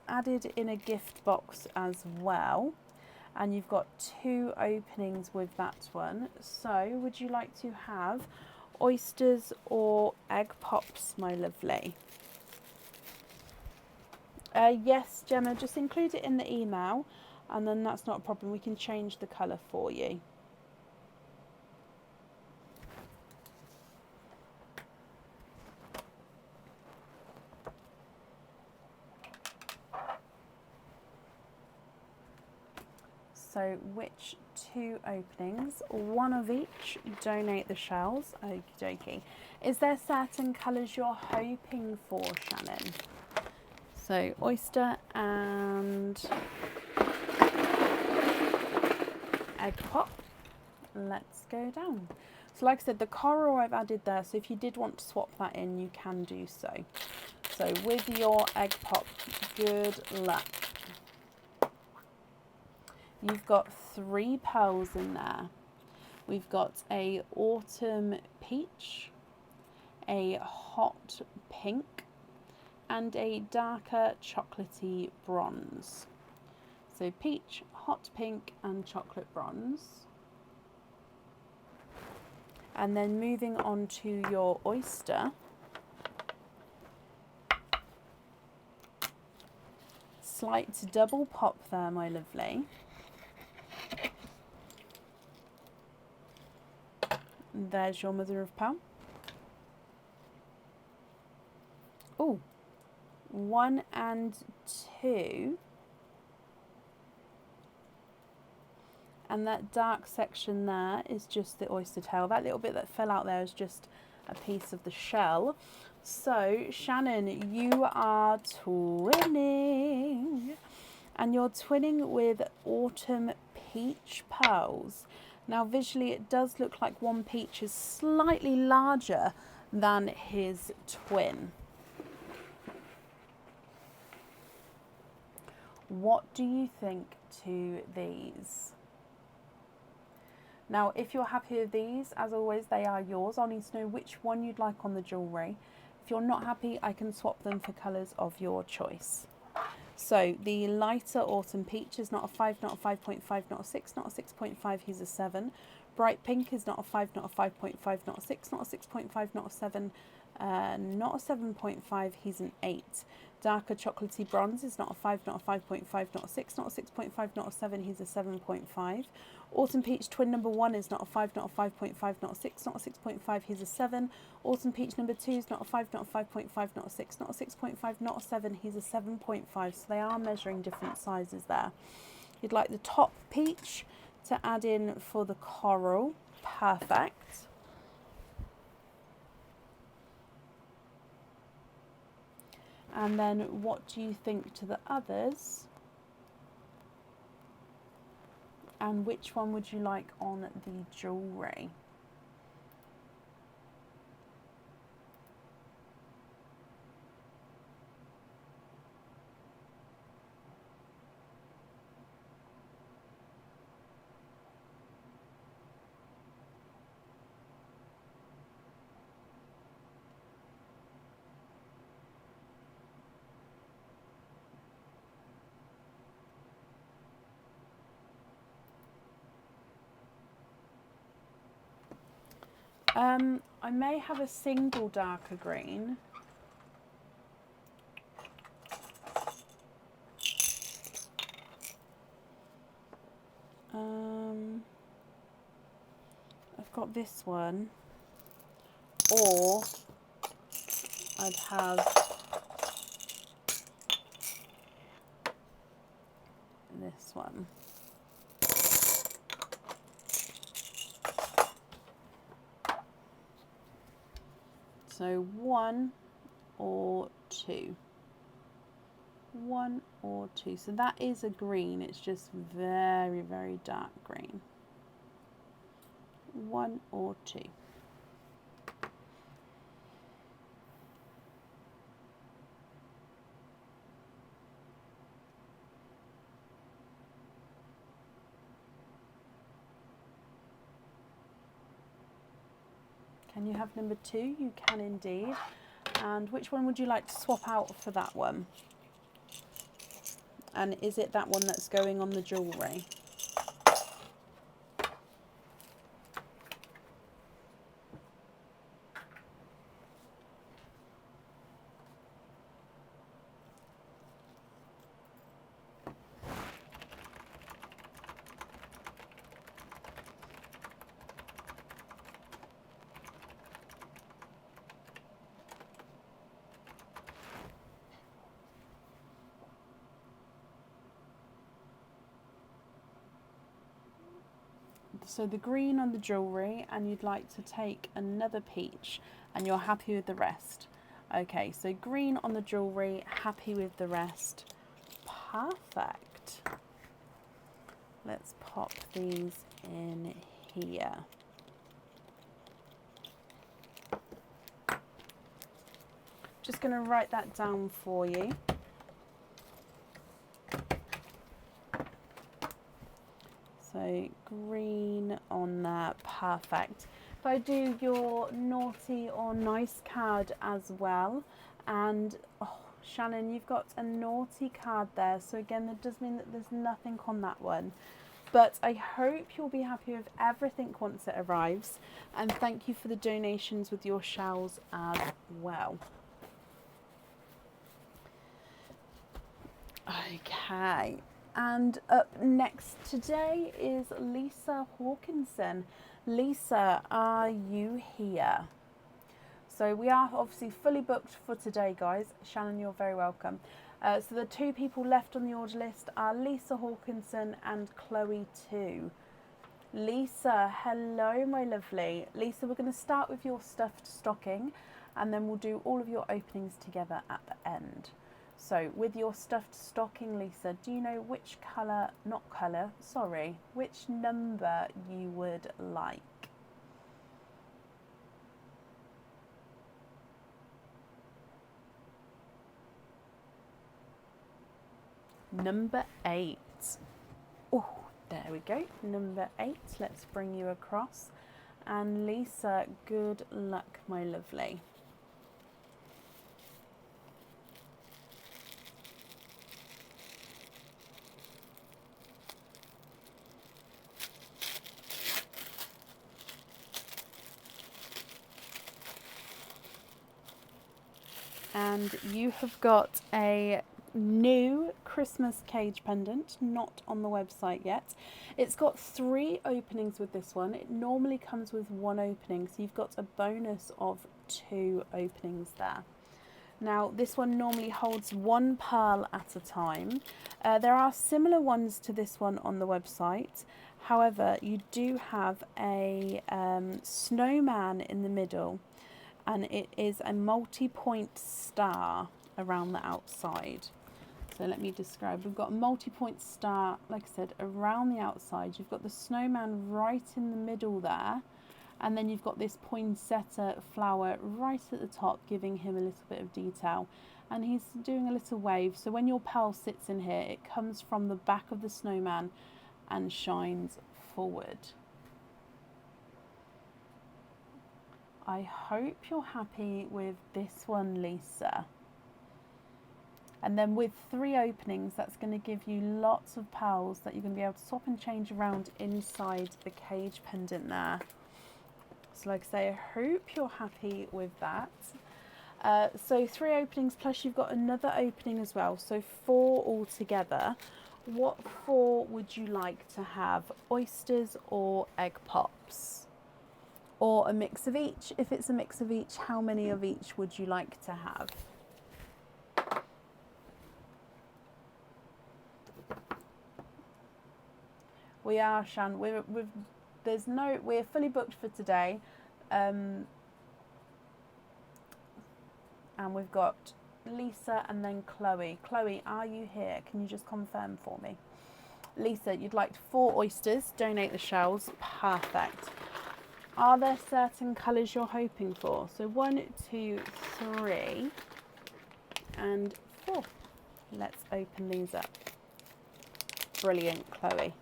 added in a gift box as well. and you've got 2 openings with that one. So would you like to have oysters or egg pops, my lovely? Yes, Gemma, just include it in the email, and then that's not a problem. We can change the colour for you. So which 2 openings? 1 of each. Donate the shells. Okie dokie. Is there certain colours you're hoping for, Shannon? So oyster and egg pop. Let's go down. So like I said, the coral I've added there, so if you did want to swap that in, you can do so. So with your egg pop, good luck. You've got 3 pearls in there. We've got a autumn peach, a hot pink, and a darker chocolatey bronze. So peach, hot pink, and chocolate bronze. And then moving on to your oyster. Slight double pop there, my lovely. There's your mother of pearl. Oh, 1 and 2. And that dark section there is just the oyster tail. That little bit that fell out there is just a piece of the shell. So, Shannon, you are twinning. And you're twinning with autumn peach pearls. Now, visually, it does look like one peach is slightly larger than his twin. What do you think to these? Now, if you're happy with these, as always, they are yours. I'll need to know which one you'd like on the jewellery. If you're not happy, I can swap them for colours of your choice. So the lighter autumn peach is not a 5, not a 5.5, not a 6, not a 6.5, he's a 7. Bright pink is not a 5, not a 5.5, not a 6, not a 6.5, not a 7, not a 7.5, he's an 8. Darker chocolatey bronze is not a 5, not a 5.5, not a 6, not a 6.5, not a 7, he's a 7.5. Autumn peach twin number 1 is not a 5, not a 5.5, not a 6, not a 6.5, he's a 7. Autumn peach number 2 is not a 5, not a 5.5, not a 6, not a 6.5, not a 7, he's a 7.5. So they are measuring different sizes there. You'd like the top peach to add in for the coral. Perfect. And then what do you think to the others? And which one would you like on the jewellery? I may have a single darker green. I've got this one, or I'd have this one. So 1 or 2. 1 or 2. So that is a green. It's just very, very dark green. 1 or 2. Can you have number 2? You can indeed. And which one would you like to swap out for that one? And is it that one that's going on the jewellery? so the green on the jewellery, and you'd like to take another peach, and you're happy with the rest. Okay, so green on the jewellery, happy with the rest. Perfect. Let's pop these in here. Just going to write that down for you. So green on there, perfect. If I do your naughty or nice card as well, and oh, Shannon, you've got a naughty card there, so again that does mean that there's nothing on that one, but I hope you'll be happy with everything once it arrives, and thank you for the donations with your shells as well. Okay, and up next today is Lisa Hawkinson. Lisa, are you here? So we are obviously fully booked for today, guys. Shannon, you're very welcome. So the two people left on the order list are Lisa Hawkinson and Chloe too. Lisa, hello my lovely. Lisa, we're going to start with your stuffed stocking, and then we'll do all of your openings together at the end. So with your stuffed stocking, Lisa, do you know which which number you would like? Number 8. Oh, there we go. Number 8. Let's bring you across. And Lisa, good luck, my lovely. And you have got a new Christmas cage pendant, not on the website yet. It's got 3 openings with this one. It normally comes with 1 opening, so you've got a bonus of 2 openings there. Now this one normally holds 1 pearl at a time. There are similar ones to this one on the website. However, you do have a snowman in the middle, and it is a multi-point star around the outside. So let me describe. We've got a multi-point star, like I said, around the outside. You've got the snowman right in the middle there, and then you've got this poinsettia flower right at the top, giving him a little bit of detail. And he's doing a little wave. So when your pearl sits in here, it comes from the back of the snowman and shines forward. I hope you're happy with this one, Lisa. And then with 3 openings, that's going to give you lots of pearls that you're going to be able to swap and change around inside the cage pendant there. So like I say, I hope you're happy with that. So 3 openings, plus you've got another opening as well. So 4 altogether. What 4 would you like to have? Oysters or egg pops? Or a mix of each? If it's a mix of each, how many of each would you like to have? We are, Shan. We're fully booked for today, and we've got Lisa and then Chloe. Chloe, are you here? Can you just confirm for me? Lisa, you'd like 4 oysters. Donate the shells. Perfect. Are there certain colours you're hoping for? So 1, 2, 3, and 4. Let's open these up. Brilliant, Chloe.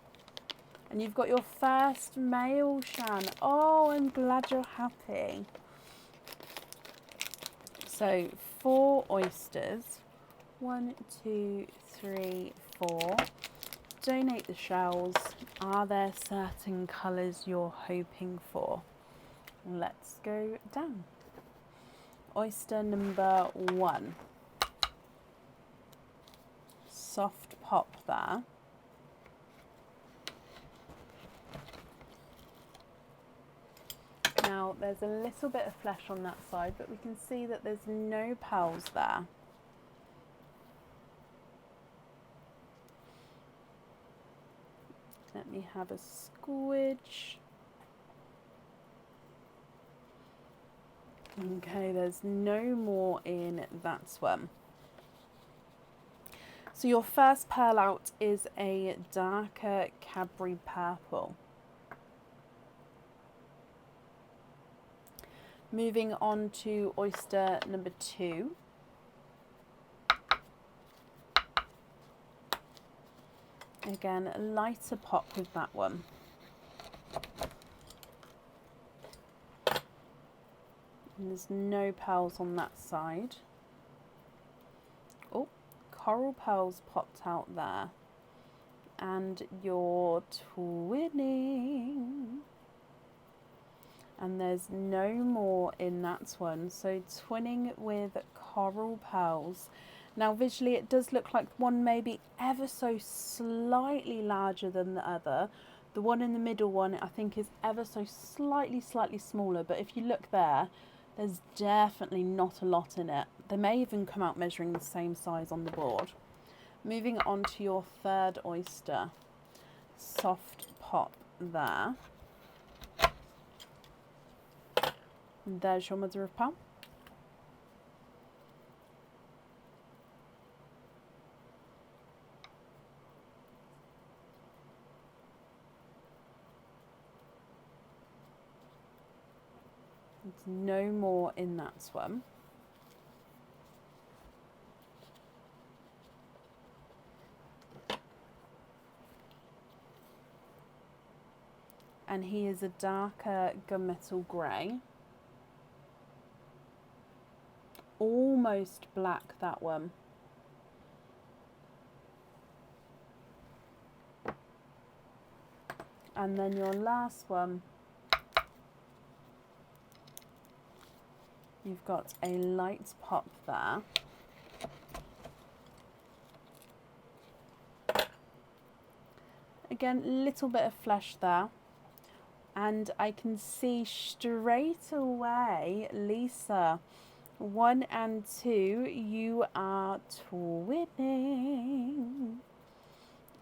And you've got your first male, Shan. Oh, I'm glad you're happy. So 4 oysters. 1, 2, 3, 4. Donate the shells. Are there certain colours you're hoping for? Let's go down. Oyster number 1. Soft pop there. Now there's a little bit of flesh on that side, but we can see that there's no pearls there. Let me have a squidge. Okay, there's no more in that one. So your first pearl out is a darker Cadbury purple. Moving on to oyster number 2. Again, a lighter pop with that one. And there's no pearls on that side. Oh, coral pearls popped out there. And you're twinning. And there's no more in that one. So twinning with coral pearls. Now visually it does look like one maybe ever so slightly larger than the other. The one in the middle one I think is ever so slightly smaller, but if you look there, there's definitely not a lot in it. They may even come out measuring the same size on the board. Moving on to your third oyster. Soft pop there. And there's your mother of pearl. There's no more in that one. And he is a darker gunmetal grey. Almost black, that one. And then your last one, you've got a light pop there. Again, a little bit of flesh there. And I can see straight away, Lisa, 1 and 2, you are twinning.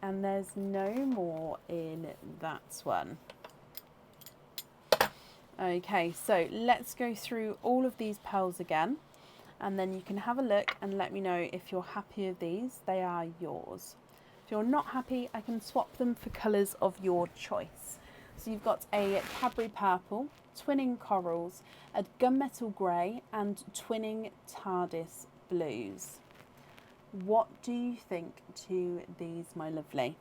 And there's no more in that one. Okay, so let's go through all of these pearls again. And then you can have a look and let me know if you're happy with these. They are yours. If you're not happy, I can swap them for colours of your choice. So you've got a Cadbury purple, twinning corals, a gunmetal grey and twinning TARDIS blues. What do you think to these, my lovely?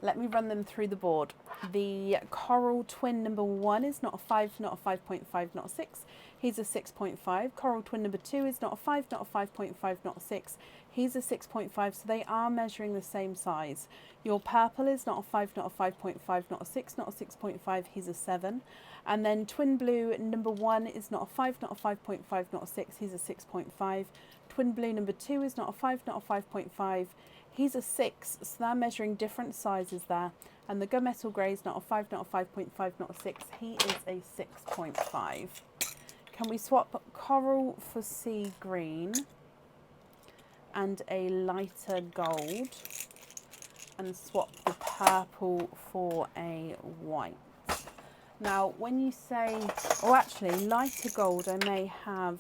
Let me run them through the board. The coral twin number 1 is not a 5, not a 5.5, not a 6. He's a 6.5. Coral twin number 2 is not a 5, not a 5.5, not a 6. He's a 6.5, so they are measuring the same size. Your purple is not a 5, not a 5.5, not a 6, not a 6.5. He's a 7. And then twin blue number 1 is not a 5, not a 5.5, not a 6. He's a 6.5. Twin blue number 2 is not a 5, not a 5.5. He's a 6, so they're measuring different sizes there. And the gunmetal grey is not a 5, not a 5.5, not a 6. He is a 6.5. Can we swap coral for sea green and a lighter gold and swap the purple for a white? Now, when you say, oh, actually, lighter gold, I may have.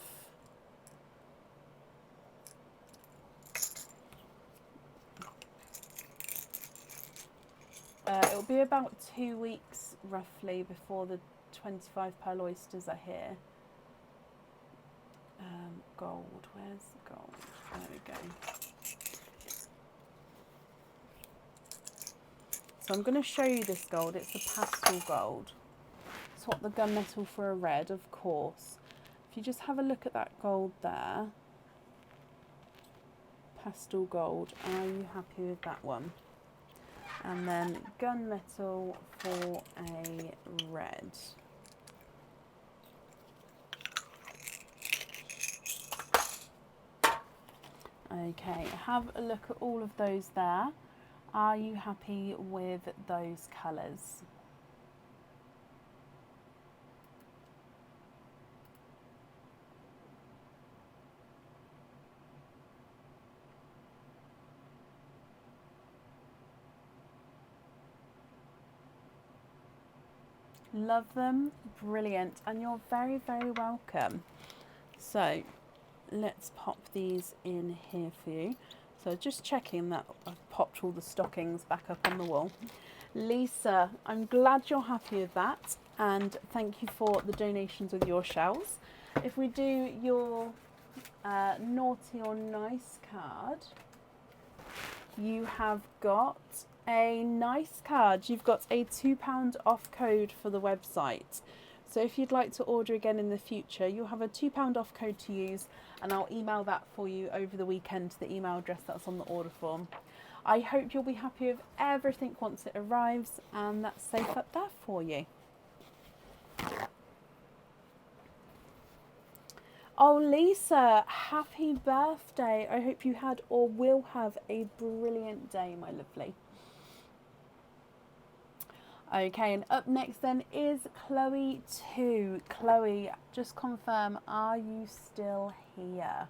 It'll be about 2 weeks roughly before the 25 pearl oysters are here. Gold, where's the gold? There we go. So I'm going to show you this gold. It's a pastel gold. Swap the gunmetal for a red, of course. If you just have a look at that gold there, pastel gold, are you happy with that one? And then gunmetal for a red. Okay, have a look at all of those there. Are you happy with those colours? Love them. Brilliant. And you're very, very welcome. So let's pop these in here for you. So just checking that I've popped all the stockings back up on the wall. Lisa, I'm glad you're happy with that, and thank you for the donations with your shells. If we do your naughty or nice card, you have got a nice card. You've got a £2 off code for the website. So if you'd like to order again in the future, you'll have a £2 off code to use, and I'll email that for you over the weekend to the email address that's on the order form. I hope you'll be happy with everything once it arrives, and that's safe up there for you. Oh, Lisa, happy birthday. I hope you had or will have a brilliant day, my lovely. Okay, and up next then is Chloe 2. Chloe, just confirm, are you still here?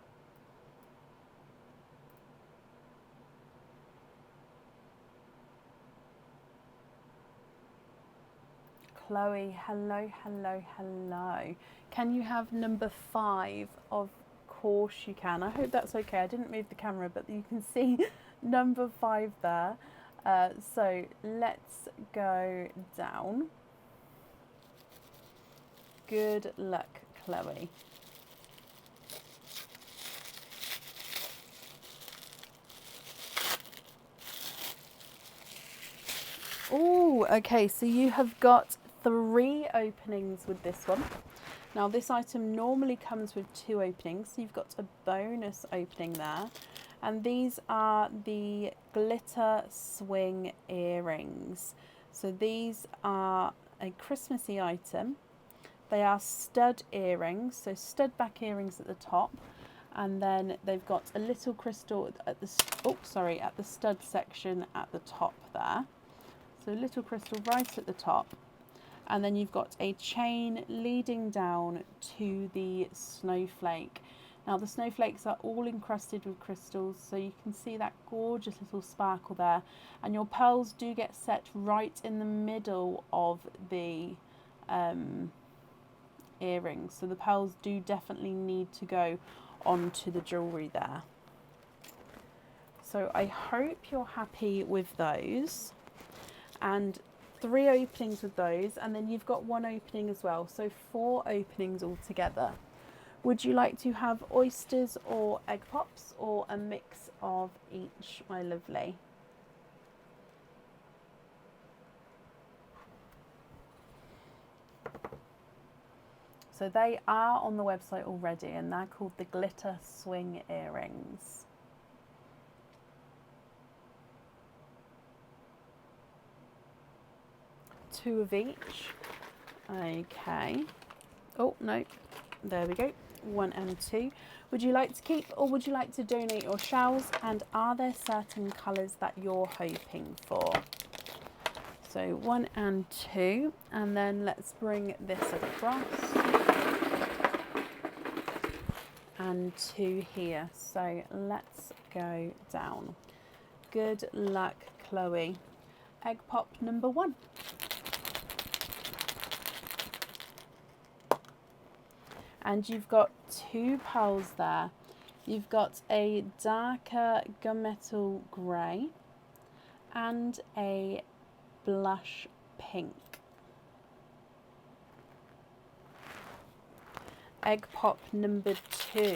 Chloe, hello, hello, hello. Can you have number 5? Of course you can. I hope that's okay. I didn't move the camera, but you can see number 5 there. So let's go down. Good luck, Chloe. Oh, okay, so you have got 3 openings with this one. Now this item normally comes with 2 openings, so you've got a bonus opening there. And these are the glitter swing earrings. So these are a Christmassy item. They are stud earrings, so stud back earrings at the top. And then they've got a little crystal at the stud section at the top there. So a little crystal right at the top. And then you've got a chain leading down to the snowflake. Now the snowflakes are all encrusted with crystals, so you can see that gorgeous little sparkle there. And your pearls do get set right in the middle of the earrings. So the pearls do definitely need to go onto the jewellery there. So I hope you're happy with those. And 3 openings with those, and then you've got 1 opening as well, so 4 openings altogether. Would you like to have oysters or egg pops, or a mix of each, my lovely? So they are on the website already, and they're called the glitter swing earrings. Two of each. Okay. Oh, no. There we go. 1 and 2. Would you like to keep, or would you like to donate your shells? And are there certain colours that you're hoping for? So 1 and 2. And then let's bring this across. And 2 here. So let's go down. Good luck, Chloe. Egg pop number 1. And you've got 2 pearls there. You've got a darker gunmetal grey and a blush pink. Egg pop number 2.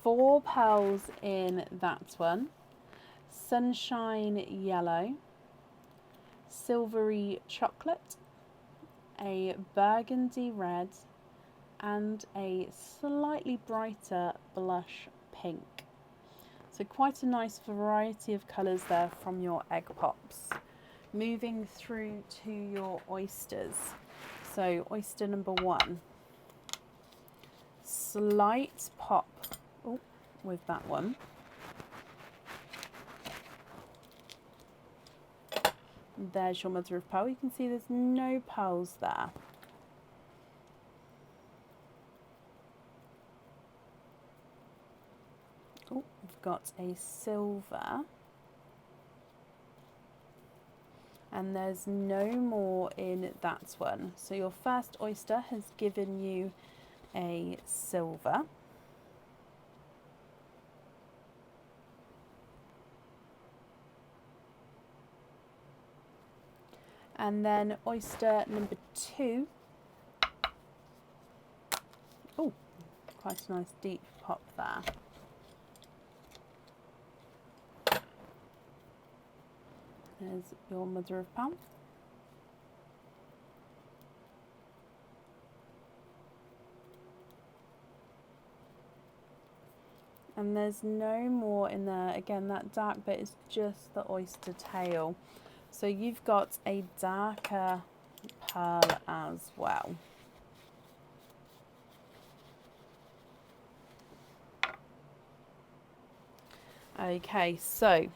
4 pearls in that one. Sunshine yellow, silvery chocolate, a burgundy red, and a slightly brighter blush pink. So quite a nice variety of colours there from your egg pops. Moving through to your oysters. So oyster number 1. Slight pop with that one. There's your mother of pearl. You can see there's no pearls there. Oh, we've got a silver. And there's no more in that one. So your first oyster has given you a silver. And then oyster number 2. Oh, quite a nice deep pop there. There's your mother of pearl. And there's no more in there. Again, that dark bit is just the oyster tail. So you've got a darker pearl as well. Okay, so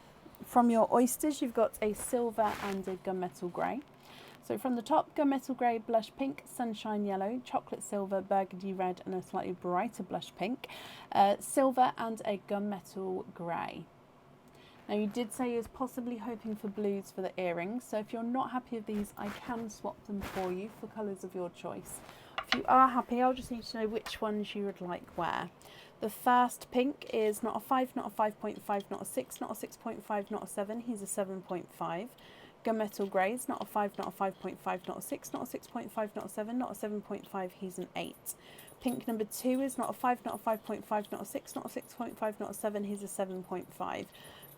from your oysters, you've got a silver and a gunmetal grey. So from the top, gunmetal grey, blush pink, sunshine yellow, chocolate silver, burgundy red, and a slightly brighter blush pink, silver and a gunmetal grey. Now you did say you was possibly hoping for blues for the earrings, so if you're not happy with these, I can swap them for you for colours of your choice. If you are happy, I'll just need to know which ones you would like where. The first pink is not a 5, not a 5.5, not a 6, not a 6.5, not a 7, he's a 7.5. Gunmetal grey is not a 5, not a 5.5, not a 6, not a 6.5, not a 7, not a 7.5, he's an 8. Pink number 2 is not a 5, not a 5.5, not a 6, not a 6.5, not a 7, he's a 7.5.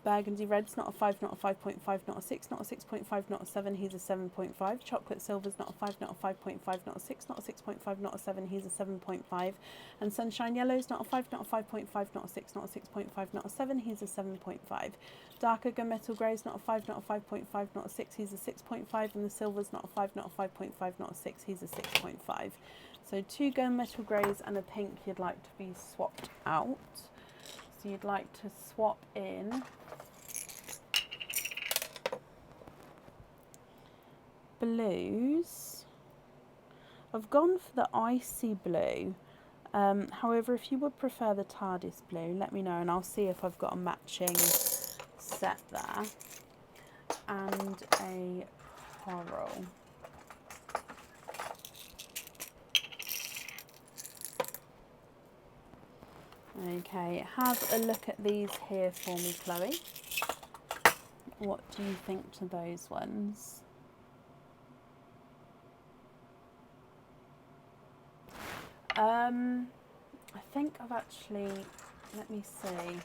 Burgundy red's not a 5, not a 5.5, not a 6, not a 6.5, not a 7, he's a 7.5. Chocolate silver's not a 5, not a 5.5, not a 6, not a 6.5, not a 7, he's a 7.5. And sunshine yellow's not a 5, not a 5.5, not a 6, not a 6.5, not a 7, he's a 7.5. Darker gunmetal grey's not a 5, not a 5.5, not a 6, he's a 6.5. And the silver's not a 5, not a 5.5, not a 6, he's a 6.5. So 2 gunmetal greys and a pink you'd like to be swapped out. So you'd like to swap in blues. I've gone for the icy blue. However, if you would prefer the TARDIS blue, let me know and I'll see if I've got a matching set there. And a coral. Okay, have a look at these here for me, Chloe. What do you think to those ones? I think I've actually, let me see.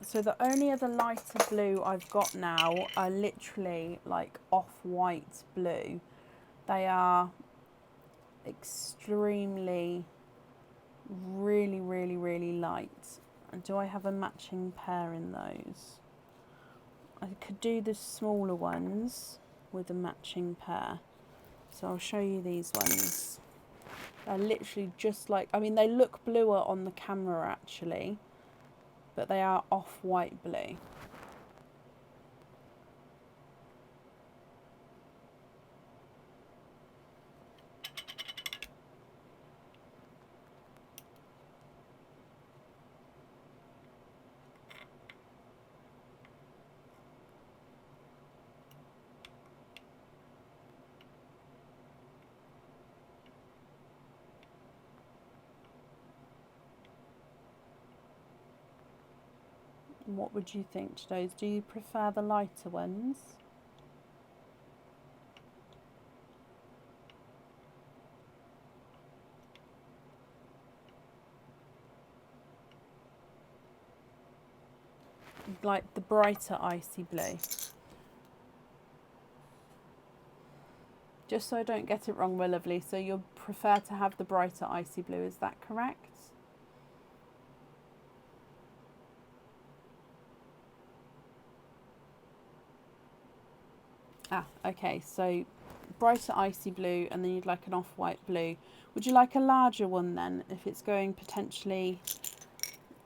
So the only other lighter blue I've got now are literally like off-white blue. They are extremely, really light. And do I have a matching pair in those? I could do the smaller ones with a matching pair. So I'll show you these ones. They're literally just like, I mean, they look bluer on the camera actually, but they are off-white blue. What would you think to those? Do you prefer the lighter ones? Like the brighter icy blue? Just so I don't get it wrong, my lovely, so you prefer to have the brighter icy blue, is that correct? Ah, okay, so brighter icy blue and then you'd like an off-white blue. Would you like a larger one then, if it's going potentially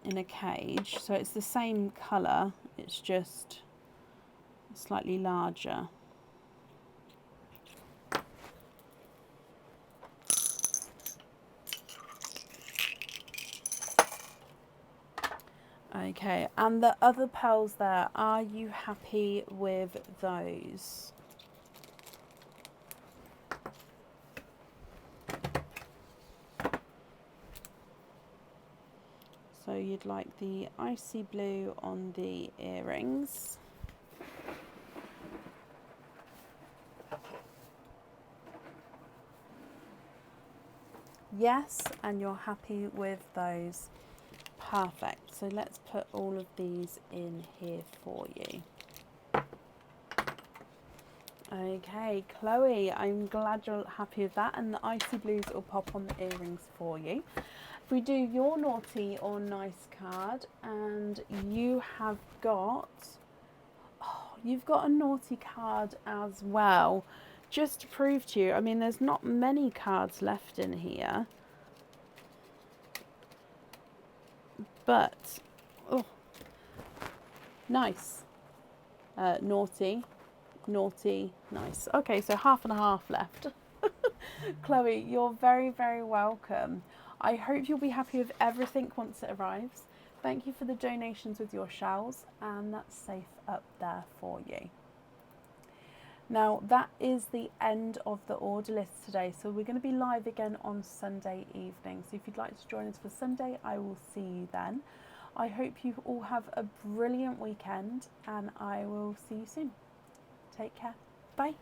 in a cage? So it's the same colour, it's just slightly larger. Okay, and the other pearls there, are you happy with those? So you'd like the icy blue on the earrings. Yes, and you're happy with those. Perfect. So let's put all of these in here for you. Okay, Chloe, I'm glad you're happy with that, and the icy blues will pop on the earrings for you. If we do your naughty or nice card, and you have got, you've got a naughty card as well. Just to prove to you, I mean, there's not many cards left in here, but oh, nice. Naughty, naughty, nice. Okay, so half and a half left. Chloe, you're very, very welcome. I hope you'll be happy with everything once it arrives. Thank you for the donations with your shells, and that's safe up there for you. Now, that is the end of the order list today, so we're going to be live again on Sunday evening. So if you'd like to join us for Sunday, I will see you then. I hope you all have a brilliant weekend, and I will see you soon. Take care. Bye.